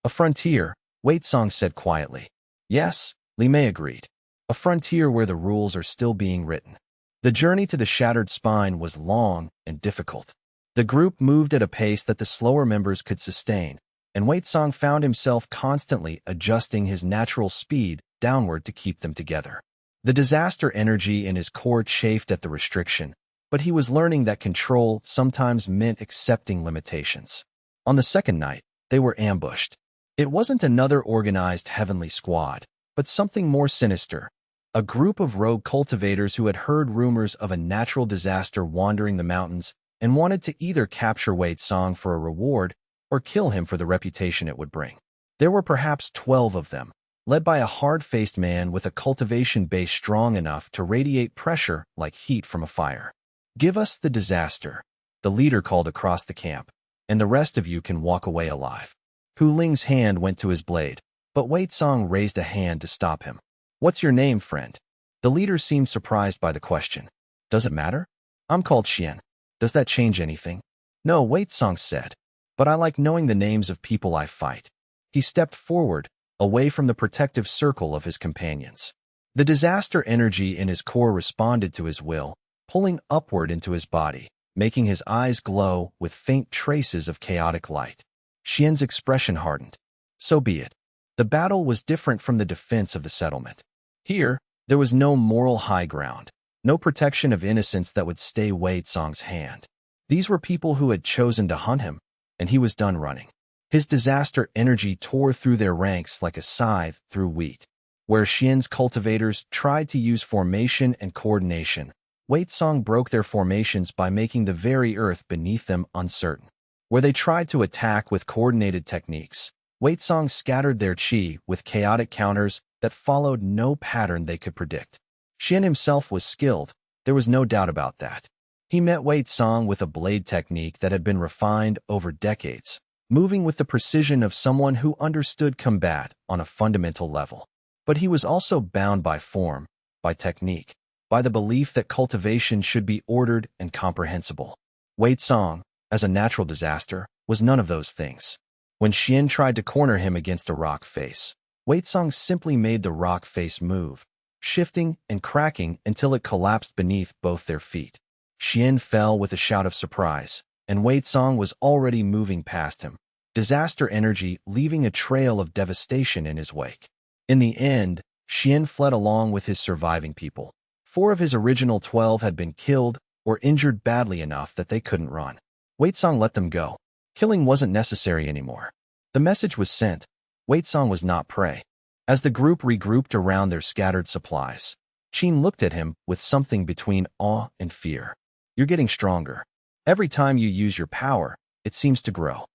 [SPEAKER 1] A frontier, Wei Tsong said quietly. Yes, Li Mei agreed. A frontier where the rules are still being written. The journey to the Shattered Spine was long and difficult. The group moved at a pace that the slower members could sustain, and Wei Tsong found himself constantly adjusting his natural speed downward to keep them together. The disaster energy in his core chafed at the restriction, but he was learning that control sometimes meant accepting limitations. On the second night, they were ambushed. It wasn't another organized heavenly squad, but something more sinister. A group of rogue cultivators who had heard rumors of a natural disaster wandering the mountains and wanted to either capture Wei Tsong for a reward or kill him for the reputation it would bring. There were perhaps 12 of them, led by a hard-faced man with a cultivation base strong enough to radiate pressure like heat from a fire. "Give us the disaster," the leader called across the camp, "and the rest of you can walk away alive." Hu Ling's hand went to his blade, but Wei Song raised a hand to stop him. "What's your name, friend?" The leader seemed surprised by the question. "Does it matter? I'm called Xian. Does that change anything?" "No," Wei Song said, "but I like knowing the names of people I fight." He stepped forward, away from the protective circle of his companions. The disaster energy in his core responded to his will, pulling upward into his body, making his eyes glow with faint traces of chaotic light. Xian's expression hardened. So be it. The battle was different from the defense of the settlement. Here, there was no moral high ground, no protection of innocence that would stay Wei Song's hand. These were people who had chosen to hunt him, and he was done running. His disaster energy tore through their ranks like a scythe through wheat. Where Xian's cultivators tried to use formation and coordination, Wei Song broke their formations by making the very earth beneath them uncertain. Where they tried to attack with coordinated techniques, Wei Song scattered their qi with chaotic counters that followed no pattern they could predict. Xian himself was skilled, there was no doubt about that. He met Wei Song with a blade technique that had been refined over decades, moving with the precision of someone who understood combat on a fundamental level. But he was also bound by form, by technique, by the belief that cultivation should be ordered and comprehensible. Wei Song, as a natural disaster, was none of those things. When Xian tried to corner him against a rock face, Wei Song simply made the rock face move, shifting and cracking until it collapsed beneath both their feet. Xian fell with a shout of surprise, and Wei Song was already moving past him, disaster energy leaving a trail of devastation in his wake. In the end, Xian fled along with his surviving people. 4 of his original 12 had been killed or injured badly enough that they couldn't run. Wei Song let them go. Killing wasn't necessary anymore. The message was sent. Wei Song was not prey. As the group regrouped around their scattered supplies, Qin looked at him with something between awe and fear. "You're getting stronger. Every time you use your power, it seems to grow.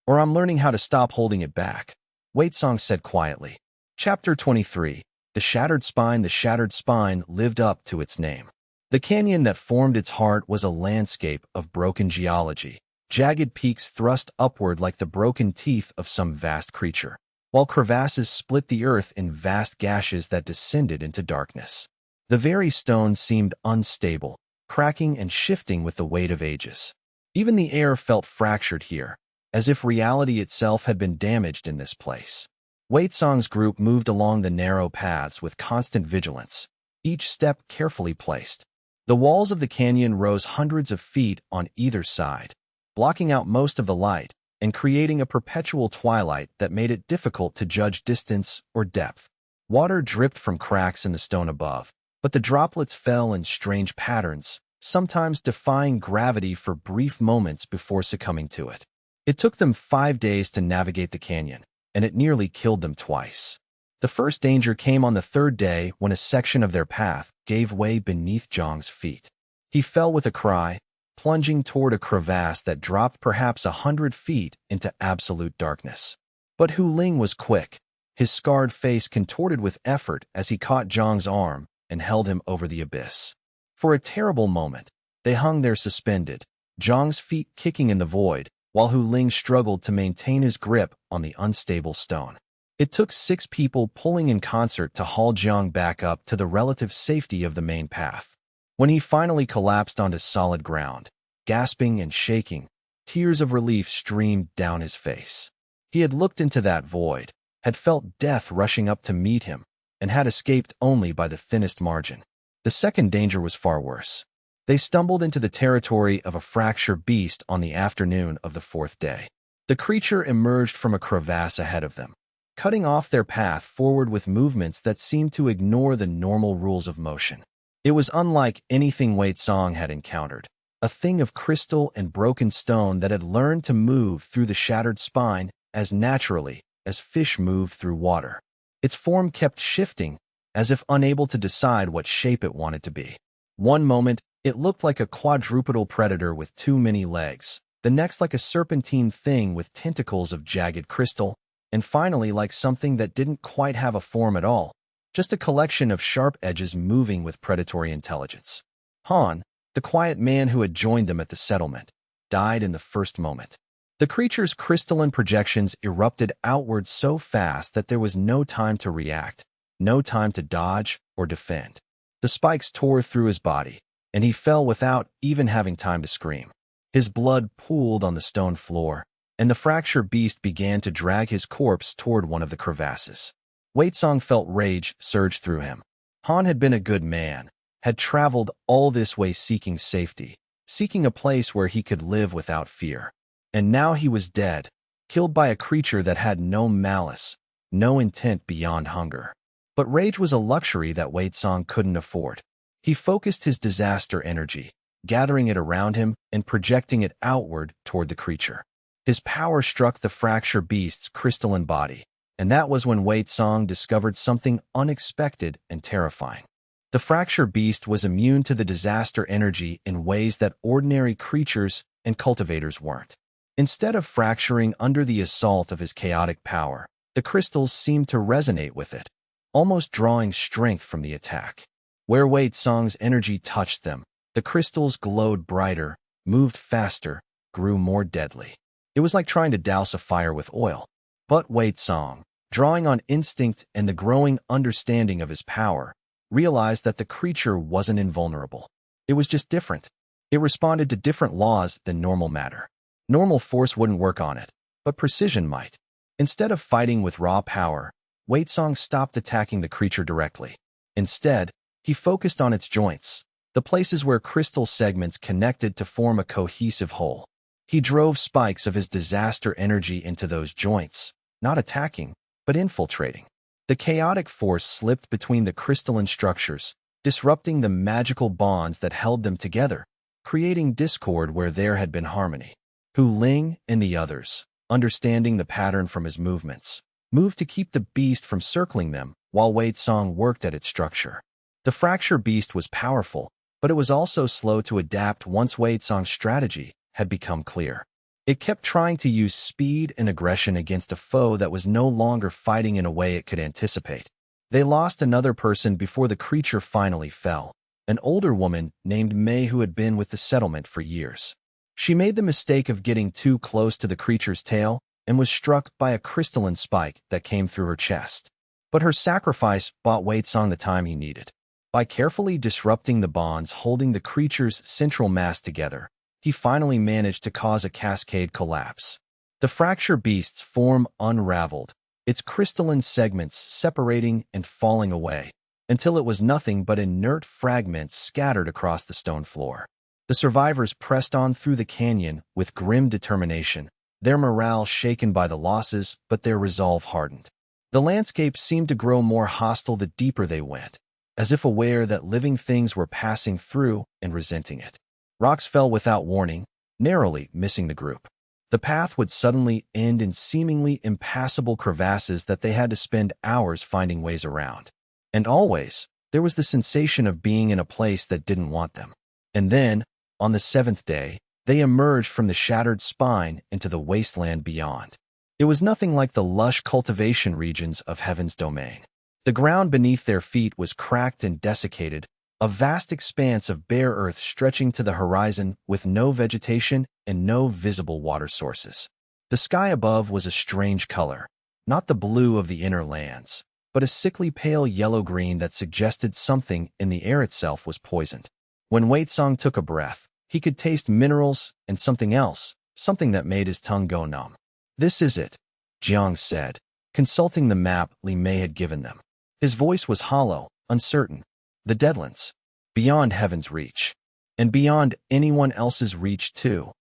[SPEAKER 1] Or I'm learning how to stop holding it back," Wei Song said quietly. Chapter 23. The Shattered Spine. The shattered spine lived up to its name. The canyon that formed its heart was a landscape of broken geology. Jagged peaks thrust upward like the broken teeth of some vast creature, while crevasses split the earth in vast gashes that descended into darkness. The very stones seemed unstable, cracking and shifting with the weight of ages. Even the air felt fractured here, as if reality itself had been damaged in this place. Wei Song's group moved along the narrow paths with constant vigilance, each step carefully placed. The walls of the canyon rose hundreds of feet on either side, blocking out most of the light and creating a perpetual twilight that made it difficult to judge distance or depth. Water dripped from cracks in the stone above, but the droplets fell in strange patterns, sometimes defying gravity for brief moments before succumbing to it. It took them 5 days to navigate the canyon, and it nearly killed them twice. The first danger came on the 3rd day when a section of their path gave way beneath Zhang's feet. He fell with a cry, plunging toward a crevasse that dropped perhaps 100 feet into absolute darkness. But Hu Ling was quick, his scarred face contorted with effort as he caught Zhang's arm and held him over the abyss. For a terrible moment, they hung there suspended, Zhang's feet kicking in the void, while Hu Ling struggled to maintain his grip on the unstable stone. It took 6 people pulling in concert to haul Zhang back up to the relative safety of the main path. When he finally collapsed onto solid ground, gasping and shaking, tears of relief streamed down his face. He had looked into that void, had felt death rushing up to meet him, and had escaped only by the thinnest margin. The second danger was far worse. They stumbled into the territory of a fractured beast on the afternoon of the 4th day. The creature emerged from a crevasse ahead of them, cutting off their path forward with movements that seemed to ignore the normal rules of motion. It was unlike anything Wei Song had encountered, a thing of crystal and broken stone that had learned to move through the shattered spine as naturally as fish move through water. Its form kept shifting, as if unable to decide what shape it wanted to be. One moment, it looked like a quadrupedal predator with too many legs, the next like a serpentine thing with tentacles of jagged crystal, and finally like something that didn't quite have a form at all, just a collection of sharp edges moving with predatory intelligence. Han, the quiet man who had joined them at the settlement, died in the first moment. The creature's crystalline projections erupted outward so fast that there was no time to react, no time to dodge or defend. The spikes tore through his body, and he fell without even having time to scream. His blood pooled on the stone floor, and the fractured beast began to drag his corpse toward one of the crevasses. Waitsong felt rage surge through him. Han had been a good man, had traveled all this way seeking safety, seeking a place where he could live without fear. And now he was dead, killed by a creature that had no malice, no intent beyond hunger. But rage was a luxury that Waitsong couldn't afford. He focused his disaster energy, gathering it around him and projecting it outward toward the creature. His power struck the fractured beast's crystalline body, and that was when Waitsong discovered something unexpected and terrifying. The fractured beast was immune to the disaster energy in ways that ordinary creatures and cultivators weren't. Instead of fracturing under the assault of his chaotic power, the crystals seemed to resonate with it, almost drawing strength from the attack. Where Waitsong's energy touched them, the crystals glowed brighter, moved faster, grew more deadly. It was like trying to douse a fire with oil. But Waitsong, drawing on instinct and the growing understanding of his power, realized that the creature wasn't invulnerable. It was just different. It responded to different laws than normal matter. Normal force wouldn't work on it, but precision might. Instead of fighting with raw power, Waitsong stopped attacking the creature directly. Instead, he focused on its joints, the places where crystal segments connected to form a cohesive whole. He drove spikes of his disaster energy into those joints, not attacking, but infiltrating. The chaotic force slipped between the crystalline structures, disrupting the magical bonds that held them together, creating discord where there had been harmony. Hu Ling and the others, understanding the pattern from his movements, moved to keep the beast from circling them while Waitsong worked at its structure. The fractured beast was powerful, but it was also slow to adapt once Waitsong's strategy had become clear. It kept trying to use speed and aggression against a foe that was no longer fighting in a way it could anticipate. They lost another person before the creature finally fell, an older woman named Mei who had been with the settlement for years. She made the mistake of getting too close to the creature's tail and was struck by a crystalline spike that came through her chest. But her sacrifice bought Waitsong the time he needed. By carefully disrupting the bonds holding the creature's central mass together, he finally managed to cause a cascade collapse. The fractured beast's form unraveled, its crystalline segments separating and falling away, until it was nothing but inert fragments scattered across the stone floor. The survivors pressed on through the canyon with grim determination, their morale shaken by the losses, but their resolve hardened. The landscape seemed to grow more hostile the deeper they went, as if aware that living things were passing through and resenting it. Rocks fell without warning, narrowly missing the group. The path would suddenly end in seemingly impassable crevasses that they had to spend hours finding ways around. And always, there was the sensation of being in a place that didn't want them. And then, on the seventh day, they emerged from the shattered spine into the wasteland beyond. It was nothing like the lush cultivation regions of Heaven's domain. The ground beneath their feet was cracked and desiccated, a vast expanse of bare earth stretching to the horizon with no vegetation and no visible water sources. The sky above was a strange color, not the blue of the inner lands, but a sickly pale yellow-green that suggested something in the air itself was poisoned. When Waitsong took a breath, he could taste minerals and something else, something that made his tongue go numb. "This is it," Jiang said, consulting the map Li Mei had given them. His voice was hollow, uncertain. "The Deadlands. Beyond Heaven's reach. And beyond anyone else's reach, too,"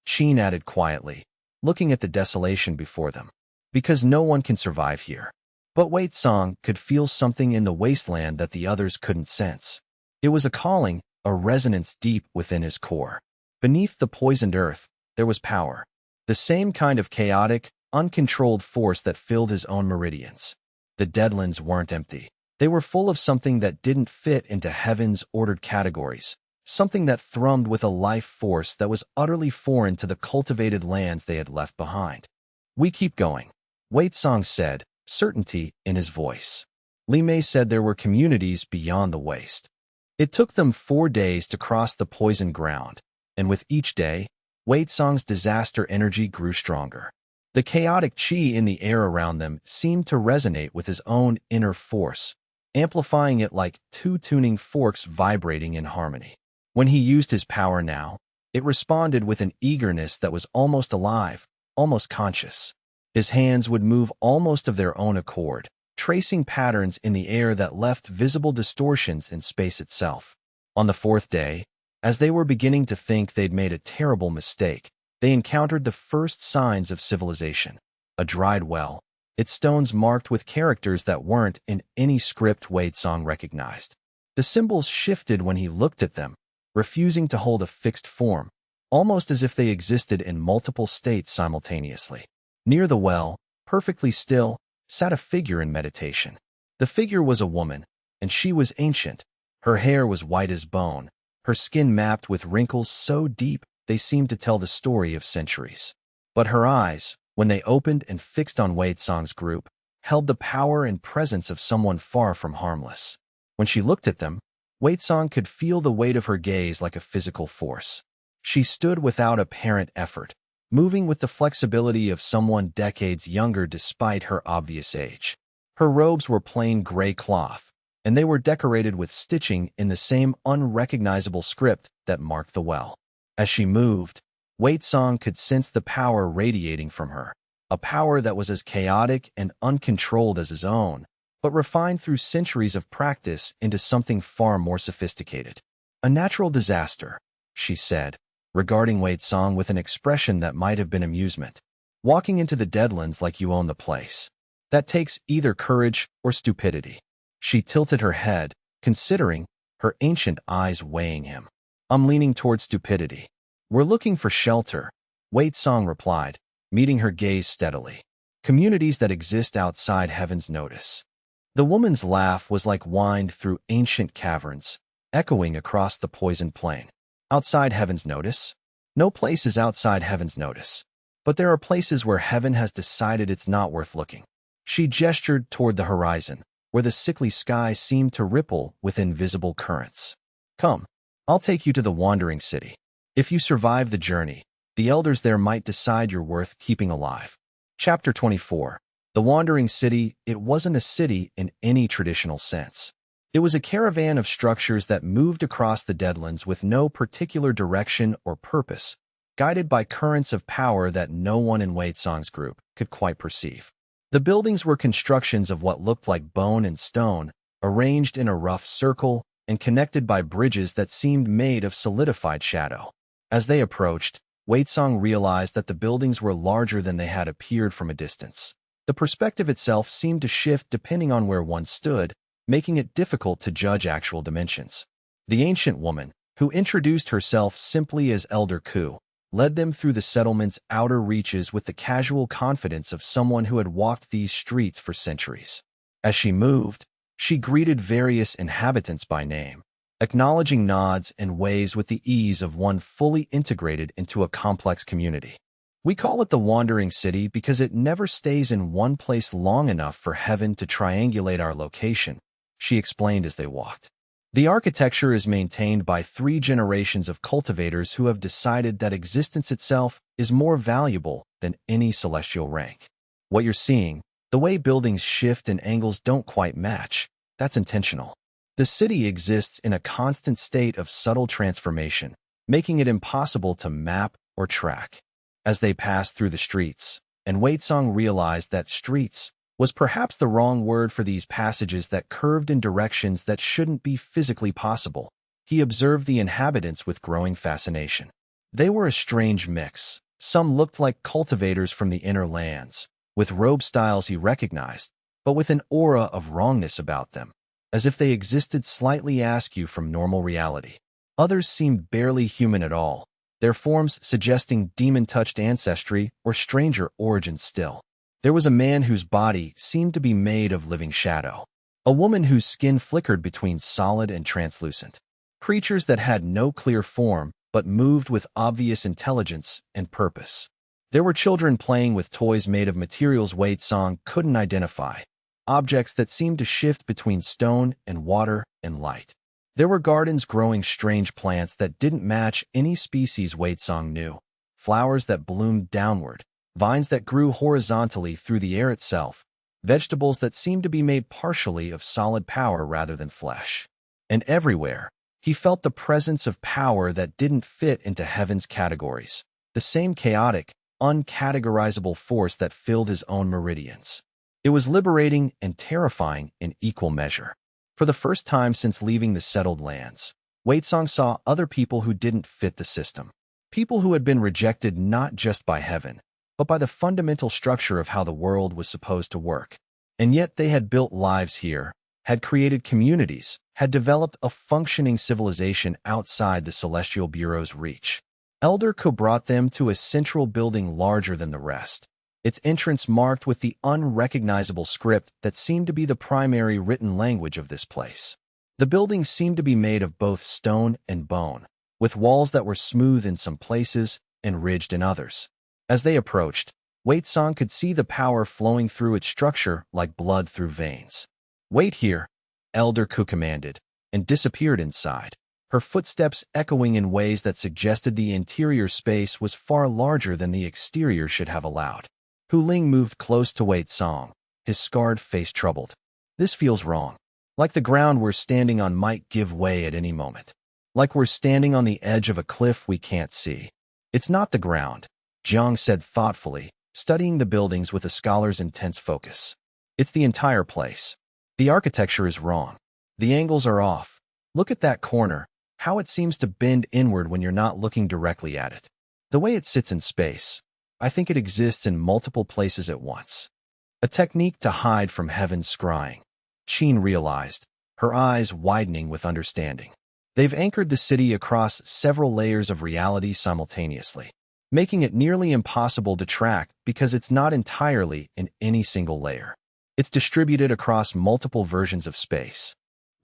[SPEAKER 1] Qin added quietly, looking at the desolation before them. "Because no one can survive here." But Waitsong could feel something in the wasteland that the others couldn't sense. It was a calling, a resonance deep within his core. Beneath the poisoned earth, there was power. The same kind of chaotic, uncontrolled force that filled his own meridians. The Deadlands weren't empty. They were full of something that didn't fit into Heaven's ordered categories, something that thrummed with a life force that was utterly foreign to the cultivated lands they had left behind. "We keep going," Waitsong said, certainty in his voice. Li Mei said there were communities beyond the waste. It took them 4 days to cross the poisoned ground, and with each day, Wei Song's disaster energy grew stronger. The chaotic qi in the air around them seemed to resonate with his own inner force, amplifying it like two tuning forks vibrating in harmony. When he used his power now, it responded with an eagerness that was almost alive, almost conscious. His hands would move almost of their own accord, tracing patterns in the air that left visible distortions in space itself. On the 4th day, as they were beginning to think they'd made a terrible mistake, they encountered the first signs of civilization. A dried well, its stones marked with characters that weren't in any script Wei Song recognized. The symbols shifted when he looked at them, refusing to hold a fixed form, almost as if they existed in multiple states simultaneously. Near the well, perfectly still, sat a figure in meditation. The figure was a woman, and she was ancient. Her hair was white as bone, her skin mapped with wrinkles so deep they seemed to tell the story of centuries. But her eyes, when they opened and fixed on Wei Song's group, held the power and presence of someone far from harmless. When she looked at them, Wei Song could feel the weight of her gaze like a physical force. She stood without apparent effort, moving with the flexibility of someone decades younger despite her obvious age. Her robes were plain gray cloth, and they were decorated with stitching in the same unrecognizable script that marked the well. As she moved, Wei Song could sense the power radiating from her, a power that was as chaotic and uncontrolled as his own, but refined through centuries of practice into something far more sophisticated. "A natural disaster," she said, regarding Wei Song with an expression that might have been amusement. "Walking into the Deadlands like you own the place. That takes either courage or stupidity." She tilted her head, considering, her ancient eyes weighing him. "I'm leaning toward stupidity. We're looking for shelter," Wei Song replied, meeting her gaze steadily. "Communities that exist outside heaven's notice." The woman's laugh was like wind through ancient caverns, echoing across the poisoned plain. "Outside heaven's notice? No place is outside heaven's notice. But there are places where heaven has decided it's not worth looking." She gestured toward the horizon, where the sickly sky seemed to ripple with invisible currents. "Come, I'll take you to the wandering city. If you survive the journey, the elders there might decide you're worth keeping alive." Chapter 24. The Wandering City. It wasn't a city in any traditional sense. It was a caravan of structures that moved across the Deadlands with no particular direction or purpose, guided by currents of power that no one in Wei Song's group could quite perceive. The buildings were constructions of what looked like bone and stone, arranged in a rough circle and connected by bridges that seemed made of solidified shadow. As they approached, Wei Song realized that the buildings were larger than they had appeared from a distance. The perspective itself seemed to shift depending on where one stood, making it difficult to judge actual dimensions. The ancient woman, who introduced herself simply as Elder Ku, led them through the settlement's outer reaches with the casual confidence of someone who had walked these streets for centuries. As she moved, she greeted various inhabitants by name, acknowledging nods and waves with the ease of one fully integrated into a complex community. "We call it the Wandering City because it never stays in one place long enough for heaven to triangulate our location," she explained as they walked. "The architecture is maintained by 3 generations of cultivators who have decided that existence itself is more valuable than any celestial rank. What you're seeing, the way buildings shift and angles don't quite match, that's intentional. The city exists in a constant state of subtle transformation, making it impossible to map or track." As they passed through the streets, and Wei Song realized that streets was perhaps the wrong word for these passages that curved in directions that shouldn't be physically possible, he observed the inhabitants with growing fascination. They were a strange mix. Some looked like cultivators from the inner lands, with robe styles he recognized, but with an aura of wrongness about them, as if they existed slightly askew from normal reality. Others seemed barely human at all, their forms suggesting demon-touched ancestry or stranger origins still. There was a man whose body seemed to be made of living shadow, a woman whose skin flickered between solid and translucent, creatures that had no clear form but moved with obvious intelligence and purpose. There were children playing with toys made of materials Wei Song couldn't identify, objects that seemed to shift between stone and water and light. There were gardens growing strange plants that didn't match any species Waitsong knew, flowers that bloomed downward, vines that grew horizontally through the air itself, vegetables that seemed to be made partially of solid power rather than flesh. And everywhere, he felt the presence of power that didn't fit into heaven's categories, the same chaotic, uncategorizable force that filled his own meridians. It was liberating and terrifying in equal measure. For the first time since leaving the settled lands, Waitsong saw other people who didn't fit the system. People who had been rejected not just by heaven, but by the fundamental structure of how the world was supposed to work. And yet they had built lives here, had created communities, had developed a functioning civilization outside the Celestial Bureau's reach. Elder Ko brought them to a central building larger than the rest, its entrance marked with the unrecognizable script that seemed to be the primary written language of this place. The building seemed to be made of both stone and bone, with walls that were smooth in some places and ridged in others. As they approached, Waitsong could see the power flowing through its structure like blood through veins. "Wait here," Elder Ku commanded, and disappeared inside, her footsteps echoing in ways that suggested the interior space was far larger than the exterior should have allowed. Hu Ling moved close to Waitsong, his scarred face troubled. "This feels wrong. Like the ground we're standing on might give way at any moment. Like we're standing on the edge of a cliff we can't see." "It's not the ground," Jiang said thoughtfully, studying the buildings with a scholar's intense focus. "It's the entire place. The architecture is wrong. The angles are off. Look at that corner, how it seems to bend inward when you're not looking directly at it. The way it sits in space, I think it exists in multiple places at once. A technique to hide from heaven's scrying," Qin realized, her eyes widening with understanding. "They've anchored the city across several layers of reality simultaneously, making it nearly impossible to track because it's not entirely in any single layer. It's distributed across multiple versions of space."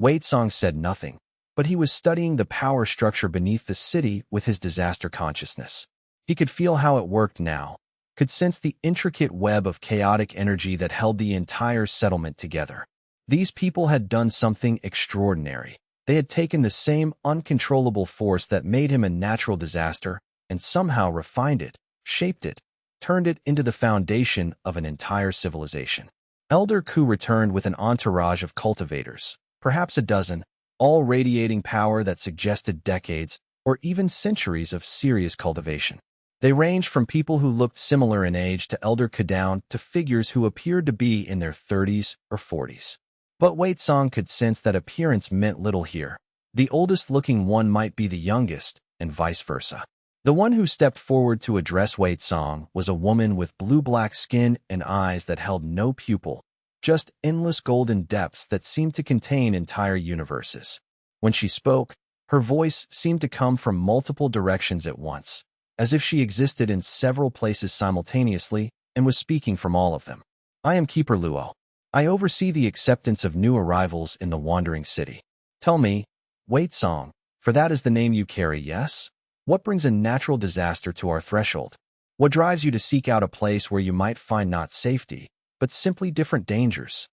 [SPEAKER 1] Waitsong said nothing, but he was studying the power structure beneath the city with his disaster consciousness. He could feel how it worked now, could sense the intricate web of chaotic energy that held the entire settlement together. These people had done something extraordinary. They had taken the same uncontrollable force that made him a natural disaster and somehow refined it, shaped it, turned it into the foundation of an entire civilization. Elder Ku returned with an entourage of cultivators, perhaps a dozen, all radiating power that suggested decades or even centuries of serious cultivation. They ranged from people who looked similar in age to Elder Ku down to figures who appeared to be in their 30s or 40s. But Waitsong could sense that appearance meant little here. The oldest-looking one might be the youngest, and vice versa. The one who stepped forward to address Waitsong was a woman with blue-black skin and eyes that held no pupil, just endless golden depths that seemed to contain entire universes. When she spoke, her voice seemed to come from multiple directions at once, as if she existed in several places simultaneously and was speaking from all of them. "I am Keeper Luo. I oversee the acceptance of new arrivals in the wandering city. Tell me, Waitsong, for that is the name you carry, yes? What brings a natural disaster to our threshold? What drives you to seek out a place where you might find not safety, but simply different dangers?"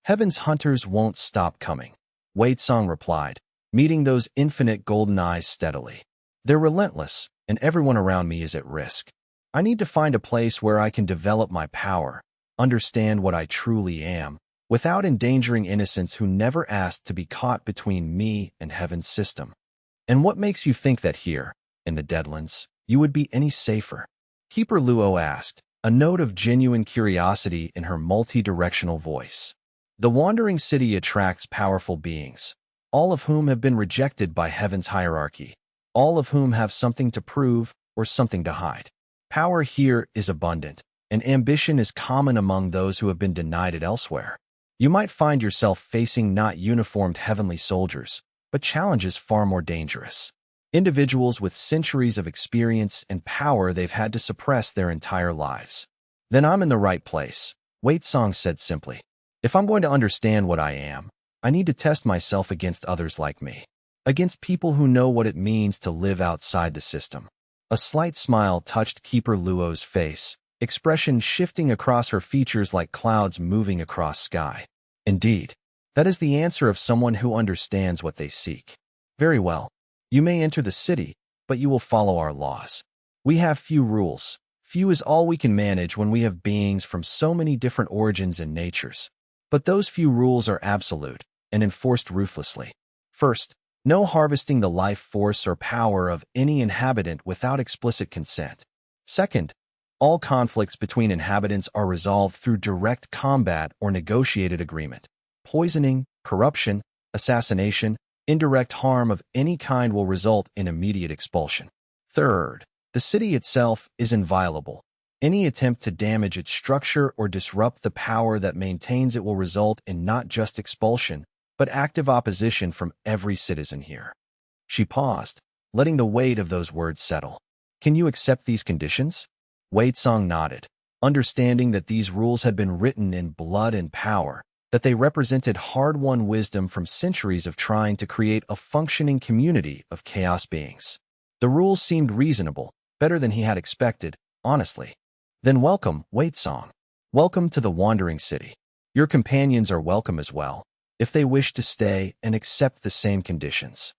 [SPEAKER 1] "Heaven's hunters won't stop coming," Waitsong replied, meeting those infinite golden eyes steadily. "They're relentless, and everyone around me is at risk. I need to find a place where I can develop my power, understand what I truly am, without endangering innocents who never asked to be caught between me and heaven's system." "And what makes you think that here, in the Deadlands, you would be any safer?" Keeper Luo asked, a note of genuine curiosity in her multi-directional voice. "The wandering city attracts powerful beings, all of whom have been rejected by heaven's hierarchy, all of whom have something to prove or something to hide. Power here is abundant, and ambition is common among those who have been denied it elsewhere. You might find yourself facing not uniformed heavenly soldiers, but challenges far more dangerous. Individuals with centuries of experience and power they've had to suppress their entire lives." "Then I'm in the right place," Waitsong said simply. "If I'm going to understand what I am, I need to test myself against others like me, against people who know what it means to live outside the system." A slight smile touched Keeper Luo's face, expression shifting across her features like clouds moving across sky. "Indeed, that is the answer of someone who understands what they seek." Very well. You may enter the city, but you will follow our laws. We have few rules. Few is all we can manage when we have beings from so many different origins and natures. But those few rules are absolute and enforced ruthlessly. First, no harvesting the life force or power of any inhabitant without explicit consent. Second, all conflicts between inhabitants are resolved through direct combat or negotiated agreement. Poisoning, corruption, assassination, indirect harm of any kind will result in immediate expulsion. Third, the city itself is inviolable. Any attempt to damage its structure or disrupt the power that maintains it will result in not just expulsion, but active opposition from every citizen here. She paused, letting the weight of those words settle. Can you accept these conditions? Wei Song nodded, understanding that these rules had been written in blood and power, that they represented hard-won wisdom from centuries of trying to create a functioning community of chaos beings. The rules seemed reasonable, better than he had expected, honestly. Then welcome, Wei Song. Welcome to the Wandering City. Your companions are welcome as well, if they wish to stay and accept the same conditions.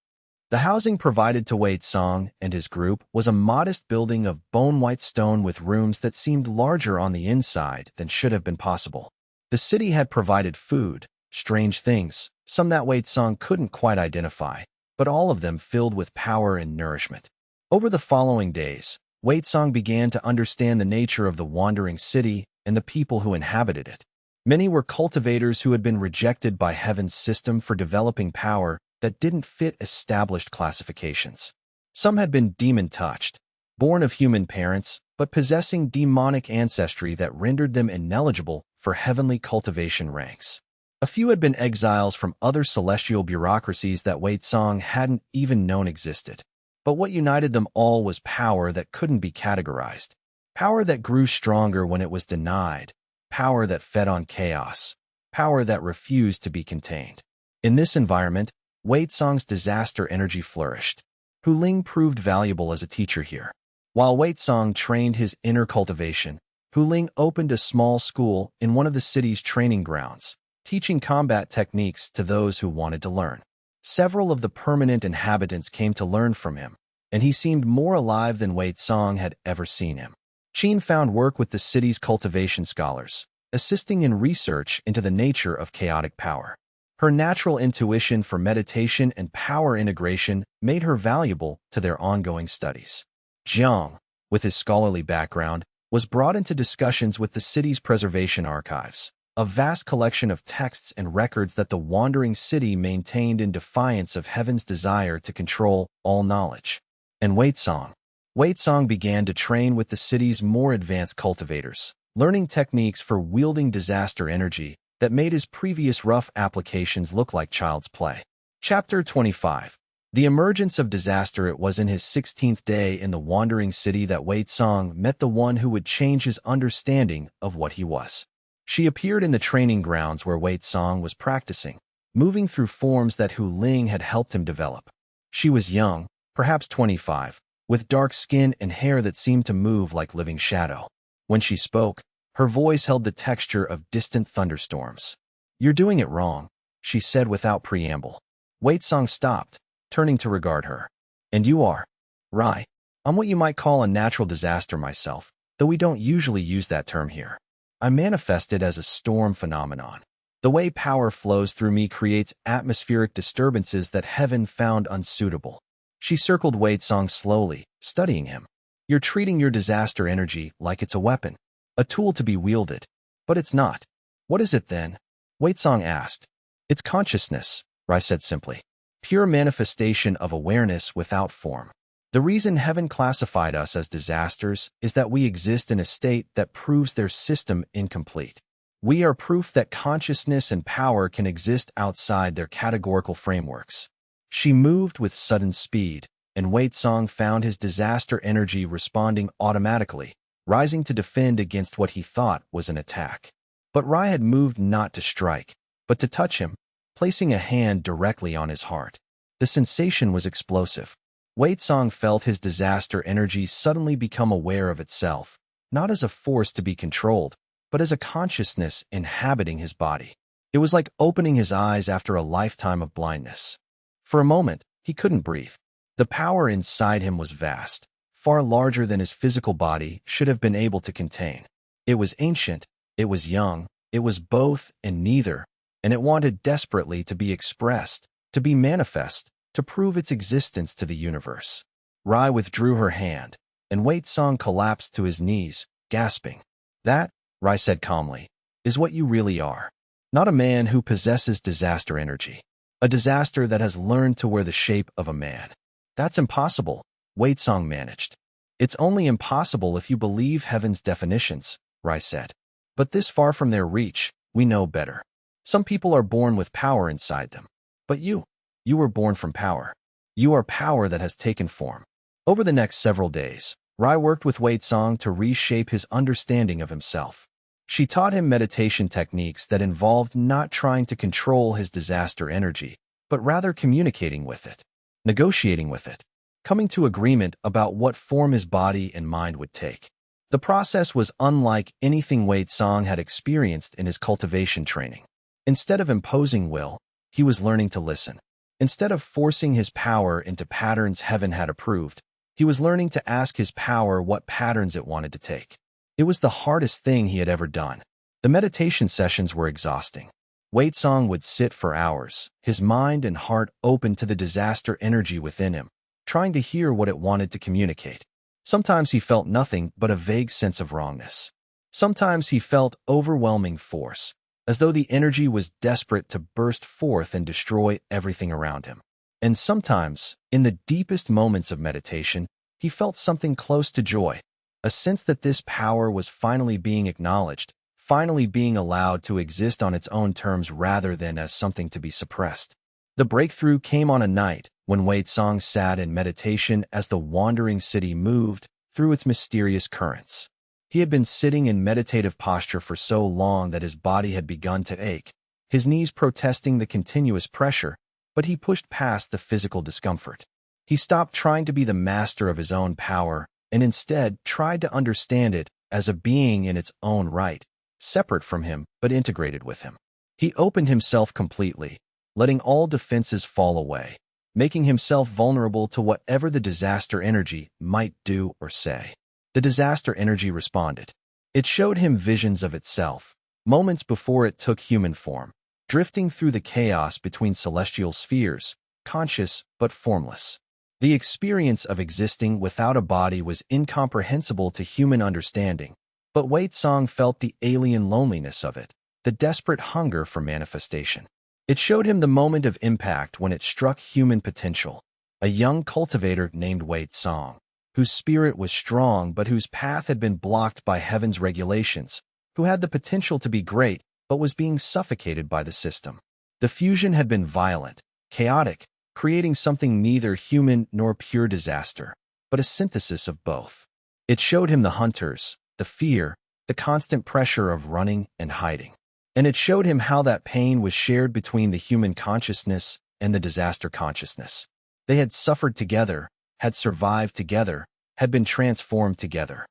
[SPEAKER 1] The housing provided to Wei Song and his group was a modest building of bone-white stone with rooms that seemed larger on the inside than should have been possible. The city had provided food, strange things, some that Wei Song couldn't quite identify, but all of them filled with power and nourishment. Over the following days, Wei Song began to understand the nature of the Wandering City and the people who inhabited it. Many were cultivators who had been rejected by Heaven's system for developing power that didn't fit established classifications. Some had been demon-touched, born of human parents, but possessing demonic ancestry that rendered them ineligible for heavenly cultivation ranks. A few had been exiles from other celestial bureaucracies that Wei Song hadn't even known existed. But what united them all was power that couldn't be categorized, power that grew stronger when it was denied, power that fed on chaos, power that refused to be contained. In this environment, Wei Song's disaster energy flourished. Hu Ling proved valuable as a teacher here. While Wei Song trained his inner cultivation, Hu Ling opened a small school in one of the city's training grounds, teaching combat techniques to those who wanted to learn. Several of the permanent inhabitants came to learn from him, and he seemed more alive than Wei Song had ever seen him. Qin found work with the city's cultivation scholars, assisting in research into the nature of chaotic power. Her natural intuition for meditation and power integration made her valuable to their ongoing studies. Jiang, with his scholarly background, was brought into discussions with the city's preservation archives, a vast collection of texts and records that the Wandering City maintained in defiance of Heaven's desire to control all knowledge. And Wei Song began to train with the city's more advanced cultivators, learning techniques for wielding disaster energy that made his previous rough applications look like child's play. Chapter 25. The emergence of disaster. It was in his 16th day in the Wandering City that Wei Song met the one who would change his understanding of what he was. She appeared in the training grounds where Wei Song was practicing, moving through forms that Hu Ling had helped him develop. She was young, perhaps 25, with dark skin and hair that seemed to move like living shadow. When she spoke, her voice held the texture of distant thunderstorms. "You're doing it wrong," she said without preamble. Wei Song stopped, turning to regard her. "And you are?" "Right. I'm what you might call a natural disaster myself, though we don't usually use that term here. I manifest it as a storm phenomenon. The way power flows through me creates atmospheric disturbances that Heaven found unsuitable." She circled Wei Song slowly, studying him. "You're treating your disaster energy like it's a weapon, a tool to be wielded. But it's not." "What is it then?" Wei Song asked. "It's consciousness," Rai said simply. "Pure manifestation of awareness without form. The reason Heaven classified us as disasters is that we exist in a state that proves their system incomplete. We are proof that consciousness and power can exist outside their categorical frameworks." She moved with sudden speed, and Wei Song found his disaster energy responding automatically, rising to defend against what he thought was an attack. But Rai had moved not to strike, but to touch him, placing a hand directly on his heart. The sensation was explosive. Wei Song felt his disaster energy suddenly become aware of itself, not as a force to be controlled, but as a consciousness inhabiting his body. It was like opening his eyes after a lifetime of blindness. For a moment, He couldn't breathe. The power inside him was vast, far larger than his physical body should have been able to contain. It was ancient, it was young, it was both and neither, and it wanted desperately to be expressed, to be manifest, to prove its existence to the universe. Rai withdrew her hand, and Wei Song collapsed to his knees, gasping. That, Rai said calmly, is what you really are. Not a man who possesses disaster energy. A disaster that has learned to wear the shape of a man. That's impossible, Wei Song managed. It's only impossible if you believe heaven's definitions, Rai said. But this far from their reach, we know better. Some people are born with power inside them. But you were born from power. You are power that has taken form. Over the next several days, Rai worked with Wei Song to reshape his understanding of himself. She taught him meditation techniques that involved not trying to control his disaster energy, but rather communicating with it, negotiating with it, coming to agreement about what form his body and mind would take. The process was unlike anything Wei Song had experienced in his cultivation training. Instead of imposing will, he was learning to listen. Instead of forcing his power into patterns heaven had approved, he was learning to ask his power what patterns it wanted to take. It was the hardest thing he had ever done. The meditation sessions were exhausting. Wei Song would sit for hours, his mind and heart open to the disaster energy within him, trying to hear what it wanted to communicate. Sometimes he felt nothing but a vague sense of wrongness. Sometimes he felt overwhelming force, as though the energy was desperate to burst forth and destroy everything around him. And sometimes, in the deepest moments of meditation, he felt something close to joy, a sense that this power was finally being acknowledged, finally being allowed to exist on its own terms rather than as something to be suppressed. The breakthrough came on a night when Wei Song sat in meditation as the wandering city moved through its mysterious currents. He had been sitting in meditative posture for so long that his body had begun to ache, his knees protesting the continuous pressure, but he pushed past the physical discomfort. He stopped trying to be the master of his own power and instead tried to understand it as a being in its own right, separate from him but integrated with him. He opened himself completely, letting all defenses fall away, making himself vulnerable to whatever the disaster energy might do or say. The disaster energy responded. It showed him visions of itself, moments before it took human form, drifting through the chaos between celestial spheres, conscious but formless. The experience of existing without a body was incomprehensible to human understanding, but Wei Song felt the alien loneliness of it, the desperate hunger for manifestation. It showed him the moment of impact when it struck human potential. A young cultivator named Wei Song, whose spirit was strong but whose path had been blocked by heaven's regulations, who had the potential to be great but was being suffocated by the system. The fusion had been violent, chaotic, creating something neither human nor pure disaster, but a synthesis of both. It showed him the hunters, the fear, the constant pressure of running and hiding. And it showed him how that pain was shared between the human consciousness and the disaster consciousness. They had suffered together, had survived together, had been transformed together.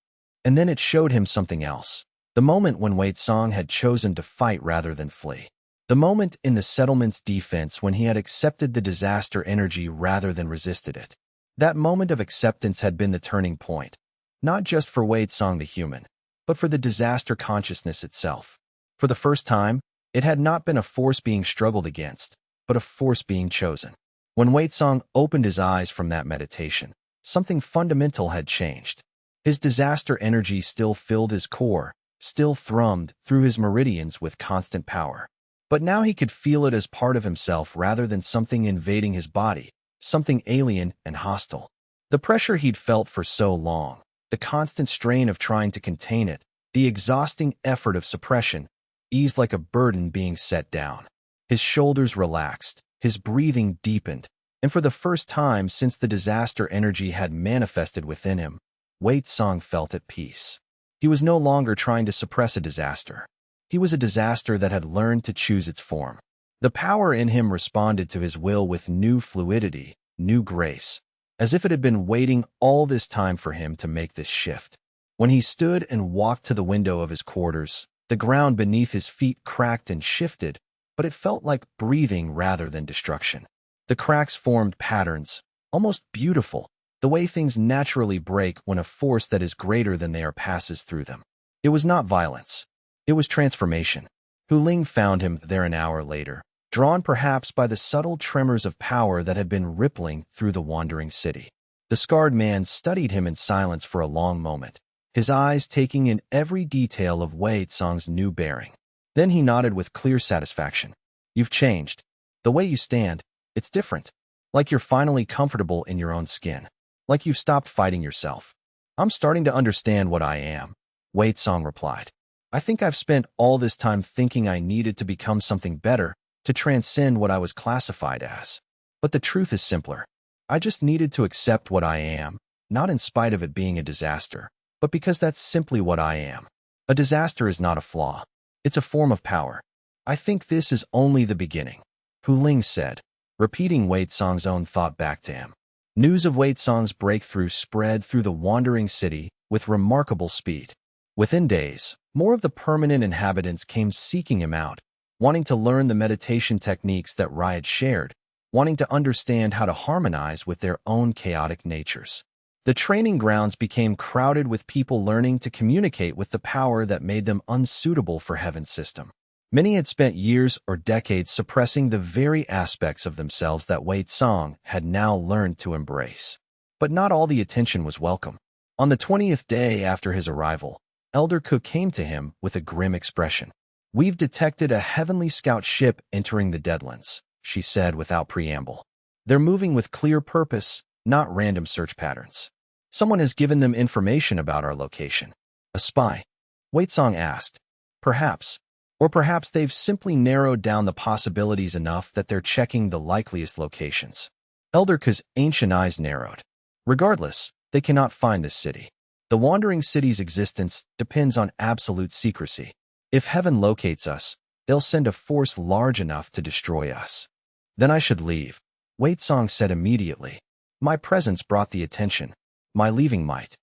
[SPEAKER 1] And then it showed him something else. The moment when Wei Song had chosen to fight rather than flee. The moment in the settlement's defense when he had accepted the disaster energy rather than resisted it. That moment of acceptance had been the turning point, not just for Wei Song the human, but for the disaster consciousness itself. For the first time, it had not been a force being struggled against, but a force being chosen. When Wei Song opened his eyes from that meditation, something fundamental had changed. His disaster energy still filled his core, still thrummed through his meridians with constant power. But now he could feel it as part of himself rather than something invading his body, something alien and hostile. The pressure he'd felt for so long, the constant strain of trying to contain it, the exhausting effort of suppression, eased like a burden being set down. His shoulders relaxed, his breathing deepened, and for the first time since the disaster energy had manifested within him, Wei Song felt at peace. He was no longer trying to suppress a disaster. He was a disaster that had learned to choose its form. The power in him responded to his will with new fluidity, new grace, as if it had been waiting all this time for him to make this shift. When he stood and walked to the window of his quarters, the ground beneath his feet cracked and shifted, but it felt like breathing rather than destruction. The cracks formed patterns, almost beautiful, the way things naturally break when a force that is greater than they are passes through them. It was not violence. It was transformation. Hu Ling found him there an hour later, drawn perhaps by the subtle tremors of power that had been rippling through the wandering city. The scarred man studied him in silence for a long moment, his eyes taking in every detail of Wei Tsong's new bearing. Then he nodded with clear satisfaction. You've changed. The way you stand, it's different. Like you're finally comfortable in your own skin. Like you've stopped fighting yourself. I'm starting to understand what I am, Wei Tsong replied. I think I've spent all this time thinking I needed to become something better, to transcend what I was classified as. But the truth is simpler. I just needed to accept what I am, not in spite of it being a disaster, but because that's simply what I am. A disaster is not a flaw. It's a form of power. I think this is only the beginning, Hu Ling said, repeating Wei Tsong's own thought back to him. News of Wei Tsong's breakthrough spread through the wandering city with remarkable speed. Within days, more of the permanent inhabitants came seeking him out, wanting to learn the meditation techniques that Rai had shared, wanting to understand how to harmonize with their own chaotic natures. The training grounds became crowded with people learning to communicate with the power that made them unsuitable for Heaven's system. Many had spent years or decades suppressing the very aspects of themselves that Wei Tsong had now learned to embrace. But not all the attention was welcome. On the 20th day after his arrival, Elder Ku came to him with a grim expression. We've detected a heavenly scout ship entering the Deadlands, she said without preamble. They're moving with clear purpose, not random search patterns. Someone has given them information about our location. A spy? Wei Tsong asked. Perhaps. Or perhaps they've simply narrowed down the possibilities enough that they're checking the likeliest locations. Elder Ku's ancient eyes narrowed. Regardless, they cannot find this city. The wandering city's existence depends on absolute secrecy. If Heaven locates us, they'll send a force large enough to destroy us. Then I should leave, Wei Tsong said immediately. My presence brought the attention. My leaving might.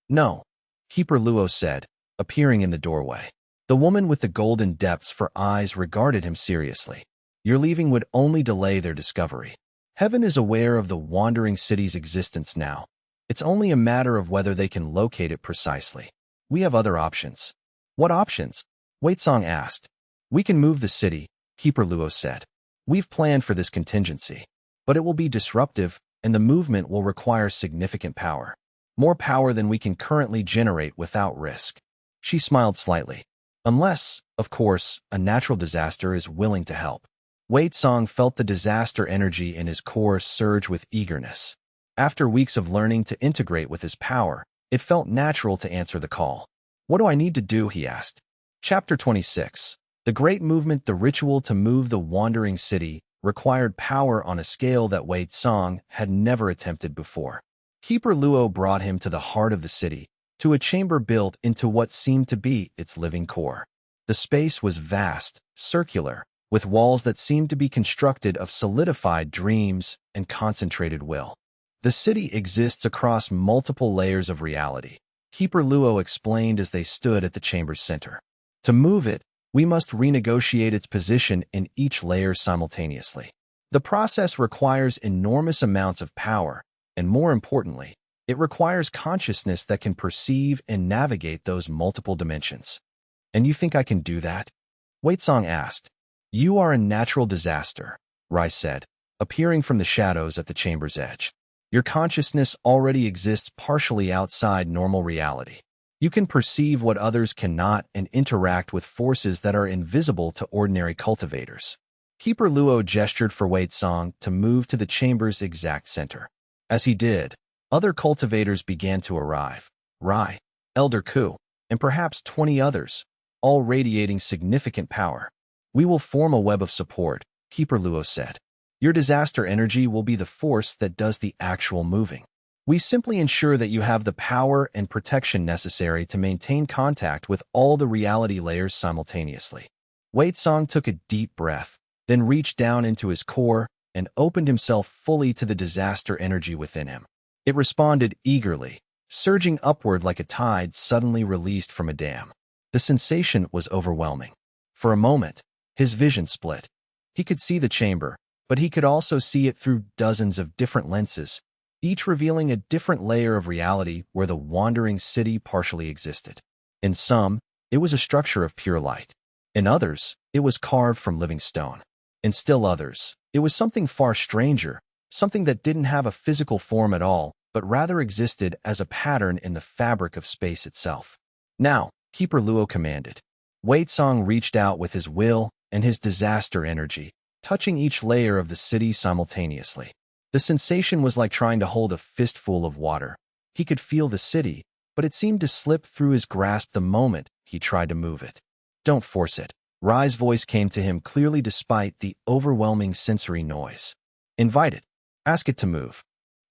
[SPEAKER 1] No, Keeper Luo said, appearing in the doorway. The woman with the golden depths for eyes regarded him seriously. Your leaving would only delay their discovery. Heaven is aware of the wandering city's existence now. It's only a matter of whether they can locate it precisely. We have other options. What options? Wei Tsong asked. We can move the city, Keeper Luo said. We've planned for this contingency. But it will be disruptive, and the movement will require significant power. More power than we can currently generate without risk. She smiled slightly. Unless, of course, a natural disaster is willing to help. Wei Tsong felt the disaster energy in his core surge with eagerness. After weeks of learning to integrate with his power, it felt natural to answer the call. What do I need to do? He asked. Chapter 26. The Great Movement. The ritual to move the wandering city required power on a scale that Wei Tsong had never attempted before. Keeper Luo brought him to the heart of the city, to a chamber built into what seemed to be its living core. The space was vast, circular, with walls that seemed to be constructed of solidified dreams and concentrated will. The city exists across multiple layers of reality, Keeper Luo explained as they stood at the chamber's center. To move it, we must renegotiate its position in each layer simultaneously. The process requires enormous amounts of power, and more importantly, it requires consciousness that can perceive and navigate those multiple dimensions. And you think I can do that? Wei Tsong asked. You are a natural disaster, Rai said, appearing from the shadows at the chamber's edge. Your consciousness already exists partially outside normal reality. You can perceive what others cannot and interact with forces that are invisible to ordinary cultivators. Keeper Luo gestured for Wei Tsong to move to the chamber's exact center. As he did, other cultivators began to arrive. Rai, Elder Ku, and perhaps 20 others, all radiating significant power. We will form a web of support, Keeper Luo said. Your disaster energy will be the force that does the actual moving. We simply ensure that you have the power and protection necessary to maintain contact with all the reality layers simultaneously. Wei Tsong took a deep breath, then reached down into his core and opened himself fully to the disaster energy within him. It responded eagerly, surging upward like a tide suddenly released from a dam. The sensation was overwhelming. For a moment, his vision split. He could see the chamber, but he could also see it through dozens of different lenses, each revealing a different layer of reality where the wandering city partially existed. In some, it was a structure of pure light. In others, it was carved from living stone. In still others, it was something far stranger, something that didn't have a physical form at all, but rather existed as a pattern in the fabric of space itself. Now, Keeper Luo commanded. Wei Song reached out with his will and his disaster energy, touching each layer of the city simultaneously. The sensation was like trying to hold a fistful of water. He could feel the city, but it seemed to slip through his grasp the moment he tried to move it. Don't force it. Rai's voice came to him clearly despite the overwhelming sensory noise. Invite it. Ask it to move.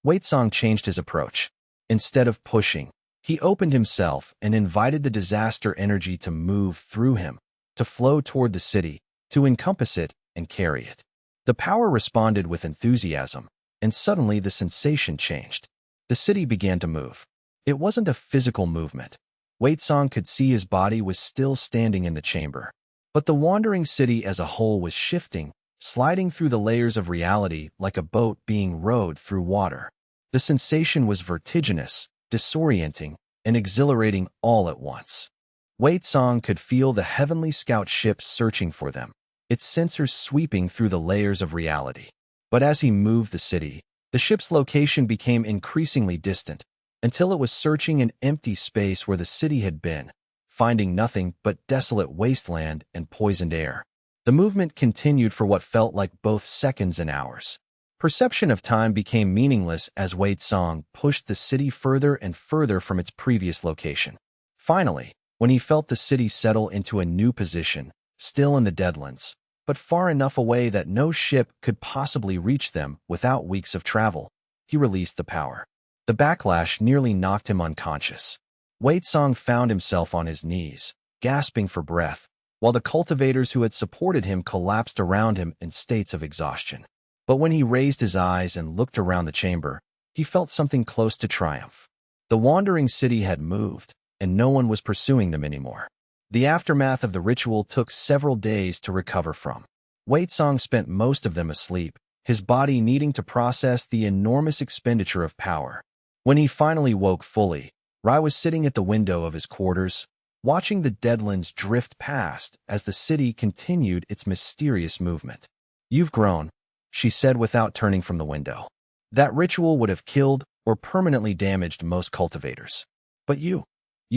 [SPEAKER 1] Wei Song changed his approach. Instead of pushing, he opened himself and invited the disaster energy to move through him, to flow toward the city, to encompass it and carry it. The power responded with enthusiasm, and suddenly the sensation changed. The city began to move. It wasn't a physical movement. Wei Song could see his body was still standing in the chamber. But the wandering city as a whole was shifting, sliding through the layers of reality like a boat being rowed through water. The sensation was vertiginous, disorienting, and exhilarating all at once. Wei Song could feel the heavenly scout ship searching for them, its sensors sweeping through the layers of reality. But as he moved the city, the ship's location became increasingly distant, until it was searching an empty space where the city had been, finding nothing but desolate wasteland and poisoned air. The movement continued for what felt like both seconds and hours. Perception of time became meaningless as Wei Song pushed the city further and further from its previous location. Finally, when he felt the city settle into a new position, still in the Deadlands, but far enough away that no ship could possibly reach them without weeks of travel, he released the power. The backlash nearly knocked him unconscious. Wei Song found himself on his knees, gasping for breath, while the cultivators who had supported him collapsed around him in states of exhaustion. But when he raised his eyes and looked around the chamber, he felt something close to triumph. The wandering city had moved, and no one was pursuing them anymore. The aftermath of the ritual took several days to recover from. Wei Song spent most of them asleep, his body needing to process the enormous expenditure of power. When he finally woke fully, Rai was sitting at the window of his quarters, watching the Deadlands drift past as the city continued its mysterious movement. "You've grown," she said without turning from the window. "That ritual would have killed or permanently damaged most cultivators. But you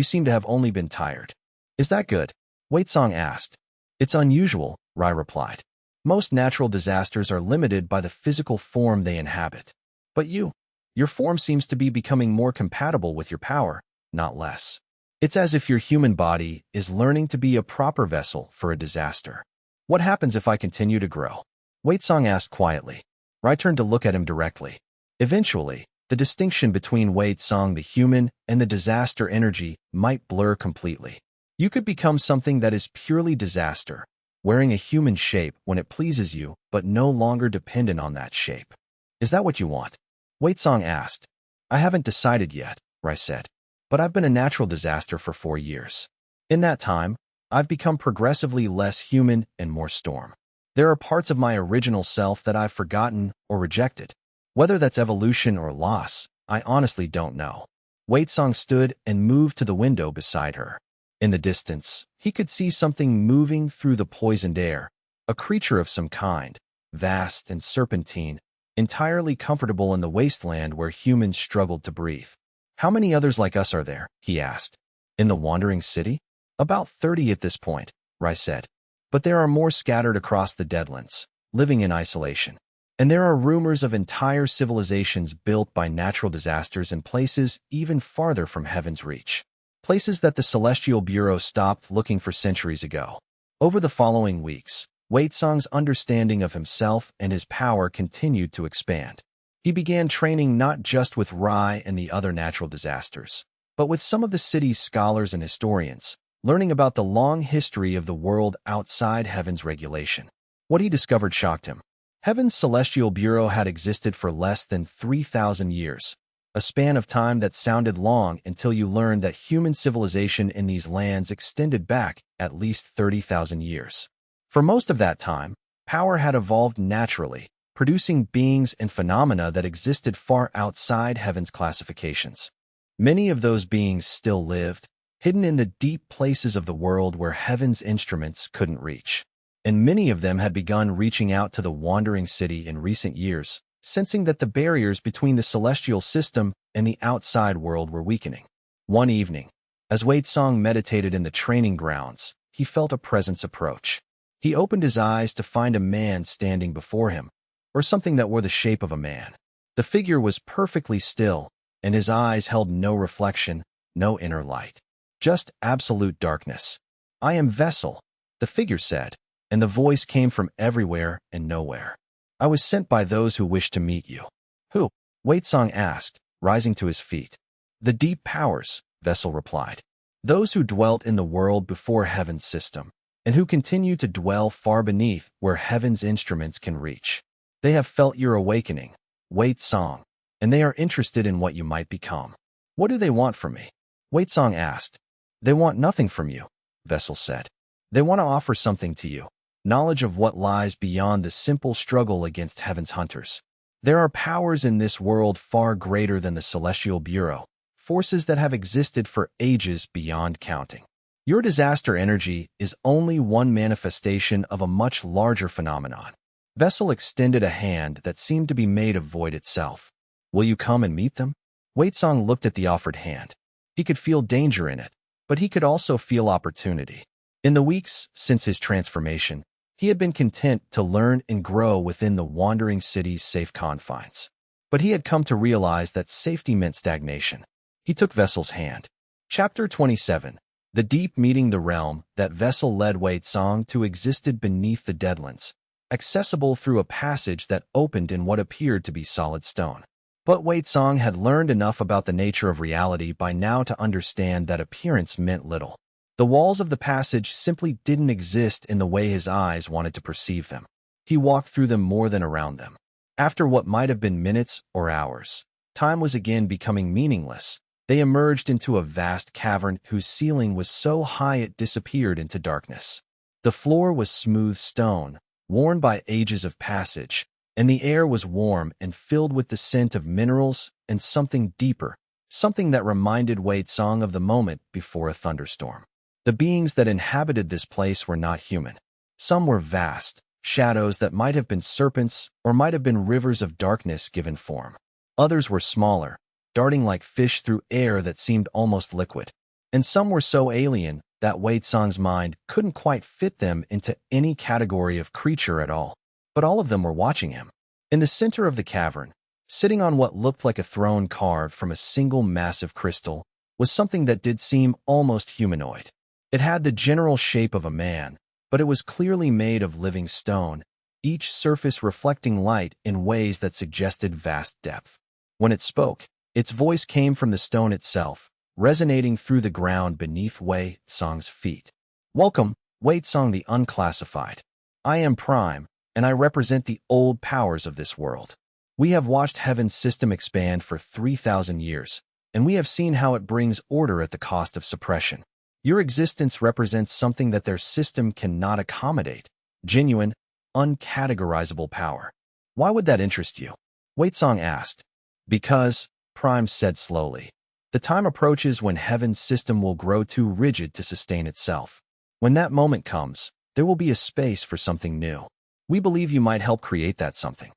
[SPEAKER 1] seem to have only been tired. Is that good?" Wei Song asked. "It's unusual," Rai replied. "Most natural disasters are limited by the physical form they inhabit. But your form seems to be becoming more compatible with your power, not less. It's as if your human body is learning to be a proper vessel for a disaster." "What happens if I continue to grow?" Wei Song asked quietly. Rai turned to look at him directly. Eventually, the distinction between Wei Song the human and the disaster energy might blur completely. You could become something that is purely disaster, wearing a human shape when it pleases you, but no longer dependent on that shape. "Is that what you want?" Wei Song asked. "I haven't decided yet," Rai said, "but I've been a natural disaster for 4 years. In that time, I've become progressively less human and more storm. There are parts of my original self that I've forgotten or rejected. Whether that's evolution or loss, I honestly don't know." Wei Song stood and moved to the window beside her. In the distance, he could see something moving through the poisoned air, a creature of some kind, vast and serpentine, entirely comfortable in the wasteland where humans struggled to breathe. "How many others like us are there?" he asked. "In the wandering city?" "About 30 at this point," Rai said. "But there are more scattered across the Deadlands, living in isolation. And there are rumors of entire civilizations built by natural disasters in places even farther from heaven's reach. Places that the Celestial Bureau stopped looking for centuries ago." Over the following weeks, Wei Song's understanding of himself and his power continued to expand. He began training not just with Rai and the other natural disasters, but with some of the city's scholars and historians, learning about the long history of the world outside Heaven's regulation. What he discovered shocked him. Heaven's Celestial Bureau had existed for less than 3,000 years, a span of time that sounded long until you learned that human civilization in these lands extended back at least 30,000 years. For most of that time, power had evolved naturally, producing beings and phenomena that existed far outside heaven's classifications. Many of those beings still lived, hidden in the deep places of the world where heaven's instruments couldn't reach. And many of them had begun reaching out to the wandering city in recent years, sensing that the barriers between the celestial system and the outside world were weakening. One evening, as Wei Song meditated in the training grounds, he felt a presence approach. He opened his eyes to find a man standing before him, or something that wore the shape of a man. The figure was perfectly still, and his eyes held no reflection, no inner light. Just absolute darkness. "I am Vessel," the figure said, and the voice came from everywhere and nowhere. "I was sent by those who wish to meet you." "Who?" Wei Song asked, rising to his feet. "The deep powers," Vessel replied. "Those who dwelt in the world before heaven's system, and who continue to dwell far beneath where heaven's instruments can reach. They have felt your awakening, Wei Song, and they are interested in what you might become." "What do they want from me?" Wei Song asked. "They want nothing from you," Vessel said. "They want to offer something to you, knowledge of what lies beyond the simple struggle against heaven's hunters. There are powers in this world far greater than the Celestial Bureau, forces that have existed for ages beyond counting. Your disaster energy is only one manifestation of a much larger phenomenon." Vessel extended a hand that seemed to be made of void itself. "Will you come and meet them?" Wei Song looked at the offered hand. He could feel danger in it, but he could also feel opportunity. In the weeks since his transformation, he had been content to learn and grow within the wandering city's safe confines. But he had come to realize that safety meant stagnation. He took Vessel's hand. Chapter 27. The Deep Meeting. The realm that Vessel led Wei Song to existed beneath the Deadlands, accessible through a passage that opened in what appeared to be solid stone. But Wei Song had learned enough about the nature of reality by now to understand that appearance meant little. The walls of the passage simply didn't exist in the way his eyes wanted to perceive them. He walked through them more than around them. After what might have been minutes or hours, time was again becoming meaningless. They emerged into a vast cavern whose ceiling was so high it disappeared into darkness. The floor was smooth stone, worn by ages of passage, and the air was warm and filled with the scent of minerals and something deeper, something that reminded Wei Song of the moment before a thunderstorm. The beings that inhabited this place were not human. Some were vast, shadows that might have been serpents or might have been rivers of darkness given form. Others were smaller, darting like fish through air that seemed almost liquid. And some were so alien that Wei Song's mind couldn't quite fit them into any category of creature at all. But all of them were watching him. In the center of the cavern, sitting on what looked like a throne carved from a single massive crystal, was something that did seem almost humanoid. It had the general shape of a man, but it was clearly made of living stone, each surface reflecting light in ways that suggested vast depth. When it spoke, its voice came from the stone itself, resonating through the ground beneath Wei Song's feet. "Welcome, Wei Song the Unclassified. I am Prime, and I represent the old powers of this world. We have watched heaven's system expand for 3,000 years, and we have seen how it brings order at the cost of suppression. Your existence represents something that their system cannot accommodate, genuine, uncategorizable power. Why would that interest you?" Wei Song asked. "Because," Prime said slowly, "the time approaches when heaven's system will grow too rigid to sustain itself. When that moment comes, there will be a space for something new. We believe you might help create that something."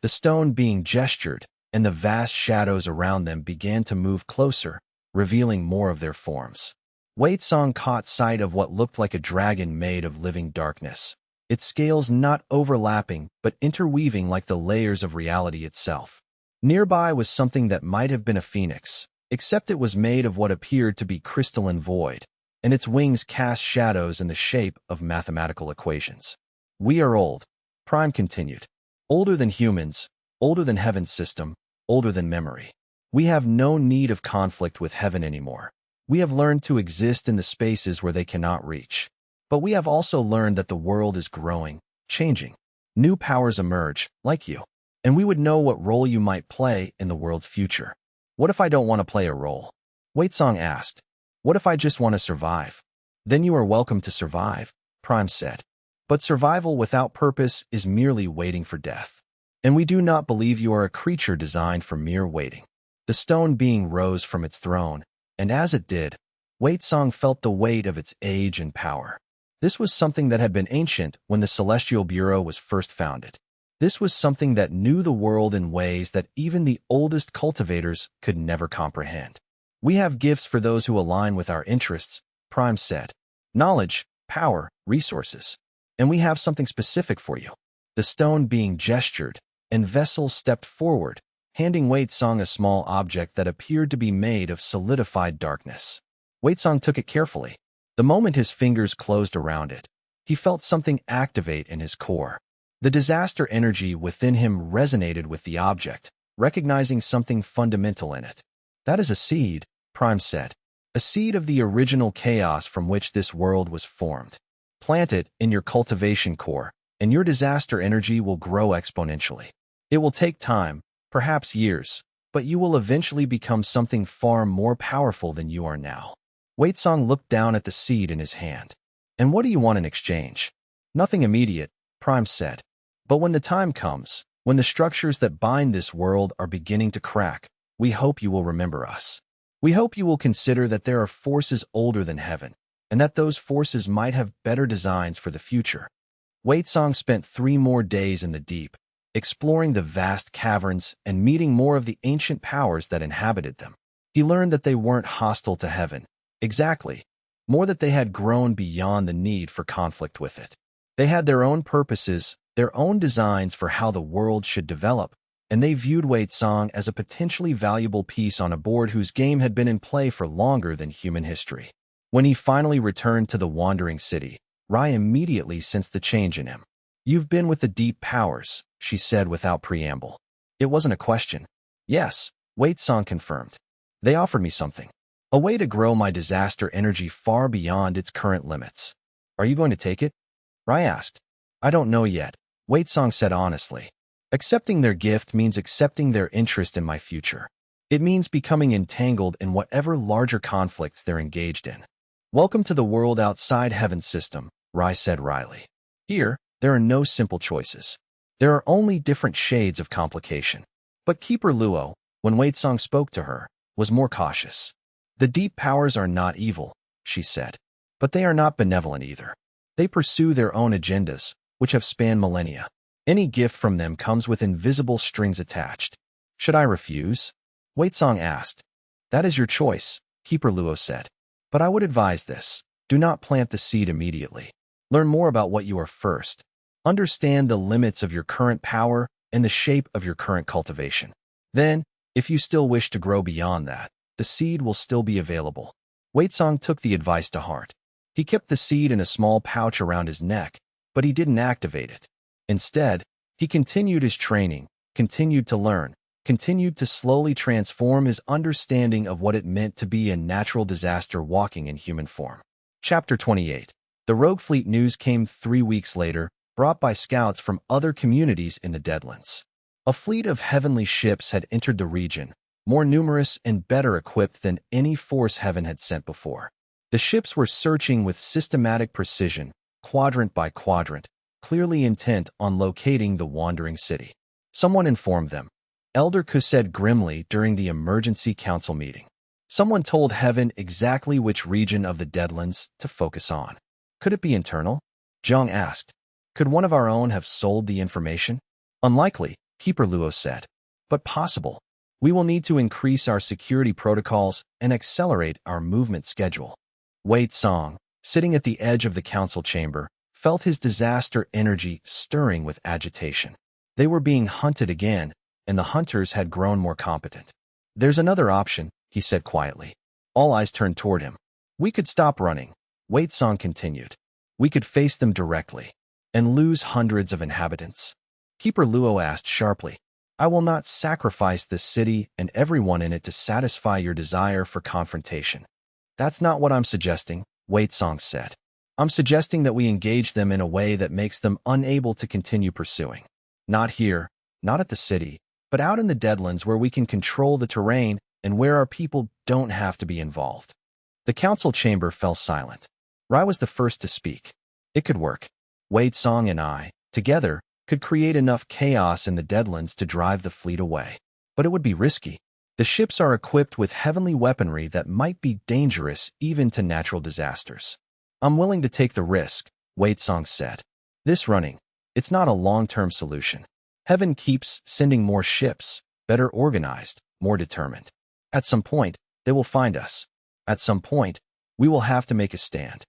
[SPEAKER 1] The stone being gestured, and the vast shadows around them began to move closer, revealing more of their forms. Wei Song caught sight of what looked like a dragon made of living darkness, its scales not overlapping but interweaving like the layers of reality itself. Nearby was something that might have been a phoenix, except it was made of what appeared to be crystalline void, and its wings cast shadows in the shape of mathematical equations. "We are old," Prime continued. "Older than humans, older than heaven's system, older than memory. We have no need of conflict with heaven anymore. We have learned to exist in the spaces where they cannot reach. But we have also learned that the world is growing, changing. New powers emerge, like you, and we would know what role you might play in the world's future." "What if I don't want to play a role?" Wei Song asked. "What if I just want to survive?" "Then you are welcome to survive," Prime said. "But survival without purpose is merely waiting for death. and we do not believe you are a creature designed for mere waiting. The stone being rose from its throne, and as it did, Wei Song felt the weight of its age and power. This was something that had been ancient when the Celestial Bureau was first founded. This was something that knew the world in ways that even the oldest cultivators could never comprehend. We have gifts for those who align with our interests, Prime said. Knowledge, power, resources. And we have something specific for you. The stone being gestured, and Vessel stepped forward, handing Wei Song a small object that appeared to be made of solidified darkness. Wei Song took it carefully. The moment his fingers closed around it, he felt something activate in his core. The disaster energy within him resonated with the object, recognizing something fundamental in it. That is a seed, Prime said. A seed of the original chaos from which this world was formed. Plant it in your cultivation core, and your disaster energy will grow exponentially. It will take time, perhaps years, but you will eventually become something far more powerful than you are now. Wei Song looked down at the seed in his hand. And what do you want in exchange? Nothing immediate, Prime said. But when the time comes, when the structures that bind this world are beginning to crack, we hope you will remember us. We hope you will consider that there are forces older than heaven, and that those forces might have better designs for the future. Wei Song spent 3 more days in the deep, exploring the vast caverns and meeting more of the ancient powers that inhabited them. He learned that they weren't hostile to heaven. Exactly. More that they had grown beyond the need for conflict with it. They had their own purposes, their own designs for how the world should develop, and they viewed Wei Song as a potentially valuable piece on a board whose game had been in play for longer than human history. When he finally returned to the wandering city, Rai immediately sensed the change in him. You've been with the deep powers, she said without preamble. It wasn't a question. Yes, Wei Song confirmed. They offered me something. A way to grow my disaster energy far beyond its current limits. Are you going to take it? Rai asked. I don't know yet, Wei Song said honestly. Accepting their gift means accepting their interest in my future. It means becoming entangled in whatever larger conflicts they're engaged in. Welcome to the world outside heaven's system, Rai said wryly. Here, there are no simple choices. There are only different shades of complication. But Keeper Luo, when Wei Song spoke to her, was more cautious. The deep powers are not evil, she said. But they are not benevolent either. They pursue their own agendas, which have spanned millennia. Any gift from them comes with invisible strings attached. Should I refuse? Wei Song asked. That is your choice, Keeper Luo said. But I would advise this. Do not plant the seed immediately. Learn more about what you are first. Understand the limits of your current power and the shape of your current cultivation. Then, if you still wish to grow beyond that, the seed will still be available. Wei Song took the advice to heart. He kept the seed in a small pouch around his neck, but he didn't activate it. Instead, he continued his training, continued to learn, continued to slowly transform his understanding of what it meant to be a natural disaster walking in human form. Chapter 28. The Rogue Fleet news came 3 weeks later, brought by scouts from other communities in the Deadlands. A fleet of heavenly ships had entered the region, more numerous and better equipped than any force heaven had sent before. The ships were searching with systematic precision, quadrant by quadrant, clearly intent on locating the wandering city. Someone informed them. Elder Ku said grimly during the emergency council meeting. Someone told Heaven exactly which region of the Deadlands to focus on. Could it be internal? Zhang asked. Could one of our own have sold the information? Unlikely, Keeper Luo said. But possible. We will need to increase our security protocols and accelerate our movement schedule. Wei Song, sitting at the edge of the council chamber, felt his disaster energy stirring with agitation. They were being hunted again, and the hunters had grown more competent. There's another option, he said quietly. All eyes turned toward him. We could stop running, Wei Song continued. We could face them directly and lose hundreds of inhabitants. Keeper Luo asked sharply. I will not sacrifice this city and everyone in it to satisfy your desire for confrontation. That's not what I'm suggesting, Wei Song said. I'm suggesting that we engage them in a way that makes them unable to continue pursuing. Not here, not at the city, but out in the Deadlands where we can control the terrain and where our people don't have to be involved. The council chamber fell silent. Rai was the first to speak. It could work. Wei Song and I, together, could create enough chaos in the Deadlands to drive the fleet away. But it would be risky. The ships are equipped with heavenly weaponry that might be dangerous even to natural disasters. I'm willing to take the risk, Waitsong said. This running, it's not a long-term solution. Heaven keeps sending more ships, better organized, more determined. At some point, they will find us. At some point, we will have to make a stand.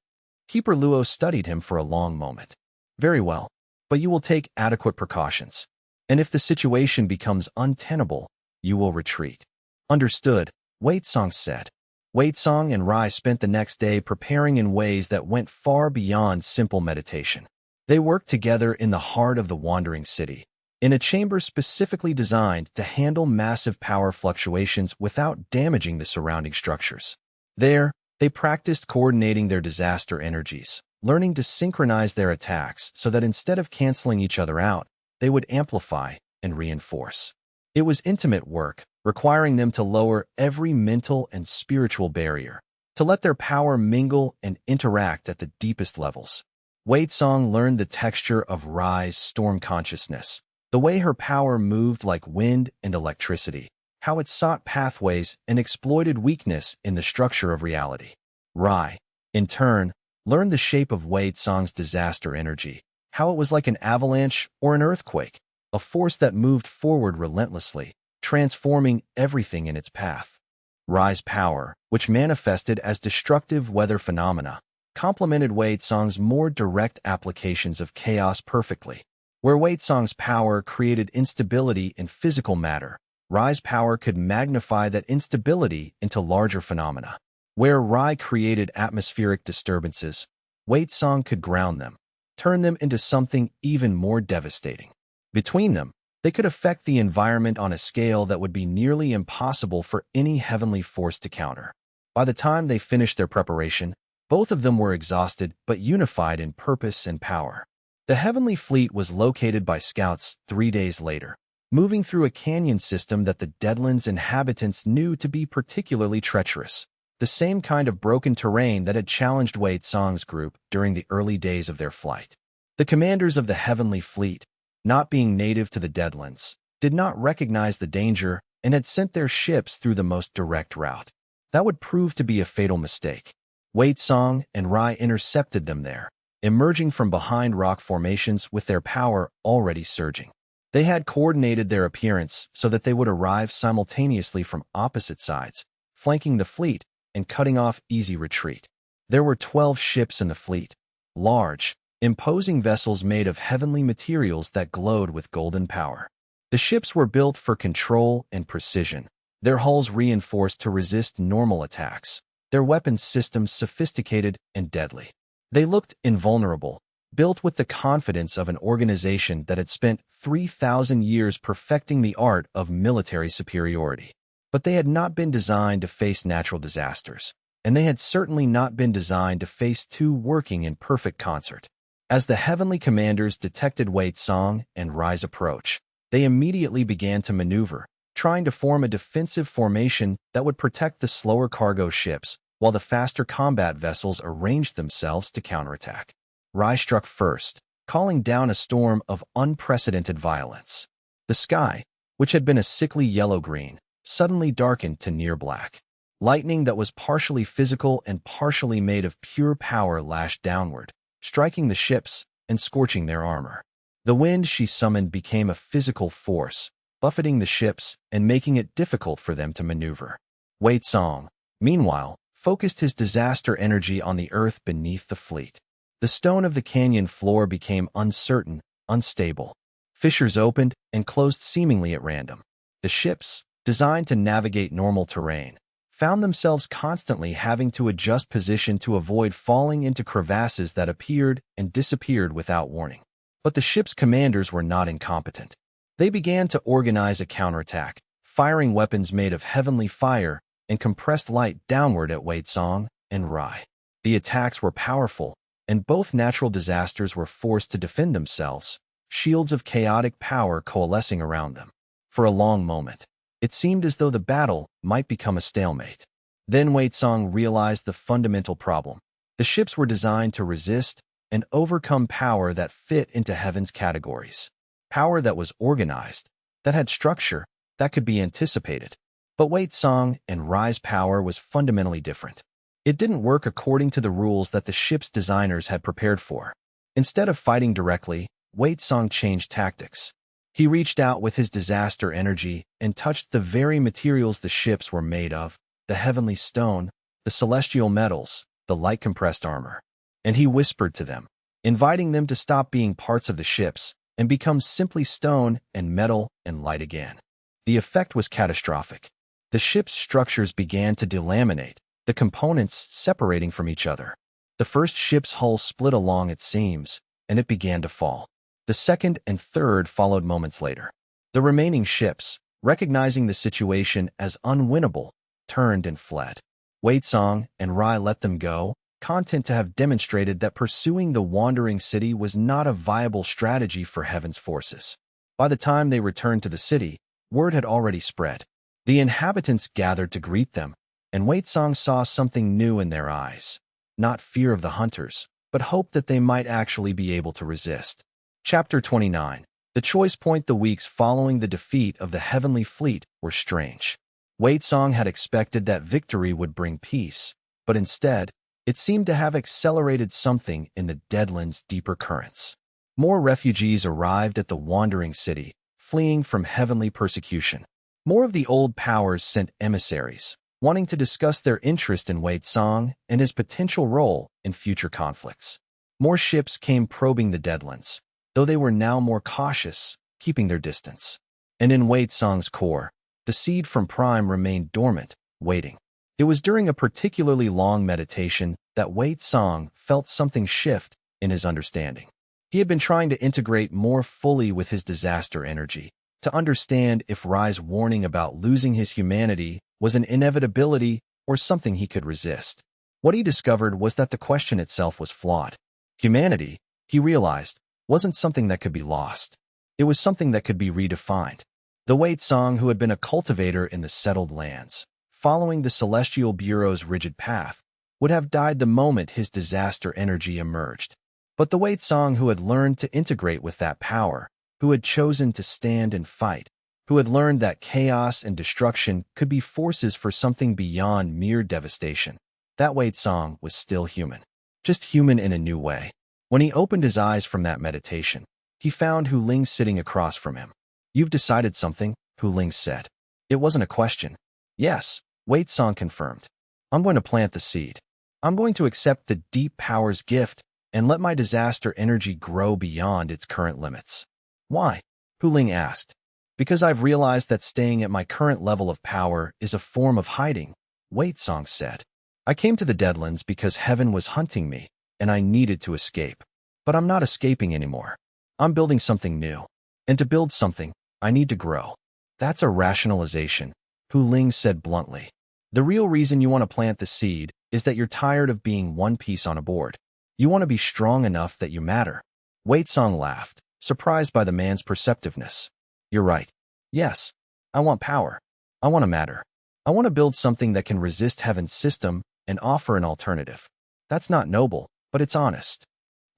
[SPEAKER 1] Keeper Luo studied him for a long moment. Very well, but you will take adequate precautions. And if the situation becomes untenable, you will retreat. Understood, Waitsong said. Waitsong and Rai spent the next day preparing in ways that went far beyond simple meditation. They worked together in the heart of the wandering city, in a chamber specifically designed to handle massive power fluctuations without damaging the surrounding structures. There, they practiced coordinating their disaster energies, learning to synchronize their attacks so that instead of canceling each other out, they would amplify and reinforce. It was intimate work, requiring them to lower every mental and spiritual barrier, to let their power mingle and interact at the deepest levels. Waitsong learned the texture of Rai's storm consciousness, the way her power moved like wind and electricity, how it sought pathways and exploited weakness in the structure of reality. Rai, in turn, learned the shape of Waitsong's disaster energy, how it was like an avalanche or an earthquake, a force that moved forward relentlessly, transforming everything in its path. Rai's power, which manifested as destructive weather phenomena, complemented Waitsong's more direct applications of chaos perfectly. Where Waitsong's power created instability in physical matter, Rai's power could magnify that instability into larger phenomena. Where Rai created atmospheric disturbances, Waitsong could ground them, turn them into something even more devastating. Between them, they could affect the environment on a scale that would be nearly impossible for any heavenly force to counter. By the time they finished their preparation, both of them were exhausted but unified in purpose and power. The heavenly fleet was located by scouts 3 days later, moving through a canyon system that the Deadlands' inhabitants knew to be particularly treacherous, the same kind of broken terrain that had challenged Waitsong's group during the early days of their flight. The commanders of the heavenly fleet, not being native to the Deadlands, did not recognize the danger and had sent their ships through the most direct route. That would prove to be a fatal mistake. Waitsong and Rai intercepted them there, emerging from behind rock formations with their power already surging. They had coordinated their appearance so that they would arrive simultaneously from opposite sides, flanking the fleet and cutting off easy retreat. There were 12 ships in the fleet, large, imposing vessels made of heavenly materials that glowed with golden power. The ships were built for control and precision, their hulls reinforced to resist normal attacks, their weapons systems sophisticated and deadly. They looked invulnerable, built with the confidence of an organization that had spent 3,000 years perfecting the art of military superiority. But they had not been designed to face natural disasters, and they had certainly not been designed to face two working in perfect concert. As the heavenly commanders detected Waitsong and Rai's approach, they immediately began to maneuver, trying to form a defensive formation that would protect the slower cargo ships, while the faster combat vessels arranged themselves to counterattack. Rai struck first, calling down a storm of unprecedented violence. The sky, which had been a sickly yellow-green, suddenly darkened to near black. Lightning that was partially physical and partially made of pure power lashed downward, striking the ships and scorching their armor. The wind she summoned became a physical force, buffeting the ships and making it difficult for them to maneuver. Waitsong, meanwhile, focused his disaster energy on the earth beneath the fleet. The stone of the canyon floor became uncertain, unstable. Fissures opened and closed seemingly at random. The ships, designed to navigate normal terrain, found themselves constantly having to adjust position to avoid falling into crevasses that appeared and disappeared without warning. But the ship's commanders were not incompetent. They began to organize a counterattack, firing weapons made of heavenly fire and compressed light downward at Waitsong and Rai. The attacks were powerful, and both natural disasters were forced to defend themselves, shields of chaotic power coalescing around them. For a long moment, it seemed as though the battle might become a stalemate. Then Waitsong realized the fundamental problem. The ships were designed to resist and overcome power that fit into heaven's categories. power that was organized, that had structure, that could be anticipated. But Wei Song and Rai's power was fundamentally different. It didn't work according to the rules that the ship's designers had prepared for. Instead of fighting directly, Wei Song changed tactics. He reached out with his disaster energy and touched the very materials the ships were made of, the heavenly stone, the celestial metals, the light-compressed armor. And he whispered to them, inviting them to stop being parts of the ships and become simply stone and metal and light again. The effect was catastrophic. The ship's structures began to delaminate, the components separating from each other. The first ship's hull split along its seams, and it began to fall. The second and third followed moments later. The remaining ships, recognizing the situation as unwinnable, turned and fled. Wei Song and Rai let them go, content to have demonstrated that pursuing the wandering city was not a viable strategy for Heaven's forces. By the time they returned to the city, word had already spread. The inhabitants gathered to greet them, and Wei Song saw something new in their eyes. Not fear of the hunters, but hope that they might actually be able to resist. Chapter 29. The choice point. The weeks following the defeat of the Heavenly Fleet were strange. Wei Song had expected that victory would bring peace, but instead, it seemed to have accelerated something in the Deadlands' deeper currents. More refugees arrived at the wandering city, fleeing from heavenly persecution. More of the old powers sent emissaries, wanting to discuss their interest in Wei Song and his potential role in future conflicts. More ships came probing the Deadlands, though they were now more cautious, keeping their distance. And in Wei Song's core, the seed from Prime remained dormant, waiting. It was during a particularly long meditation that Wei Song felt something shift in his understanding. He had been trying to integrate more fully with his disaster energy, to understand if Rai's warning about losing his humanity was an inevitability or something he could resist. What he discovered was that the question itself was flawed. Humanity, he realized, wasn't something that could be lost. It was something that could be redefined. The Wei Song, who had been a cultivator in the settled lands, following the Celestial Bureau's rigid path, would have died the moment his disaster energy emerged. But the Wei Song who had learned to integrate with that power, who had chosen to stand and fight, who had learned that chaos and destruction could be forces for something beyond mere devastation, that Wei Song was still human. Just human in a new way. When he opened his eyes from that meditation, he found Hu Ling sitting across from him. "You've decided something," Hu Ling said. It wasn't a question. "Yes," Wei Song confirmed. "I'm going to plant the seed. I'm going to accept the deep power's gift and let my disaster energy grow beyond its current limits." "Why?" Hu Ling asked. "Because I've realized that staying at my current level of power is a form of hiding," Wei Song said. "I came to the Deadlands because Heaven was hunting me, and I needed to escape. But I'm not escaping anymore. I'm building something new. And to build something, I need to grow." "That's a rationalization," Hu Ling said bluntly. "The real reason you want to plant the seed is that you're tired of being one piece on a board. You want to be strong enough that you matter." Wei Song laughed, surprised by the man's perceptiveness. "You're right. Yes, I want power. I want to matter. I want to build something that can resist Heaven's system and offer an alternative. That's not noble, but it's honest."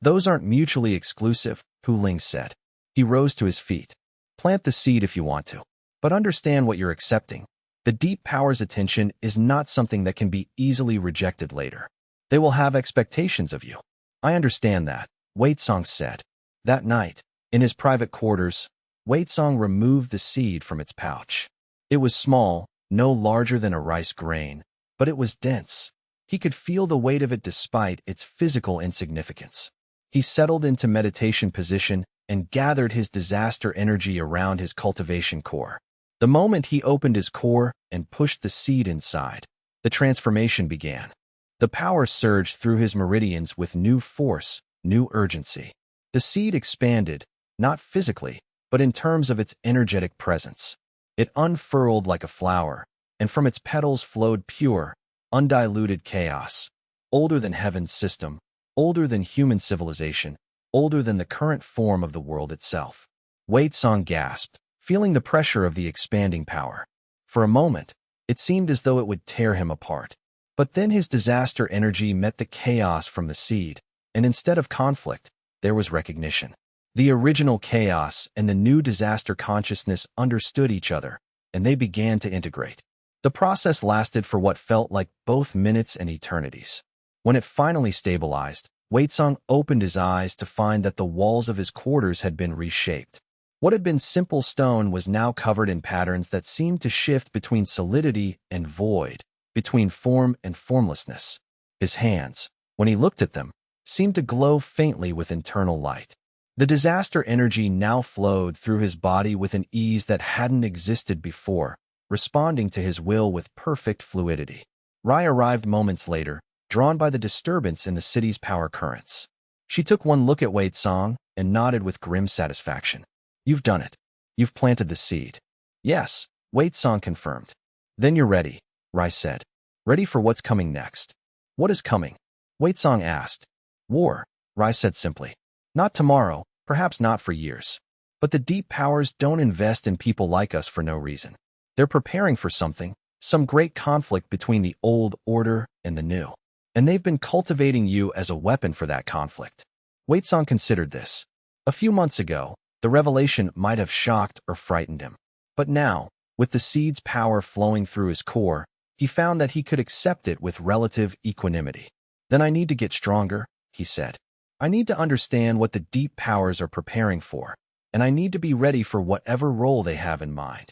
[SPEAKER 1] "Those aren't mutually exclusive," Hu Ling said. He rose to his feet. "Plant the seed if you want to. But understand what you're accepting. The deep power's attention is not something that can be easily rejected later. They will have expectations of you." "I understand that," Wei Song said. That night, in his private quarters, Wei Song removed the seed from its pouch. It was small, no larger than a rice grain, but it was dense. He could feel the weight of it despite its physical insignificance. He settled into meditation position and gathered his disaster energy around his cultivation core. The moment he opened his core and pushed the seed inside, the transformation began. The power surged through his meridians with new force, new urgency. The seed expanded, not physically, but in terms of its energetic presence. It unfurled like a flower, and from its petals flowed pure, undiluted chaos, older than Heaven's system, older than human civilization, older than the current form of the world itself. Wei Song gasped, feeling the pressure of the expanding power. For a moment, it seemed as though it would tear him apart. But then his disaster energy met the chaos from the seed, and instead of conflict, there was recognition. The original chaos and the new disaster consciousness understood each other, and they began to integrate. The process lasted for what felt like both minutes and eternities. When it finally stabilized, Waitsong opened his eyes to find that the walls of his quarters had been reshaped. What had been simple stone was now covered in patterns that seemed to shift between solidity and void, between form and formlessness. His hands, when he looked at them, seemed to glow faintly with internal light. The disaster energy now flowed through his body with an ease that hadn't existed before, responding to his will with perfect fluidity. Rai arrived moments later, drawn by the disturbance in the city's power currents. She took one look at Wei Tsong and nodded with grim satisfaction. "You've done it. You've planted the seed." "Yes," Wei Tsong confirmed. "Then you're ready," Rai said. "Ready for what's coming next." "What is coming?" Wei Tsong asked. "War," Rai said simply. "Not tomorrow, perhaps not for years. But the deep powers don't invest in people like us for no reason. They're preparing for something, some great conflict between the old order and the new. And they've been cultivating you as a weapon for that conflict." Wei Tsong considered this. A few months ago, the revelation might have shocked or frightened him. But now, with the seed's power flowing through his core, he found that he could accept it with relative equanimity. "Then I need to get stronger," he said. "I need to understand what the deep powers are preparing for, and I need to be ready for whatever role they have in mind."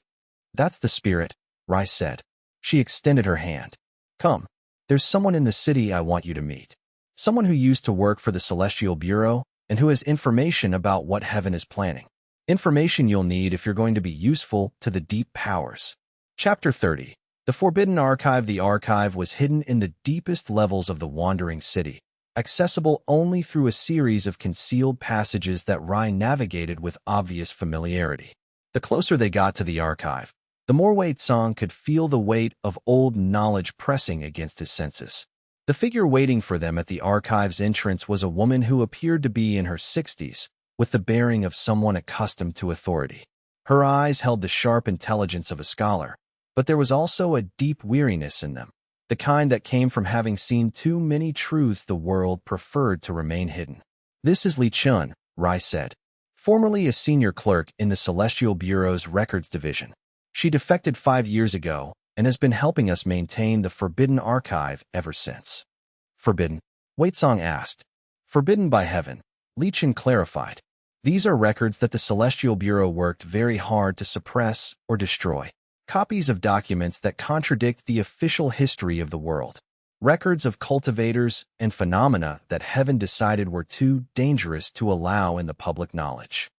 [SPEAKER 1] "That's the spirit," Rai said. She extended her hand. "Come. There's someone in the city I want you to meet. Someone who used to work for the Celestial Bureau and who has information about what heaven is planning. Information you'll need if you're going to be useful to the deep powers." Chapter 30. The Forbidden Archive. The archive was hidden in the deepest levels of the wandering city, accessible only through a series of concealed passages that Rai navigated with obvious familiarity. The closer they got to the archive, the more Wei Tsong could feel the weight of old knowledge pressing against his senses. The figure waiting for them at the archive's entrance was a woman who appeared to be in her 60s, with the bearing of someone accustomed to authority. Her eyes held the sharp intelligence of a scholar, but there was also a deep weariness in them, the kind that came from having seen too many truths the world preferred to remain hidden. "This is Li Chun," Rai said, formerly a senior clerk in the Celestial Bureau's Records Division. "She defected 5 years ago and has been helping us maintain the Forbidden Archive ever since." "Forbidden?" Wei Tsong asked. "Forbidden by heaven," Li Chun clarified. "These are records that the Celestial Bureau worked very hard to suppress or destroy. Copies of documents that contradict the official history of the world. Records of cultivators and phenomena that heaven decided were too dangerous to allow in the public knowledge."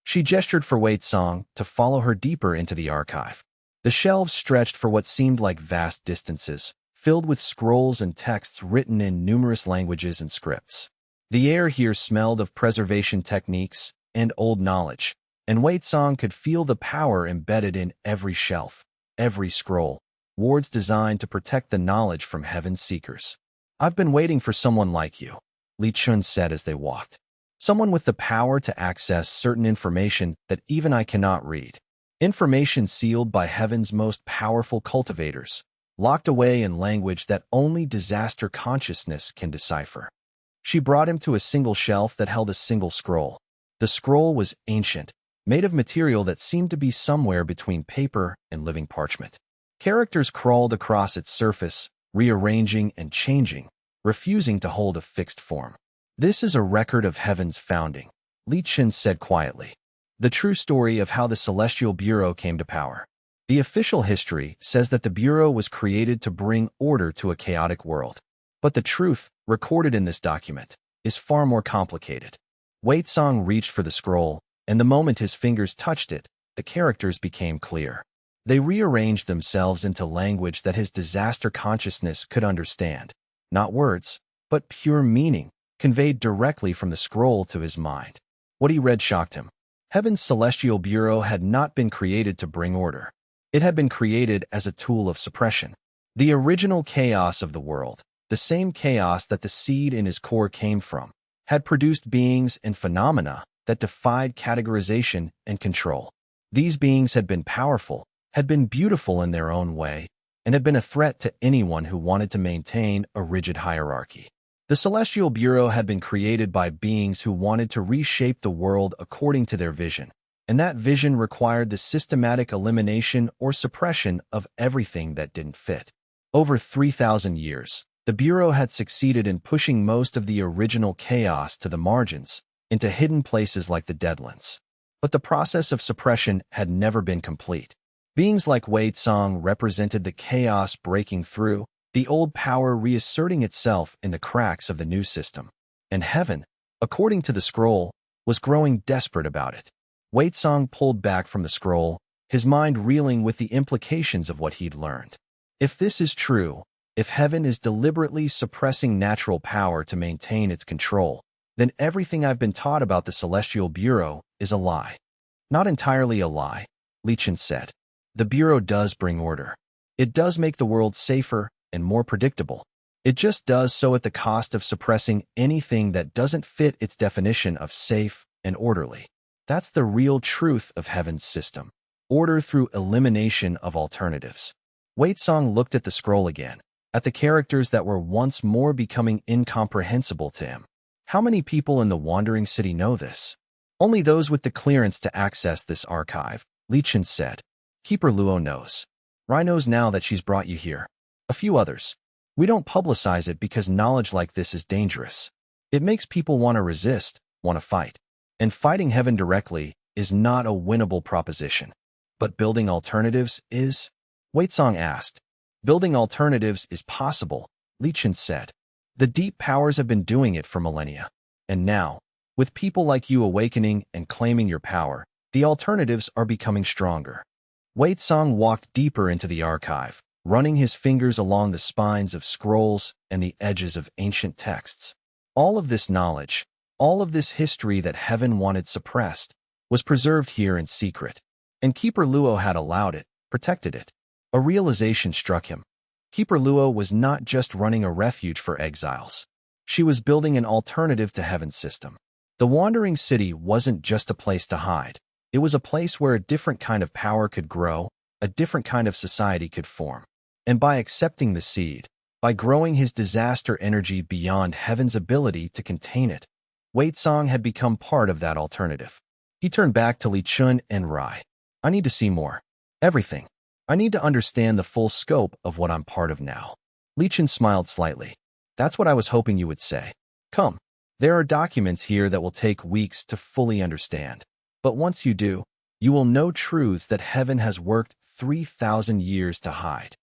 [SPEAKER 1] She gestured for Wei Tsong to follow her deeper into the archive. The shelves stretched for what seemed like vast distances, filled with scrolls and texts written in numerous languages and scripts. The air here smelled of preservation techniques and old knowledge, and Wei Tsong could feel the power embedded in every shelf, every scroll, wards designed to protect the knowledge from heaven's seekers. "I've been waiting for someone like you," Li Chun said as they walked. "Someone with the power to access certain information that even I cannot read. Information sealed by heaven's most powerful cultivators, locked away in language that only disaster consciousness can decipher." She brought him to a single shelf that held a single scroll. The scroll was ancient, made of material that seemed to be somewhere between paper and living parchment. Characters crawled across its surface, rearranging and changing, refusing to hold a fixed form. "This is a record of heaven's founding," Li Chun said quietly. "The true story of how the Celestial Bureau came to power. The official history says that the Bureau was created to bring order to a chaotic world. But the truth, recorded in this document, is far more complicated." Wei Tsong reached for the scroll, and the moment his fingers touched it, the characters became clear. They rearranged themselves into language that his disaster consciousness could understand. Not words, but pure meaning, conveyed directly from the scroll to his mind. What he read shocked him. Heaven's Celestial Bureau had not been created to bring order. It had been created as a tool of suppression. The original chaos of the world, the same chaos that the seed in his core came from, had produced beings and phenomena that defied categorization and control. These beings had been powerful, had been beautiful in their own way, and had been a threat to anyone who wanted to maintain a rigid hierarchy. The Celestial Bureau had been created by beings who wanted to reshape the world according to their vision, and that vision required the systematic elimination or suppression of everything that didn't fit. Over 3,000 years, the Bureau had succeeded in pushing most of the original chaos to the margins, into hidden places like the Deadlands. But the process of suppression had never been complete. Beings like Wei Tsang represented the chaos breaking through, the old power reasserting itself in the cracks of the new system. And heaven, according to the scroll, was growing desperate about it. Wei Tsang pulled back from the scroll, his mind reeling with the implications of what he'd learned. If this is true, if heaven is deliberately suppressing natural power to maintain its control, then everything I've been taught about the Celestial Bureau is a lie. Not entirely a lie, Li Chen said. The Bureau does bring order. It does make the world safer and more predictable. It just does so at the cost of suppressing anything that doesn't fit its definition of safe and orderly. That's the real truth of heaven's system. Order through elimination of alternatives. Wei Tsang looked at the scroll again, at the characters that were once more becoming incomprehensible to him. How many people in the Wandering City know this? Only those with the clearance to access this archive, Li Chen said. Keeper Luo knows. Rai knows now that she's brought you here. A few others. We don't publicize it because knowledge like this is dangerous. It makes people want to resist, want to fight. And fighting heaven directly is not a winnable proposition. But building alternatives is? Wei Tsang asked. Building alternatives is possible, Li Chen said. The deep powers have been doing it for millennia. And now, with people like you awakening and claiming your power, the alternatives are becoming stronger. Wei Tsang walked deeper into the archive, running his fingers along the spines of scrolls and the edges of ancient texts. All of this knowledge, all of this history that heaven wanted suppressed, was preserved here in secret. And Keeper Luo had allowed it, protected it. A realization struck him. Keeper Luo was not just running a refuge for exiles. She was building an alternative to heaven's system. The Wandering City wasn't just a place to hide. It was a place where a different kind of power could grow, a different kind of society could form. And by accepting the seed, by growing his disaster energy beyond heaven's ability to contain it, Wei Tsang had become part of that alternative. He turned back to Li Chun and Rai. I need to see more. Everything. I need to understand the full scope of what I'm part of now. Li Chun smiled slightly. That's what I was hoping you would say. Come. There are documents here that will take weeks to fully understand. But once you do, you will know truths that heaven has worked 3,000 years to hide.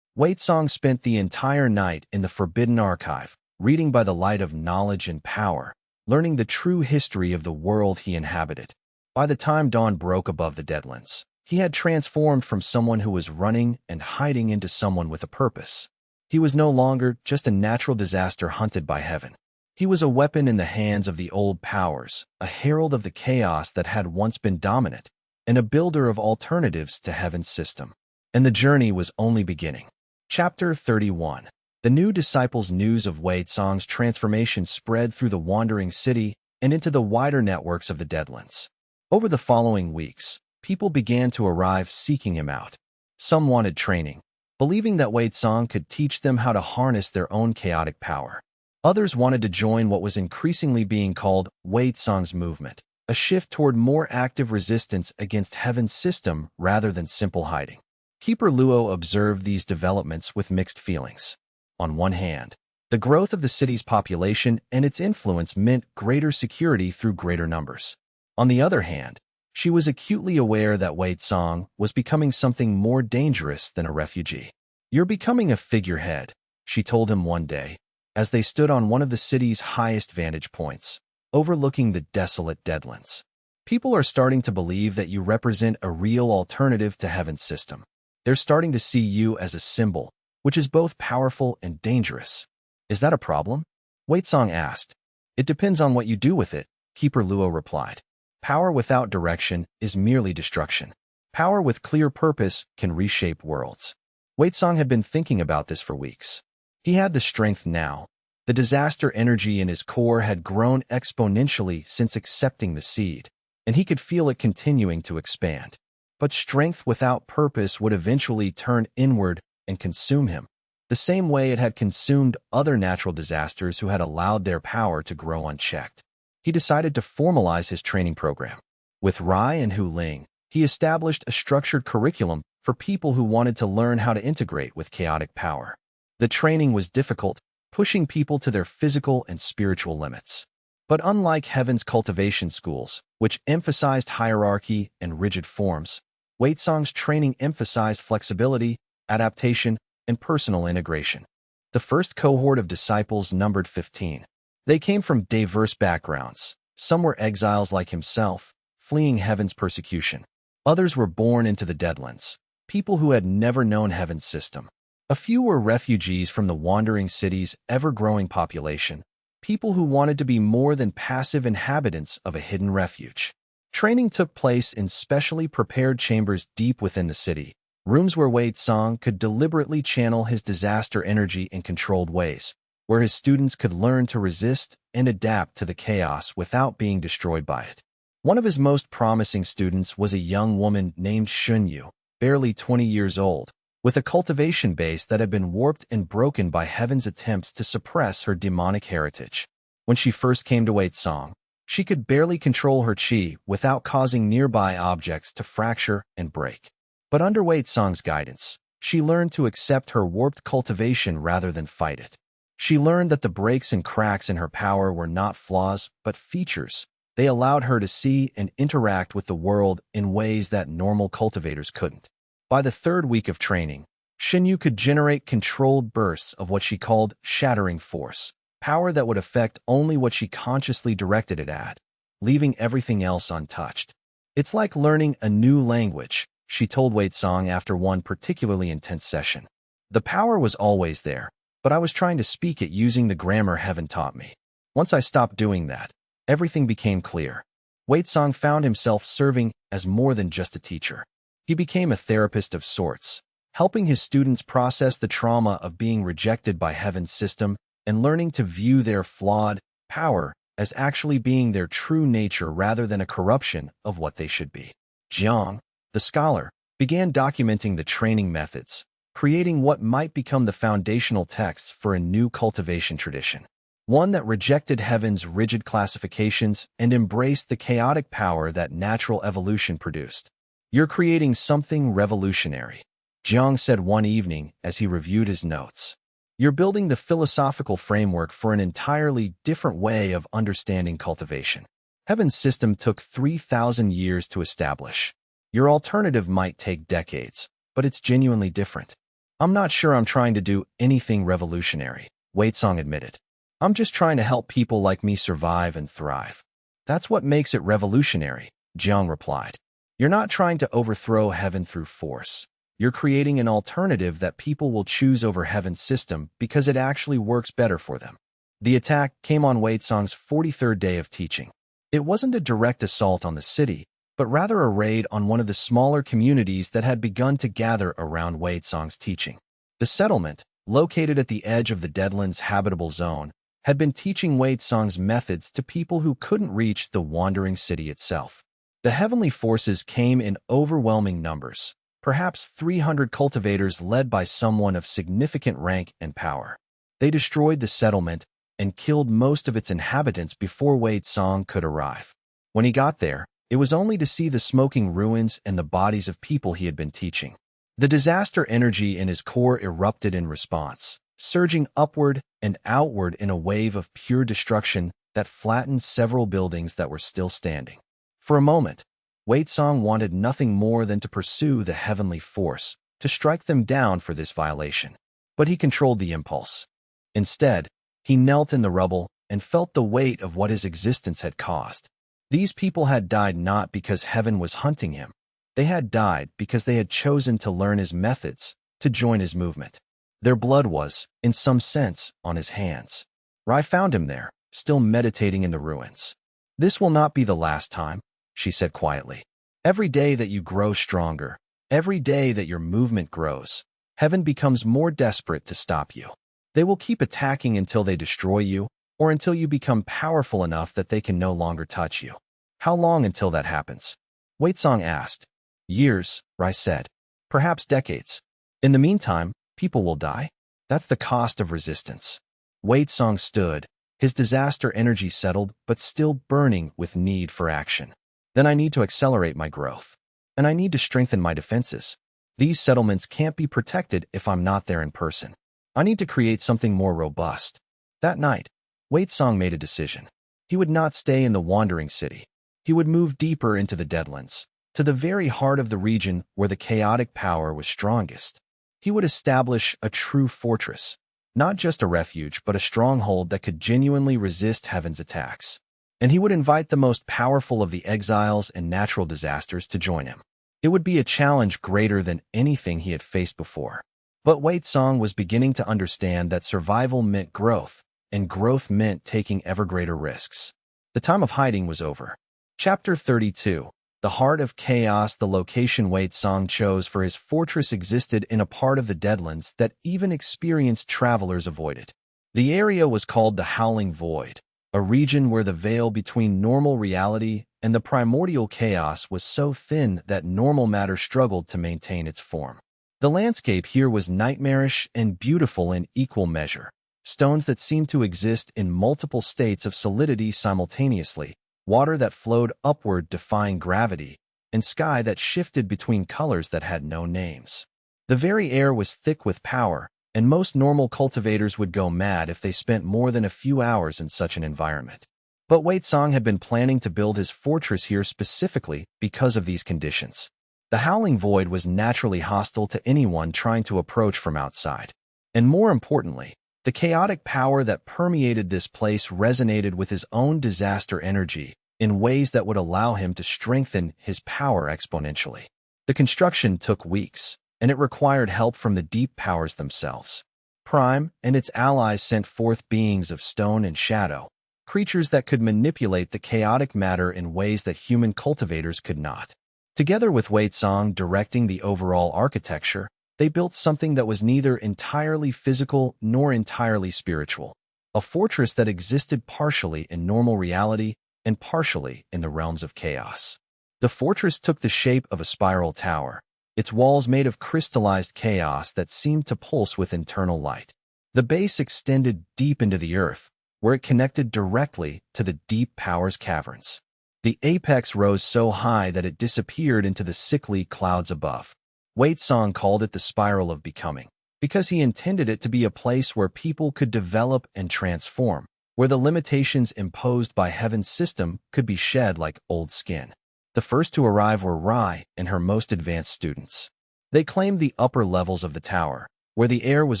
[SPEAKER 1] Wei Tsang spent the entire night in the Forbidden Archive, reading by the light of knowledge and power, learning the true history of the world he inhabited. By the time dawn broke above the Deadlands, he had transformed from someone who was running and hiding into someone with a purpose. He was no longer just a natural disaster hunted by heaven. He was a weapon in the hands of the old powers, a herald of the chaos that had once been dominant, and a builder of alternatives to heaven's system. And the journey was only beginning. Chapter 31. The new disciples' news of Wei Tsang's transformation spread through the Wandering City and into the wider networks of the Deadlands. Over the following weeks, people began to arrive seeking him out. Some wanted training, believing that Wei Tsang could teach them how to harness their own chaotic power. Others wanted to join what was increasingly being called Wei Tsang's movement, a shift toward more active resistance against heaven's system rather than simple hiding. Keeper Luo observed these developments with mixed feelings. On one hand, the growth of the city's population and its influence meant greater security through greater numbers. On the other hand, she was acutely aware that Wei Tsang was becoming something more dangerous than a refugee. You're becoming a figurehead, she told him one day, as they stood on one of the city's highest vantage points, overlooking the desolate Deadlands. People are starting to believe that you represent a real alternative to heaven's system. They're starting to see you as a symbol, which is both powerful and dangerous. Is that a problem? Wei Tsang asked. It depends on what you do with it, Keeper Luo replied. Power without direction is merely destruction. Power with clear purpose can reshape worlds. Wei Tsang had been thinking about this for weeks. He had the strength now. The disaster energy in his core had grown exponentially since accepting the seed, and he could feel it continuing to expand. But strength without purpose would eventually turn inward and consume him. the same way it had consumed other natural disasters who had allowed their power to grow unchecked. He decided to formalize his training program. With Rai and Hu Ling, he established a structured curriculum for people who wanted to learn how to integrate with chaotic power. The training was difficult, pushing people to their physical and spiritual limits. But unlike Heaven's cultivation schools, which emphasized hierarchy and rigid forms, Waitsong's training emphasized flexibility, adaptation, and personal integration. The first cohort of disciples numbered 15. They came from diverse backgrounds. Some were exiles like himself, fleeing Heaven's persecution. Others were born into the Deadlands, people who had never known Heaven's system. A few were refugees from the wandering city's ever-growing population, people who wanted to be more than passive inhabitants of a hidden refuge. Training took place in specially prepared chambers deep within the city, rooms where Wei Tsang could deliberately channel his disaster energy in controlled ways, where his students could learn to resist and adapt to the chaos without being destroyed by it. One of his most promising students was a young woman named Shunyu, barely 20 years old, with a cultivation base that had been warped and broken by Heaven's attempts to suppress her demonic heritage. When she first came to Wei Tsang, she could barely control her qi without causing nearby objects to fracture and break. But under Wei Tsang's guidance, she learned to accept her warped cultivation rather than fight it. She learned that the breaks and cracks in her power were not flaws, but features. They allowed her to see and interact with the world in ways that normal cultivators couldn't. By the third week of training, Xinyu could generate controlled bursts of what she called shattering force, power that would affect only what she consciously directed it at, leaving everything else untouched. It's like learning a new language, she told Wei Tsang after one particularly intense session. The power was always there, but I was trying to speak it using the grammar Heaven taught me. Once I stopped doing that, everything became clear. Wei Tsang found himself serving as more than just a teacher. He became a therapist of sorts, helping his students process the trauma of being rejected by Heaven's system and learning to view their flawed power as actually being their true nature rather than a corruption of what they should be. Jiang, the scholar, began documenting the training methods, creating what might become the foundational text for a new cultivation tradition, one that rejected Heaven's rigid classifications and embraced the chaotic power that natural evolution produced. "You're creating something revolutionary," Jiang said one evening as he reviewed his notes. "You're building the philosophical framework for an entirely different way of understanding cultivation. Heaven's system took 3,000 years to establish. Your alternative might take decades, but it's genuinely different." "I'm not sure I'm trying to do anything revolutionary," Wei Tsang admitted. "I'm just trying to help people like me survive and thrive." "That's what makes it revolutionary," Jiang replied. "You're not trying to overthrow Heaven through force. You're creating an alternative that people will choose over Heaven's system because it actually works better for them." The attack came on Wei Tsang's 43rd day of teaching. It wasn't a direct assault on the city, but rather a raid on one of the smaller communities that had begun to gather around Wei Tsang's teaching. The settlement, located at the edge of the Deadlands' habitable zone, had been teaching Wei Tsang's methods to people who couldn't reach the wandering city itself. The heavenly forces came in overwhelming numbers, perhaps 300 cultivators led by someone of significant rank and power. They destroyed the settlement and killed most of its inhabitants before Wei Tsang could arrive. When he got there, it was only to see the smoking ruins and the bodies of people he had been teaching. The disaster energy in his core erupted in response, surging upward and outward in a wave of pure destruction that flattened several buildings that were still standing. For a moment, Wei Tsang wanted nothing more than to pursue the heavenly force, to strike them down for this violation. But he controlled the impulse. Instead, he knelt in the rubble and felt the weight of what his existence had caused. These people had died not because Heaven was hunting him. They had died because they had chosen to learn his methods, to join his movement. Their blood was, in some sense, on his hands. Rai found him there, still meditating in the ruins. "This will not be the last time," she said quietly. "Every day that you grow stronger, every day that your movement grows, Heaven becomes more desperate to stop you. They will keep attacking until they destroy you, or until you become powerful enough that they can no longer touch you." "How long until that happens?" Wei Tsang asked. "Years," Rai said. "Perhaps decades. In the meantime, people will die." That's the cost of resistance. Wei Song stood, his disaster energy settled but still burning with need for action. Then I need to accelerate my growth. And I need to strengthen my defenses. These settlements can't be protected if I'm not there in person. I need to create something more robust. That night, Wei Song made a decision. He would not stay in the wandering city. He would move deeper into the Deadlands, to the very heart of the region where the chaotic power was strongest. He would establish a true fortress, not just a refuge, but a stronghold that could genuinely resist heaven's attacks. And he would invite the most powerful of the exiles and natural disasters to join him. It would be a challenge greater than anything he had faced before. But Wei Song was beginning to understand that survival meant growth, and growth meant taking ever greater risks. The time of hiding was over. Chapter 32. The Heart of Chaos. The location Wei Song chose for his fortress existed in a part of the Deadlands that even experienced travelers avoided. The area was called the Howling Void, a region where the veil between normal reality and the primordial chaos was so thin that normal matter struggled to maintain its form. The landscape here was nightmarish and beautiful in equal measure. Stones that seemed to exist in multiple states of solidity simultaneously, water that flowed upward defying gravity, and sky that shifted between colors that had no names. The very air was thick with power, and most normal cultivators would go mad if they spent more than a few hours in such an environment. But Wei Song had been planning to build his fortress here specifically because of these conditions. The Howling Void was naturally hostile to anyone trying to approach from outside. And more importantly, the chaotic power that permeated this place resonated with his own disaster energy in ways that would allow him to strengthen his power exponentially. The construction took weeks, and it required help from the deep powers themselves. Prime and its allies sent forth beings of stone and shadow, creatures that could manipulate the chaotic matter in ways that human cultivators could not. Together with Wei Song directing the overall architecture, they built something that was neither entirely physical nor entirely spiritual, a fortress that existed partially in normal reality and partially in the realms of chaos. The fortress took the shape of a spiral tower, its walls made of crystallized chaos that seemed to pulse with internal light. The base extended deep into the earth, where it connected directly to the deep power's caverns. The apex rose so high that it disappeared into the sickly clouds above. Wei Song called it the Spiral of Becoming, because he intended it to be a place where people could develop and transform, where the limitations imposed by heaven's system could be shed like old skin. The first to arrive were Rai and her most advanced students. They claimed the upper levels of the tower, where the air was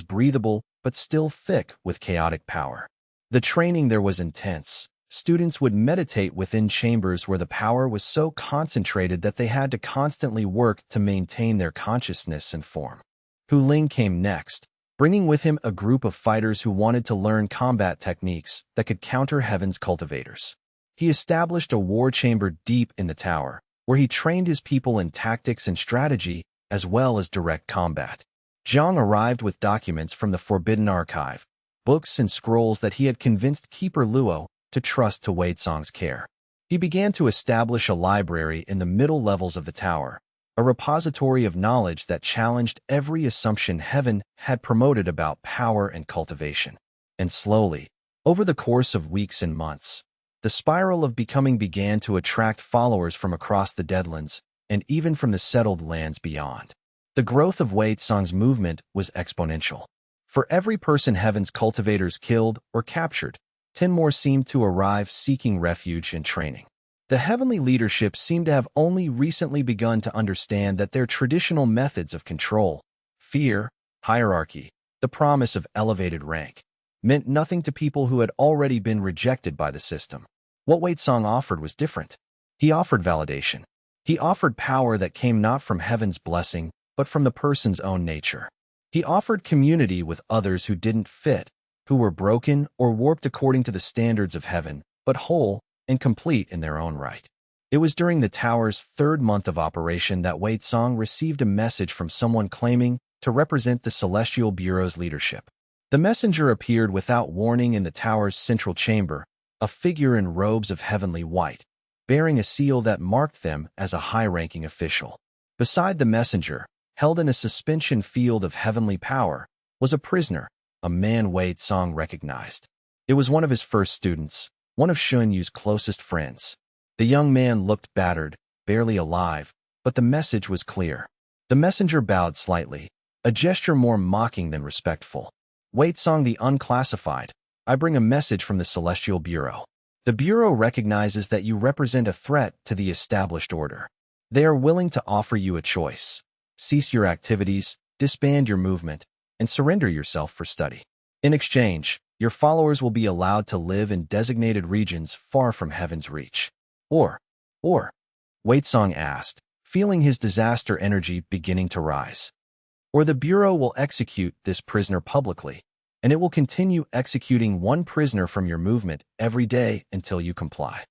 [SPEAKER 1] breathable but still thick with chaotic power. The training there was intense. Students would meditate within chambers where the power was so concentrated that they had to constantly work to maintain their consciousness and form. Hu Ling came next, bringing with him a group of fighters who wanted to learn combat techniques that could counter heaven's cultivators. He established a war chamber deep in the tower, where he trained his people in tactics and strategy as well as direct combat. Zhang arrived with documents from the Forbidden Archive, books and scrolls that he had convinced Keeper Luo to trust to Wei Song's care. He began to establish a library in the middle levels of the tower, a repository of knowledge that challenged every assumption heaven had promoted about power and cultivation. And slowly, over the course of weeks and months, the Spiral of Becoming began to attract followers from across the Deadlands and even from the settled lands beyond. The growth of Wei Song's movement was exponential. For every person heaven's cultivators killed or captured, 10 more seemed to arrive seeking refuge and training. The heavenly leadership seemed to have only recently begun to understand that their traditional methods of control, fear, hierarchy, the promise of elevated rank, meant nothing to people who had already been rejected by the system. What Wei Song offered was different. He offered validation. He offered power that came not from heaven's blessing, but from the person's own nature. He offered community with others who didn't fit, who were broken or warped according to the standards of heaven, but whole and complete in their own right. It was during the tower's third month of operation that Wei Song received a message from someone claiming to represent the Celestial Bureau's leadership. The messenger appeared without warning in the tower's central chamber, a figure in robes of heavenly white, bearing a seal that marked them as a high-ranking official. Beside the messenger, held in a suspension field of heavenly power, was a prisoner, a man Wei Song recognized. It was one of his first students, one of Shun Yu's closest friends. The young man looked battered, barely alive, but the message was clear. The messenger bowed slightly, a gesture more mocking than respectful. Wei Song the Unclassified, I bring a message from the Celestial Bureau. The Bureau recognizes that you represent a threat to the established order. They are willing to offer you a choice. Cease your activities, disband your movement, and surrender yourself for study. In exchange, your followers will be allowed to live in designated regions far from heaven's reach. Or, Wei Song asked, feeling his disaster energy beginning to rise. Or the Bureau will execute this prisoner publicly, and it will continue executing one prisoner from your movement every day until you comply.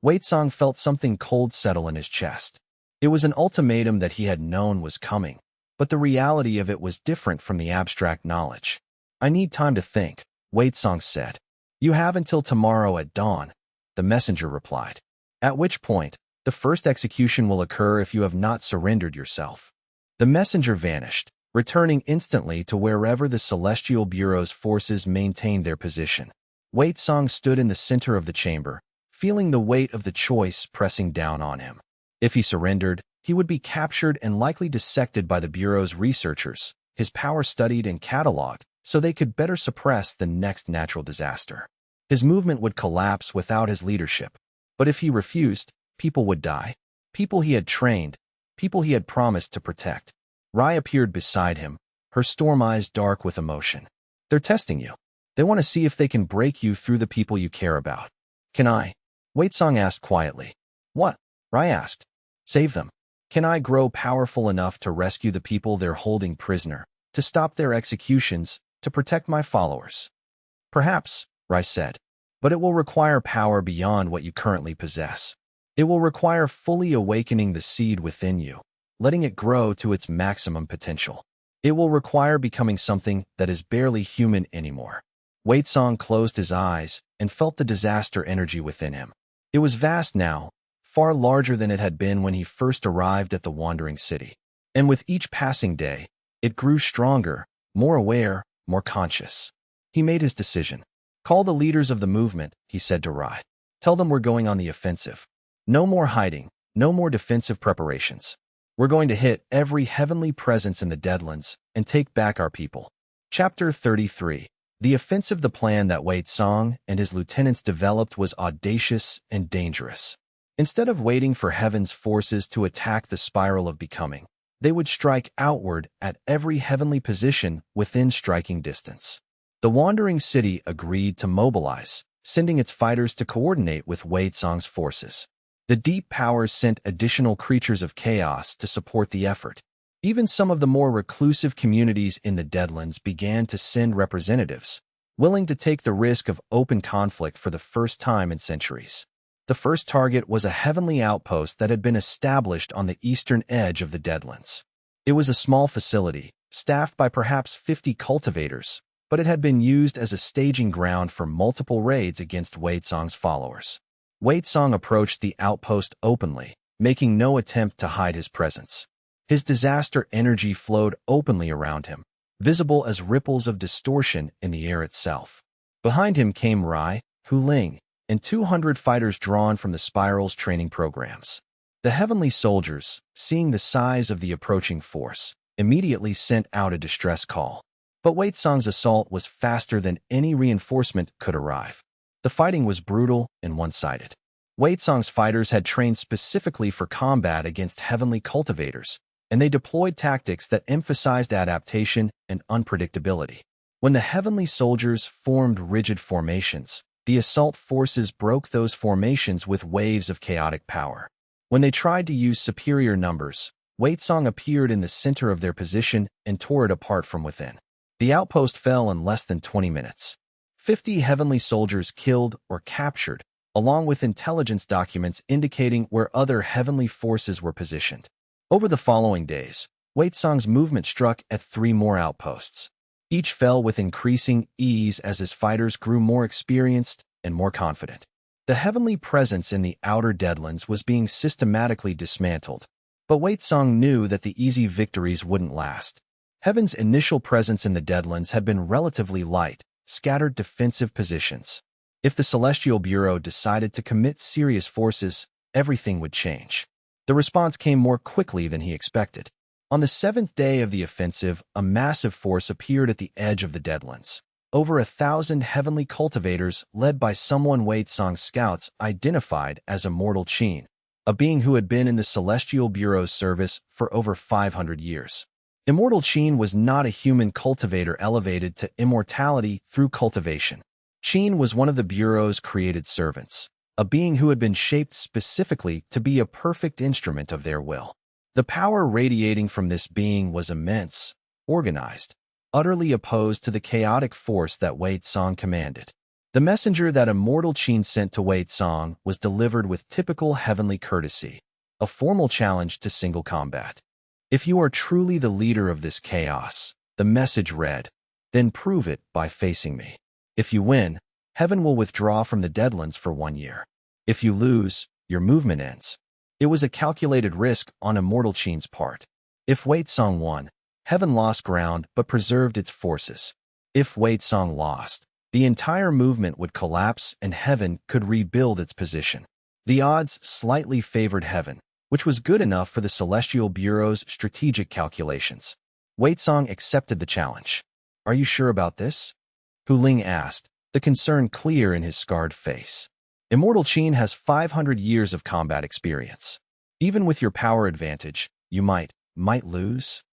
[SPEAKER 1] Wei Song felt something cold settle in his chest. It was an ultimatum that he had known was coming, but the reality of it was different from the abstract knowledge. I need time to think, Wei Song said. You have until tomorrow at dawn, the messenger replied. At which point, the first execution will occur if you have not surrendered yourself. The messenger vanished, returning instantly to wherever the Celestial Bureau's forces maintained their position. Wei Song stood in the center of the chamber, feeling the weight of the choice pressing down on him. If he surrendered, he would be captured and likely dissected by the Bureau's researchers, his power studied and cataloged, so they could better suppress the next natural disaster. His movement would collapse without his leadership. But if he refused, people would die. People he had trained, people he had promised to protect. Rai appeared beside him, her storm eyes dark with emotion. They're testing you. They want to see if they can break you through the people you care about. Can I? Wei Song asked quietly. What? Rai asked. Save them. Can I grow powerful enough to rescue the people they're holding prisoner, to stop their executions, to protect my followers? Perhaps, Rai said, but it will require power beyond what you currently possess. It will require fully awakening the seed within you, letting it grow to its maximum potential. It will require becoming something that is barely human anymore. Wei Song closed his eyes and felt the disaster energy within him. It was vast now, far larger than it had been when he first arrived at the wandering city. And with each passing day, it grew stronger, more aware, more conscious. He made his decision. Call the leaders of the movement, he said to Rai. Tell them we're going on the offensive. No more hiding, no more defensive preparations. We're going to hit every heavenly presence in the Deadlands and take back our people. Chapter 33. The offensive. The plan that Wei Song and his lieutenants developed was audacious and dangerous. Instead of waiting for heaven's forces to attack the spiral of becoming, they would strike outward at every heavenly position within striking distance. The wandering city agreed to mobilize, sending its fighters to coordinate with Wei Song's forces. The deep powers sent additional creatures of chaos to support the effort. Even some of the more reclusive communities in the Deadlands began to send representatives, willing to take the risk of open conflict for the first time in centuries. The first target was a heavenly outpost that had been established on the eastern edge of the Deadlands. It was a small facility, staffed by perhaps 50 cultivators, but it had been used as a staging ground for multiple raids against Wei Song's followers. Wei Song approached the outpost openly, making no attempt to hide his presence. His disaster energy flowed openly around him, visible as ripples of distortion in the air itself. Behind him came Rai, Hu Ling, and 200 fighters drawn from the Spiral's training programs. The heavenly soldiers, seeing the size of the approaching force, immediately sent out a distress call. But Wei Song's assault was faster than any reinforcement could arrive. The fighting was brutal and one-sided. Wei Song's fighters had trained specifically for combat against heavenly cultivators, and they deployed tactics that emphasized adaptation and unpredictability. When the heavenly soldiers formed rigid formations, the assault forces broke those formations with waves of chaotic power. When they tried to use superior numbers, Wei Song appeared in the center of their position and tore it apart from within. The outpost fell in less than 20 minutes. 50 heavenly soldiers killed or captured, along with intelligence documents indicating where other heavenly forces were positioned. Over the following days, Wei Song's movement struck at 3 more outposts. Each fell with increasing ease as his fighters grew more experienced and more confident. The heavenly presence in the outer Deadlands was being systematically dismantled, but Wei Song knew that the easy victories wouldn't last. Heaven's initial presence in the Deadlands had been relatively light, scattered defensive positions. If the Celestial Bureau decided to commit serious forces, everything would change. The response came more quickly than he expected. On the 7th day of the offensive, a massive force appeared at the edge of the Deadlands. Over 1,000 heavenly cultivators led by someone Wei Song's scouts identified as Immortal Qin, a being who had been in the Celestial Bureau's service for over 500 years. Immortal Qin was not a human cultivator elevated to immortality through cultivation. Qin was one of the Bureau's created servants, a being who had been shaped specifically to be a perfect instrument of their will. The power radiating from this being was immense, organized, utterly opposed to the chaotic force that Wei Song commanded. The messenger that Immortal Qin sent to Wei Song was delivered with typical heavenly courtesy, a formal challenge to single combat. If you are truly the leader of this chaos, the message read, then prove it by facing me. If you win, heaven will withdraw from the Deadlands for 1 year. If you lose, your movement ends. It was a calculated risk on Immortal Qin's part. If Wei Song won, heaven lost ground but preserved its forces. If Wei Song lost, the entire movement would collapse and heaven could rebuild its position. The odds slightly favored heaven, which was good enough for the Celestial Bureau's strategic calculations. Wei Song accepted the challenge. "Are you sure about this?" Hu Ling asked, the concern clear in his scarred face. Immortal Qin has 500 years of combat experience. Even with your power advantage, you might lose.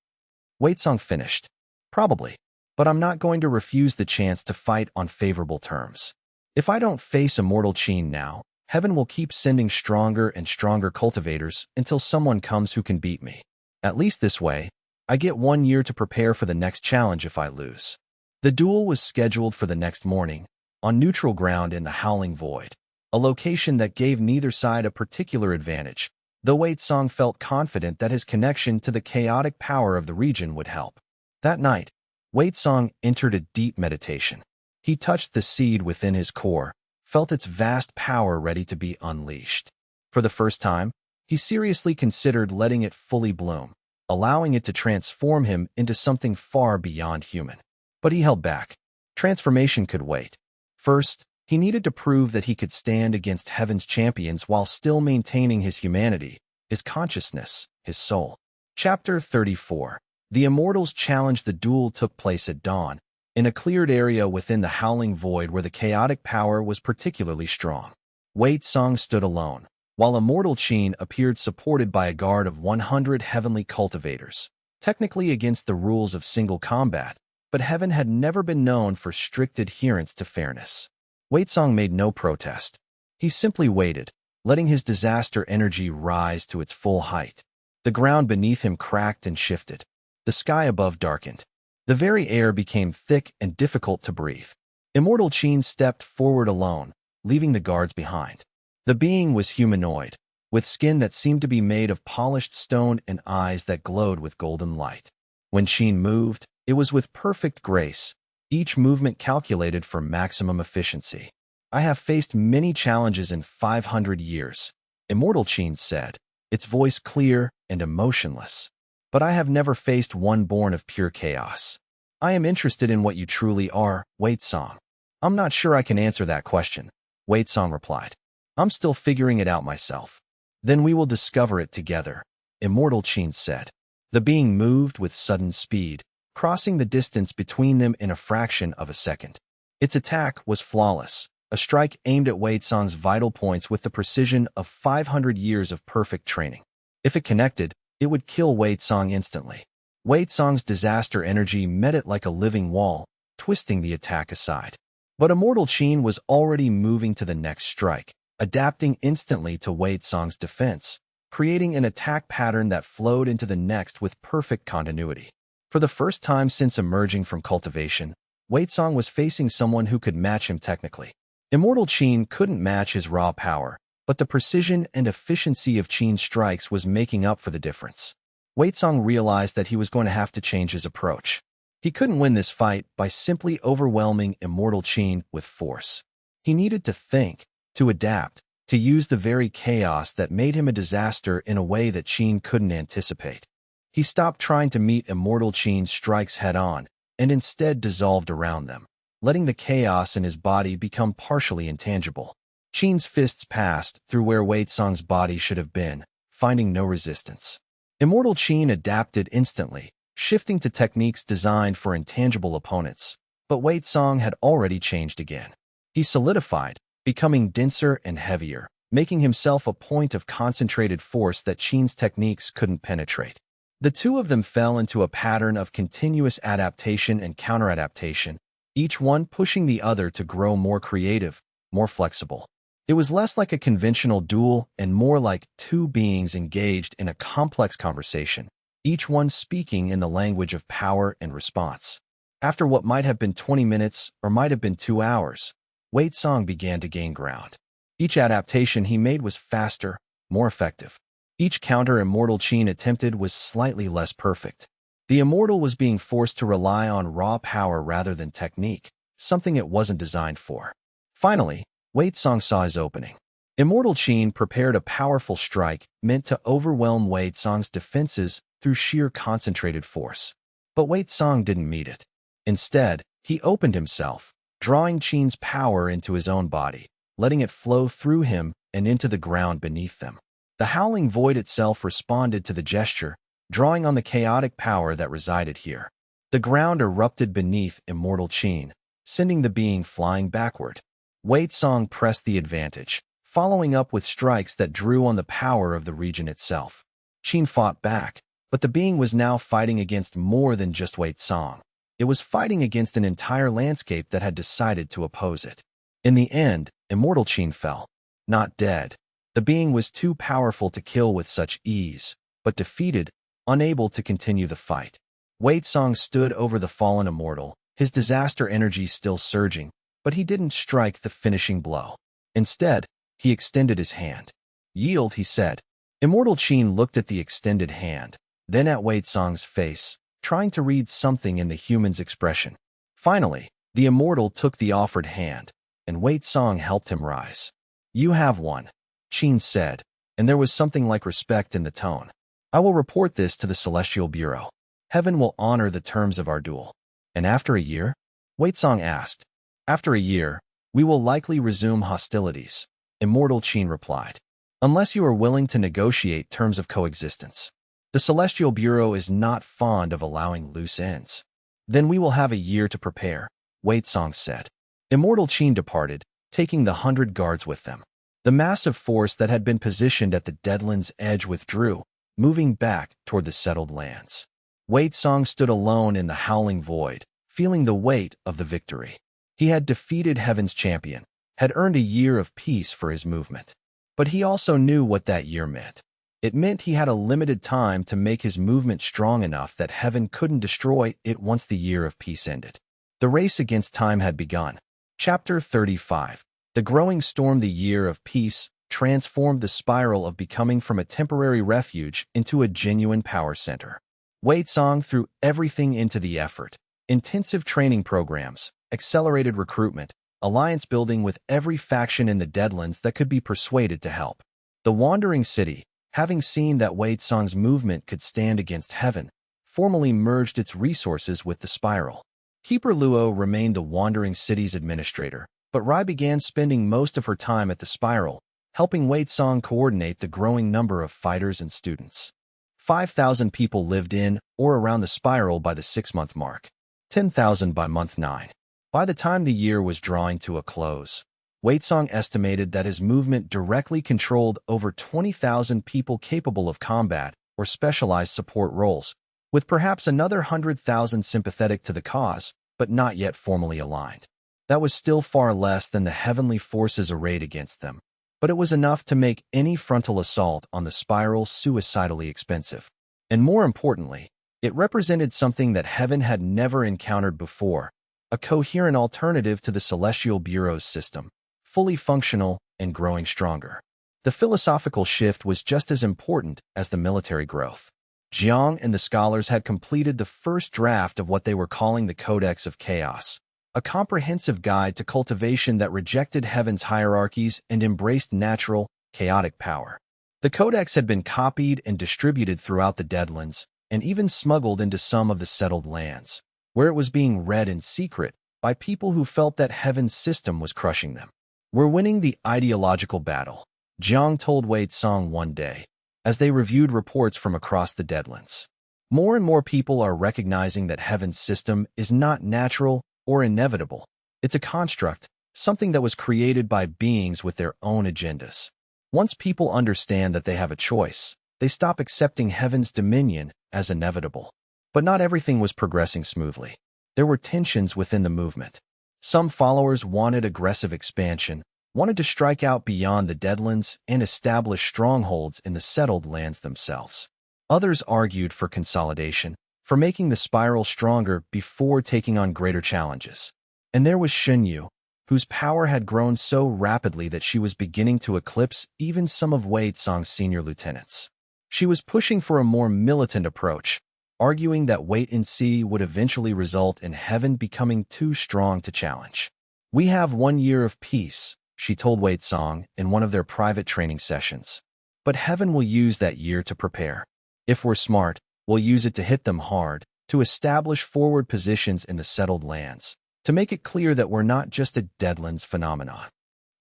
[SPEAKER 1] Wei Song finished. "Probably, but I'm not going to refuse the chance to fight on favorable terms. If I don't face Immortal Qin now, heaven will keep sending stronger and stronger cultivators until someone comes who can beat me. At least this way, I get 1 year to prepare for the next challenge if I lose." The duel was scheduled for the next morning, on neutral ground in the Howling Void, a location that gave neither side a particular advantage, though Wei Song felt confident that his connection to the chaotic power of the region would help. That night, Wei Song entered a deep meditation. He touched the seed within his core, felt its vast power ready to be unleashed. For the first time, he seriously considered letting it fully bloom, allowing it to transform him into something far beyond human. But he held back. Transformation could wait. First, he needed to prove that he could stand against heaven's champions while still maintaining his humanity, his consciousness, his soul. Chapter 34. The Immortals challenge. The duel took place at dawn, in a cleared area within the Howling Void where the chaotic power was particularly strong. Wei Song stood alone, while Immortal Qin appeared supported by a guard of 100 heavenly cultivators, technically against the rules of single combat, but heaven had never been known for strict adherence to fairness. Wei Song made no protest. He simply waited, letting his disaster energy rise to its full height. The ground beneath him cracked and shifted. The sky above darkened. The very air became thick and difficult to breathe. Immortal Qin stepped forward alone, leaving the guards behind. The being was humanoid, with skin that seemed to be made of polished stone and eyes that glowed with golden light. When Qin moved, it was with perfect grace, each movement calculated for maximum efficiency. "I have faced many challenges in 500 years," Immortal Qin said, its voice clear and emotionless. "But I have never faced one born of pure chaos. I am interested in what you truly are, Wei Song." "I'm not sure I can answer that question," Wei Song replied. "I'm still figuring it out myself." "Then we will discover it together," Immortal Qin said. The being moved with sudden speed, crossing the distance between them in a fraction of a second. Its attack was flawless, a strike aimed at Wei Song's vital points with the precision of 500 years of perfect training. If it connected, it would kill Wei Song instantly. Wei Song's disaster energy met it like a living wall, twisting the attack aside. But Immortal Qin was already moving to the next strike, adapting instantly to Wei Song's defense, creating an attack pattern that flowed into the next with perfect continuity. For the first time since emerging from cultivation, Wei Song was facing someone who could match him technically. Immortal Qin couldn't match his raw power, but the precision and efficiency of Qin's strikes was making up for the difference. Wei Song realized that he was going to have to change his approach. He couldn't win this fight by simply overwhelming Immortal Qin with force. He needed to think, to adapt, to use the very chaos that made him a disaster in a way that Qin couldn't anticipate. He stopped trying to meet Immortal Qin's strikes head-on and instead dissolved around them, letting the chaos in his body become partially intangible. Qin's fists passed through where Wei Song's body should have been, finding no resistance. Immortal Qin adapted instantly, shifting to techniques designed for intangible opponents, but Wei Song had already changed again. He solidified, becoming denser and heavier, making himself a point of concentrated force that Qin's techniques couldn't penetrate. The two of them fell into a pattern of continuous adaptation and counter-adaptation, each one pushing the other to grow more creative, more flexible. It was less like a conventional duel and more like two beings engaged in a complex conversation, each one speaking in the language of power and response. After what might have been 20 minutes or might have been 2 hours, Wei Song began to gain ground. Each adaptation he made was faster, more effective. Each counter Immortal Qin attempted was slightly less perfect. The Immortal was being forced to rely on raw power rather than technique, something it wasn't designed for. Finally, Wei Song saw his opening. Immortal Qin prepared a powerful strike meant to overwhelm Wei Song's defenses through sheer concentrated force. But Wei Song didn't meet it. Instead, he opened himself, drawing Qin's power into his own body, letting it flow through him and into the ground beneath them. The howling void itself responded to the gesture, drawing on the chaotic power that resided here. The ground erupted beneath Immortal Qin, sending the being flying backward. Wei Song pressed the advantage, following up with strikes that drew on the power of the region itself. Qin fought back, but the being was now fighting against more than just Wei Song. It was fighting against an entire landscape that had decided to oppose it. In the end, Immortal Qin fell. Not dead. The being was too powerful to kill with such ease, but defeated, unable to continue the fight. Wei Song stood over the fallen immortal, his disaster energy still surging, but he didn't strike the finishing blow. Instead, he extended his hand. "Yield," he said. Immortal Qin looked at the extended hand, then at Wei Song's face, trying to read something in the human's expression. Finally, the immortal took the offered hand, and Wei Song helped him rise. "You have won," Qin said, and there was something like respect in the tone. "I will report this to the Celestial Bureau. Heaven will honor the terms of our duel." "And after a year?" Wei Song asked. "After a year, we will likely resume hostilities," Immortal Qin replied, "unless you are willing to negotiate terms of coexistence. The Celestial Bureau is not fond of allowing loose ends." "Then we will have a year to prepare," Wei Song said. Immortal Qin departed, taking the 100 guards with them. The massive force that had been positioned at the Deadland's edge withdrew, moving back toward the settled lands. Wei Song stood alone in the howling void, feeling the weight of the victory. He had defeated Heaven's champion, had earned a year of peace for his movement. But he also knew what that year meant. It meant he had a limited time to make his movement strong enough that Heaven couldn't destroy it once the year of peace ended. The race against time had begun. Chapter 35. The growing storm. The year of peace transformed the spiral of becoming from a temporary refuge into a genuine power center. Wei Song threw everything into the effort. Intensive training programs, accelerated recruitment, alliance building with every faction in the Deadlands that could be persuaded to help. The Wandering City, having seen that Wei Song's movement could stand against Heaven, formally merged its resources with the spiral. Keeper Luo remained the Wandering City's administrator, but Rai began spending most of her time at the spiral, helping Wei Song coordinate the growing number of fighters and students. 5,000 people lived in or around the spiral by the 6-month mark, 10,000 by month 9. By the time the year was drawing to a close, Wei Song estimated that his movement directly controlled over 20,000 people capable of combat or specialized support roles, with perhaps another 100,000 sympathetic to the cause, but not yet formally aligned. That was still far less than the heavenly forces arrayed against them, but it was enough to make any frontal assault on the spiral suicidally expensive. And more importantly, it represented something that Heaven had never encountered before, a coherent alternative to the Celestial Bureau's system, fully functional and growing stronger. The philosophical shift was just as important as the military growth. Jiang and the scholars had completed the first draft of what they were calling the Codex of Chaos, a comprehensive guide to cultivation that rejected Heaven's hierarchies and embraced natural, chaotic power. The Codex had been copied and distributed throughout the Deadlands, and even smuggled into some of the settled lands, where it was being read in secret by people who felt that heaven's system was crushing them. "We're winning the ideological battle," Jiang told Wei Song one day, as they reviewed reports from across the Deadlands. "More and more people are recognizing that heaven's system is not natural or inevitable. It's a construct, something that was created by beings with their own agendas. Once people understand that they have a choice, they stop accepting heaven's dominion as inevitable." But not everything was progressing smoothly. There were tensions within the movement. Some followers wanted aggressive expansion, wanted to strike out beyond the Deadlands and establish strongholds in the settled lands themselves. Others argued for consolidation, for making the spiral stronger before taking on greater challenges. And there was Xinyu, whose power had grown so rapidly that she was beginning to eclipse even some of Wei Tsong's senior lieutenants. She was pushing for a more militant approach, arguing that wait and see would eventually result in heaven becoming too strong to challenge. "We have 1 year of peace," she told Wei Tsong in one of their private training sessions. "But heaven will use that year to prepare. If we're smart, we'll use it to hit them hard, to establish forward positions in the settled lands, to make it clear that we're not just a Deadlands phenomenon.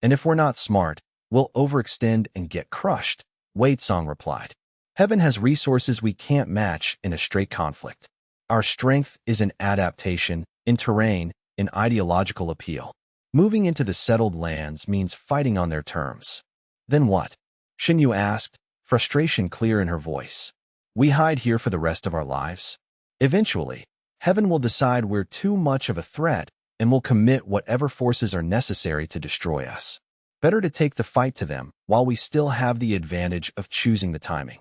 [SPEAKER 1] And if we're not smart, we'll overextend and get crushed," Wei Tsong replied. "Heaven has resources we can't match in a straight conflict. Our strength is in adaptation, in terrain, in ideological appeal. Moving into the settled lands means fighting on their terms." "Then what?" Xinyu asked, frustration clear in her voice. "We hide here for the rest of our lives? Eventually, heaven will decide we're too much of a threat and will commit whatever forces are necessary to destroy us. Better to take the fight to them while we still have the advantage of choosing the timing."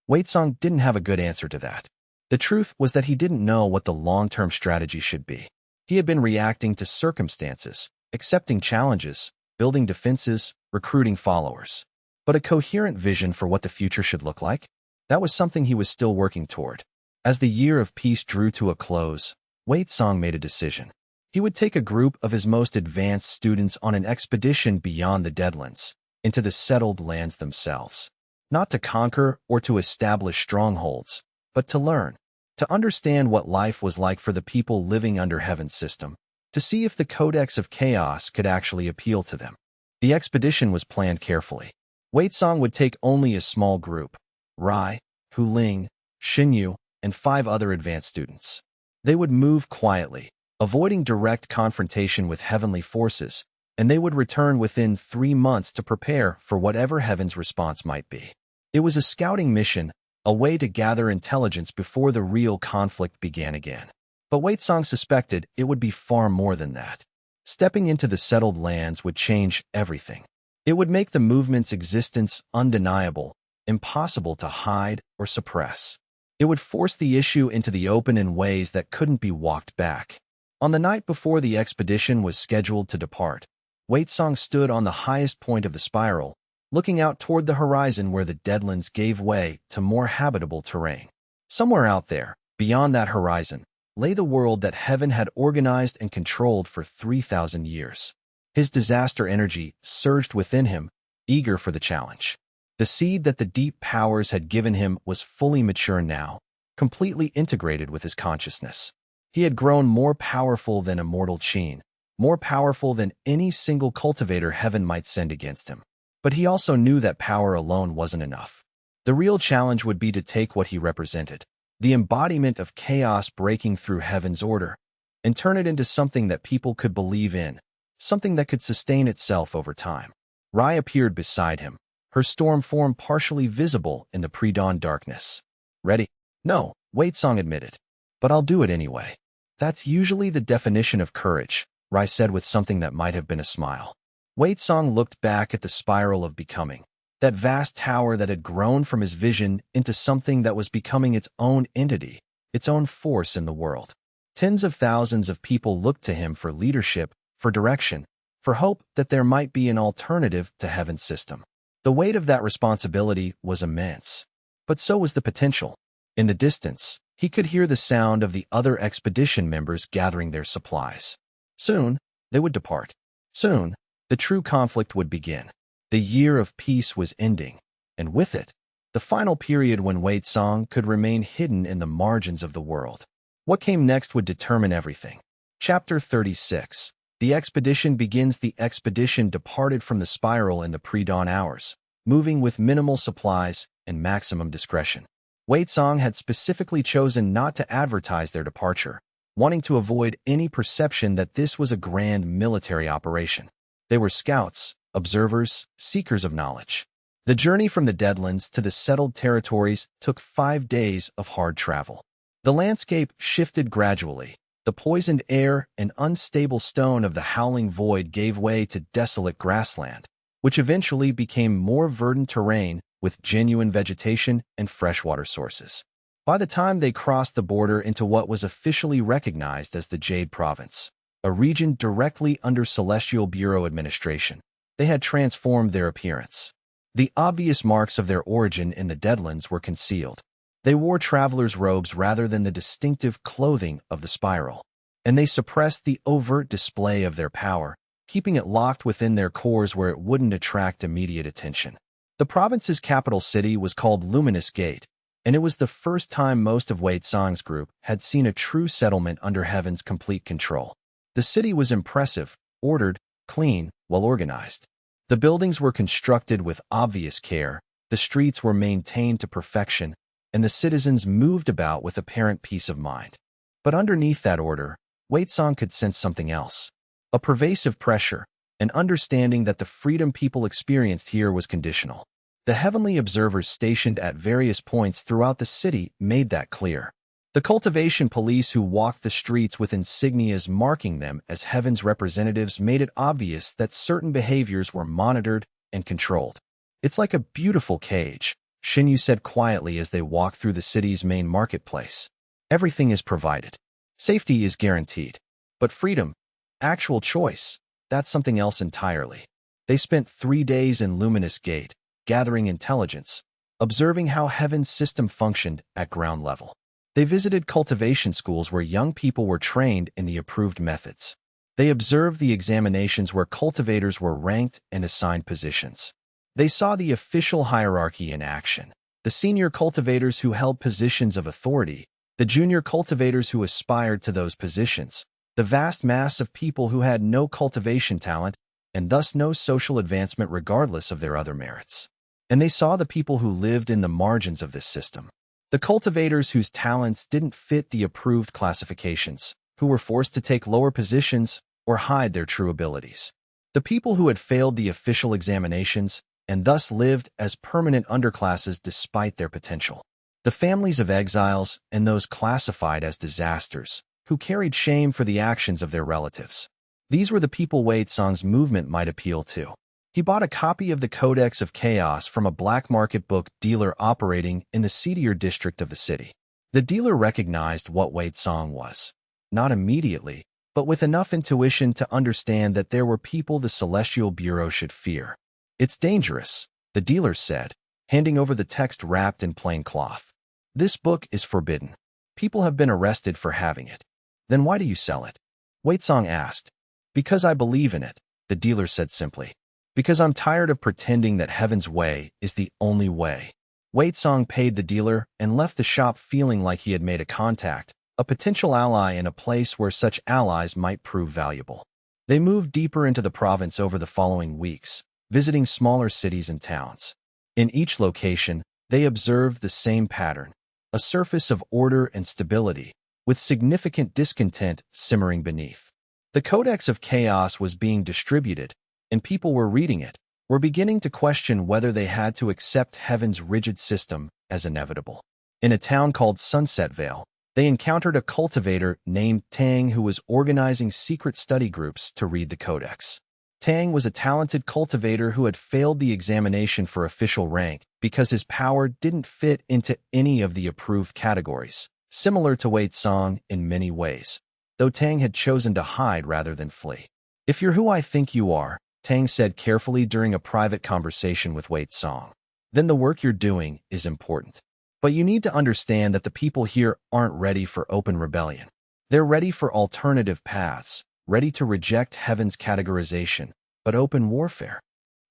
[SPEAKER 1] Wei Tsong didn't have a good answer to that. The truth was that he didn't know what the long-term strategy should be. He had been reacting to circumstances, accepting challenges, building defenses, recruiting followers. But a coherent vision for what the future should look like? That was something he was still working toward. As the year of peace drew to a close, Wei Tsong made a decision. He would take a group of his most advanced students on an expedition beyond the Deadlands, into the settled lands themselves. Not to conquer or to establish strongholds, but to learn, to understand what life was like for the people living under heaven's system, to see if the Codex of Chaos could actually appeal to them. The expedition was planned carefully. Wei Tsong would take only a small group: Rai, Hu Ling, Xinyu, and 5 other advanced students. They would move quietly, avoiding direct confrontation with heavenly forces, and they would return within 3 months to prepare for whatever heaven's response might be. It was a scouting mission, a way to gather intelligence before the real conflict began again. But Wei Tsong suspected it would be far more than that. Stepping into the settled lands would change everything. It would make the movement's existence undeniable, impossible to hide or suppress. It would force the issue into the open in ways that couldn't be walked back. On the night before the expedition was scheduled to depart, Wei Tsong stood on the highest point of the spiral, looking out toward the horizon where the Deadlands gave way to more habitable terrain. Somewhere out there, beyond that horizon, lay the world that heaven had organized and controlled for 3,000 years. His disaster energy surged within him, eager for the challenge. The seed that the deep powers had given him was fully mature now, completely integrated with his consciousness. He had grown more powerful than immortal Qin, more powerful than any single cultivator heaven might send against him. But he also knew that power alone wasn't enough. The real challenge would be to take what he represented, the embodiment of chaos breaking through heaven's order, and turn it into something that people could believe in, something that could sustain itself over time. Rai appeared beside him, her storm form partially visible in the pre-dawn darkness. "Ready?" "No," Wei Tsong admitted. "But I'll do it anyway." "That's usually the definition of courage," Rai said with something that might have been a smile. Wei Tsong looked back at the spiral of becoming, that vast tower that had grown from his vision into something that was becoming its own entity, its own force in the world. Tens of thousands of people looked to him for leadership, for direction, for hope that there might be an alternative to heaven's system. The weight of that responsibility was immense. But so was the potential. In the distance, he could hear the sound of the other expedition members gathering their supplies. Soon, they would depart. Soon, the true conflict would begin. The year of peace was ending, and with it, the final period when Wei Song could remain hidden in the margins of the world. What came next would determine everything. Chapter 36. The expedition begins. The expedition departed from the spiral in the pre-dawn hours, moving with minimal supplies and maximum discretion. Wei Song had specifically chosen not to advertise their departure, wanting to avoid any perception that this was a grand military operation. They were scouts, observers, seekers of knowledge. The journey from the Deadlands to the settled territories took 5 days of hard travel. The landscape shifted gradually. The poisoned air and unstable stone of the howling void gave way to desolate grassland, which eventually became more verdant terrain with genuine vegetation and freshwater sources. By the time they crossed the border into what was officially recognized as the Jade Province, a region directly under Celestial Bureau administration, they had transformed their appearance. The obvious marks of their origin in the Deadlands were concealed. They wore travelers' robes rather than the distinctive clothing of the spiral, and they suppressed the overt display of their power, keeping it locked within their cores where it wouldn't attract immediate attention. The province's capital city was called Luminous Gate, and it was the first time most of Wei Song's group had seen a true settlement under Heaven's complete control. The city was impressive, ordered, clean, well-organized. The buildings were constructed with obvious care, the streets were maintained to perfection, and the citizens moved about with apparent peace of mind. But underneath that order, Wei Song could sense something else. A pervasive pressure, an understanding that the freedom people experienced here was conditional. The heavenly observers stationed at various points throughout the city made that clear. The cultivation police who walked the streets with insignias marking them as Heaven's representatives made it obvious that certain behaviors were monitored and controlled. "It's like a beautiful cage," Shinyu said quietly as they walked through the city's main marketplace. "Everything is provided. Safety is guaranteed. But freedom, actual choice, that's something else entirely." They spent 3 days in Luminous Gate, gathering intelligence, observing how Heaven's system functioned at ground level. They visited cultivation schools where young people were trained in the approved methods. They observed the examinations where cultivators were ranked and assigned positions. They saw the official hierarchy in action: the senior cultivators who held positions of authority, the junior cultivators who aspired to those positions, the vast mass of people who had no cultivation talent and thus no social advancement regardless of their other merits. And they saw the people who lived in the margins of this system. The cultivators whose talents didn't fit the approved classifications, who were forced to take lower positions or hide their true abilities. The people who had failed the official examinations and thus lived as permanent underclasses despite their potential. The families of exiles and those classified as disasters, who carried shame for the actions of their relatives. These were the people Wei Song's movement might appeal to. He bought a copy of the Codex of Chaos from a black market book dealer operating in the seedier district of the city. The dealer recognized what Wei Song was. Not immediately, but with enough intuition to understand that there were people the Celestial Bureau should fear. "It's dangerous," the dealer said, handing over the text wrapped in plain cloth. "This book is forbidden. People have been arrested for having it." "Then why do you sell it?" Wei Song asked. "Because I believe in it," the dealer said simply. "Because I'm tired of pretending that Heaven's way is the only way." Wei Song paid the dealer and left the shop feeling like he had made a contact, a potential ally in a place where such allies might prove valuable. They moved deeper into the province over the following weeks, visiting smaller cities and towns. In each location, they observed the same pattern: a surface of order and stability, with significant discontent simmering beneath. The Codex of Chaos was being distributed, and people were reading it, were beginning to question whether they had to accept Heaven's rigid system as inevitable. In a town called Sunset Vale, they encountered a cultivator named Tang who was organizing secret study groups to read the Codex. Tang was a talented cultivator who had failed the examination for official rank because his power didn't fit into any of the approved categories, similar to Wei Song in many ways, though Tang had chosen to hide rather than flee. "If you're who I think you are," Tang said carefully during a private conversation with Wei Song, "then the work you're doing is important. But you need to understand that the people here aren't ready for open rebellion. They're ready for alternative paths, ready to reject Heaven's categorization, but open warfare."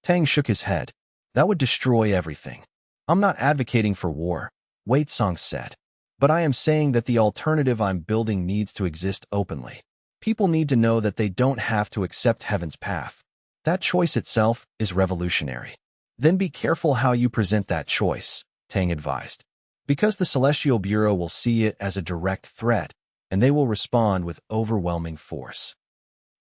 [SPEAKER 1] Tang shook his head. "That would destroy everything." I'm not advocating for war, Wei Song said. But I am saying that the alternative I'm building needs to exist openly. People need to know that they don't have to accept heaven's path. That choice itself is revolutionary. Then be careful how you present that choice, Tang advised. Because the Celestial Bureau will see it as a direct threat, and they will respond with overwhelming force.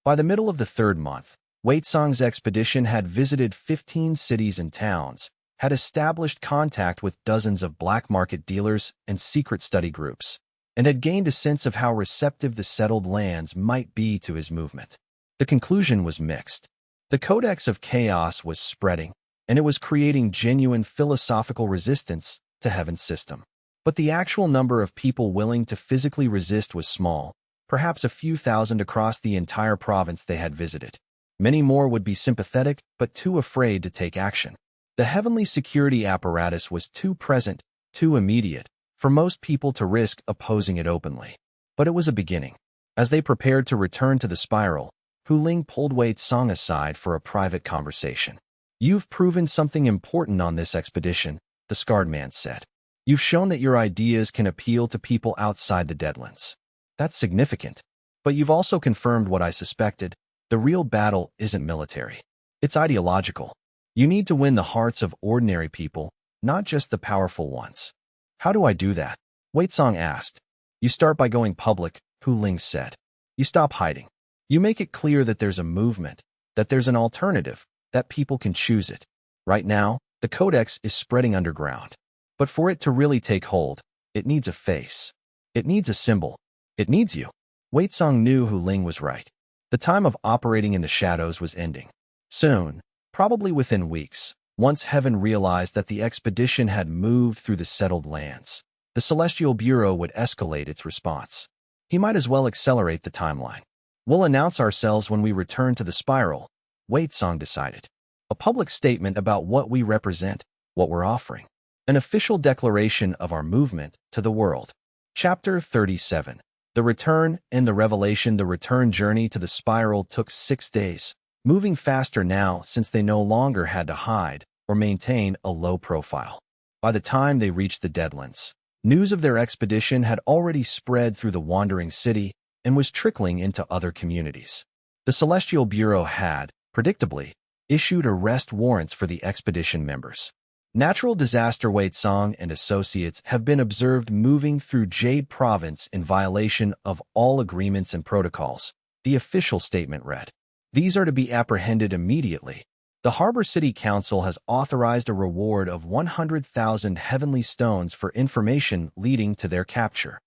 [SPEAKER 1] By the middle of the third month, Wei Song's expedition had visited 15 cities and towns, had established contact with dozens of black market dealers and secret study groups, and had gained a sense of how receptive the settled lands might be to his movement. The conclusion was mixed. The Codex of Chaos was spreading, and it was creating genuine philosophical resistance to Heaven's system. But the actual number of people willing to physically resist was small, perhaps a few thousand across the entire province they had visited. Many more would be sympathetic, but too afraid to take action. The heavenly security apparatus was too present, too immediate, for most people to risk opposing it openly. But it was a beginning. As they prepared to return to the spiral, Hu Ling pulled Wei Song aside for a private conversation. "You've proven something important on this expedition," the scarred man said. "You've shown that your ideas can appeal to people outside the Deadlands. That's significant. But you've also confirmed what I suspected. The real battle isn't military. It's ideological. You need to win the hearts of ordinary people, not just the powerful ones." "How do I do that?" Wei Song asked. "You start by going public," Hu Ling said. "You stop hiding. You make it clear that there's a movement, that there's an alternative, that people can choose it. Right now, the Codex is spreading underground. But for it to really take hold, it needs a face. It needs a symbol. It needs you." Wei Song knew Hu Ling was right. The time of operating in the shadows was ending. Soon, probably within weeks, once Heaven realized that the expedition had moved through the settled lands, the Celestial Bureau would escalate its response. He might as well accelerate the timeline. "We'll announce ourselves when we return to the spiral," Wei Song decided. "A public statement about what we represent, what we're offering. An official declaration of our movement to the world." Chapter 37. The Return and the Revelation. The return journey to the spiral took 6 days, moving faster now since they no longer had to hide or maintain a low profile. By the time they reached the Deadlands, news of their expedition had already spread through the wandering city and was trickling into other communities. The Celestial Bureau had, predictably, issued arrest warrants for the expedition members. Natural disaster Wei Song and associates have been observed moving through Jade Province in violation of all agreements and protocols, the official statement read. These are to be apprehended immediately. The Harbor City Council has authorized a reward of 100,000 heavenly stones for information leading to their capture.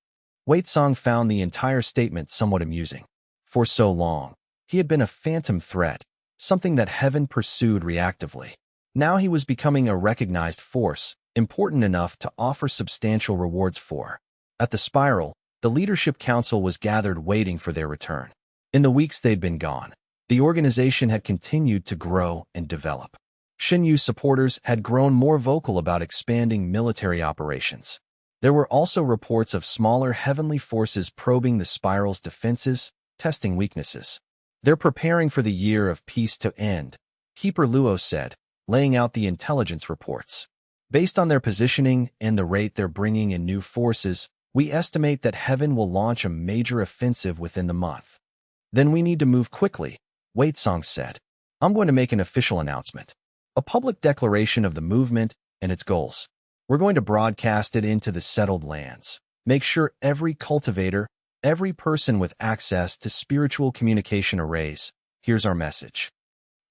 [SPEAKER 1] Wei Song found the entire statement somewhat amusing. For so long, he had been a phantom threat, something that Heaven pursued reactively. Now he was becoming a recognized force, important enough to offer substantial rewards for. At the spiral, the Leadership Council was gathered waiting for their return. In the weeks they'd been gone, the organization had continued to grow and develop. Xinyu supporters had grown more vocal about expanding military operations. There were also reports of smaller heavenly forces probing the spiral's defenses, testing weaknesses. "They're preparing for the year of peace to end," Keeper Luo said, laying out the intelligence reports. "Based on their positioning and the rate they're bringing in new forces, we estimate that Heaven will launch a major offensive within the month. Then we need to move quickly," Wei Song said. "I'm going to make an official announcement. A public declaration of the movement and its goals. We're going to broadcast it into the settled lands. Make sure every cultivator, every person with access to spiritual communication arrays, hears our message."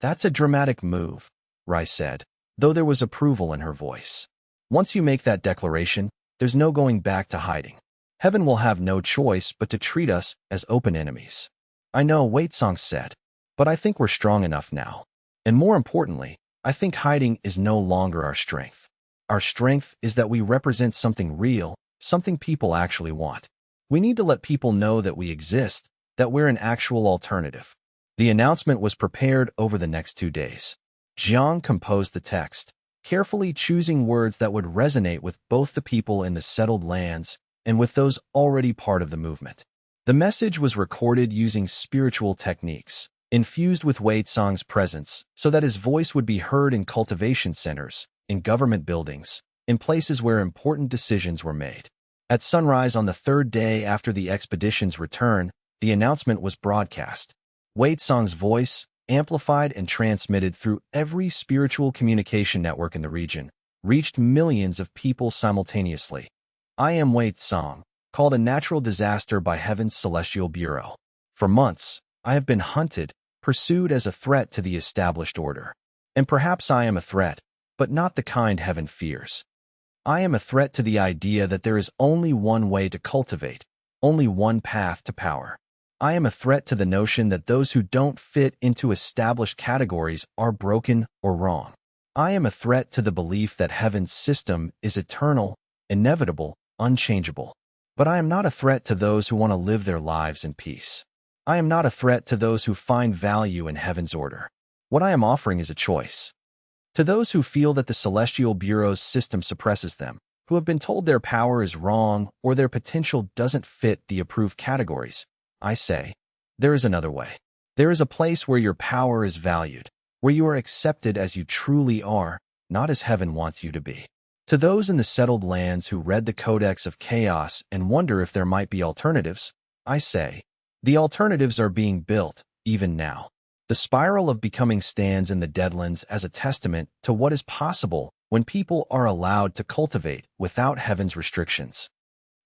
[SPEAKER 1] "That's a dramatic move," Rai said, though there was approval in her voice. "Once you make that declaration, there's no going back to hiding. Heaven will have no choice but to treat us as open enemies." "I know," Wei Song said, "but I think we're strong enough now. And more importantly, I think hiding is no longer our strength. Our strength is that we represent something real, something people actually want. We need to let people know that we exist, that we're an actual alternative." The announcement was prepared over the next 2 days. Jiang composed the text, carefully choosing words that would resonate with both the people in the settled lands and with those already part of the movement. The message was recorded using spiritual techniques, infused with Wei Song's presence so that his voice would be heard in cultivation centers, in government buildings, in places where important decisions were made. At sunrise on the third day after the expedition's return, the announcement was broadcast. Wei Song's voice, amplified and transmitted through every spiritual communication network in the region, reached millions of people simultaneously. I am Wei Song, called a natural disaster by Heaven's Celestial Bureau. For months, I have been hunted, pursued as a threat to the established order. And perhaps I am a threat, but not the kind Heaven fears. I am a threat to the idea that there is only one way to cultivate, only one path to power. I am a threat to the notion that those who don't fit into established categories are broken or wrong. I am a threat to the belief that Heaven's system is eternal, inevitable, unchangeable. But I am not a threat to those who want to live their lives in peace. I am not a threat to those who find value in Heaven's order. What I am offering is a choice. To those who feel that the Celestial Bureau's system suppresses them, who have been told their power is wrong or their potential doesn't fit the approved categories, I say, there is another way. There is a place where your power is valued, where you are accepted as you truly are, not as Heaven wants you to be. To those in the settled lands who read the Codex of Chaos and wonder if there might be alternatives, I say, the alternatives are being built, even now. The spiral of becoming stands in the Deadlands as a testament to what is possible when people are allowed to cultivate without Heaven's restrictions.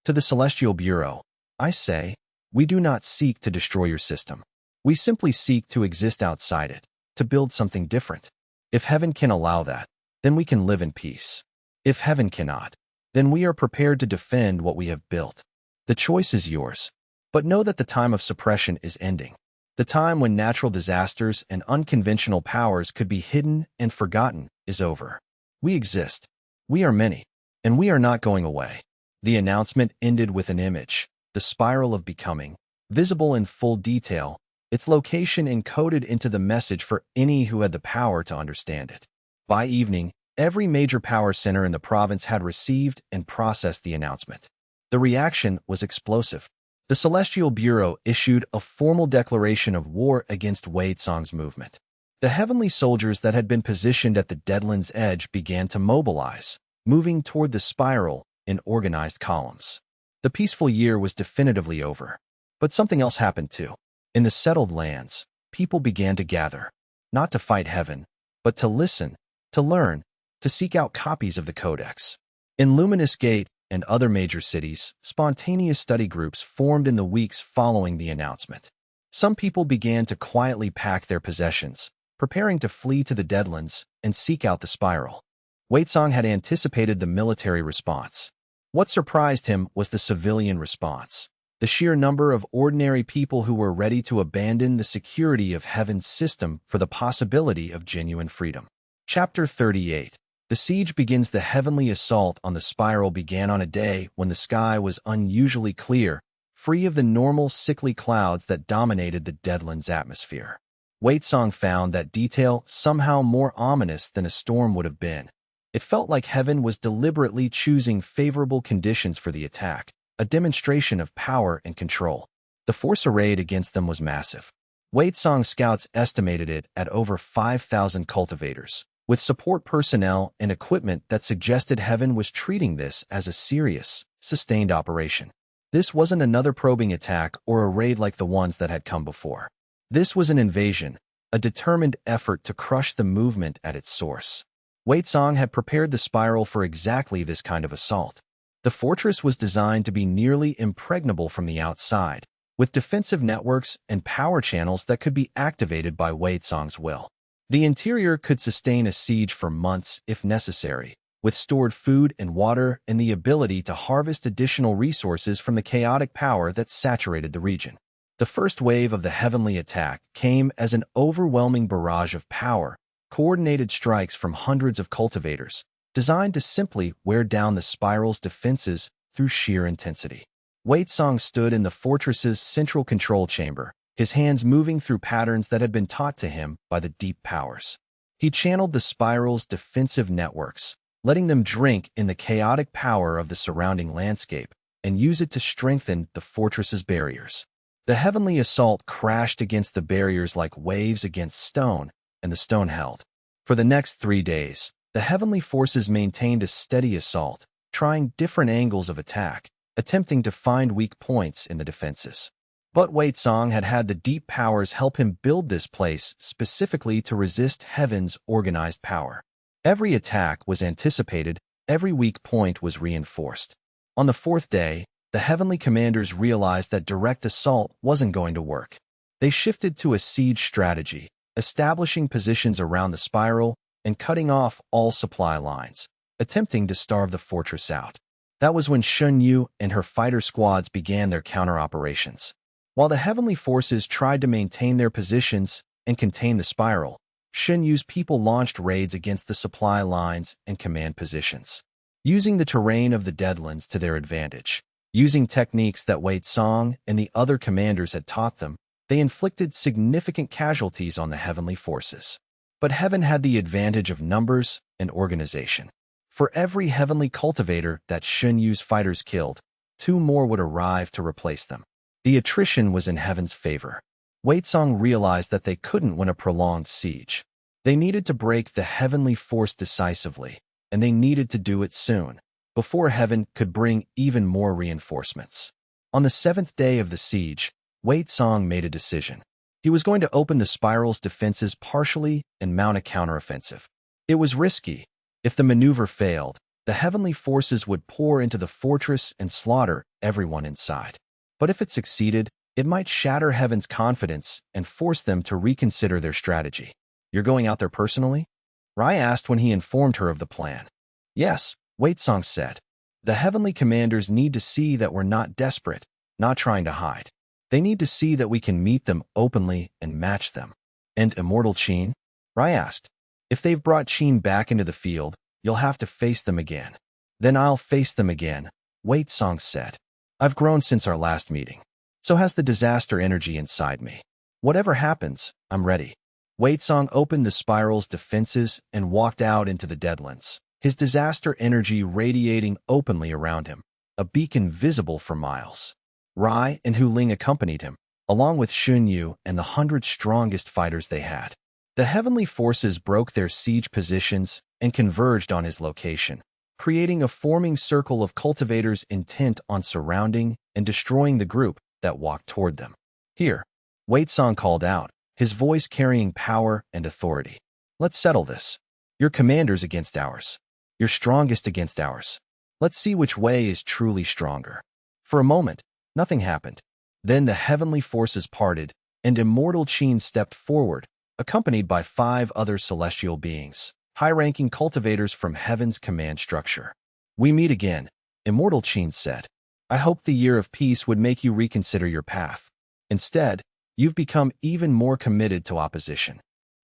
[SPEAKER 1] To the Celestial Bureau, I say, we do not seek to destroy your system. We simply seek to exist outside it, to build something different. If Heaven can allow that, then we can live in peace. If Heaven cannot, then we are prepared to defend what we have built. The choice is yours. But know that the time of suppression is ending. The time when natural disasters and unconventional powers could be hidden and forgotten is over. We exist. We are many. And we are not going away. The announcement ended with an image, the spiral of becoming, visible in full detail, its location encoded into the message for any who had the power to understand it. By evening, every major power center in the province had received and processed the announcement. The reaction was explosive. The Celestial Bureau issued a formal declaration of war against Wei Song's movement. The heavenly soldiers that had been positioned at the Deadlands' edge began to mobilize, moving toward the spiral in organized columns. The peaceful year was definitively over. But something else happened too. In the settled lands, people began to gather, not to fight Heaven, but to listen, to learn, to seek out copies of the Codex. In Luminous Gate and other major cities, spontaneous study groups formed in the weeks following the announcement. Some people began to quietly pack their possessions, preparing to flee to the Deadlands and seek out the spiral. Wei Song had anticipated the military response. What surprised him was the civilian response, the sheer number of ordinary people who were ready to abandon the security of Heaven's system for the possibility of genuine freedom. Chapter 38. The siege begins. The heavenly assault on the spiral began on a day when the sky was unusually clear, free of the normal sickly clouds that dominated the Deadlands' atmosphere. Wei Song found that detail somehow more ominous than a storm would have been. It felt like Heaven was deliberately choosing favorable conditions for the attack, a demonstration of power and control. The force arrayed against them was massive. Wei Song's scouts estimated it at over 5,000 cultivators, with support personnel and equipment that suggested Heaven was treating this as a serious, sustained operation. This wasn't another probing attack or a raid like the ones that had come before. This was an invasion, a determined effort to crush the movement at its source. Wei Song had prepared the spiral for exactly this kind of assault. The fortress was designed to be nearly impregnable from the outside, with defensive networks and power channels that could be activated by Wei Song's will. The interior could sustain a siege for months if necessary, with stored food and water and the ability to harvest additional resources from the chaotic power that saturated the region. The first wave of the heavenly attack came as an overwhelming barrage of power, coordinated strikes from hundreds of cultivators, designed to simply wear down the spiral's defenses through sheer intensity. Wei Song stood in the fortress's central control chamber, his hands moving through patterns that had been taught to him by the deep powers. He channeled the spiral's defensive networks, letting them drink in the chaotic power of the surrounding landscape and use it to strengthen the fortress's barriers. The heavenly assault crashed against the barriers like waves against stone, and the stone held. For the next 3 days, The heavenly forces maintained a steady assault, trying different angles of attack, attempting to find weak points in the defenses. But Wei Song had had the deep powers help him build this place specifically to resist heaven's organized power. Every attack was anticipated, every weak point was reinforced. On the fourth day, the heavenly commanders realized that direct assault wasn't going to work. They shifted to a siege strategy, establishing positions around the spiral and cutting off all supply lines, attempting to starve the fortress out. That was when Shun Yu and her fighter squads began their counter-operations. While the heavenly forces tried to maintain their positions and contain the spiral, Shun Yu's people launched raids against the supply lines and command positions. Using the terrain of the Deadlands to their advantage, using techniques that Wei Song and the other commanders had taught them, they inflicted significant casualties on the heavenly forces. But heaven had the advantage of numbers and organization. For every heavenly cultivator that Shun Yu's fighters killed, 2 more would arrive to replace them. The attrition was in heaven's favor. Wei Song realized that they couldn't win a prolonged siege. They needed to break the heavenly force decisively, and they needed to do it soon, before heaven could bring even more reinforcements. On the 7th day of the siege, Wei Song made a decision. He was going to open the spiral's defenses partially and mount a counteroffensive. It was risky. If the maneuver failed, the heavenly forces would pour into the fortress and slaughter everyone inside. But if it succeeded, it might shatter heaven's confidence and force them to reconsider their strategy. "You're going out there personally?" Rai asked when he informed her of the plan. "Yes," Wei Song said. "The heavenly commanders need to see that we're not desperate, not trying to hide. They need to see that we can meet them openly and match them." "And Immortal Qin?" Rai asked. "If they've brought Qin back into the field, you'll have to face them again." "Then I'll face them again," Wei Song said. "I've grown since our last meeting. So has the disaster energy inside me. Whatever happens, I'm ready." Wei Song opened the spiral's defenses and walked out into the Deadlands, his disaster energy radiating openly around him, a beacon visible for miles. Rai and Hu Ling accompanied him, along with Shun Yu and the 100 strongest fighters they had. The heavenly forces broke their siege positions and converged on his location, creating a forming circle of cultivators intent on surrounding and destroying the group that walked toward them. "Here," Wei Song called out, his voice carrying power and authority. "Let's settle this. Your commanders against ours. Your strongest against ours. Let's see which way is truly stronger." For a moment, nothing happened. Then the heavenly forces parted, and Immortal Qin stepped forward, accompanied by 5 other celestial beings, high-ranking cultivators from heaven's command structure. "We meet again," Immortal Qin said. "I hoped the year of peace would make you reconsider your path. Instead, you've become even more committed to opposition."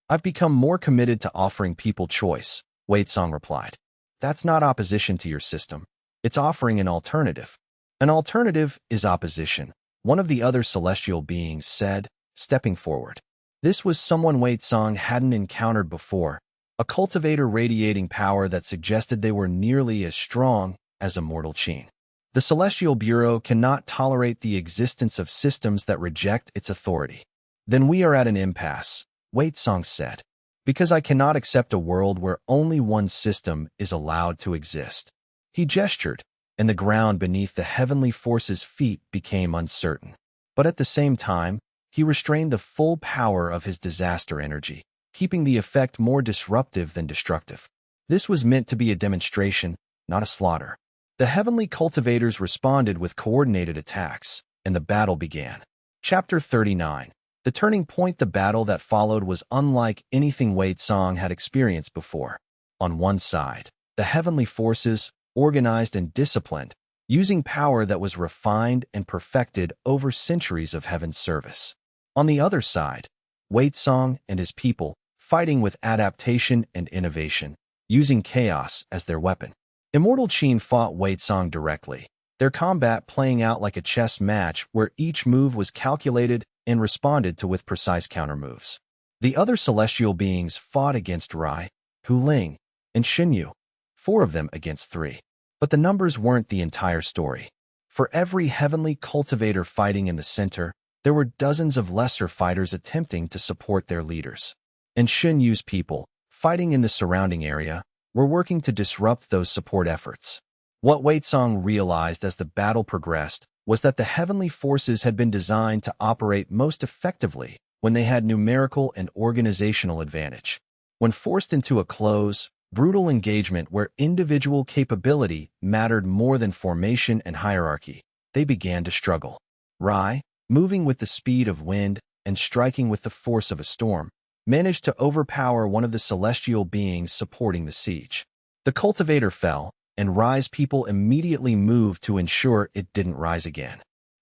[SPEAKER 1] "I've become more committed to offering people choice," Wei Song replied. "That's not opposition to your system. It's offering an alternative." "An alternative is opposition," one of the other celestial beings said, stepping forward. This was someone Wei Song hadn't encountered before, a cultivator radiating power that suggested they were nearly as strong as Immortal Qin. "The Celestial Bureau cannot tolerate the existence of systems that reject its authority." "Then we are at an impasse," Wei Song said, "because I cannot accept a world where only one system is allowed to exist." He gestured, and the ground beneath the heavenly force's feet became uncertain. But at the same time, he restrained the full power of his disaster energy, keeping the effect more disruptive than destructive. This was meant to be a demonstration, not a slaughter. The heavenly cultivators responded with coordinated attacks, and the battle began. Chapter 39. The turning point. The battle that followed was unlike anything Wei Song had experienced before. On one side, the heavenly forces, organized and disciplined, using power that was refined and perfected over centuries of heaven's service. On the other side, Wei Song and his people, fighting with adaptation and innovation, using chaos as their weapon. Immortal Qin fought Wei Song directly, their combat playing out like a chess match where each move was calculated and responded to with precise countermoves. The other celestial beings fought against Rai, Hu Ling, and Shun Yu, 4 of them against 3. But the numbers weren't the entire story. For every heavenly cultivator fighting in the center, there were dozens of lesser fighters attempting to support their leaders. And Shun Yu's people, fighting in the surrounding area, were working to disrupt those support efforts. What Waitsong realized as the battle progressed was that the heavenly forces had been designed to operate most effectively when they had numerical and organizational advantage. When forced into a close, brutal engagement where individual capability mattered more than formation and hierarchy, they began to struggle. Rai, moving with the speed of wind and striking with the force of a storm, managed to overpower one of the celestial beings supporting the siege. The cultivator fell, and Rai's people immediately moved to ensure it didn't rise again.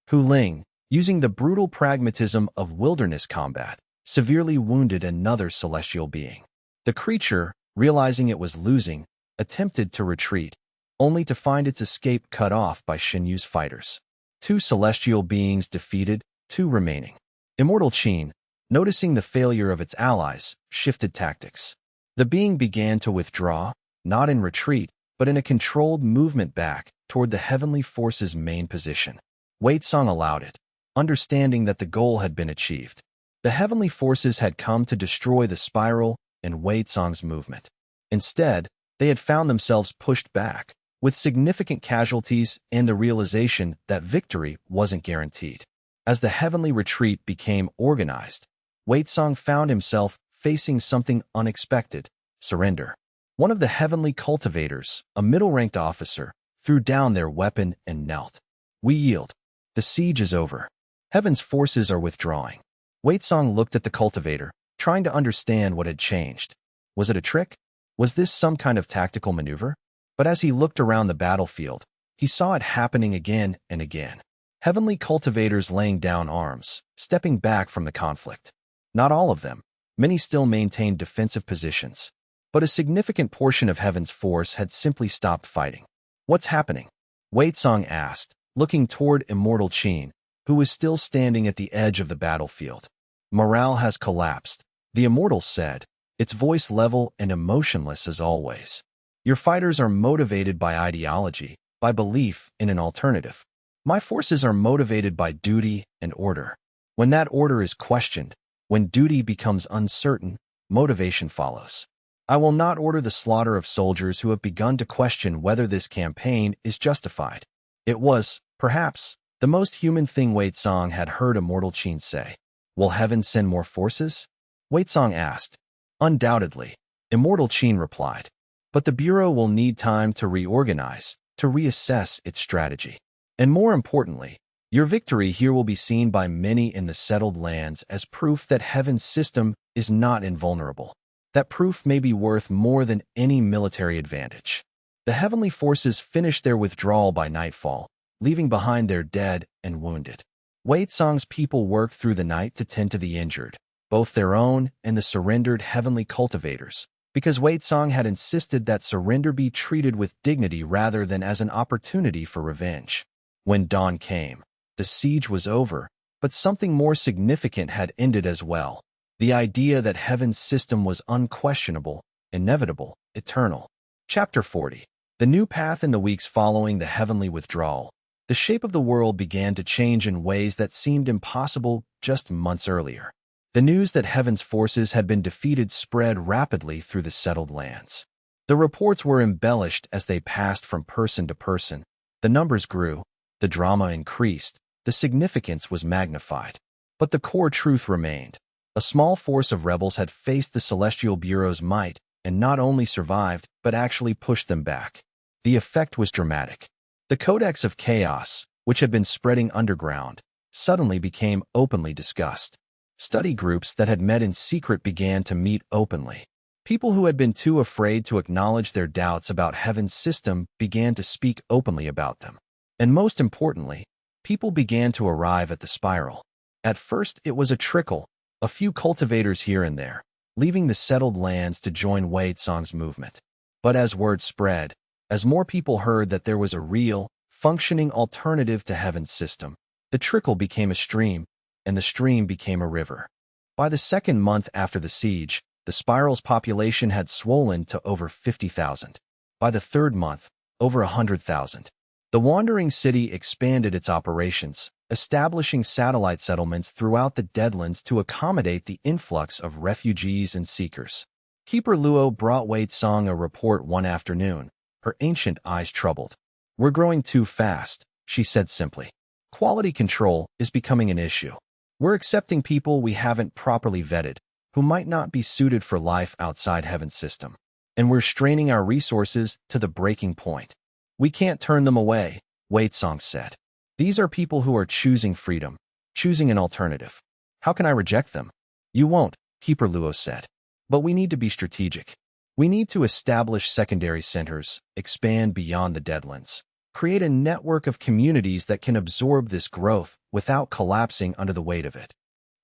[SPEAKER 1] Hu Ling, using the brutal pragmatism of wilderness combat, severely wounded another celestial being. The creature, realizing it was losing, attempted to retreat, only to find its escape cut off by Xinyu's fighters. 2 celestial beings defeated, 2 remaining. Immortal Qin, noticing the failure of its allies, shifted tactics. The being began to withdraw, not in retreat, but in a controlled movement back toward the heavenly force's main position. Waitsong allowed it, understanding that the goal had been achieved. The heavenly forces had come to destroy the spiral and Waitsong's movement. Instead, they had found themselves pushed back, with significant casualties and the realization that victory wasn't guaranteed. As the heavenly retreat became organized, Waitsong found himself facing something unexpected: surrender. One of the heavenly cultivators, a middle-ranked officer, threw down their weapon and knelt. "We yield. The siege is over. Heaven's forces are withdrawing." Waitsong looked at the cultivator, trying to understand what had changed. Was it a trick? Was this some kind of tactical maneuver? But as he looked around the battlefield, he saw it happening again and again. Heavenly cultivators laying down arms, stepping back from the conflict. Not all of them. Many still maintained defensive positions. But a significant portion of Heaven's force had simply stopped fighting. "What's happening?" Waitsong asked, looking toward Immortal Qin, who was still standing at the edge of the battlefield. "Morale has collapsed," the Immortal said, its voice level and emotionless as always. "Your fighters are motivated by ideology, by belief in an alternative. My forces are motivated by duty and order. When that order is questioned, when duty becomes uncertain, motivation follows. I will not order the slaughter of soldiers who have begun to question whether this campaign is justified." It was, perhaps, the most human thing Waitsong had heard Immortal Qin say. "Will heaven send more forces?" Waitsong asked. "Undoubtedly," Immortal Qin replied. "But the Bureau will need time to reorganize, to reassess its strategy. And more importantly, your victory here will be seen by many in the settled lands as proof that Heaven's system is not invulnerable. That proof may be worth more than any military advantage." The heavenly forces finished their withdrawal by nightfall, leaving behind their dead and wounded. Waitsong's people worked through the night to tend to the injured, both their own and the surrendered heavenly cultivators, because Waitsong had insisted that surrender be treated with dignity rather than as an opportunity for revenge. When dawn came, the siege was over, but something more significant had ended as well. The idea that Heaven's system was unquestionable, inevitable, eternal. Chapter 40. The new path. In the weeks following the heavenly withdrawal, the shape of the world began to change in ways that seemed impossible just months earlier. The news that Heaven's forces had been defeated spread rapidly through the settled lands. The reports were embellished as they passed from person to person. The numbers grew, the drama increased, the significance was magnified. But the core truth remained. A small force of rebels had faced the Celestial Bureau's might, and not only survived, but actually pushed them back. The effect was dramatic. The Codex of Chaos, which had been spreading underground, suddenly became openly discussed. Study groups that had met in secret began to meet openly. People who had been too afraid to acknowledge their doubts about Heaven's system began to speak openly about them. And most importantly, people began to arrive at the spiral. At first, it was a trickle, a few cultivators here and there, leaving the settled lands to join Waitsong's movement. But as word spread, as more people heard that there was a real, functioning alternative to Heaven's system, the trickle became a stream, and the stream became a river. By the second month after the siege, the spiral's population had swollen to over 50,000. By the third month, over 100,000. The wandering city expanded its operations, establishing satellite settlements throughout the Deadlands to accommodate the influx of refugees and seekers. Keeper Luo brought Wei Song a report one afternoon, her ancient eyes troubled. We're growing too fast, she said simply. Quality control is becoming an issue. We're accepting people we haven't properly vetted, who might not be suited for life outside Heaven's system. And we're straining our resources to the breaking point. We can't turn them away, Wei Song said. These are people who are choosing freedom, choosing an alternative. How can I reject them? You won't, Keeper Luo said. But we need to be strategic. We need to establish secondary centers, expand beyond the deadlands, create a network of communities that can absorb this growth without collapsing under the weight of it.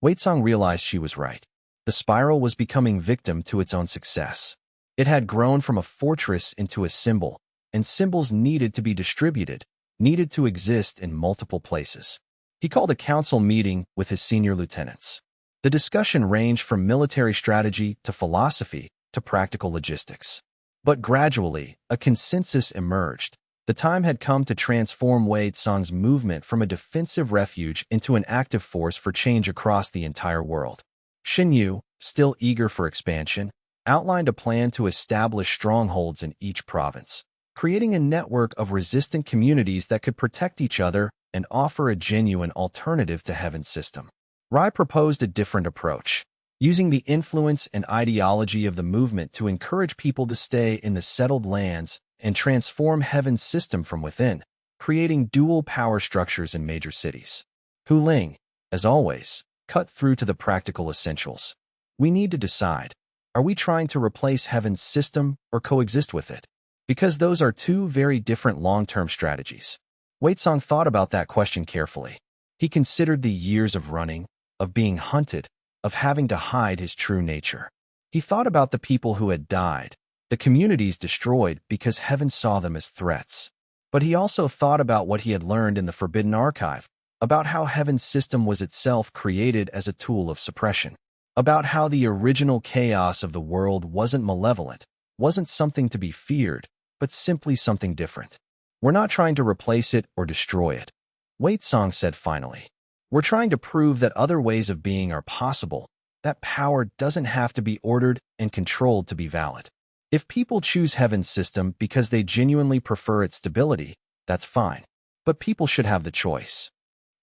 [SPEAKER 1] Wei Song realized she was right. The spiral was becoming victim to its own success. It had grown from a fortress into a symbol, and symbols needed to be distributed, needed to exist in multiple places. He called a council meeting with his senior lieutenants. The discussion ranged from military strategy to philosophy to practical logistics. But gradually, a consensus emerged. The time had come to transform Wei Song's movement from a defensive refuge into an active force for change across the entire world. Xin Yu, still eager for expansion, outlined a plan to establish strongholds in each province, creating a network of resistant communities that could protect each other and offer a genuine alternative to Heaven's system. Rai proposed a different approach, using the influence and ideology of the movement to encourage people to stay in the settled lands and transform Heaven's system from within, creating dual power structures in major cities. Hu Ling, as always, cut through to the practical essentials. We need to decide, are we trying to replace Heaven's system or coexist with it? Because those are two very different long-term strategies. Wei Song thought about that question carefully. He considered the years of running, of being hunted, of having to hide his true nature. He thought about the people who had died, the communities destroyed because Heaven saw them as threats. But he also thought about what he had learned in the Forbidden Archive, about how Heaven's system was itself created as a tool of suppression, about how the original chaos of the world wasn't malevolent, wasn't something to be feared, but simply something different. We're not trying to replace it or destroy it, Wei Song said finally. We're trying to prove that other ways of being are possible, that power doesn't have to be ordered and controlled to be valid. If people choose Heaven's system because they genuinely prefer its stability, that's fine. But people should have the choice.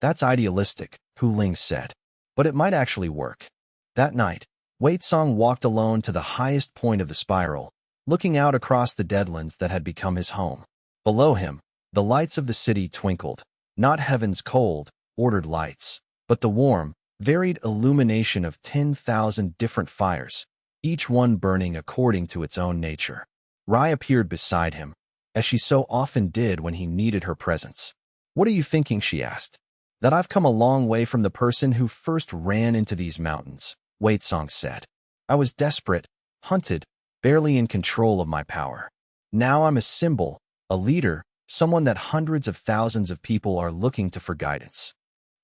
[SPEAKER 1] That's idealistic, Hu Ling said. But it might actually work. That night, Wei Song walked alone to the highest point of the spiral, looking out across the deadlands that had become his home. Below him, the lights of the city twinkled, not Heaven's cold, ordered lights, but the warm, varied illumination of 10,000 different fires, each one burning according to its own nature. Rai appeared beside him, as she so often did when he needed her presence. What are you thinking, she asked. That I've come a long way from the person who first ran into these mountains, Wei Song said. I was desperate, hunted, barely in control of my power. Now I'm a symbol, a leader, someone that hundreds of thousands of people are looking to for guidance.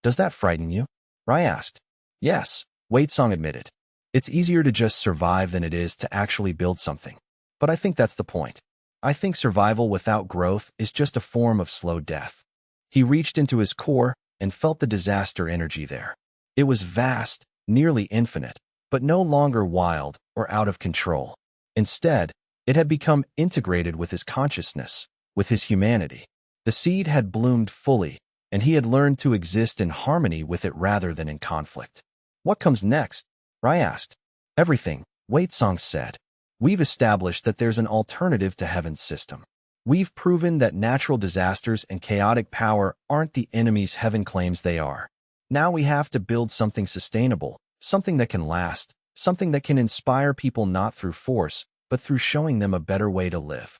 [SPEAKER 1] Does that frighten you? Rai asked. Yes, Wei Song admitted. It's easier to just survive than it is to actually build something. But I think that's the point. I think survival without growth is just a form of slow death. He reached into his core and felt the disaster energy there. It was vast, nearly infinite, but no longer wild or out of control. Instead, it had become integrated with his consciousness, with his humanity. The seed had bloomed fully, and he had learned to exist in harmony with it rather than in conflict. What comes next? Rai asked. Everything, Wei Song said. We've established that there's an alternative to Heaven's system. We've proven that natural disasters and chaotic power aren't the enemies Heaven claims they are. Now we have to build something sustainable, something that can last, something that can inspire people not through force, but through showing them a better way to live.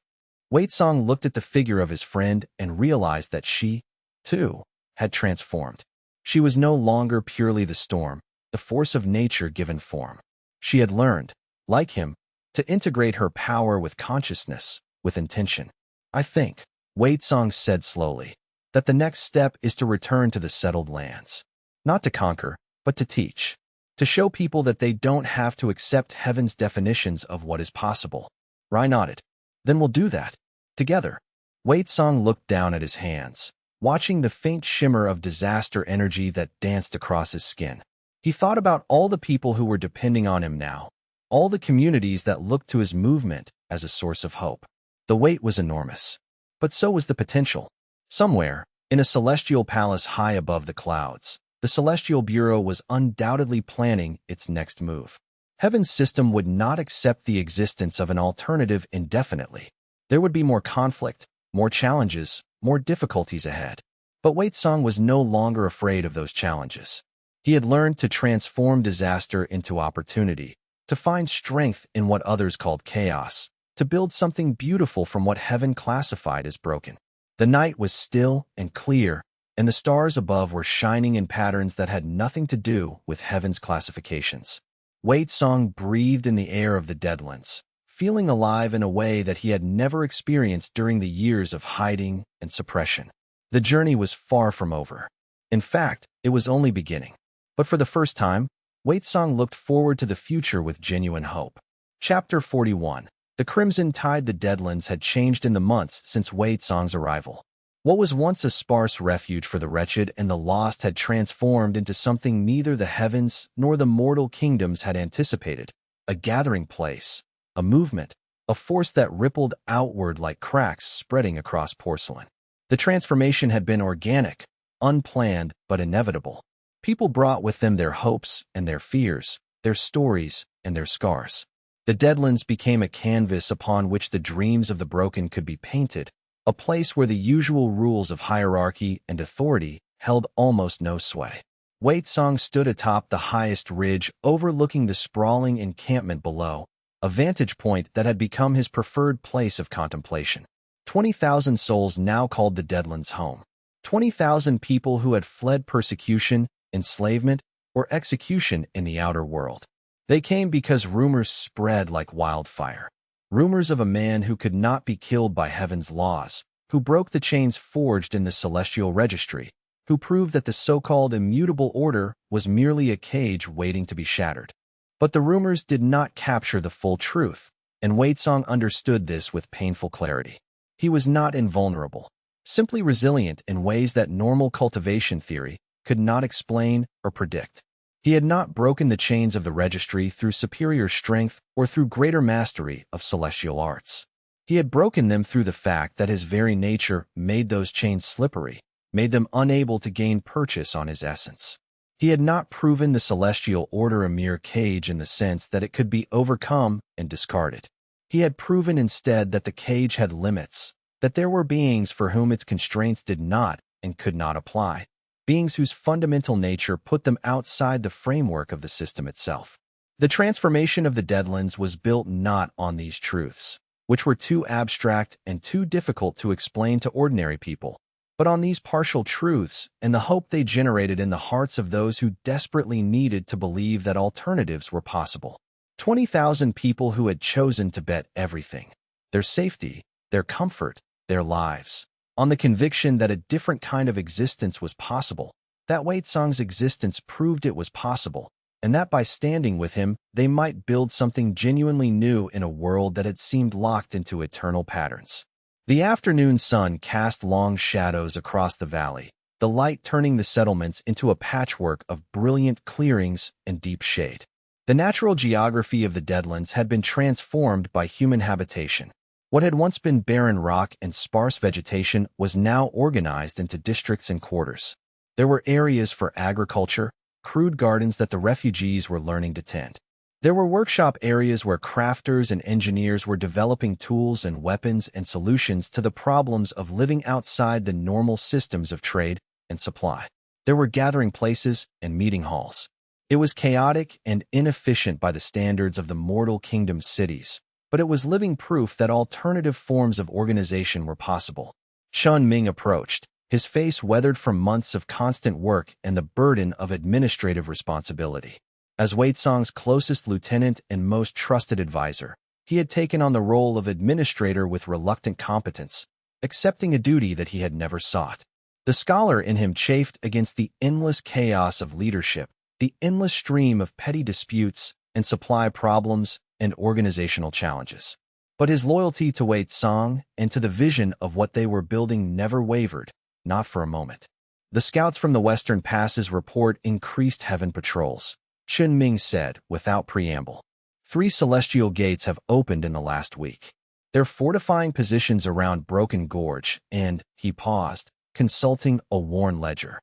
[SPEAKER 1] Wei Song looked at the figure of his friend and realized that she, too, had transformed. She was no longer purely the storm, the force of nature given form. She had learned, like him, to integrate her power with consciousness, with intention. I think, Wei Song said slowly, that the next step is to return to the settled lands. Not to conquer, but to teach. To show people that they don't have to accept Heaven's definitions of what is possible. Rai nodded. Then we'll do that. Together. Wei Song looked down at his hands, watching the faint shimmer of disaster energy that danced across his skin. He thought about all the people who were depending on him now, all the communities that looked to his movement as a source of hope. The weight was enormous, but so was the potential. Somewhere, in a celestial palace high above the clouds, the Celestial Bureau was undoubtedly planning its next move. Heaven's system would not accept the existence of an alternative indefinitely. There would be more conflict, more challenges, more difficulties ahead. But Wei Tsang was no longer afraid of those challenges. He had learned to transform disaster into opportunity, to find strength in what others called chaos, to build something beautiful from what heaven classified as broken. The night was still and clear, and the stars above were shining in patterns that had nothing to do with heaven's classifications. Wei Tsang breathed in the air of the Deadlands, feeling alive in a way that he had never experienced during the years of hiding and suppression. The journey was far from over. In fact, it was only beginning. But for the first time, Wei Tsang looked forward to the future with genuine hope. Chapter 41. The crimson tide. The Deadlands had changed in the months since Wei Tsang's arrival. What was once a sparse refuge for the wretched and the lost had transformed into something neither the heavens nor the mortal kingdoms had anticipated: a gathering place, a movement, a force that rippled outward like cracks spreading across porcelain. The transformation had been organic, unplanned, but inevitable. People brought with them their hopes and their fears, their stories and their scars. The Deadlands became a canvas upon which the dreams of the broken could be painted, a place where the usual rules of hierarchy and authority held almost no sway. Wei Tsang stood atop the highest ridge overlooking the sprawling encampment below, a vantage point that had become his preferred place of contemplation. 20,000 souls now called the Deadlands home. 20,000 people who had fled persecution, enslavement, or execution in the outer world. They came because rumors spread like wildfire. Rumors of a man who could not be killed by heaven's laws, who broke the chains forged in the celestial registry, who proved that the so-called immutable order was merely a cage waiting to be shattered. But the rumors did not capture the full truth, and Wei Tsang understood this with painful clarity. He was not invulnerable, simply resilient in ways that normal cultivation theory could not explain or predict. He had not broken the chains of the registry through superior strength or through greater mastery of celestial arts. He had broken them through the fact that his very nature made those chains slippery, made them unable to gain purchase on his essence. He had not proven the celestial order a mere cage in the sense that it could be overcome and discarded. He had proven instead that the cage had limits, that there were beings for whom its constraints did not and could not apply. Beings whose fundamental nature put them outside the framework of the system itself. The transformation of the Deadlands was built not on these truths, which were too abstract and too difficult to explain to ordinary people, but on these partial truths and the hope they generated in the hearts of those who desperately needed to believe that alternatives were possible. 20,000 people who had chosen to bet everything, their safety, their comfort, their lives, on the conviction that a different kind of existence was possible, that Wei Tsang's existence proved it was possible, and that by standing with him, they might build something genuinely new in a world that had seemed locked into eternal patterns. The afternoon sun cast long shadows across the valley, the light turning the settlements into a patchwork of brilliant clearings and deep shade. The natural geography of the Deadlands had been transformed by human habitation. What had once been barren rock and sparse vegetation was now organized into districts and quarters. There were areas for agriculture, crude gardens that the refugees were learning to tend. There were workshop areas where crafters and engineers were developing tools and weapons and solutions to the problems of living outside the normal systems of trade and supply. There were gathering places and meeting halls. It was chaotic and inefficient by the standards of the mortal kingdom's cities, but it was living proof that alternative forms of organization were possible. Chun Ming approached, his face weathered from months of constant work and the burden of administrative responsibility. As Wei Tsang's closest lieutenant and most trusted advisor, he had taken on the role of administrator with reluctant competence, accepting a duty that he had never sought. The scholar in him chafed against the endless chaos of leadership, the endless stream of petty disputes and supply problems and organizational challenges. But his loyalty to Wei Tsang and to the vision of what they were building never wavered, not for a moment. The scouts from the western passes report increased heaven patrols, Chun Ming said without preamble. 3 celestial gates have opened in the last week. They're fortifying positions around Broken Gorge, and, he paused, consulting a worn ledger.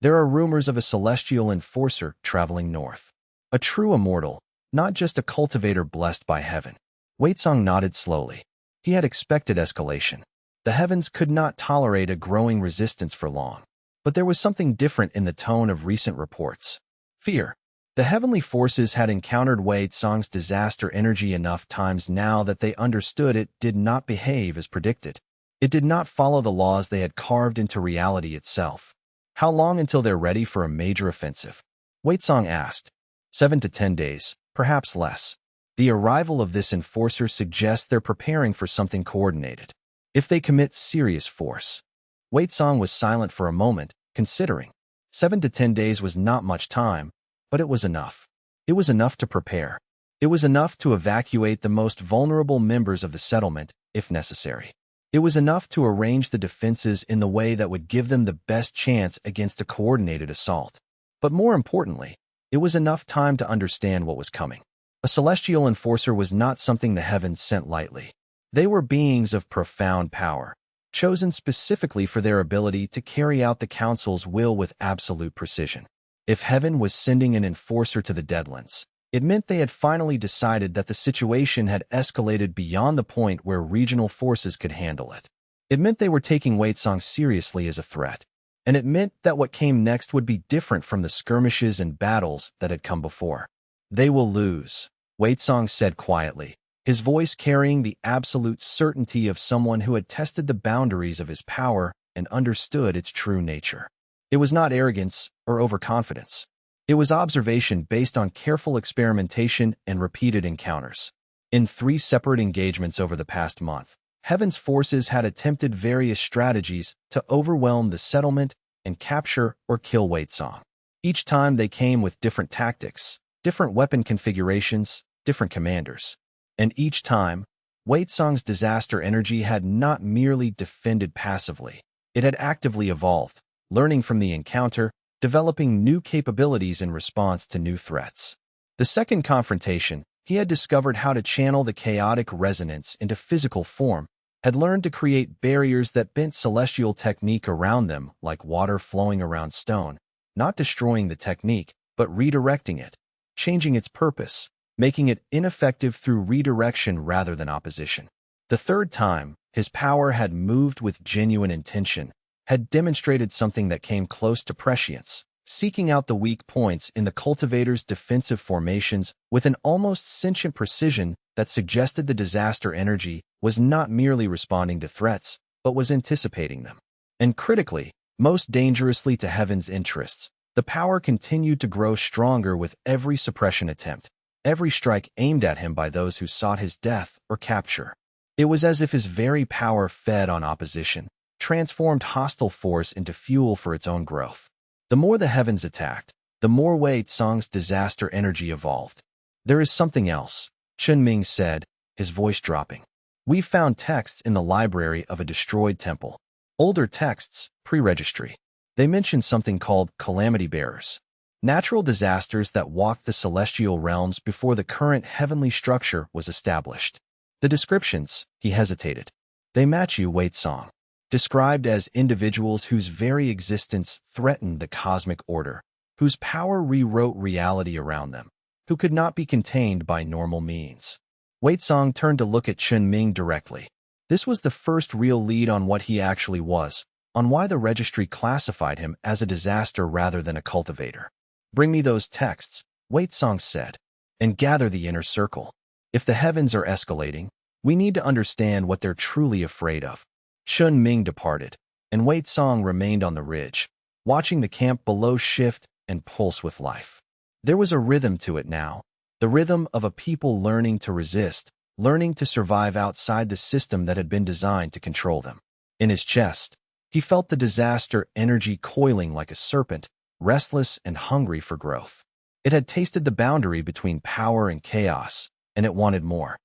[SPEAKER 1] There are rumors of a celestial enforcer traveling north. A true immortal, not just a cultivator blessed by heaven. Waitsong nodded slowly. He had expected escalation. The heavens could not tolerate a growing resistance for long. But there was something different in the tone of recent reports. Fear. The heavenly forces had encountered Waitsong's disaster energy enough times now that they understood it did not behave as predicted. It did not follow the laws they had carved into reality itself. How long until they're ready for a major offensive? Waitsong asked. 7 to 10 days, perhaps less. The arrival of this enforcer suggests they're preparing for something coordinated. If they commit serious force. Waitsong was silent for a moment, considering. 7 to 10 days was not much time, but it was enough. It was enough to prepare. It was enough to evacuate the most vulnerable members of the settlement, if necessary. It was enough to arrange the defenses in the way that would give them the best chance against a coordinated assault. But more importantly, it was enough time to understand what was coming. A celestial enforcer was not something the heavens sent lightly. They were beings of profound power, chosen specifically for their ability to carry out the Council's will with absolute precision. If heaven was sending an enforcer to the Deadlands, it meant they had finally decided that the situation had escalated beyond the point where regional forces could handle it. It meant they were taking Waitsong seriously as a threat, and it meant that what came next would be different from the skirmishes and battles that had come before. They will lose, Waitsong said quietly, his voice carrying the absolute certainty of someone who had tested the boundaries of his power and understood its true nature. It was not arrogance or overconfidence. It was observation based on careful experimentation and repeated encounters. In 3 separate engagements over the past month, Heaven's forces had attempted various strategies to overwhelm the settlement and capture or kill Waitsong. Each time they came with different tactics, different weapon configurations, different commanders. And each time, Waitsong's disaster energy had not merely defended passively. It had actively evolved, learning from the encounter, developing new capabilities in response to new threats. The second confrontation, he had discovered how to channel the chaotic resonance into physical form, had learned to create barriers that bent celestial technique around them like water flowing around stone, not destroying the technique, but redirecting it, changing its purpose, making it ineffective through redirection rather than opposition. The third time, his power had moved with genuine intention, had demonstrated something that came close to prescience, seeking out the weak points in the cultivator's defensive formations with an almost sentient precision that suggested the disaster energy was not merely responding to threats, but was anticipating them. And critically, most dangerously to Heaven's interests, the power continued to grow stronger with every suppression attempt, every strike aimed at him by those who sought his death or capture. It was as if his very power fed on opposition, transformed hostile force into fuel for its own growth. The more the heavens attacked, the more Waitsong's disaster energy evolved. There is something else, Chen Ming said, his voice dropping. We found texts in the library of a destroyed temple. Older texts, pre-registry. They mentioned something called calamity bearers. Natural disasters that walked the celestial realms before the current heavenly structure was established. The descriptions, he hesitated. They match you, Waitsong. Described as individuals whose very existence threatened the cosmic order, whose power rewrote reality around them, who could not be contained by normal means. Waitsong turned to look at Chen Ming directly. This was the first real lead on what he actually was, on why the registry classified him as a disaster rather than a cultivator. Bring me those texts, Waitsong said, and gather the inner circle. If the heavens are escalating, we need to understand what they're truly afraid of. Chen Ming departed, and Waitsong remained on the ridge, watching the camp below shift and pulse with life. There was a rhythm to it now, the rhythm of a people learning to resist, learning to survive outside the system that had been designed to control them. In his chest, he felt the disaster energy coiling like a serpent, restless and hungry for growth. It had tasted the boundary between power and chaos, and it wanted more.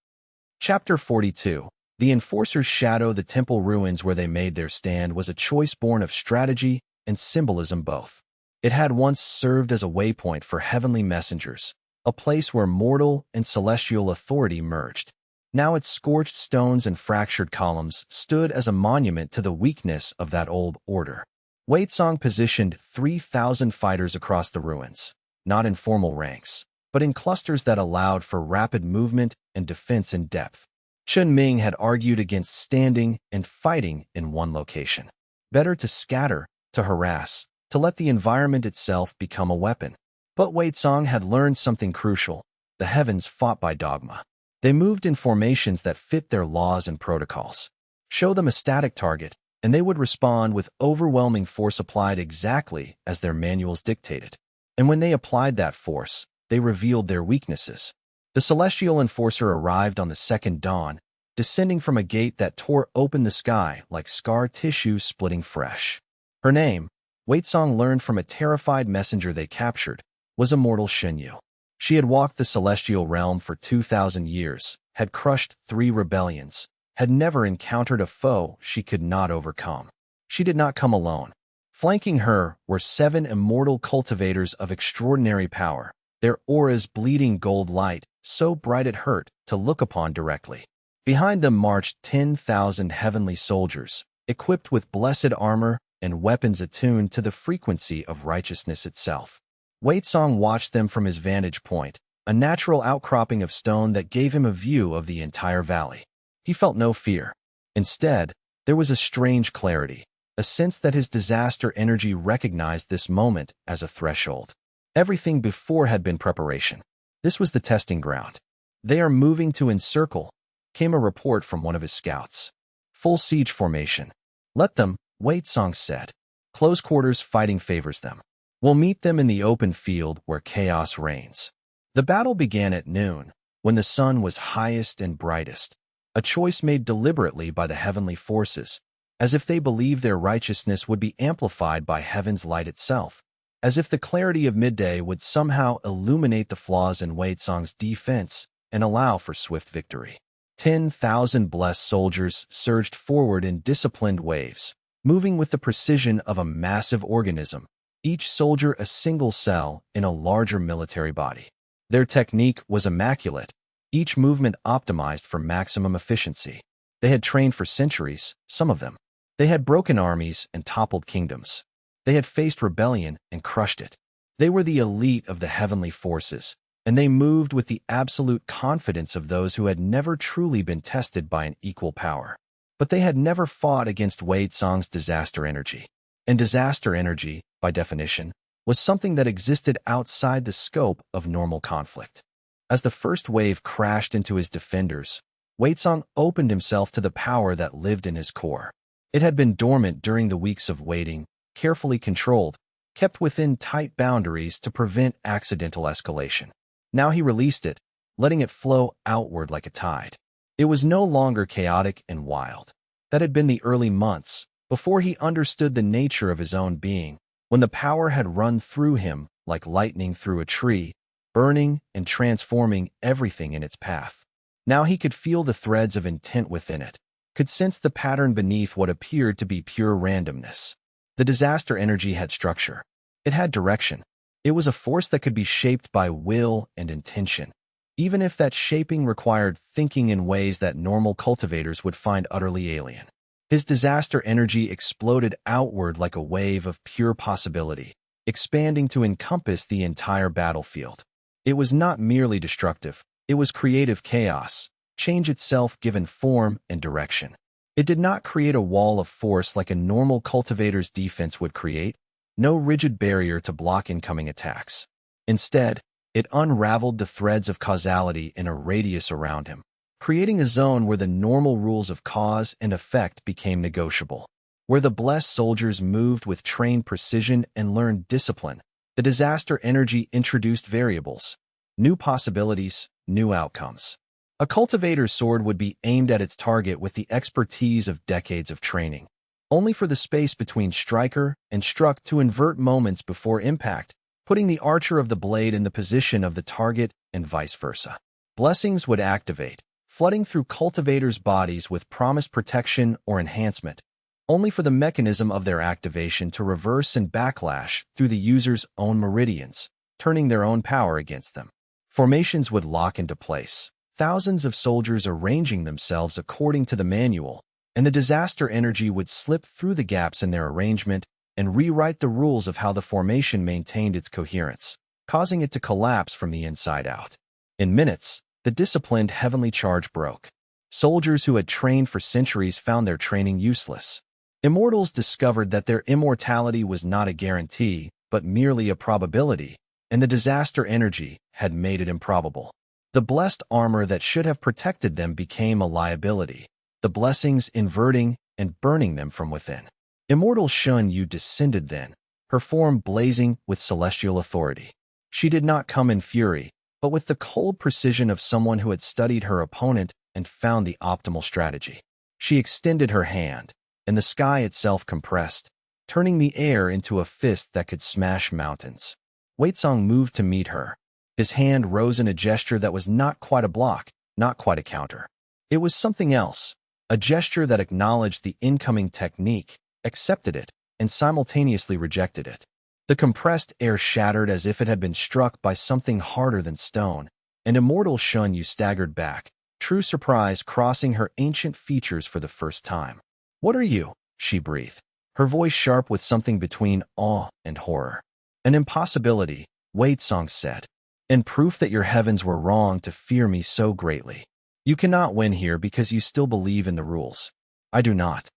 [SPEAKER 1] Chapter 42. The Enforcer's Shadow. The temple ruins where they made their stand was a choice born of strategy and symbolism both. It had once served as a waypoint for heavenly messengers, a place where mortal and celestial authority merged. Now its scorched stones and fractured columns stood as a monument to the weakness of that old order. Waitsong positioned 3,000 fighters across the ruins, not in formal ranks, but in clusters that allowed for rapid movement and defense in depth. Chen Ming had argued against standing and fighting in one location. Better to scatter, to harass, to let the environment itself become a weapon. But Waitsong had learned something crucial. The heavens fought by dogma. They moved in formations that fit their laws and protocols. Show them a static target, and they would respond with overwhelming force applied exactly as their manuals dictated. And when they applied that force, they revealed their weaknesses. The celestial enforcer arrived on the second dawn, descending from a gate that tore open the sky like scar tissue splitting fresh. Her name, Waitsong learned from a terrified messenger they captured, was immortal Shenyu. She had walked the celestial realm for 2,000 years, had crushed 3 rebellions, had never encountered a foe she could not overcome. She did not come alone. Flanking her were 7 immortal cultivators of extraordinary power, their auras bleeding gold light, so bright it hurt to look upon directly. Behind them marched 10,000 heavenly soldiers, equipped with blessed armor and weapons attuned to the frequency of righteousness itself. Waitsong watched them from his vantage point, a natural outcropping of stone that gave him a view of the entire valley. He felt no fear. Instead, there was a strange clarity, a sense that his disaster energy recognized this moment as a threshold. Everything before had been preparation. This was the testing ground. "They are moving to encircle," came a report from one of his scouts. "Full siege formation." "Let them," Waitsong said. "Close quarters fighting favors them. We'll meet them in the open field where chaos reigns." The battle began at noon, when the sun was highest and brightest, a choice made deliberately by the heavenly forces, as if they believed their righteousness would be amplified by heaven's light itself, as if the clarity of midday would somehow illuminate the flaws in Waitsong's defense and allow for swift victory. 10,000 blessed soldiers surged forward in disciplined waves, moving with the precision of a massive organism, each soldier a single cell in a larger military body. Their technique was immaculate, each movement optimized for maximum efficiency. They had trained for centuries, some of them. They had broken armies and toppled kingdoms. They had faced rebellion and crushed it. They were the elite of the heavenly forces, and they moved with the absolute confidence of those who had never truly been tested by an equal power. But they had never fought against Waitsong's disaster energy. And disaster energy, by definition, was something that existed outside the scope of normal conflict. As the first wave crashed into his defenders, Waitsong opened himself to the power that lived in his core. It had been dormant during the weeks of waiting, carefully controlled, kept within tight boundaries to prevent accidental escalation. Now he released it, letting it flow outward like a tide. It was no longer chaotic and wild. That had been the early months, before he understood the nature of his own being, when the power had run through him like lightning through a tree, burning and transforming everything in its path. Now he could feel the threads of intent within it, could sense the pattern beneath what appeared to be pure randomness. The disaster energy had structure. It had direction. It was a force that could be shaped by will and intention, even if that shaping required thinking in ways that normal cultivators would find utterly alien. His disaster energy exploded outward like a wave of pure possibility, expanding to encompass the entire battlefield. It was not merely destructive, it was creative chaos, change itself given form and direction. It did not create a wall of force like a normal cultivator's defense would create, no rigid barrier to block incoming attacks. Instead, it unraveled the threads of causality in a radius around him, creating a zone where the normal rules of cause and effect became negotiable. Where the blessed soldiers moved with trained precision and learned discipline, the disaster energy introduced variables, new possibilities, new outcomes. A cultivator's sword would be aimed at its target with the expertise of decades of training, only for the space between striker and struck to invert moments before impact, putting the archer of the blade in the position of the target and vice versa. Blessings would activate, flooding through cultivators' bodies with promised protection or enhancement, only for the mechanism of their activation to reverse and backlash through the user's own meridians, turning their own power against them. Formations would lock into place, thousands of soldiers arranging themselves according to the manual, and the disaster energy would slip through the gaps in their arrangement and rewrite the rules of how the formation maintained its coherence, causing it to collapse from the inside out. In minutes, the disciplined heavenly charge broke. Soldiers who had trained for centuries found their training useless. Immortals discovered that their immortality was not a guarantee, but merely a probability, and the disaster energy had made it improbable. The blessed armor that should have protected them became a liability, the blessings inverting and burning them from within. Immortal Shun Yu descended then, her form blazing with celestial authority. She did not come in fury, but with the cold precision of someone who had studied her opponent and found the optimal strategy. She extended her hand, and the sky itself compressed, turning the air into a fist that could smash mountains. Waitsong moved to meet her. His hand rose in a gesture that was not quite a block, not quite a counter. It was something else, a gesture that acknowledged the incoming technique, accepted it, and simultaneously rejected it. The compressed air shattered as if it had been struck by something harder than stone, and Immortal Shun Yu staggered back, true surprise crossing her ancient features for the first time. "What are you?" she breathed, her voice sharp with something between awe and horror. "An impossibility," Waitsong said, "and proof that your heavens were wrong to fear me so greatly. You cannot win here because you still believe in the rules. I do not."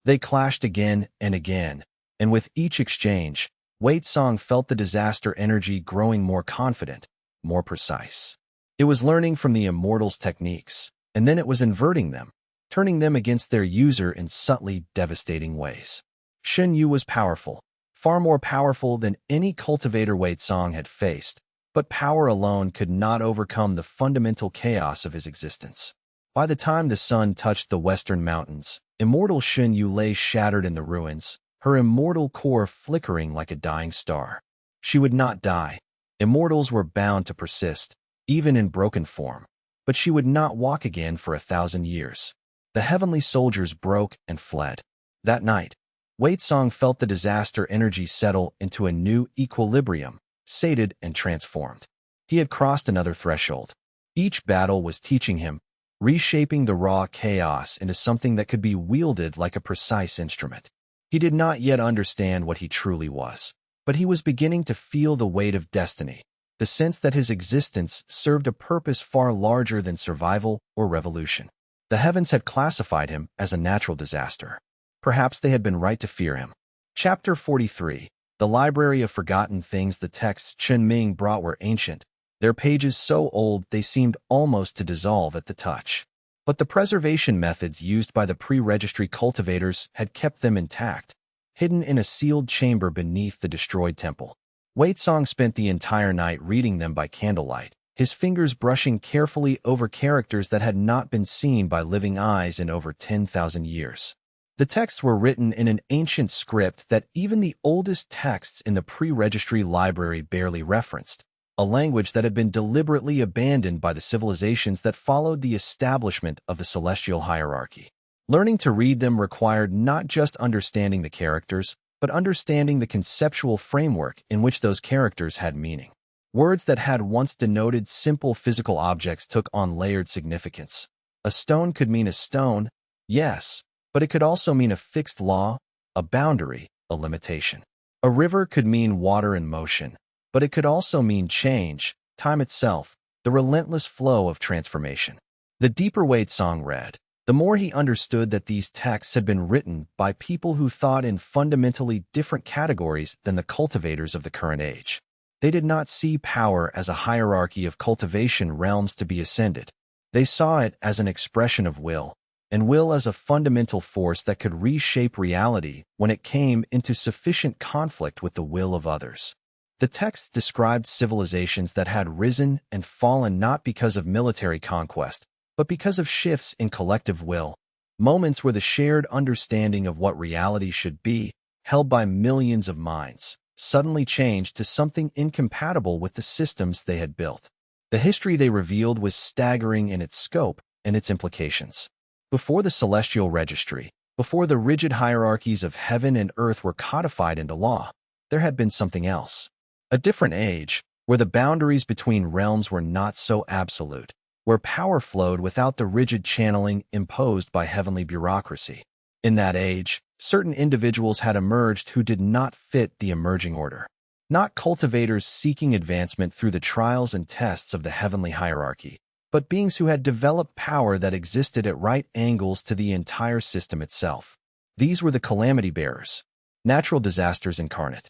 [SPEAKER 1] They clashed again and again, and with each exchange, Waitsong felt the disaster energy growing more confident, more precise. It was learning from the Immortals' techniques, and then it was inverting them, turning them against their user in subtly devastating ways. Shun Yu was powerful, far more powerful than any cultivator Waitsong had faced, but power alone could not overcome the fundamental chaos of his existence. By the time the sun touched the western mountains, Immortal Shun Yu lay shattered in the ruins, her immortal core flickering like a dying star. She would not die. Immortals were bound to persist, even in broken form, but she would not walk again for 1,000 years. The heavenly soldiers broke and fled. That night, Waitsong felt the disaster energy settle into a new equilibrium, sated and transformed. He had crossed another threshold. Each battle was teaching him, reshaping the raw chaos into something that could be wielded like a precise instrument. He did not yet understand what he truly was, but he was beginning to feel the weight of destiny, the sense that his existence served a purpose far larger than survival or revolution. The heavens had classified him as a natural disaster. Perhaps they had been right to fear him. Chapter 43. The Library of Forgotten Things. The texts Chen Ming brought were ancient, their pages so old they seemed almost to dissolve at the touch. But the preservation methods used by the pre-registry cultivators had kept them intact, hidden in a sealed chamber beneath the destroyed temple. Waitsong spent the entire night reading them by candlelight, his fingers brushing carefully over characters that had not been seen by living eyes in over 10,000 years. The texts were written in an ancient script that even the oldest texts in the pre-registry library barely referenced, a language that had been deliberately abandoned by the civilizations that followed the establishment of the celestial hierarchy. Learning to read them required not just understanding the characters, but understanding the conceptual framework in which those characters had meaning. Words that had once denoted simple physical objects took on layered significance. A stone could mean a stone, yes, but it could also mean a fixed law, a boundary, a limitation. A river could mean water in motion, but it could also mean change, time itself, the relentless flow of transformation. The deeper Waitsong read, the more he understood that these texts had been written by people who thought in fundamentally different categories than the cultivators of the current age. They did not see power as a hierarchy of cultivation realms to be ascended. They saw it as an expression of will, and will as a fundamental force that could reshape reality when it came into sufficient conflict with the will of others. The texts described civilizations that had risen and fallen not because of military conquest, but because of shifts in collective will, moments where the shared understanding of what reality should be, held by millions of minds, suddenly changed to something incompatible with the systems they had built. The history they revealed was staggering in its scope and its implications. Before the celestial registry, before the rigid hierarchies of heaven and earth were codified into law, there had been something else. A different age, where the boundaries between realms were not so absolute, where power flowed without the rigid channeling imposed by heavenly bureaucracy. In that age, certain individuals had emerged who did not fit the emerging order. Not cultivators seeking advancement through the trials and tests of the heavenly hierarchy, but beings who had developed power that existed at right angles to the entire system itself. These were the calamity bearers, natural disasters incarnate.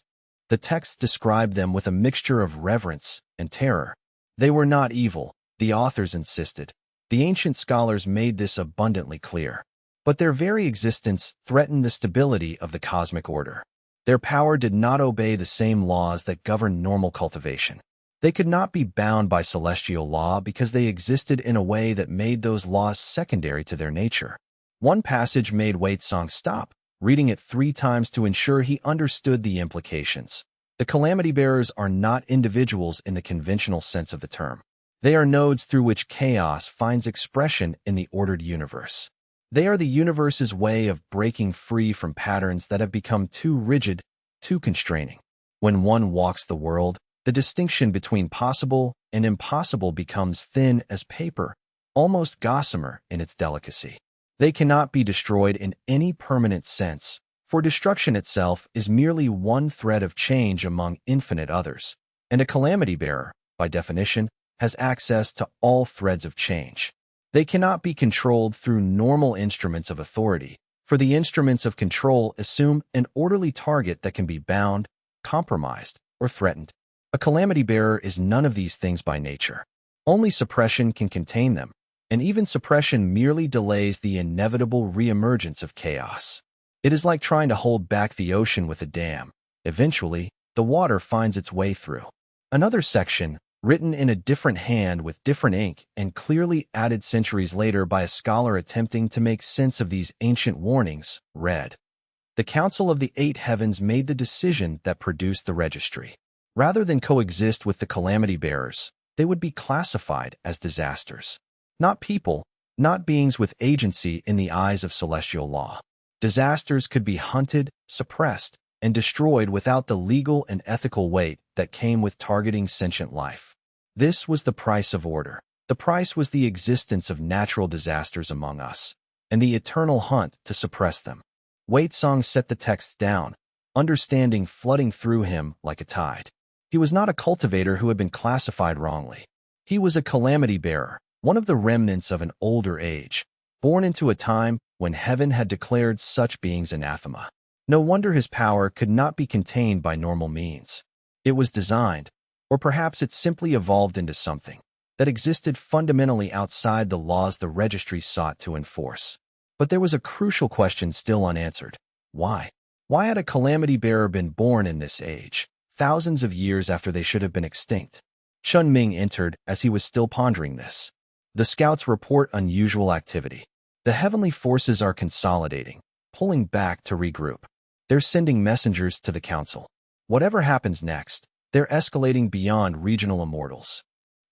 [SPEAKER 1] The texts described them with a mixture of reverence and terror. They were not evil, the authors insisted. The ancient scholars made this abundantly clear. But their very existence threatened the stability of the cosmic order. Their power did not obey the same laws that govern normal cultivation. They could not be bound by celestial law because they existed in a way that made those laws secondary to their nature. One passage made Waitsong stop, reading it 3 times to ensure he understood the implications. The calamity bearers are not individuals in the conventional sense of the term. They are nodes through which chaos finds expression in the ordered universe. They are the universe's way of breaking free from patterns that have become too rigid, too constraining. When one walks the world, the distinction between possible and impossible becomes thin as paper, almost gossamer in its delicacy. They cannot be destroyed in any permanent sense, for destruction itself is merely one thread of change among infinite others, and a calamity bearer, by definition, has access to all threads of change. They cannot be controlled through normal instruments of authority, for the instruments of control assume an orderly target that can be bound, compromised, or threatened. A calamity bearer is none of these things by nature. Only suppression can contain them, and even suppression merely delays the inevitable reemergence of chaos. It is like trying to hold back the ocean with a dam. Eventually, the water finds its way through. Another section, written in a different hand with different ink and clearly added centuries later by a scholar attempting to make sense of these ancient warnings, read, "The Council of the 8 Heavens made the decision that produced the registry. Rather than coexist with the calamity bearers, they would be classified as disasters. Not people, not beings with agency in the eyes of celestial law. Disasters could be hunted, suppressed, and destroyed without the legal and ethical weight that came with targeting sentient life. This was the price of order. The price was the existence of natural disasters among us, and the eternal hunt to suppress them." Waitsong set the text down, understanding flooding through him like a tide. He was not a cultivator who had been classified wrongly. He was a calamity bearer, one of the remnants of an older age, born into a time when heaven had declared such beings anathema. No wonder his power could not be contained by normal means. It was designed, or perhaps it simply evolved into something, that existed fundamentally outside the laws the registry sought to enforce. But there was a crucial question still unanswered. Why? Why had a calamity bearer been born in this age, thousands of years after they should have been extinct? Chun Ming entered as he was still pondering this. The scouts report unusual activity. The heavenly forces are consolidating, pulling back to regroup. They're sending messengers to the council. Whatever happens next, they're escalating beyond regional immortals.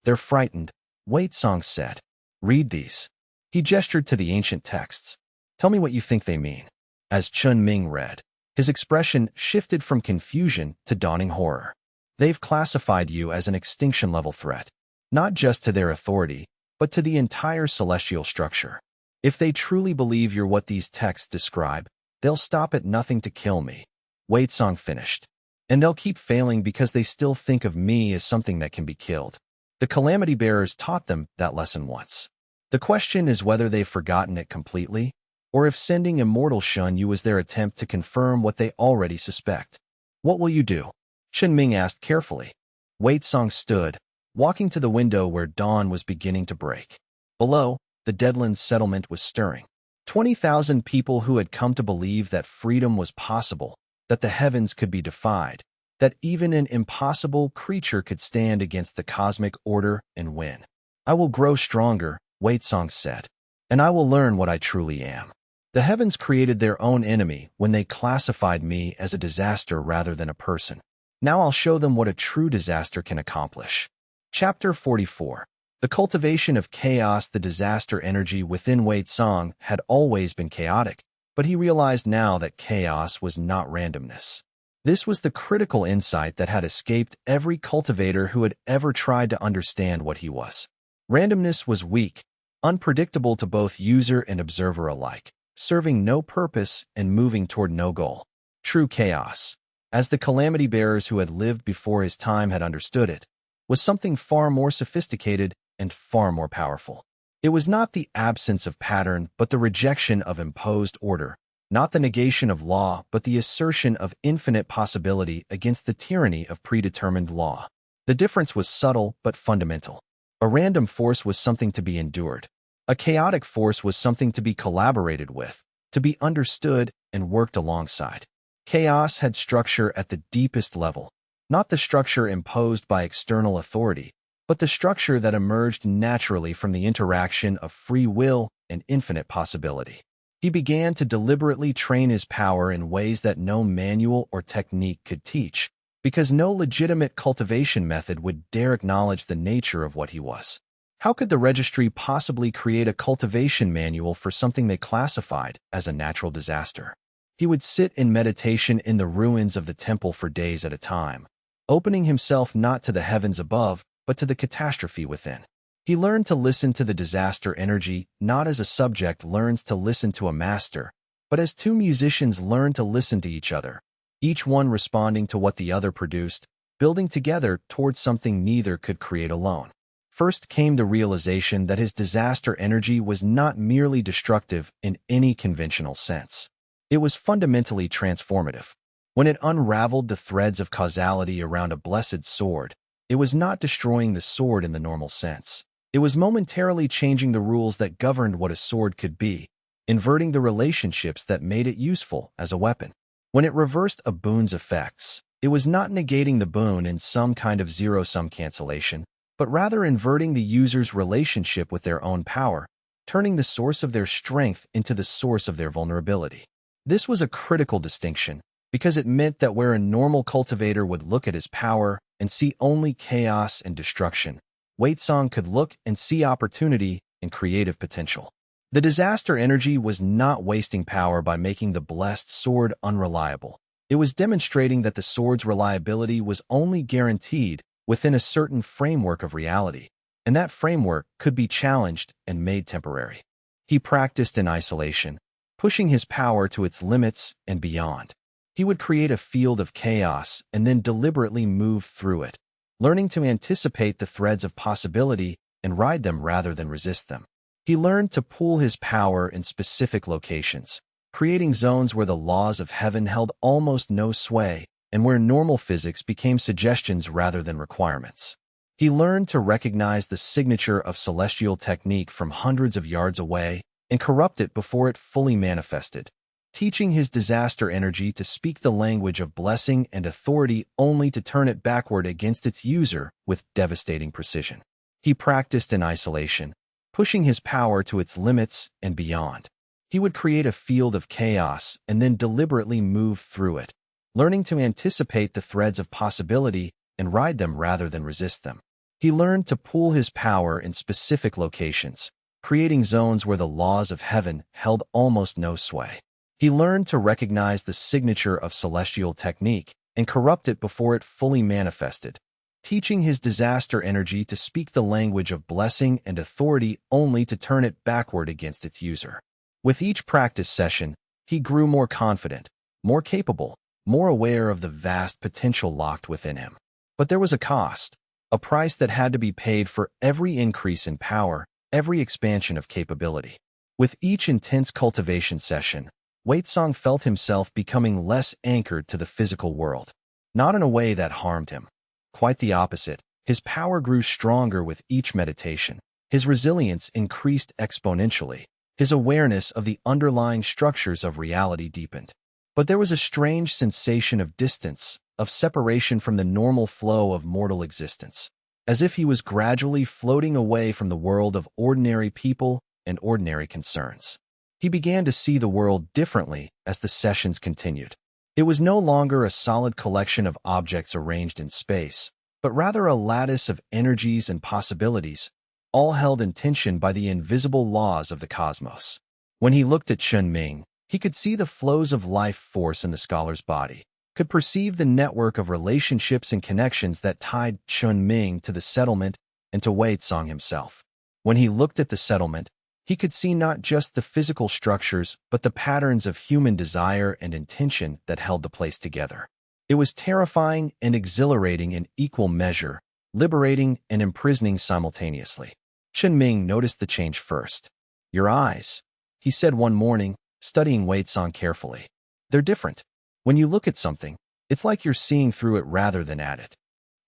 [SPEAKER 1] They're frightened, Waitsong said. Read these. He gestured to the ancient texts. Tell me what you think they mean. As Chun Ming read, his expression shifted from confusion to dawning horror. They've classified you as an extinction-level threat, not just to their authority, but to the entire celestial structure. If they truly believe you're what these texts describe, they'll stop at nothing to kill me. Waitsong finished. And they'll keep failing because they still think of me as something that can be killed. The calamity bearers taught them that lesson once. The question is whether they've forgotten it completely, or if sending immortal Shun Yu was their attempt to confirm what they already suspect. What will you do? Chen Ming asked carefully. Waitsong stood, walking to the window where dawn was beginning to break. Below, the Deadlands settlement was stirring. 20,000 people who had come to believe that freedom was possible, that the heavens could be defied, that even an impossible creature could stand against the cosmic order and win. I will grow stronger, Waitsong said, and I will learn what I truly am. The heavens created their own enemy when they classified me as a disaster rather than a person. Now I'll show them what a true disaster can accomplish. Chapter 44. The cultivation of chaos. The disaster energy within Waitsong had always been chaotic, but he realized now that chaos was not randomness. This was the critical insight that had escaped every cultivator who had ever tried to understand what he was. Randomness was weak, unpredictable to both user and observer alike, serving no purpose and moving toward no goal. True chaos, as the calamity bearers who had lived before his time had understood it, was something far more sophisticated and far more powerful. It was not the absence of pattern, but the rejection of imposed order, not the negation of law, but the assertion of infinite possibility against the tyranny of predetermined law. The difference was subtle but fundamental. A random force was something to be endured. A chaotic force was something to be collaborated with, to be understood and worked alongside. Chaos had structure at the deepest level, not the structure imposed by external authority, but the structure that emerged naturally from the interaction of free will and infinite possibility. He began to deliberately train his power in ways that no manual or technique could teach, because no legitimate cultivation method would dare acknowledge the nature of what he was. How could the registry possibly create a cultivation manual for something they classified as a natural disaster? He would sit in meditation in the ruins of the temple for days at a time, opening himself not to the heavens above, but to the catastrophe within. He learned to listen to the disaster energy, not as a subject learns to listen to a master, but as two musicians learn to listen to each other, each one responding to what the other produced, building together towards something neither could create alone. First came the realization that his disaster energy was not merely destructive in any conventional sense. It was fundamentally transformative. When it unraveled the threads of causality around a blessed sword, it was not destroying the sword in the normal sense. It was momentarily changing the rules that governed what a sword could be, inverting the relationships that made it useful as a weapon. When it reversed a boon's effects, it was not negating the boon in some kind of zero-sum cancellation, but rather inverting the user's relationship with their own power, turning the source of their strength into the source of their vulnerability. This was a critical distinction, because it meant that where a normal cultivator would look at his power and see only chaos and destruction, Waitsong could look and see opportunity and creative potential. The disaster energy was not wasting power by making the blessed sword unreliable. It was demonstrating that the sword's reliability was only guaranteed within a certain framework of reality, and that framework could be challenged and made temporary. He practiced in isolation, pushing his power to its limits and beyond. He would create a field of chaos and then deliberately move through it, learning to anticipate the threads of possibility and ride them rather than resist them. He learned to pool his power in specific locations, creating zones where the laws of heaven held almost no sway and where normal physics became suggestions rather than requirements. He learned to recognize the signature of celestial technique from hundreds of yards away and corrupt it before it fully manifested, teaching his disaster energy to speak the language of blessing and authority only to turn it backward against its user with devastating precision. He practiced in isolation, pushing his power to its limits and beyond. He would create a field of chaos and then deliberately move through it, learning to anticipate the threads of possibility and ride them rather than resist them. He learned to pool his power in specific locations, creating zones where the laws of heaven held almost no sway. He learned to recognize the signature of celestial technique and corrupt it before it fully manifested, teaching his disaster energy to speak the language of blessing and authority only to turn it backward against its user. With each practice session, he grew more confident, more capable, more aware of the vast potential locked within him. But there was a cost, a price that had to be paid for every increase in power, every expansion of capability. With each intense cultivation session, Waitsong felt himself becoming less anchored to the physical world, not in a way that harmed him. Quite the opposite. His power grew stronger with each meditation. His resilience increased exponentially. His awareness of the underlying structures of reality deepened. But there was a strange sensation of distance, of separation from the normal flow of mortal existence, as if he was gradually floating away from the world of ordinary people and ordinary concerns. He began to see the world differently as the sessions continued. It was no longer a solid collection of objects arranged in space, but rather a lattice of energies and possibilities, all held in tension by the invisible laws of the cosmos. When he looked at Chun Ming, he could see the flows of life force in the scholar's body. could perceive the network of relationships and connections that tied Chun Ming to the settlement and to Wei Tsong himself. When he looked at the settlement, he could see not just the physical structures, but the patterns of human desire and intention that held the place together. It was terrifying and exhilarating in equal measure, liberating and imprisoning simultaneously. Chun Ming noticed the change first. "Your eyes," he said one morning, studying Wei Tsong carefully. "They're different. When you look at something, it's like you're seeing through it rather than at it."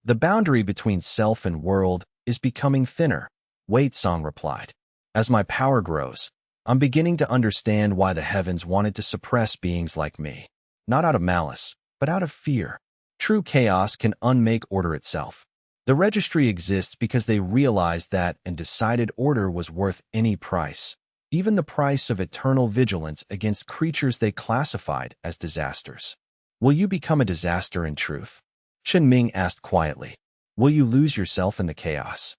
[SPEAKER 1] "The boundary between self and world is becoming thinner," Wei Tsong replied. "As my power grows, I'm beginning to understand why the heavens wanted to suppress beings like me. Not out of malice, but out of fear. True chaos can unmake order itself. The registry exists because they realized that and decided order was worth any price, even the price of eternal vigilance against creatures they classified as disasters." "Will you become a disaster in truth?" Chun Ming asked quietly. "Will you lose yourself in the chaos?"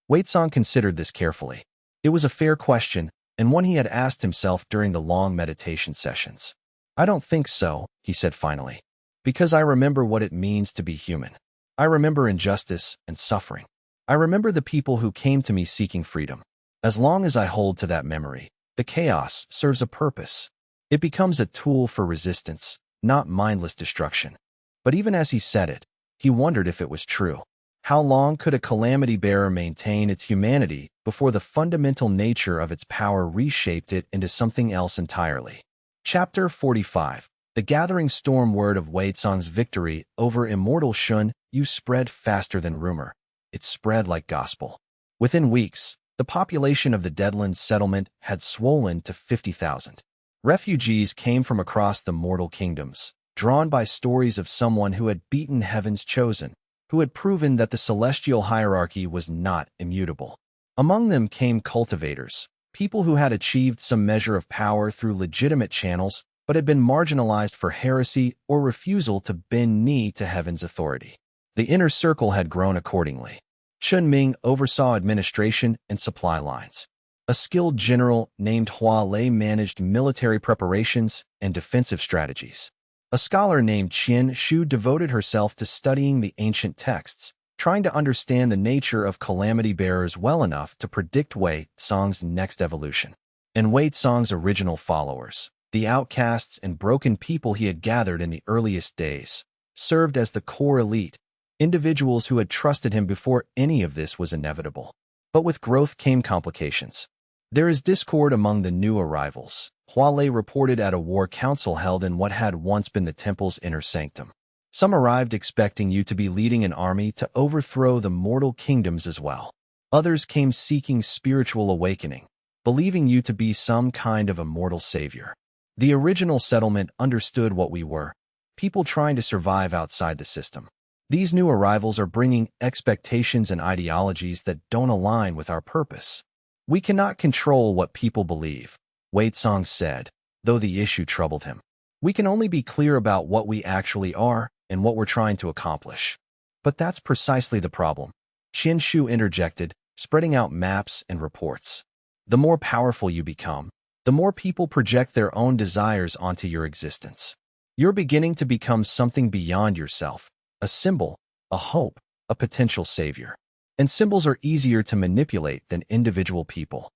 [SPEAKER 1] Wei Tsong considered this carefully. It was a fair question, and one he had asked himself during the long meditation sessions. "I don't think so," he said finally, "because I remember what it means to be human. I remember injustice and suffering. I remember the people who came to me seeking freedom. As long as I hold to that memory, the chaos serves a purpose. It becomes a tool for resistance, not mindless destruction." But even as he said it, he wondered if it was true. How long could a calamity bearer maintain its humanity before the fundamental nature of its power reshaped it into something else entirely? Chapter 45. The gathering storm word of Wei Tsong's victory over immortal Shun Yu spread faster than rumor. It spread like gospel. Within weeks, the population of the Deadlands settlement had swollen to 50,000. Refugees came from across the mortal kingdoms, drawn by stories of someone who had beaten heaven's chosen, who had proven that the celestial hierarchy was not immutable. Among them came cultivators, people who had achieved some measure of power through legitimate channels, but had been marginalized for heresy or refusal to bend knee to heaven's authority. The inner circle had grown accordingly. Chun Ming oversaw administration and supply lines. A skilled general named Hua Lei managed military preparations and defensive strategies. A scholar named Qian Shu devoted herself to studying the ancient texts, trying to understand the nature of calamity bearers well enough to predict Wei Tsong's next evolution. And Wei Tsong's original followers, the outcasts and broken people he had gathered in the earliest days, served as the core elite, individuals who had trusted him before any of this was inevitable. But with growth came complications. "There is discord among the new arrivals," Hua Lei reported at a war council held in what had once been the temple's inner sanctum. "Some arrived expecting you to be leading an army to overthrow the mortal kingdoms as well. Others came seeking spiritual awakening, believing you to be some kind of immortal savior. The original settlement understood what we were, people trying to survive outside the system. These new arrivals are bringing expectations and ideologies that don't align with our purpose. We cannot control what people believe," Wei Tsong said, though the issue troubled him. "We can only be clear about what we actually are and what we're trying to accomplish." "But that's precisely the problem," Qian Shu interjected, spreading out maps and reports. "The more powerful you become, the more people project their own desires onto your existence. You're beginning to become something beyond yourself, a symbol, a hope, a potential savior. And symbols are easier to manipulate than individual people.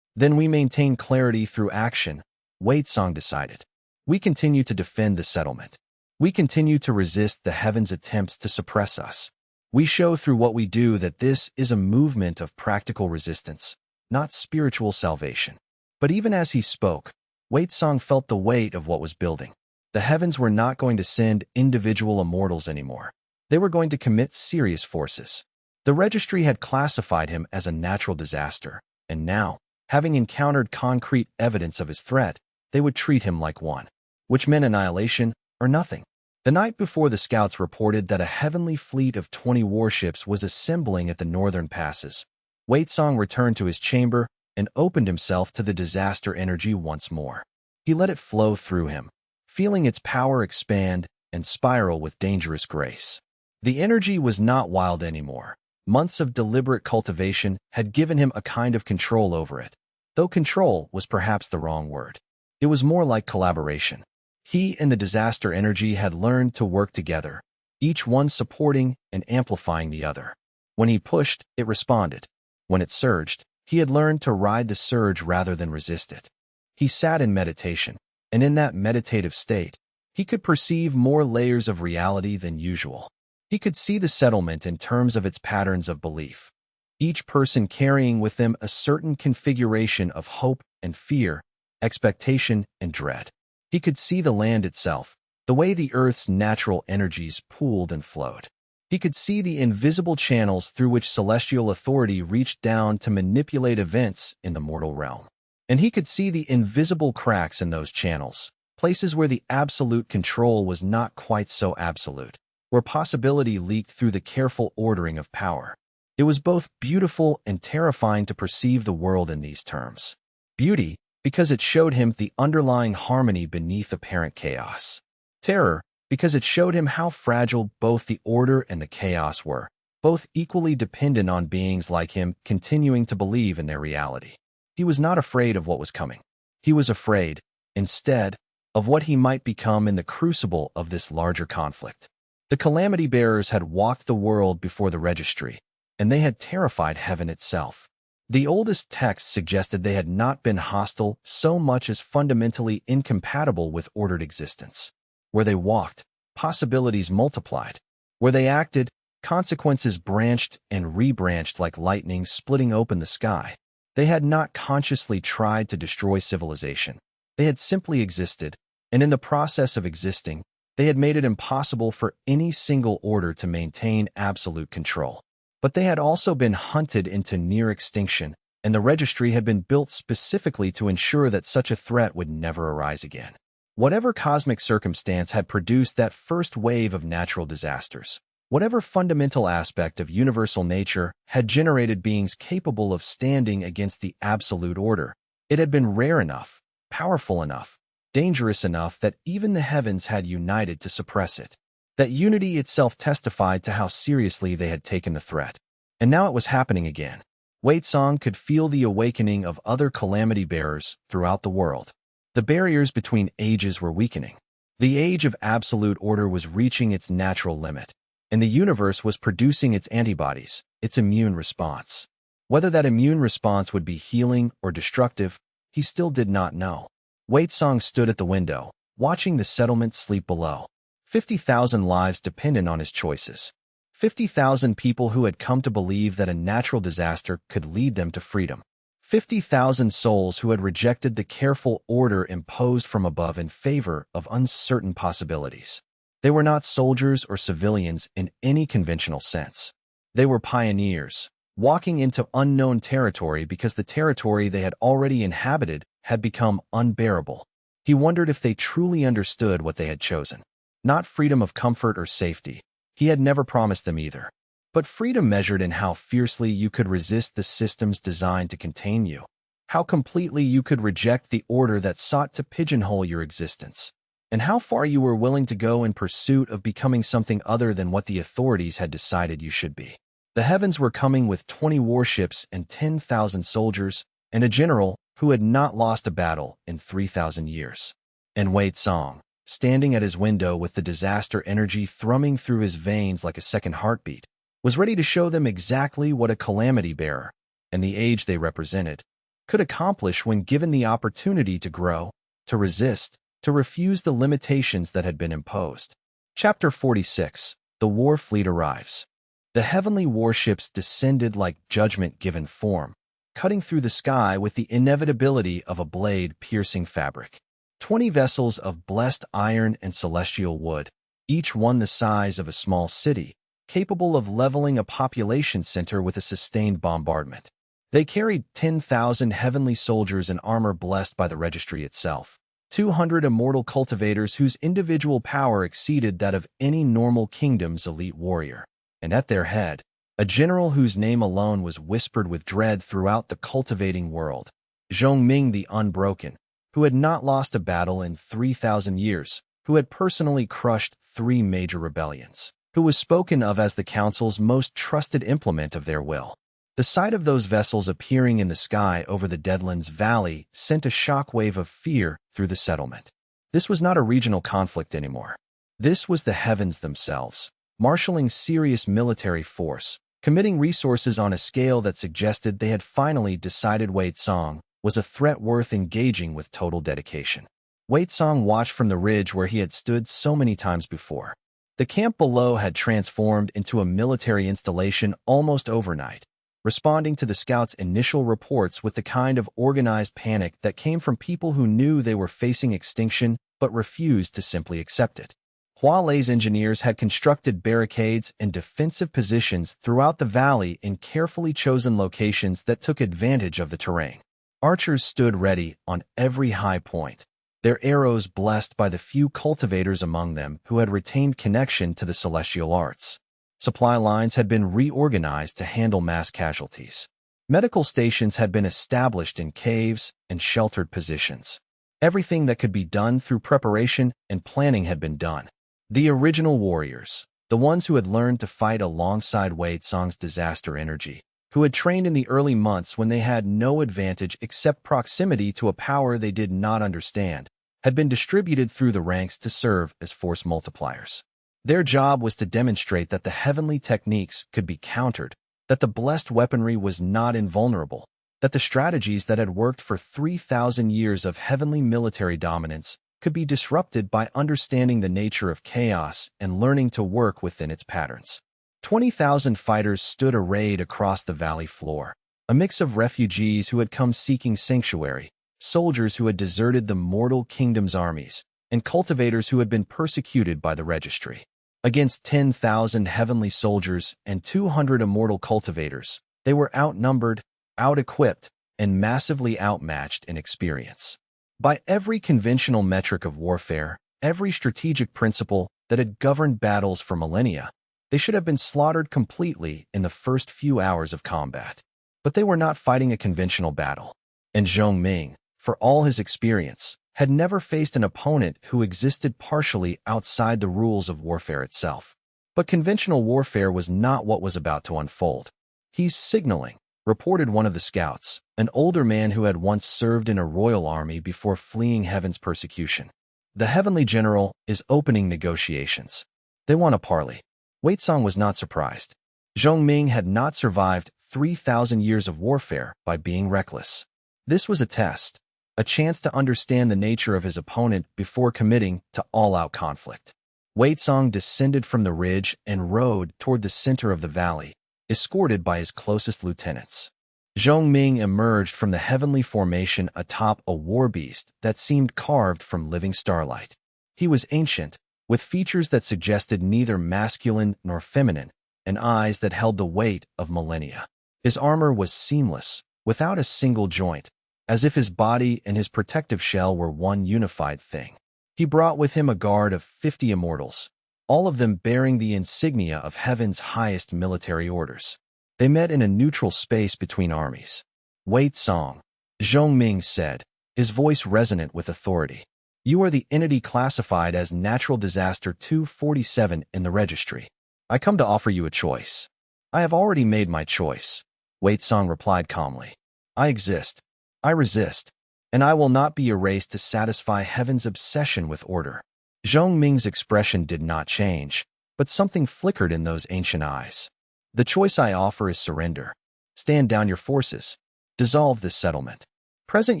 [SPEAKER 1] Then we maintain clarity through action," Wei Tsong decided. "We continue to defend the settlement. We continue to resist the heavens' attempts to suppress us. We show through what we do that this is a movement of practical resistance, not spiritual salvation." But even as he spoke, Wei Tsong felt the weight of what was building. The heavens were not going to send individual immortals anymore. They were going to commit serious forces. The registry had classified him as a natural disaster, and now, having encountered concrete evidence of his threat, they would treat him like one, which meant annihilation or nothing. The night before, the scouts reported that a heavenly fleet of 20 warships was assembling at the northern passes. Wei Tsong returned to his chamber and opened himself to the disaster energy once more. He let it flow through him, feeling its power expand and spiral with dangerous grace. The energy was not wild anymore. Months of deliberate cultivation had given him a kind of control over it, though control was perhaps the wrong word. It was more like collaboration. He and the disaster energy had learned to work together, each one supporting and amplifying the other. When he pushed, it responded. When it surged, he had learned to ride the surge rather than resist it. He sat in meditation, and in that meditative state, he could perceive more layers of reality than usual. He could see the settlement in terms of its patterns of belief, each person carrying with them a certain configuration of hope and fear, expectation and dread. He could see the land itself, the way the Earth's natural energies pooled and flowed. He could see the invisible channels through which celestial authority reached down to manipulate events in the mortal realm. And he could see the invisible cracks in those channels, places where the absolute control was not quite so absolute, where possibility leaked through the careful ordering of power. It was both beautiful and terrifying to perceive the world in these terms. Beauty, because it showed him the underlying harmony beneath apparent chaos. Terror, because it showed him how fragile both the order and the chaos were, both equally dependent on beings like him continuing to believe in their reality. He was not afraid of what was coming. He was afraid, instead, of what he might become in the crucible of this larger conflict. The calamity bearers had walked the world before the registry, and they had terrified heaven itself. The oldest texts suggested they had not been hostile so much as fundamentally incompatible with ordered existence. Where they walked, possibilities multiplied. Where they acted, consequences branched and rebranched like lightning splitting open the sky. They had not consciously tried to destroy civilization. They had simply existed, and in the process of existing, they had made it impossible for any single order to maintain absolute control. But they had also been hunted into near extinction, and the registry had been built specifically to ensure that such a threat would never arise again. Whatever cosmic circumstance had produced that first wave of natural disasters, whatever fundamental aspect of universal nature had generated beings capable of standing against the absolute order, it had been rare enough, powerful enough, dangerous enough that even the heavens had united to suppress it. That unity itself testified to how seriously they had taken the threat. And now it was happening again. Wei Song could feel the awakening of other calamity bearers throughout the world. The barriers between ages were weakening. The age of absolute order was reaching its natural limit, and the universe was producing its antibodies, its immune response. Whether that immune response would be healing or destructive, he still did not know. Wei Song stood at the window, watching the settlement sleep below. 50,000 lives dependent on his choices. 50,000 people who had come to believe that a natural disaster could lead them to freedom. 50,000 souls who had rejected the careful order imposed from above in favor of uncertain possibilities. They were not soldiers or civilians in any conventional sense. They were pioneers, walking into unknown territory because the territory they had already inhabited had become unbearable. He wondered if they truly understood what they had chosen. Not freedom of comfort or safety. He had never promised them either. But freedom measured in how fiercely you could resist the systems designed to contain you. How completely you could reject the order that sought to pigeonhole your existence. And how far you were willing to go in pursuit of becoming something other than what the authorities had decided you should be. The heavens were coming with 20 warships and 10,000 soldiers, and a general who had not lost a battle in 3,000 years. And Wei Song, standing at his window with the disaster energy thrumming through his veins like a second heartbeat, was ready to show them exactly what a calamity bearer, and the age they represented, could accomplish when given the opportunity to grow, to resist, to refuse the limitations that had been imposed. Chapter 46. The War Fleet Arrives. The heavenly warships descended like judgment-given form, cutting through the sky with the inevitability of a blade-piercing fabric. 20 vessels of blessed iron and celestial wood, each one the size of a small city, capable of leveling a population center with a sustained bombardment. They carried 10,000 heavenly soldiers in armor blessed by the registry itself, 200 immortal cultivators whose individual power exceeded that of any normal kingdom's elite warrior, and at their head, a general whose name alone was whispered with dread throughout the cultivating world, Zhongming the Unbroken, who had not lost a battle in 3,000 years, who had personally crushed 3 major rebellions, who was spoken of as the council's most trusted implement of their will. The sight of those vessels appearing in the sky over the Deadlands Valley sent a shockwave of fear through the settlement. This was not a regional conflict anymore. This was the heavens themselves, marshaling serious military force, committing resources on a scale that suggested they had finally decided Wei Song was a threat worth engaging with total dedication. Wei Song watched from the ridge where he had stood so many times before. The camp below had transformed into a military installation almost overnight, responding to the scouts' initial reports with the kind of organized panic that came from people who knew they were facing extinction but refused to simply accept it. Hualei's engineers had constructed barricades and defensive positions throughout the valley in carefully chosen locations that took advantage of the terrain. Archers stood ready on every high point, their arrows blessed by the few cultivators among them who had retained connection to the celestial arts. Supply lines had been reorganized to handle mass casualties. Medical stations had been established in caves and sheltered positions. Everything that could be done through preparation and planning had been done. The original warriors, the ones who had learned to fight alongside Wei Song's disaster energy, who had trained in the early months when they had no advantage except proximity to a power they did not understand, had been distributed through the ranks to serve as force multipliers. Their job was to demonstrate that the heavenly techniques could be countered, that the blessed weaponry was not invulnerable, that the strategies that had worked for 3,000 years of heavenly military dominance could be disrupted by understanding the nature of chaos and learning to work within its patterns. 20,000 fighters stood arrayed across the valley floor, a mix of refugees who had come seeking sanctuary, soldiers who had deserted the mortal kingdom's armies, and cultivators who had been persecuted by the registry. Against 10,000 heavenly soldiers and 200 immortal cultivators, they were outnumbered, out-equipped, and massively outmatched in experience. By every conventional metric of warfare, every strategic principle that had governed battles for millennia, they should have been slaughtered completely in the first few hours of combat. But they were not fighting a conventional battle, and Zhong Ming, for all his experience, had never faced an opponent who existed partially outside the rules of warfare itself. But conventional warfare was not what was about to unfold. "He's signaling," reported one of the scouts, an older man who had once served in a royal army before fleeing heaven's persecution. "The heavenly general is opening negotiations. They want a parley." Wei Song was not surprised. Zhong Ming had not survived 3,000 years of warfare by being reckless. This was a test, a chance to understand the nature of his opponent before committing to all-out conflict. Wei Song descended from the ridge and rode toward the center of the valley, escorted by his closest lieutenants. Zhong Ming emerged from the heavenly formation atop a war beast that seemed carved from living starlight. He was ancient, with features that suggested neither masculine nor feminine, and eyes that held the weight of millennia. His armor was seamless, without a single joint, as if his body and his protective shell were one unified thing. He brought with him a guard of 50 immortals, all of them bearing the insignia of heaven's highest military orders. They met in a neutral space between armies. "Wei Song," Zhong Ming said, his voice resonant with authority. "You are the entity classified as Natural Disaster 247 in the registry. I come to offer you a choice." "I have already made my choice," Wei Song replied calmly. "I exist, I resist, and I will not be erased to satisfy heaven's obsession with order." Zhong Ming's expression did not change, but something flickered in those ancient eyes. "The choice I offer is surrender. Stand down your forces. Dissolve this settlement. Present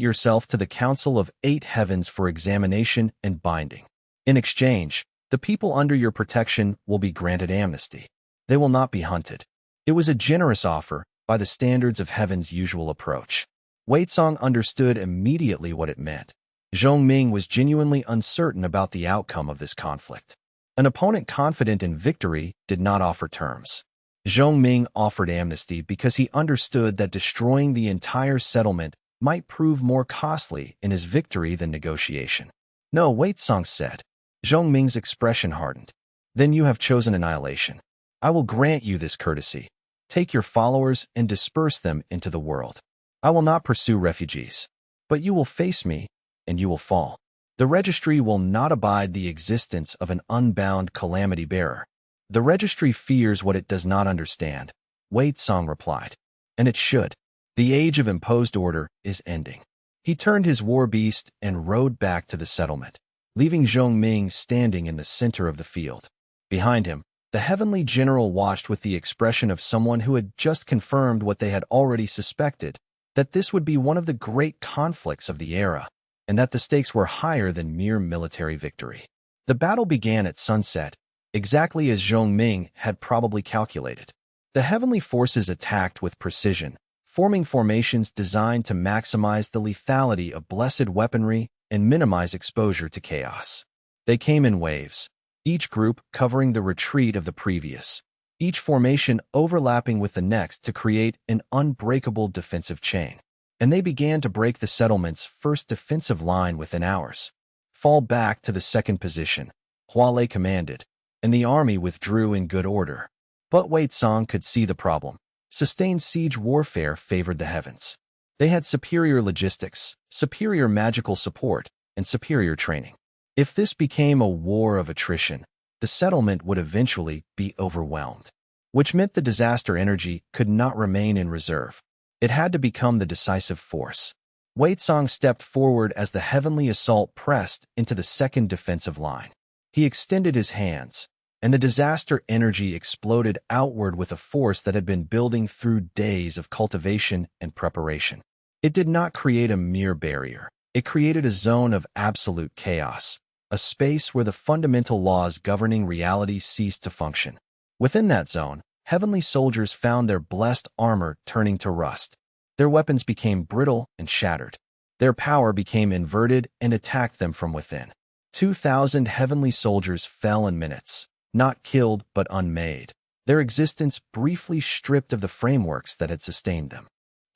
[SPEAKER 1] yourself to the Council of 8 Heavens for examination and binding. In exchange, the people under your protection will be granted amnesty. They will not be hunted." It was a generous offer by the standards of heaven's usual approach. Wei Song understood immediately what it meant. Zhong Ming was genuinely uncertain about the outcome of this conflict. An opponent confident in victory did not offer terms. Zhong Ming offered amnesty because he understood that destroying the entire settlement might prove more costly in his victory than negotiation. "No," Wei Song said. Zhong Ming's expression hardened. "Then you have chosen annihilation. I will grant you this courtesy. Take your followers and disperse them into the world. I will not pursue refugees. But you will face me, and you will fall. The registry will not abide the existence of an unbound calamity bearer. The registry fears what it does not understand," Wei Song replied. "And it should. The age of imposed order is ending." He turned his war beast and rode back to the settlement. leaving Zhongming standing in the center of the field. Behind him, the heavenly general watched with the expression of someone who had just confirmed what they had already suspected, that this would be one of the great conflicts of the era, and that the stakes were higher than mere military victory. The battle began at sunset, exactly as Zhongming had probably calculated. The heavenly forces attacked with precision, forming formations designed to maximize the lethality of blessed weaponry and minimize exposure to chaos. They came in waves, each group covering the retreat of the previous, each formation overlapping with the next to create an unbreakable defensive chain. And they began to break the settlement's first defensive line within hours. Fall back to the second position, Hualei commanded, and the army withdrew in good order. But Wei Tsang could see the problem. Sustained siege warfare favored the heavens. They had superior logistics, superior magical support, and superior training. If this became a war of attrition, the settlement would eventually be overwhelmed, which meant the disaster energy could not remain in reserve. It had to become the decisive force. Wei Tsang stepped forward as the heavenly assault pressed into the second defensive line. He extended his hands, and the disaster energy exploded outward with a force that had been building through days of cultivation and preparation. It did not create a mere barrier. It created a zone of absolute chaos, a space where the fundamental laws governing reality ceased to function. Within that zone, heavenly soldiers found their blessed armor turning to rust. Their weapons became brittle and shattered. Their power became inverted and attacked them from within. 2,000 heavenly soldiers fell in minutes, not killed but unmade, their existence briefly stripped of the frameworks that had sustained them.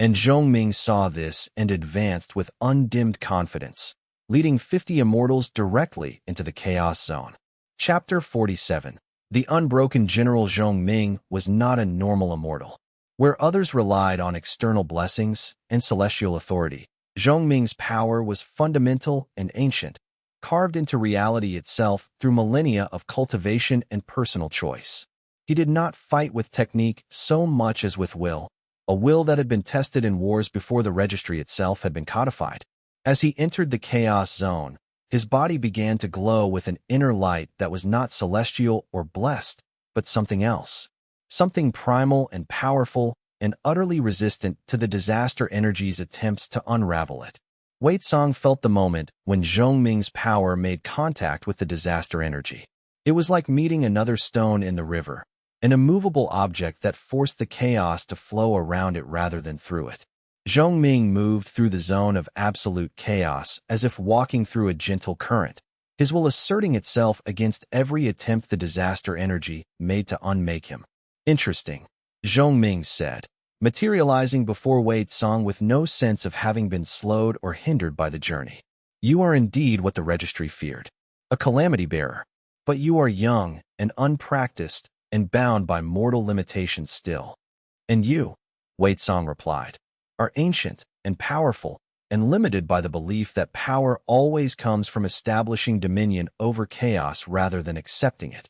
[SPEAKER 1] And Zhongming saw this and advanced with undimmed confidence, leading 50 immortals directly into the chaos zone. Chapter 47. The unbroken General Zhongming was not a normal immortal. Where others relied on external blessings and celestial authority, Zhongming's power was fundamental and ancient, carved into reality itself through millennia of cultivation and personal choice. He did not fight with technique so much as with will, a will that had been tested in wars before the registry itself had been codified. As he entered the chaos zone, his body began to glow with an inner light that was not celestial or blessed, but something else. Something primal and powerful and utterly resistant to the disaster energy's attempts to unravel it. Wei Tsang felt the moment when Zhongming's power made contact with the disaster energy. It was like meeting another stone in the river, an immovable object that forced the chaos to flow around it rather than through it. Zhongming moved through the zone of absolute chaos as if walking through a gentle current, his will asserting itself against every attempt the disaster energy made to unmake him. Interesting, Zhongming said, materializing before Wei Tsang with no sense of having been slowed or hindered by the journey. You are indeed what the registry feared, a calamity bearer, but you are young and unpracticed and bound by mortal limitations still. And you, Wei Tsang replied, are ancient and powerful and limited by the belief that power always comes from establishing dominion over chaos rather than accepting it.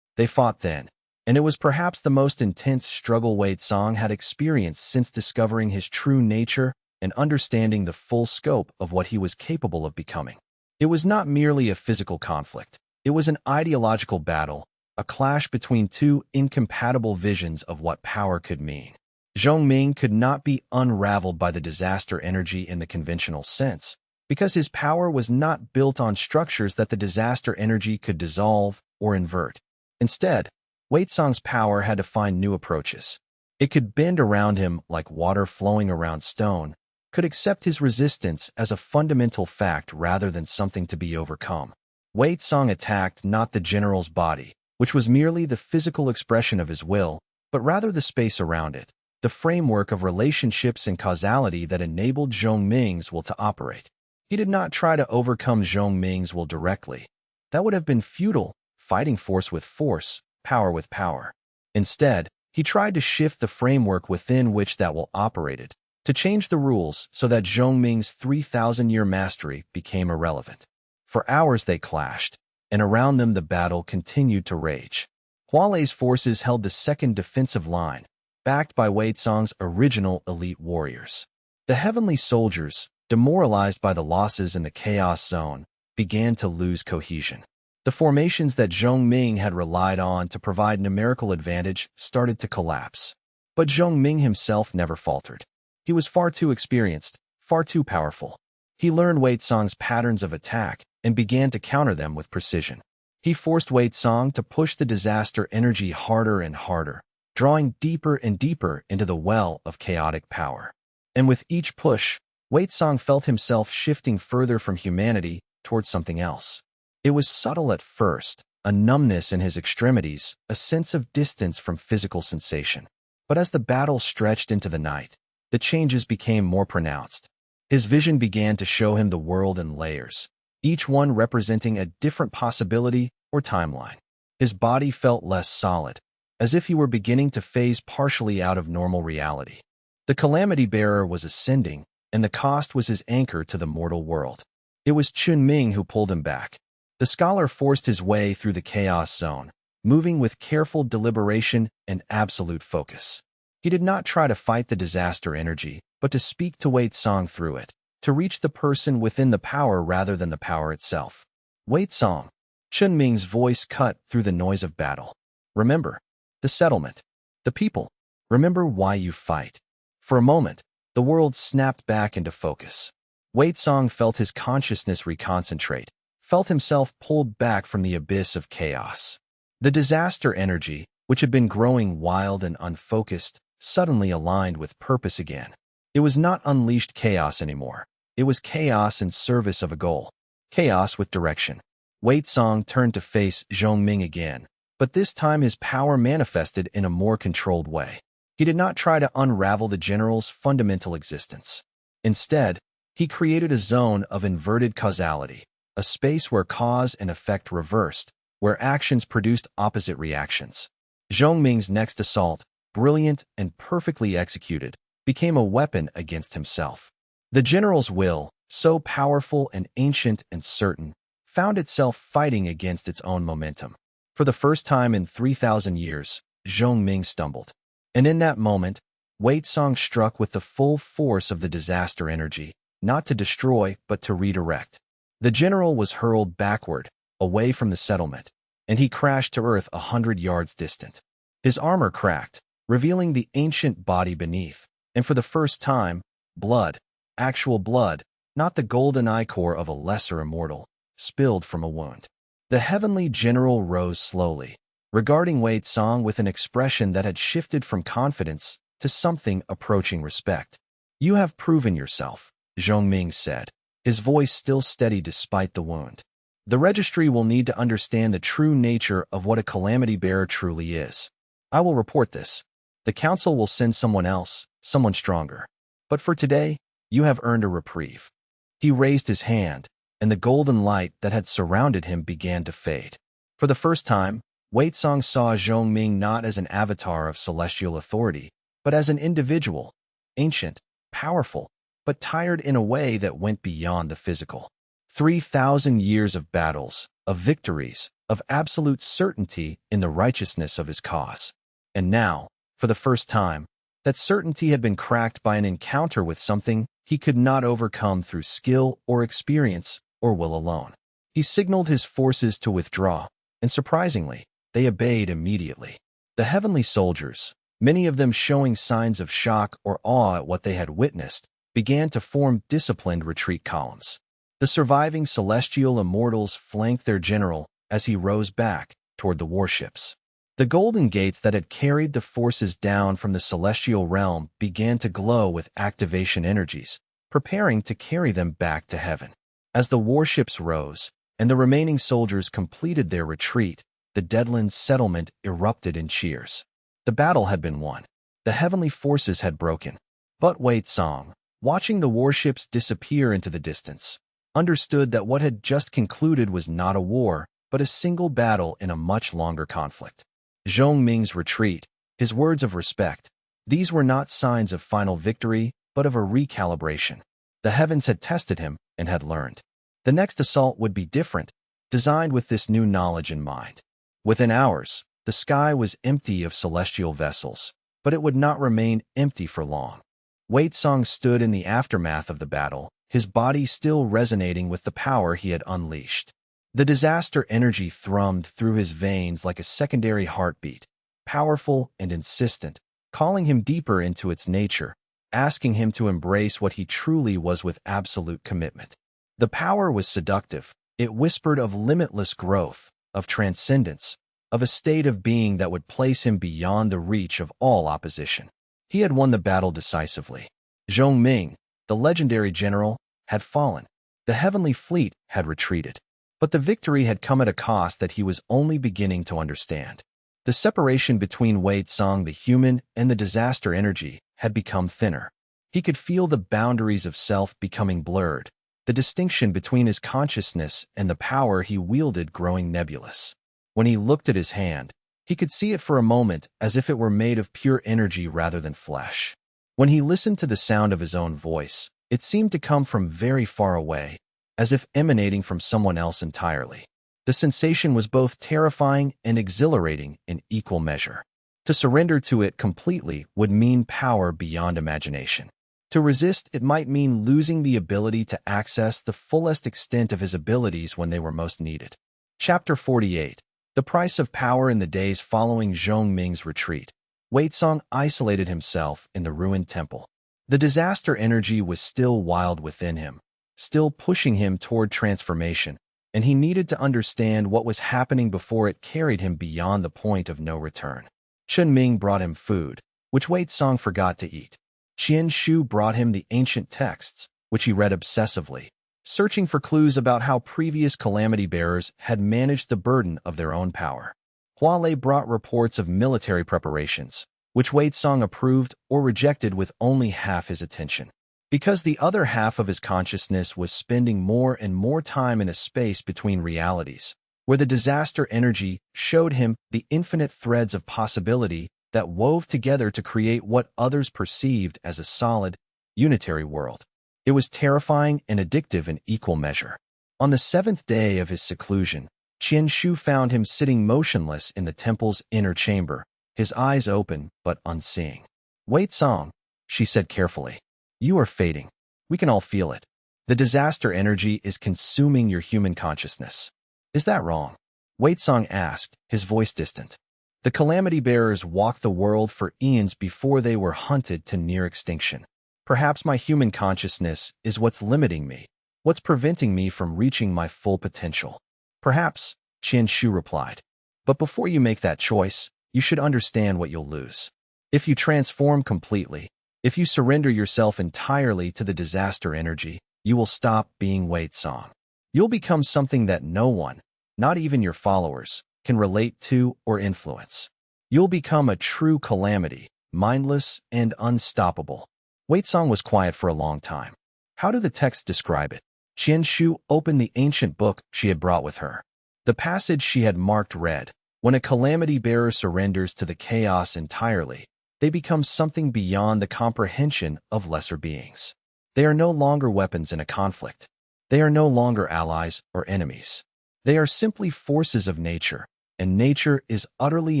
[SPEAKER 1] They fought then, and it was perhaps the most intense struggle Wei Tsang had experienced since discovering his true nature and understanding the full scope of what he was capable of becoming. It was not merely a physical conflict. It was an ideological battle, a clash between two incompatible visions of what power could mean. Zhongming could not be unraveled by the disaster energy in the conventional sense, because his power was not built on structures that the disaster energy could dissolve or invert. Instead, Wei Tsang's power had to find new approaches. It could bend around him like water flowing around stone, could accept his resistance as a fundamental fact rather than something to be overcome. Wei Tsang attacked not the general's body, which was merely the physical expression of his will, but rather the space around it, the framework of relationships and causality that enabled Zhongming's will to operate. He did not try to overcome Zhongming's will directly. That would have been futile, fighting force with force, power with power. Instead, he tried to shift the framework within which that will operated, to change the rules so that Zhongming's 3,000-year mastery became irrelevant. For hours they clashed, and around them the battle continued to rage. Hualei's forces held the second defensive line, backed by Wei Tsang's original elite warriors. The heavenly soldiers, demoralized by the losses in the chaos zone, began to lose cohesion. The formations that Zhong Ming had relied on to provide numerical advantage started to collapse. But Zhong Ming himself never faltered. He was far too experienced, far too powerful. He learned Wei Song's patterns of attack and began to counter them with precision. He forced Wei Song to push the disaster energy harder and harder, drawing deeper and deeper into the well of chaotic power. And with each push, Wei Song felt himself shifting further from humanity towards something else. It was subtle at first, a numbness in his extremities, a sense of distance from physical sensation. But as the battle stretched into the night, the changes became more pronounced. His vision began to show him the world in layers, each one representing a different possibility or timeline. His body felt less solid, as if he were beginning to phase partially out of normal reality. The Calamity Bearer was ascending, and the cost was his anchor to the mortal world. It was Chun Ming who pulled him back. The scholar forced his way through the chaos zone, moving with careful deliberation and absolute focus. He did not try to fight the disaster energy, but to speak to Wei Song through it, to reach the person within the power rather than the power itself. Wei Song. Chun Ming's voice cut through the noise of battle. Remember, the settlement, the people. Remember why you fight. For a moment, the world snapped back into focus. Wei Song felt his consciousness reconcentrate, felt himself pulled back from the abyss of chaos. The disaster energy, which had been growing wild and unfocused, suddenly aligned with purpose again. It was not unleashed chaos anymore. It was chaos in service of a goal. Chaos with direction. Wei Song turned to face Zhong Ming again, but this time his power manifested in a more controlled way. He did not try to unravel the general's fundamental existence. Instead, he created a zone of inverted causality, a space where cause and effect reversed, where actions produced opposite reactions. Zhong Ming's next assault, brilliant and perfectly executed, became a weapon against himself. The general's will, so powerful and ancient and certain, found itself fighting against its own momentum. For the first time in 3,000 years, Zhong Ming stumbled. And in that moment, Wei Song struck with the full force of the disaster energy, not to destroy, but to redirect. The general was hurled backward, away from the settlement, and he crashed to earth 100 yards distant. His armor cracked, revealing the ancient body beneath, and for the first time, blood, actual blood, not the golden ichor of a lesser immortal, spilled from a wound. The heavenly general rose slowly, regarding Wei Song with an expression that had shifted from confidence to something approaching respect. "You have proven yourself," Zhong Ming said, his voice still steady despite the wound. "The registry will need to understand the true nature of what a calamity bearer truly is. I will report this. The council will send someone else, someone stronger. But for today, you have earned a reprieve." He raised his hand, and the golden light that had surrounded him began to fade. For the first time, Wei Song saw Zhong Ming not as an avatar of celestial authority, but as an individual, ancient, powerful, but tired in a way that went beyond the physical. 3,000 years of battles, of victories, of absolute certainty in the righteousness of his cause. And now, for the first time, that certainty had been cracked by an encounter with something he could not overcome through skill or experience or will alone. He signaled his forces to withdraw, and surprisingly, they obeyed immediately. The heavenly soldiers, many of them showing signs of shock or awe at what they had witnessed, began to form disciplined retreat columns. The surviving celestial immortals flanked their general as he rose back toward the warships. The golden gates that had carried the forces down from the celestial realm began to glow with activation energies, preparing to carry them back to heaven. As the warships rose, and the remaining soldiers completed their retreat, the Deadlands settlement erupted in cheers. The battle had been won. The heavenly forces had broken. But Wei Song, watching the warships disappear into the distance, understood that what had just concluded was not a war, but a single battle in a much longer conflict. Zhong Ming's retreat, his words of respect, these were not signs of final victory, but of a recalibration. The heavens had tested him and had learned. The next assault would be different, designed with this new knowledge in mind. Within hours, the sky was empty of celestial vessels, but it would not remain empty for long. Wei Song stood in the aftermath of the battle, his body still resonating with the power he had unleashed. The disaster energy thrummed through his veins like a secondary heartbeat, powerful and insistent, calling him deeper into its nature, asking him to embrace what he truly was with absolute commitment. The power was seductive. It whispered of limitless growth, of transcendence, of a state of being that would place him beyond the reach of all opposition. He had won the battle decisively. Zhong Ming, the legendary general, had fallen. The heavenly fleet had retreated. But the victory had come at a cost that he was only beginning to understand. The separation between Wei Tsang the human and the disaster energy had become thinner. He could feel the boundaries of self becoming blurred, the distinction between his consciousness and the power he wielded growing nebulous. When he looked at his hand, he could see it for a moment as if it were made of pure energy rather than flesh. When he listened to the sound of his own voice, it seemed to come from very far away, as if emanating from someone else entirely. The sensation was both terrifying and exhilarating in equal measure. To surrender to it completely would mean power beyond imagination. To resist it might mean losing the ability to access the fullest extent of his abilities when they were most needed. Chapter 48. The Price of Power. In the days following Zhong Ming's retreat, Wei Tsang isolated himself in the ruined temple. The disaster energy was still wild within him, still pushing him toward transformation, and he needed to understand what was happening before it carried him beyond the point of no return. Chen Ming brought him food, which Wei Tsang forgot to eat. Qian Shu brought him the ancient texts, which he read obsessively, searching for clues about how previous calamity bearers had managed the burden of their own power. Hua Lei brought reports of military preparations, which Wei Tsang approved or rejected with only half his attention. Because the other half of his consciousness was spending more and more time in a space between realities, where the disaster energy showed him the infinite threads of possibility that wove together to create what others perceived as a solid, unitary world. It was terrifying and addictive in equal measure. On the 7th day of his seclusion, Qian Shu found him sitting motionless in the temple's inner chamber, his eyes open but unseeing. "Wei Tsang," she said carefully, "you are fading. We can all feel it. The disaster energy is consuming your human consciousness. Is that wrong?" Wei Tsang asked, his voice distant. The calamity bearers walked the world for eons before they were hunted to near extinction. Perhaps my human consciousness is what's limiting me, what's preventing me from reaching my full potential. Perhaps, Qian Shu replied. But before you make that choice, you should understand what you'll lose. If you transform completely, if you surrender yourself entirely to the disaster energy, you will stop being Wei Tsang. You'll become something that no one, not even your followers, can relate to or influence. You'll become a true calamity, mindless and unstoppable. Wei Tsang was quiet for a long time. How do the texts describe it? Qian Shu opened the ancient book she had brought with her. The passage she had marked read, "When a calamity bearer surrenders to the chaos entirely, they become something beyond the comprehension of lesser beings. They are no longer weapons in a conflict. They are no longer allies or enemies. They are simply forces of nature, and nature is utterly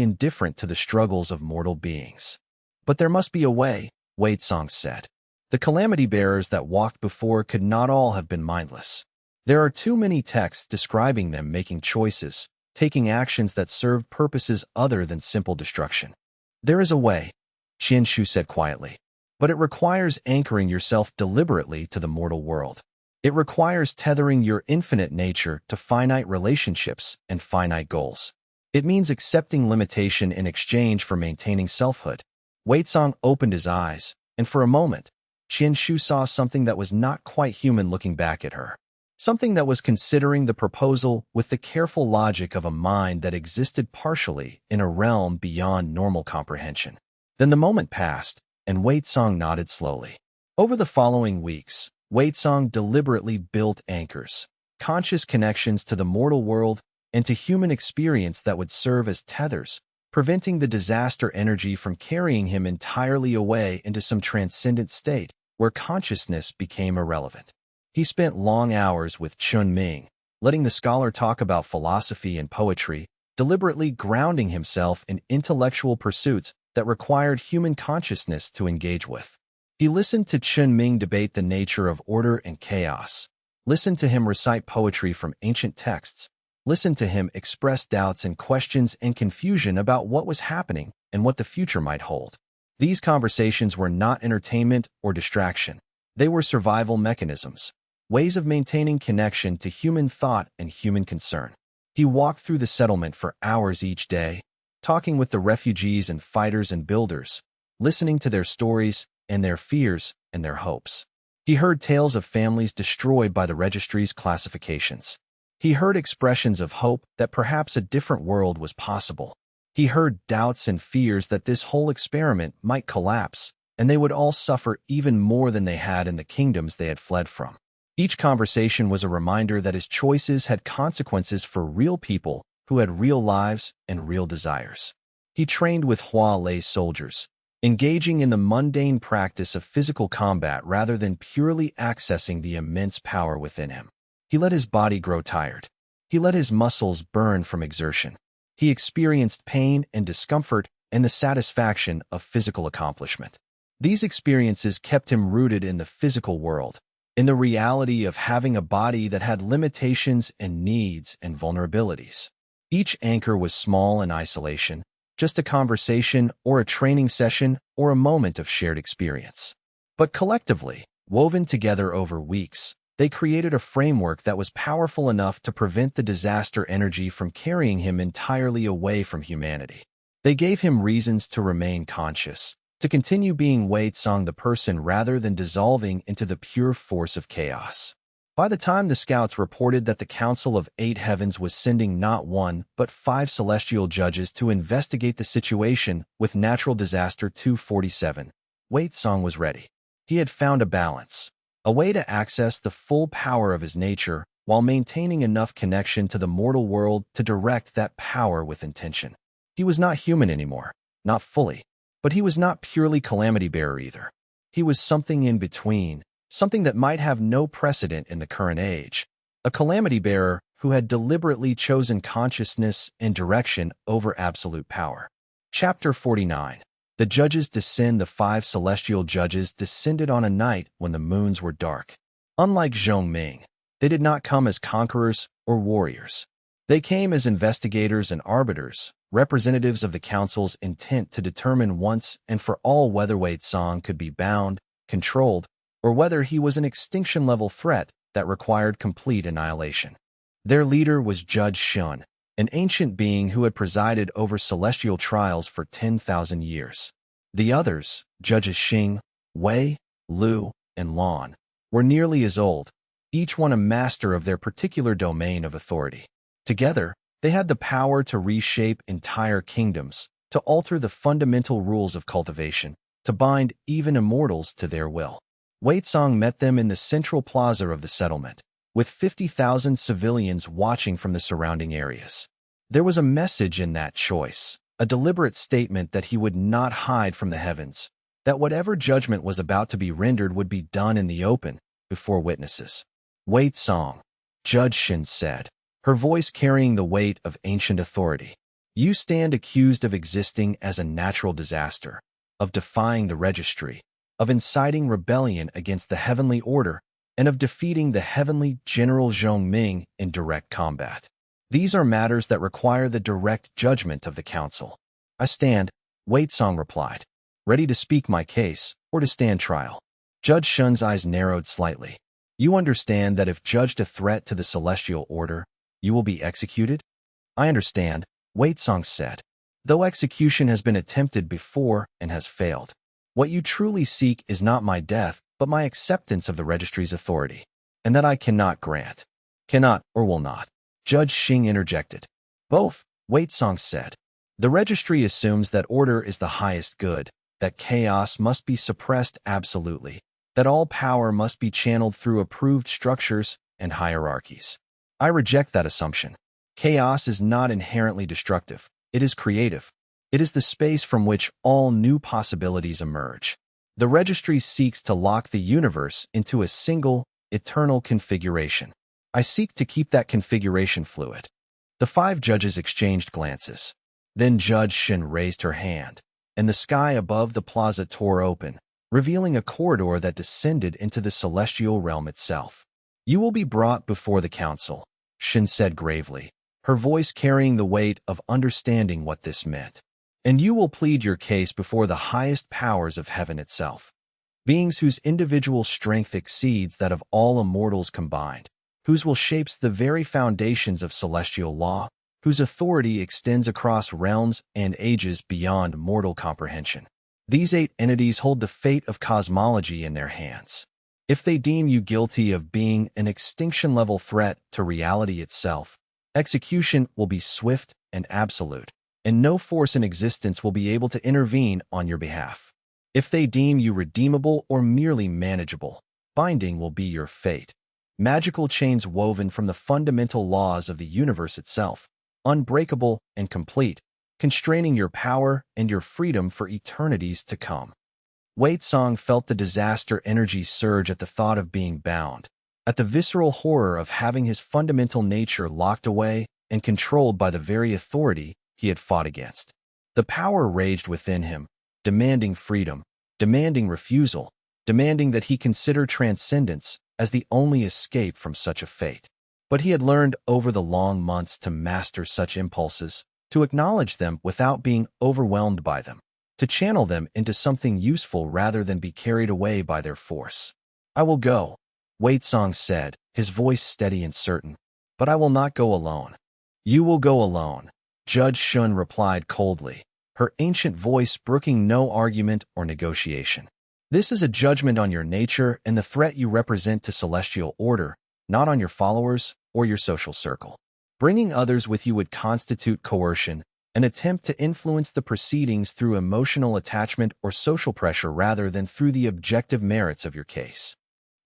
[SPEAKER 1] indifferent to the struggles of mortal beings." But there must be a way, Wei Tsang said. The calamity bearers that walked before could not all have been mindless. There are too many texts describing them making choices, taking actions that served purposes other than simple destruction. "There is a way," Qian Shu said quietly, "but it requires anchoring yourself deliberately to the mortal world. It requires tethering your infinite nature to finite relationships and finite goals. It means accepting limitation in exchange for maintaining selfhood." Wei Tsang opened his eyes, and for a moment, Qian Shu saw something that was not quite human looking back at her. Something that was considering the proposal with the careful logic of a mind that existed partially in a realm beyond normal comprehension. Then the moment passed, and Wei Tsang nodded slowly. Over the following weeks, Wei Tsang deliberately built anchors, conscious connections to the mortal world and to human experience that would serve as tethers, preventing the disaster energy from carrying him entirely away into some transcendent state where consciousness became irrelevant. He spent long hours with Chen Ming, letting the scholar talk about philosophy and poetry, deliberately grounding himself in intellectual pursuits that required human consciousness to engage with. He listened to Chen Ming debate the nature of order and chaos, listened to him recite poetry from ancient texts, listened to him express doubts and questions and confusion about what was happening and what the future might hold. These conversations were not entertainment or distraction. They were survival mechanisms, ways of maintaining connection to human thought and human concern. He walked through the settlement for hours each day, talking with the refugees and fighters and builders, listening to their stories and their fears and their hopes. He heard tales of families destroyed by the registry's classifications. He heard expressions of hope that perhaps a different world was possible. He heard doubts and fears that this whole experiment might collapse, and they would all suffer even more than they had in the kingdoms they had fled from. Each conversation was a reminder that his choices had consequences for real people who had real lives and real desires. He trained with Hua Lei's soldiers, engaging in the mundane practice of physical combat rather than purely accessing the immense power within him. He let his body grow tired. He let his muscles burn from exertion. He experienced pain and discomfort and the satisfaction of physical accomplishment. These experiences kept him rooted in the physical world, in the reality of having a body that had limitations and needs and vulnerabilities. Each anchor was small in isolation, just a conversation or a training session or a moment of shared experience. But collectively, woven together over weeks, they created a framework that was powerful enough to prevent the disaster energy from carrying him entirely away from humanity. They gave him reasons to remain conscious, to continue being Wei Tsong the person rather than dissolving into the pure force of chaos. By the time the scouts reported that the Council of Eight Heavens was sending not one but 5 celestial judges to investigate the situation with Natural Disaster 247, Wei Tsong was ready. He had found a balance, a way to access the full power of his nature while maintaining enough connection to the mortal world to direct that power with intention. He was not human anymore, not fully, but he was not purely calamity bearer either. He was something in between, something that might have no precedent in the current age, a calamity bearer who had deliberately chosen consciousness and direction over absolute power. Chapter 49. The judges descend. The 5 celestial judges descended on a night when the moons were dark. Unlike Zhong Ming, they did not come as conquerors or warriors. They came as investigators and arbiters, representatives of the council's intent to determine once and for all whether Wei Tsong could be bound, controlled, or whether he was an extinction-level threat that required complete annihilation. Their leader was Judge Shun, an ancient being who had presided over celestial trials for 10,000 years. The others, Judges Xing, Wei, Lu, and Lan, were nearly as old, each one a master of their particular domain of authority. Together, they had the power to reshape entire kingdoms, to alter the fundamental rules of cultivation, to bind even immortals to their will. Wei Tsong met them in the central plaza of the settlement, with 50,000 civilians watching from the surrounding areas. There was a message in that choice, a deliberate statement that he would not hide from the heavens, that whatever judgment was about to be rendered would be done in the open, before witnesses. Wei Tsong, Judge Shin said, her voice carrying the weight of ancient authority. You stand accused of existing as a natural disaster, of defying the registry, of inciting rebellion against the heavenly order, and of defeating the heavenly General Zhong Ming in direct combat. These are matters that require the direct judgment of the council. I stand, Wei Tsong replied, ready to speak my case or to stand trial. Judge Shun's eyes narrowed slightly. You understand that if judged a threat to the celestial order, you will be executed? I understand, Wei Tsong said, though execution has been attempted before and has failed. What you truly seek is not my death, but my acceptance of the registry's authority, and that I cannot grant. Cannot or will not. Judge Xing interjected. Both, Wei Tsong said. The registry assumes that order is the highest good, that chaos must be suppressed absolutely, that all power must be channeled through approved structures and hierarchies. I reject that assumption. Chaos is not inherently destructive. It is creative. It is the space from which all new possibilities emerge. The registry seeks to lock the universe into a single, eternal configuration. I seek to keep that configuration fluid. The 5 judges exchanged glances. Then Judge Shin raised her hand, and the sky above the plaza tore open, revealing a corridor that descended into the celestial realm itself. "You will be brought before the council," Shin said gravely, her voice carrying the weight of understanding what this meant. "And you will plead your case before the highest powers of heaven itself. Beings whose individual strength exceeds that of all immortals combined, whose will shapes the very foundations of celestial law, whose authority extends across realms and ages beyond mortal comprehension. These 8 entities hold the fate of cosmology in their hands. If they deem you guilty of being an extinction-level threat to reality itself, execution will be swift and absolute, and no force in existence will be able to intervene on your behalf. If they deem you redeemable or merely manageable, binding will be your fate. Magical chains woven from the fundamental laws of the universe itself, unbreakable and complete, constraining your power and your freedom for eternities to come." Wei Song felt the disaster energy surge at the thought of being bound, at the visceral horror of having his fundamental nature locked away and controlled by the very authority he had fought against. The power raged within him, demanding freedom, demanding refusal, demanding that he consider transcendence as the only escape from such a fate. But he had learned over the long months to master such impulses, to acknowledge them without being overwhelmed by them, to channel them into something useful rather than be carried away by their force. "I will go," Wei Song said, his voice steady and certain, "but I will not go alone." "You will go alone," Judge Shun replied coldly, her ancient voice brooking no argument or negotiation. "This is a judgment on your nature and the threat you represent to celestial order, not on your followers or your social circle. Bringing others with you would constitute coercion, an attempt to influence the proceedings through emotional attachment or social pressure rather than through the objective merits of your case."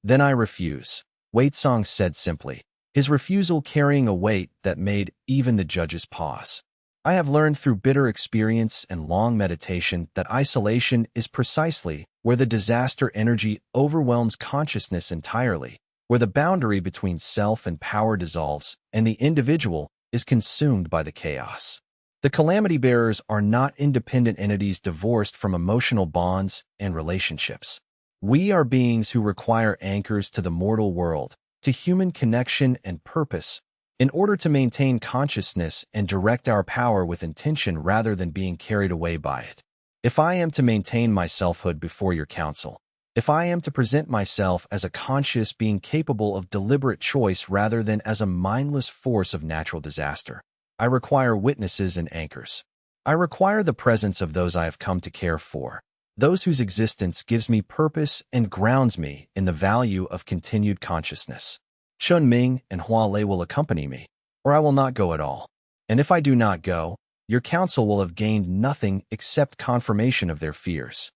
[SPEAKER 1] "Then I refuse," Wei Song said simply, his refusal carrying a weight that made even the judges pause. "I have learned through bitter experience and long meditation that isolation is precisely where the disaster energy overwhelms consciousness entirely, where the boundary between self and power dissolves and the individual is consumed by the chaos. The calamity bearers are not independent entities divorced from emotional bonds and relationships. We are beings who require anchors to the mortal world, to human connection and purpose, in order to maintain consciousness and direct our power with intention rather than being carried away by it. If I am to maintain my selfhood before your council, if I am to present myself as a conscious being capable of deliberate choice rather than as a mindless force of natural disaster, I require witnesses and anchors. I require the presence of those I have come to care for, those whose existence gives me purpose and grounds me in the value of continued consciousness. Chun Ming and Hua Lei will accompany me, or I will not go at all. And if I do not go, your council will have gained nothing except confirmation of their fears."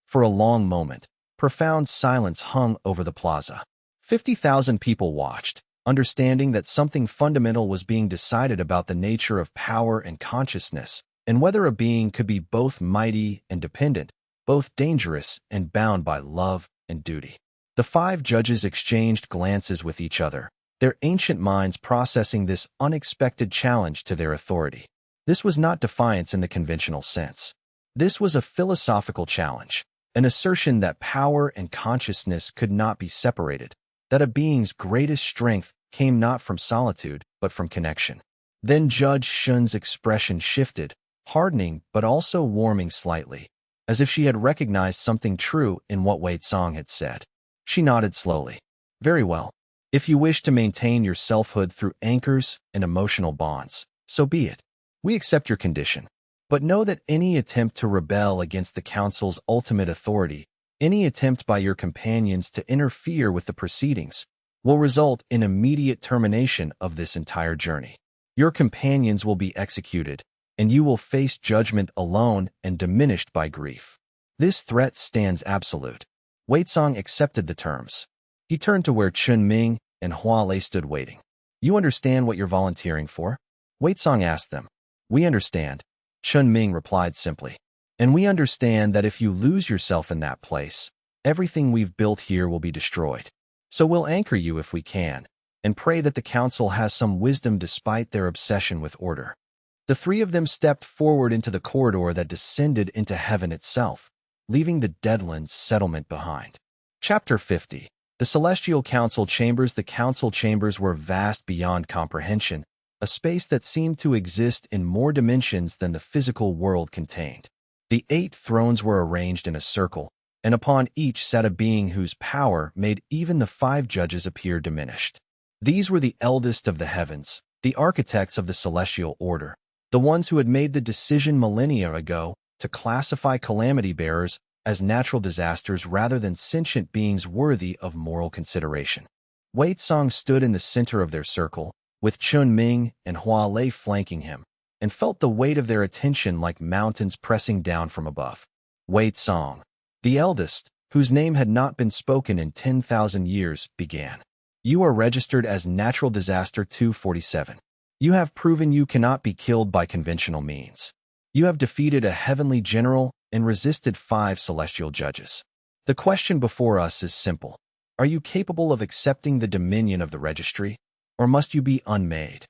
[SPEAKER 1] For a long moment, profound silence hung over the plaza. 50,000 people watched, understanding that something fundamental was being decided about the nature of power and consciousness, and whether a being could be both mighty and dependent, both dangerous and bound by love and duty. The 5 judges exchanged glances with each other, their ancient minds processing this unexpected challenge to their authority. This was not defiance in the conventional sense. This was a philosophical challenge, an assertion that power and consciousness could not be separated, that a being's greatest strength came not from solitude, but from connection. Then Judge Shun's expression shifted, hardening but also warming slightly, as if she had recognized something true in what Wei Song had said. She nodded slowly. "Very well. If you wish to maintain your selfhood through anchors and emotional bonds, so be it. We accept your condition. But know that any attempt to rebel against the Council's ultimate authority, any attempt by your companions to interfere with the proceedings, will result in immediate termination of this entire journey. Your companions will be executed, and you will face judgment alone and diminished by grief. This threat stands absolute." Wei Song accepted the terms. He turned to where Chun Ming and Hua Lei stood waiting. "You understand what you're volunteering for?" Wei Song asked them. "We understand," Chun Ming replied simply. "And we understand that if you lose yourself in that place, everything we've built here will be destroyed. So we'll anchor you if we can, and pray that the council has some wisdom despite their obsession with order." The 3 of them stepped forward into the corridor that descended into heaven itself, leaving the Deadlands settlement behind. Chapter 50. The Celestial Council Chambers. The council chambers were vast beyond comprehension, a space that seemed to exist in more dimensions than the physical world contained. The 8 thrones were arranged in a circle, and upon each sat a being whose power made even the 5 judges appear diminished. These were the eldest of the heavens, the architects of the celestial order, the ones who had made the decision millennia ago to classify calamity bearers as natural disasters rather than sentient beings worthy of moral consideration. Wei Tsang stood in the center of their circle, with Chun Ming and Hua Lei flanking him, and felt the weight of their attention like mountains pressing down from above. Wei Tsang, the eldest, whose name had not been spoken in 10,000 years, began. You are registered as Natural Disaster 247. You have proven you cannot be killed by conventional means. You have defeated a heavenly general and resisted 5 celestial judges. The question before us is simple. Are you capable of accepting the dominion of the registry, or must you be unmade?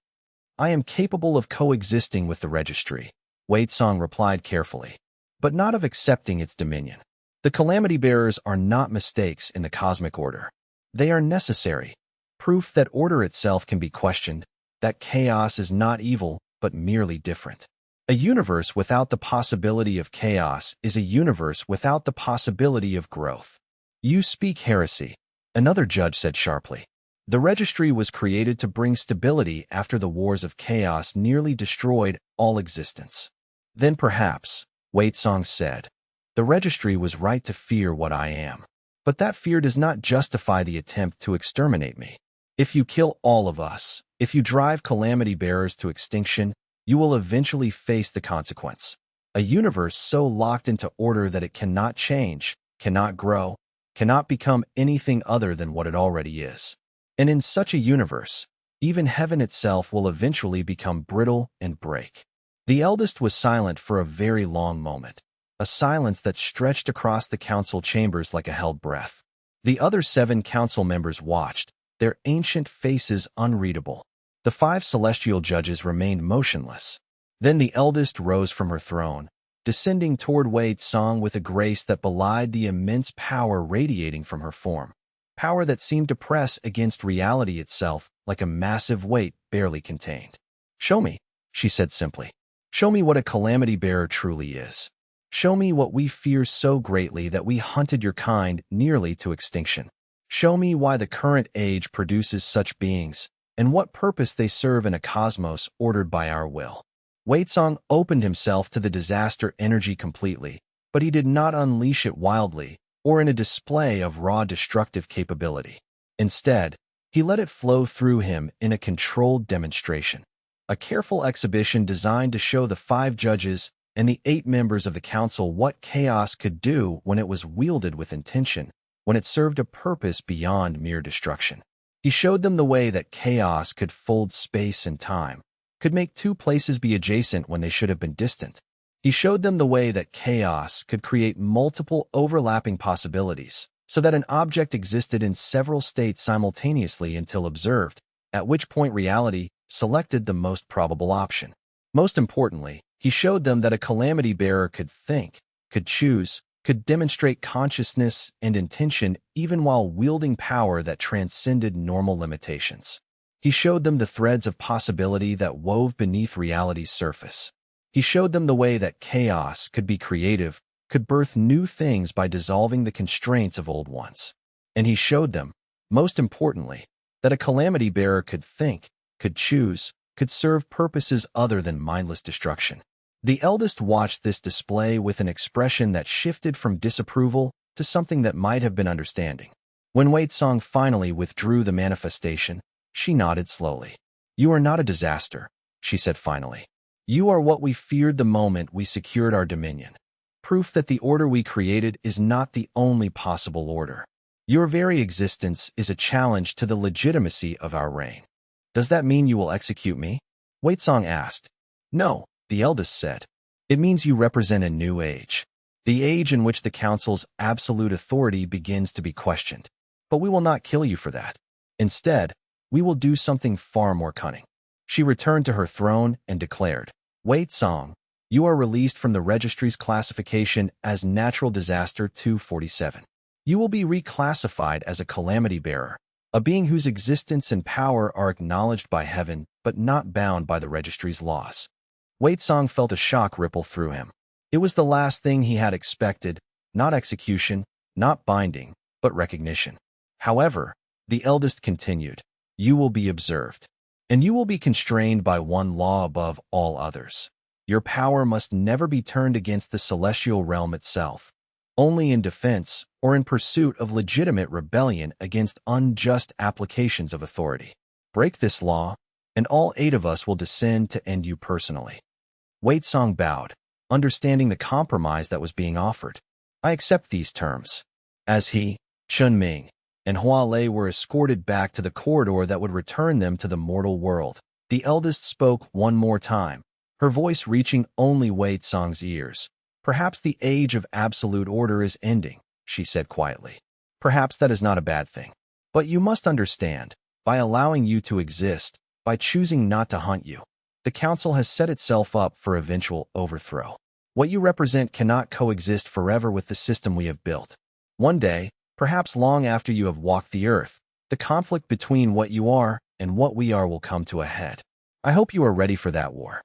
[SPEAKER 1] I am capable of coexisting with the registry, Wei Tsang replied carefully, but not of accepting its dominion. The calamity bearers are not mistakes in the cosmic order. They are necessary, proof that order itself can be questioned, that chaos is not evil, but merely different. A universe without the possibility of chaos is a universe without the possibility of growth. You speak heresy, another judge said sharply. The registry was created to bring stability after the wars of chaos nearly destroyed all existence. Then perhaps, Wei Tsang said, the registry was right to fear what I am. But that fear does not justify the attempt to exterminate me. If you kill all of us, if you drive calamity bearers to extinction, you will eventually face the consequence. A universe so locked into order that it cannot change, cannot grow, cannot become anything other than what it already is. And in such a universe, even heaven itself will eventually become brittle and break. The eldest was silent for a very long moment, a silence that stretched across the council chambers like a held breath. The other 7 council members watched, their ancient faces unreadable. The 5 celestial judges remained motionless. Then the eldest rose from her throne, descending toward Wei Tsang with a grace that belied the immense power radiating from her form, power that seemed to press against reality itself like a massive weight barely contained. Show me, she said simply. Show me what a calamity bearer truly is. Show me what we fear so greatly that we hunted your kind nearly to extinction. Show me why the current age produces such beings, and what purpose they serve in a cosmos ordered by our will. Wei Tsang opened himself to the disaster energy completely, but he did not unleash it wildly or in a display of raw destructive capability. Instead, he let it flow through him in a controlled demonstration, a careful exhibition designed to show the 5 judges and the 8 members of the council what chaos could do when it was wielded with intention, when it served a purpose beyond mere destruction. He showed them the way that chaos could fold space and time, could make 2 places be adjacent when they should have been distant. He showed them the way that chaos could create multiple overlapping possibilities, so that an object existed in several states simultaneously until observed, at which point reality selected the most probable option. Most importantly, he showed them that a calamity bearer could think, could choose, could demonstrate consciousness and intention even while wielding power that transcended normal limitations. He showed them the threads of possibility that wove beneath reality's surface. He showed them the way that chaos could be creative, could birth new things by dissolving the constraints of old ones. And he showed them, most importantly, that a calamity bearer could think, could choose, could serve purposes other than mindless destruction. The eldest watched this display with an expression that shifted from disapproval to something that might have been understanding. When Wei Tsang finally withdrew the manifestation, she nodded slowly. You are not a disaster, she said finally. You are what we feared the moment we secured our dominion. Proof that the order we created is not the only possible order. Your very existence is a challenge to the legitimacy of our reign. Does that mean you will execute me? Wei Tsang asked. No, the eldest said. It means you represent a new age, the age in which the council's absolute authority begins to be questioned. But we will not kill you for that. Instead, we will do something far more cunning. She returned to her throne and declared, Wei Tsang, You are released from the registry's classification as Natural Disaster 247. You will be reclassified as a calamity bearer, a being whose existence and power are acknowledged by heaven but not bound by the registry's laws. Wei Song felt a shock ripple through him. It was the last thing he had expected, not execution, not binding, but recognition. However, the eldest continued, you will be observed, and you will be constrained by one law above all others. Your power must never be turned against the celestial realm itself, only in defense or in pursuit of legitimate rebellion against unjust applications of authority. Break this law, and all 8 of us will descend to end you personally. Wei Song bowed, understanding the compromise that was being offered. I accept these terms. As he, Chun Ming, and Hua Lei were escorted back to the corridor that would return them to the mortal world, the eldest spoke one more time, her voice reaching only Wei Song's ears. Perhaps the age of absolute order is ending, she said quietly. Perhaps that is not a bad thing. But you must understand, by allowing you to exist, by choosing not to hunt you, the Council has set itself up for eventual overthrow. What you represent cannot coexist forever with the system we have built. One day, perhaps long after you have walked the earth, the conflict between what you are and what we are will come to a head. I hope you are ready for that war.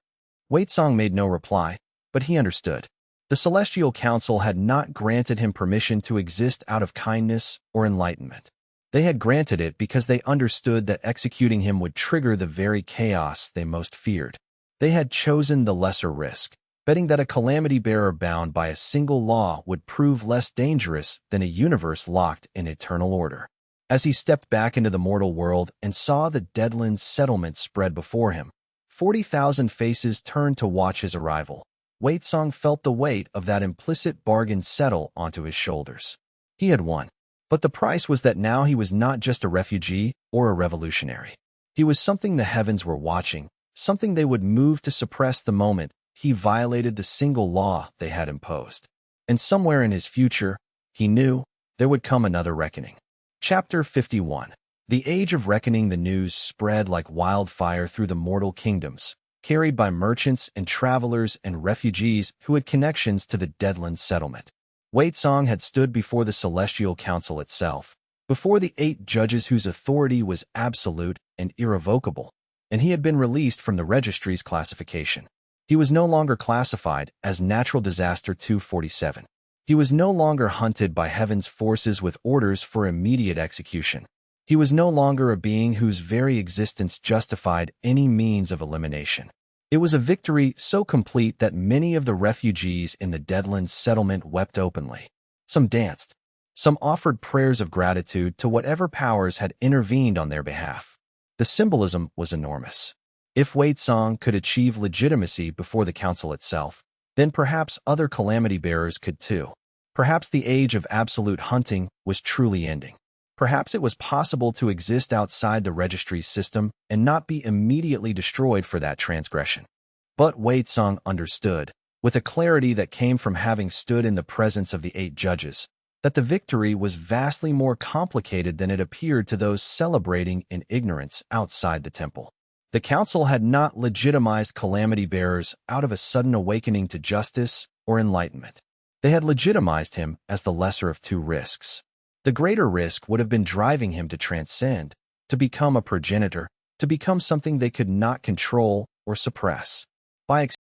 [SPEAKER 1] Wei Song made no reply, but he understood. The Celestial Council had not granted him permission to exist out of kindness or enlightenment. They had granted it because they understood that executing him would trigger the very chaos they most feared. They had chosen the lesser risk, betting that a calamity bearer bound by a single law would prove less dangerous than a universe locked in eternal order. As he stepped back into the mortal world and saw the Deadlands settlement spread before him, 40,000 faces turned to watch his arrival. Wei Song felt the weight of that implicit bargain settle onto his shoulders. He had won. But the price was that now he was not just a refugee or a revolutionary. He was something the heavens were watching, something they would move to suppress the moment he violated the single law they had imposed. And somewhere in his future, he knew, there would come another reckoning. Chapter 51. The Age of Reckoning. The news spread like wildfire through the mortal kingdoms, carried by merchants and travelers and refugees who had connections to the Deadlands settlement. Wei Song had stood before the Celestial Council itself, before the 8 judges whose authority was absolute and irrevocable, and he had been released from the registry's classification. He was no longer classified as Natural Disaster 247. He was no longer hunted by heaven's forces with orders for immediate execution. He was no longer a being whose very existence justified any means of elimination. It was a victory so complete that many of the refugees in the Deadlands settlement wept openly. Some danced. Some offered prayers of gratitude to whatever powers had intervened on their behalf. The symbolism was enormous. If Wei Song could achieve legitimacy before the council itself, then perhaps other calamity bearers could too. Perhaps the age of absolute hunting was truly ending. Perhaps it was possible to exist outside the registry system and not be immediately destroyed for that transgression. But Wei Song understood, with a clarity that came from having stood in the presence of the 8 judges, that the victory was vastly more complicated than it appeared to those celebrating in ignorance outside the temple. The council had not legitimized calamity bearers out of a sudden awakening to justice or enlightenment. They had legitimized him as the lesser of 2 risks. The greater risk would have been driving him to transcend, to become a progenitor, to become something they could not control or suppress. By